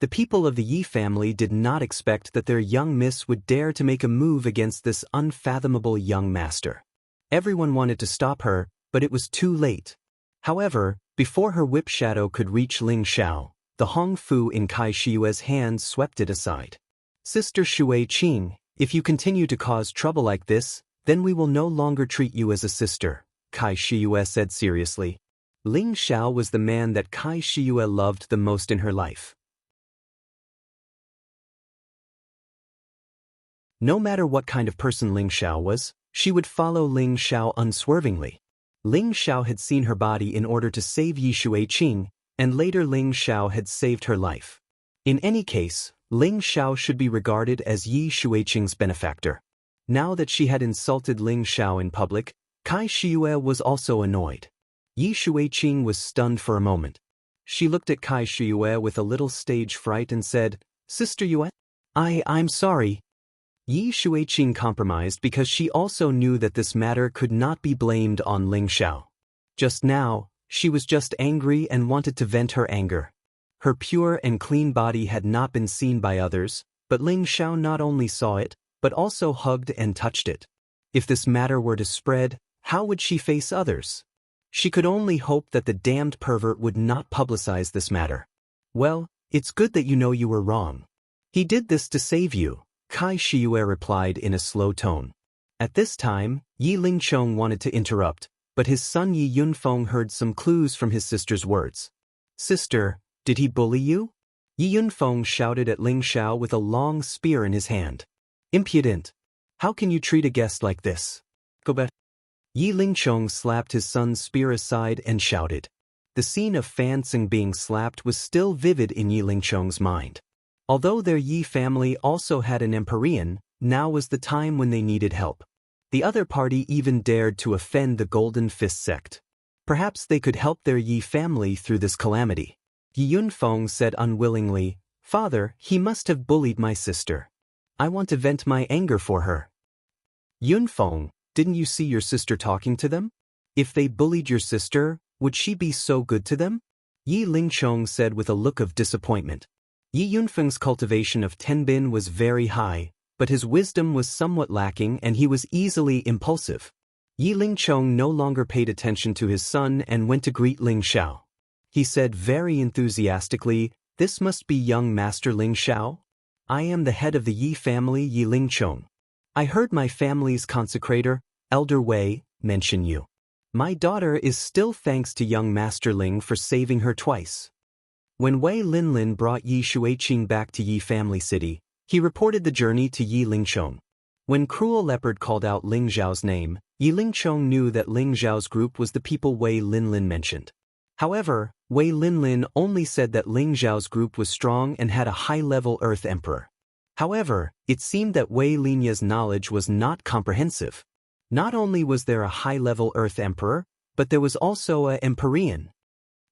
The people of the Yi family did not expect that their young miss would dare to make a move against this unfathomable young master. Everyone wanted to stop her, but it was too late. However, before her whip shadow could reach Ling Xiao, the Hong Fu in Kai Shiyue's hand swept it aside. Sister Shui Qing, if you continue to cause trouble like this, then we will no longer treat you as a sister, Kai Shiyue said seriously. Ling Xiao was the man that Kai Shiyue loved the most in her life. No matter what kind of person Ling Xiao was, she would follow Ling Xiao unswervingly. Ling Xiao had seen her body in order to save Yi Shuiqing, and later Ling Xiao had saved her life. In any case, Ling Xiao should be regarded as Yi Shuiqing's benefactor. Now that she had insulted Ling Xiao in public, Kai Shiyue was also annoyed. Yi Shuiqing was stunned for a moment. She looked at Kai Shiyue with a little stage fright and said, Sister Yue? I'm sorry. Yi Shuiqing compromised because she also knew that this matter could not be blamed on Ling Xiao. Just now, she was just angry and wanted to vent her anger. Her pure and clean body had not been seen by others, but Ling Xiao not only saw it, but also hugged and touched it. If this matter were to spread, how would she face others? She could only hope that the damned pervert would not publicize this matter. Well, it's good that you know you were wrong. He did this to save you, Kai Shiyue replied in a slow tone. At this time, Yi Lingchong wanted to interrupt, but his son Yi Yunfeng heard some clues from his sister's words. Sister, did he bully you? Yi Yunfeng shouted at Ling Xiao with a long spear in his hand. Impudent! How can you treat a guest like this? Go back. Yi Lingchong slapped his son's spear aside and shouted. The scene of Fan Tseng being slapped was still vivid in Yi Lingchong's mind. Although their Yi family also had an Empyrean, now was the time when they needed help. The other party even dared to offend the Golden Fist sect. Perhaps they could help their Yi family through this calamity. Yi Yunfeng said unwillingly, Father, he must have bullied my sister. I want to vent my anger for her. Yunfeng, didn't you see your sister talking to them? If they bullied your sister, would she be so good to them? Yi Lingchong said with a look of disappointment. Yi Yunfeng's cultivation of Tenbin was very high, but his wisdom was somewhat lacking and he was easily impulsive. Yi Lingchong no longer paid attention to his son and went to greet Ling Xiao. He said very enthusiastically, This must be young Master Ling Xiao? I am the head of the Yi family Yi Lingchong. I heard my family's consecrator, Elder Wei, mention you. My daughter is still thanks to young Master Ling for saving her twice. When Wei Linlin brought Yi Shuiqing back to Yi Family City, he reported the journey to Yi Lingchong. When Cruel Leopard called out Ling Zhao's name, Yi Lingchong knew that Ling Zhao's group was the people Wei Linlin mentioned. However, Wei Linlin only said that Ling Zhao's group was strong and had a high-level Earth Emperor. However, it seemed that Wei Linya's knowledge was not comprehensive. Not only was there a high-level Earth Emperor, But there was also a Empyrean.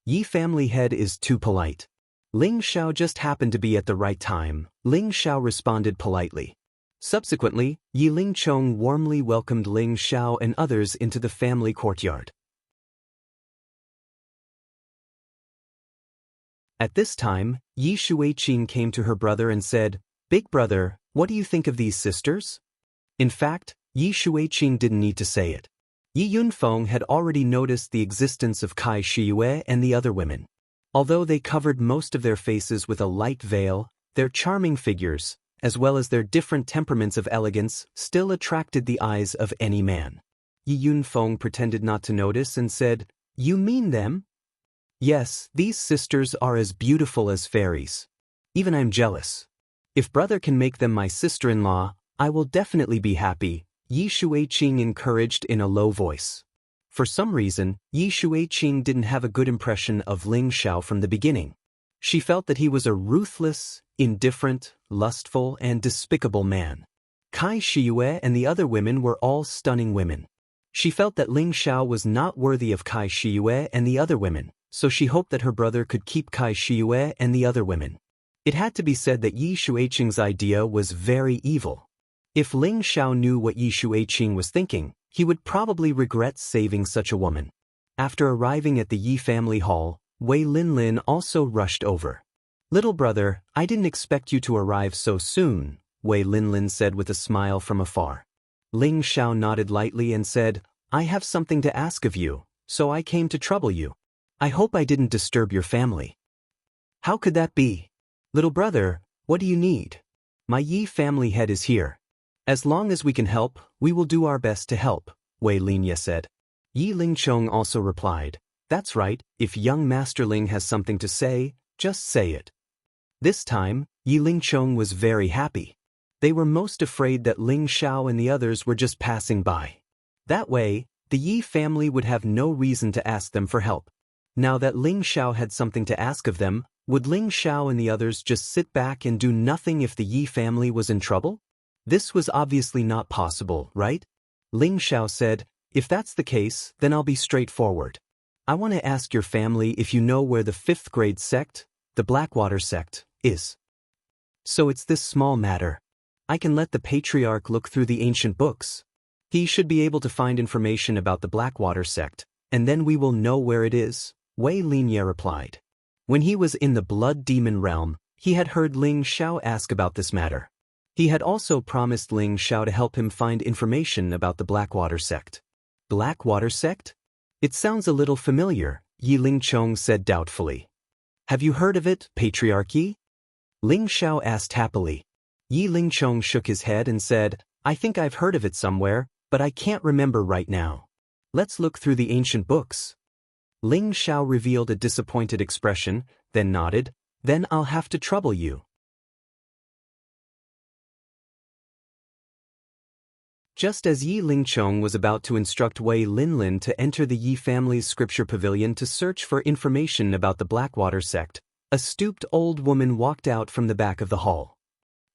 Yi family head is too polite. Ling Xiao just happened to be at the right time. Ling Xiao responded politely. Subsequently, Yi Lingchong warmly welcomed Ling Xiao and others into the family courtyard. At this time, Yi Shuiqing came to her brother and said, "Big brother, what do you think of these sisters?" In fact, Yi Shuiqing didn't need to say it. Yi Yunfeng had already noticed the existence of Kai Shiyue and the other women. Although they covered most of their faces with a light veil, their charming figures, as well as their different temperaments of elegance, still attracted the eyes of any man. Yi Yunfeng pretended not to notice and said, "You mean them?" "Yes, these sisters are as beautiful as fairies. Even I'm jealous. If brother can make them my sister-in-law, I will definitely be happy," Yi Shuiqing encouraged in a low voice. For some reason, Yi Shuiqing didn't have a good impression of Ling Xiao from the beginning. She felt that he was a ruthless, indifferent, lustful, and despicable man. Kai Shiyue and the other women were all stunning women. She felt that Ling Xiao was not worthy of Kai Shiyue and the other women, so she hoped that her brother could keep Kai Shiyue and the other women. It had to be said that Yi Shuiqing's idea was very evil. If Ling Xiao knew what Yi Shuiqing was thinking, he would probably regret saving such a woman. After arriving at the Yi family hall, Wei Linlin also rushed over. "Little brother, I didn't expect you to arrive so soon," Wei Linlin said with a smile from afar. Ling Xiao nodded lightly and said, "I have something to ask of you, so I came to trouble you. I hope I didn't disturb your family." "How could that be? Little brother, what do you need? My Yi family head is here. As long as we can help, we will do our best to help," Wei Linye said. Yi Lingchong also replied, "That's right, if young Master Ling has something to say, just say it." This time, Yi Lingchong was very happy. They were most afraid that Ling Xiao and the others were just passing by. That way, the Yi family would have no reason to ask them for help. Now that Ling Xiao had something to ask of them, would Ling Xiao and the others just sit back and do nothing if the Yi family was in trouble? This was obviously not possible, right? Ling Xiao said, "If that's the case, then I'll be straightforward. I want to ask your family if you know where the 5th grade sect, the Blackwater sect, is. So it's this small matter. I can let the patriarch look through the ancient books. He should be able to find information about the Blackwater sect, and then we will know where it is," Wei Linye replied. When he was in the blood demon realm, he had heard Ling Xiao ask about this matter. He had also promised Ling Xiao to help him find information about the Blackwater sect. Blackwater sect? It sounds a little familiar, Yi Lingchong said doubtfully. "Have you heard of it, Patriarchy?" Ling Xiao asked happily. Yi Lingchong shook his head and said, "I think I've heard of it somewhere, but I can't remember right now. Let's look through the ancient books." Ling Xiao revealed a disappointed expression, then nodded, "Then I'll have to trouble you." Just as Yi Lingchong was about to instruct Wei Linlin to enter the Yi family's scripture pavilion to search for information about the Blackwater sect, a stooped old woman walked out from the back of the hall.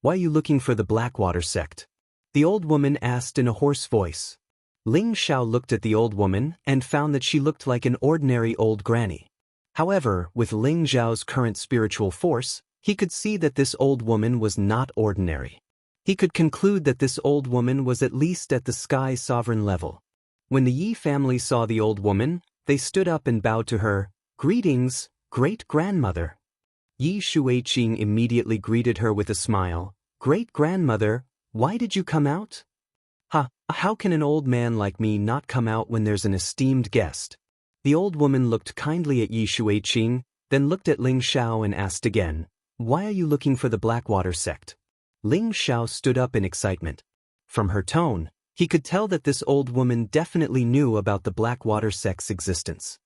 "Why are you looking for the Blackwater sect?" the old woman asked in a hoarse voice. Ling Xiao looked at the old woman and found that she looked like an ordinary old granny. However, with Ling Xiao's current spiritual force, he could see that this old woman was not ordinary. He could conclude that this old woman was at least at the Sky Sovereign level. When the Yi family saw the old woman, they stood up and bowed to her. "Greetings, great-grandmother." Yi Shuiqing immediately greeted her with a smile. "Great-grandmother, why did you come out?" How can an old man like me not come out when there's an esteemed guest?" The old woman looked kindly at Yi Shuiqing, then looked at Ling Xiao and asked again, "Why are you looking for the Blackwater sect?" Ling Xiao stood up in excitement. From her tone, he could tell that this old woman definitely knew about the Blackwater sect's existence.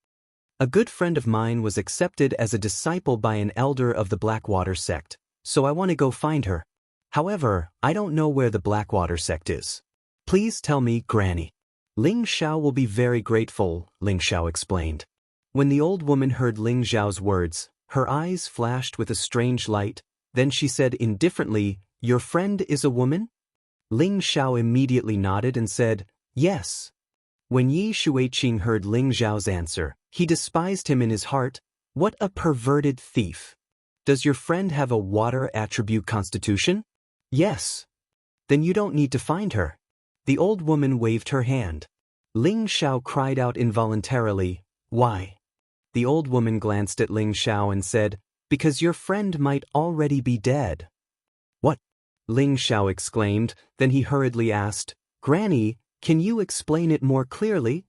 "A good friend of mine was accepted as a disciple by an elder of the Blackwater sect, so I want to go find her. However, I don't know where the Blackwater sect is. Please tell me, Granny." "Ling Xiao will be very grateful," Ling Xiao explained. When the old woman heard Ling Xiao's words, her eyes flashed with a strange light, then she said indifferently, "Your friend is a woman?" Ling Xiao immediately nodded and said, "Yes." When Yi Shuiqing heard Ling Zhao's answer, he despised him in his heart. What a perverted thief! Does your friend have a water attribute constitution? Yes. Then you don't need to find her. The old woman waved her hand. Ling Xiao cried out involuntarily, Why? The old woman glanced at Ling Xiao and said, Because your friend might already be dead. What? Ling Xiao exclaimed, then he hurriedly asked, Granny, can you explain it more clearly?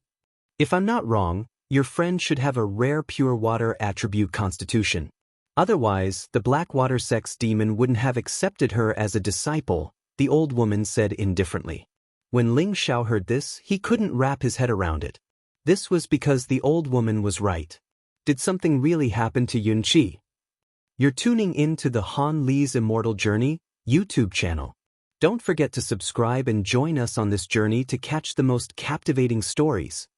If I'm not wrong, your friend should have a rare pure water attribute constitution. Otherwise, the black water sex demon wouldn't have accepted her as a disciple, the old woman said indifferently. When Ling Xiao heard this, he couldn't wrap his head around it. This was because the old woman was right. Did something really happen to Yunqi? You're tuning in to the Han Li's Immortal Journey YouTube channel. Don't forget to subscribe and join us on this journey to catch the most captivating stories.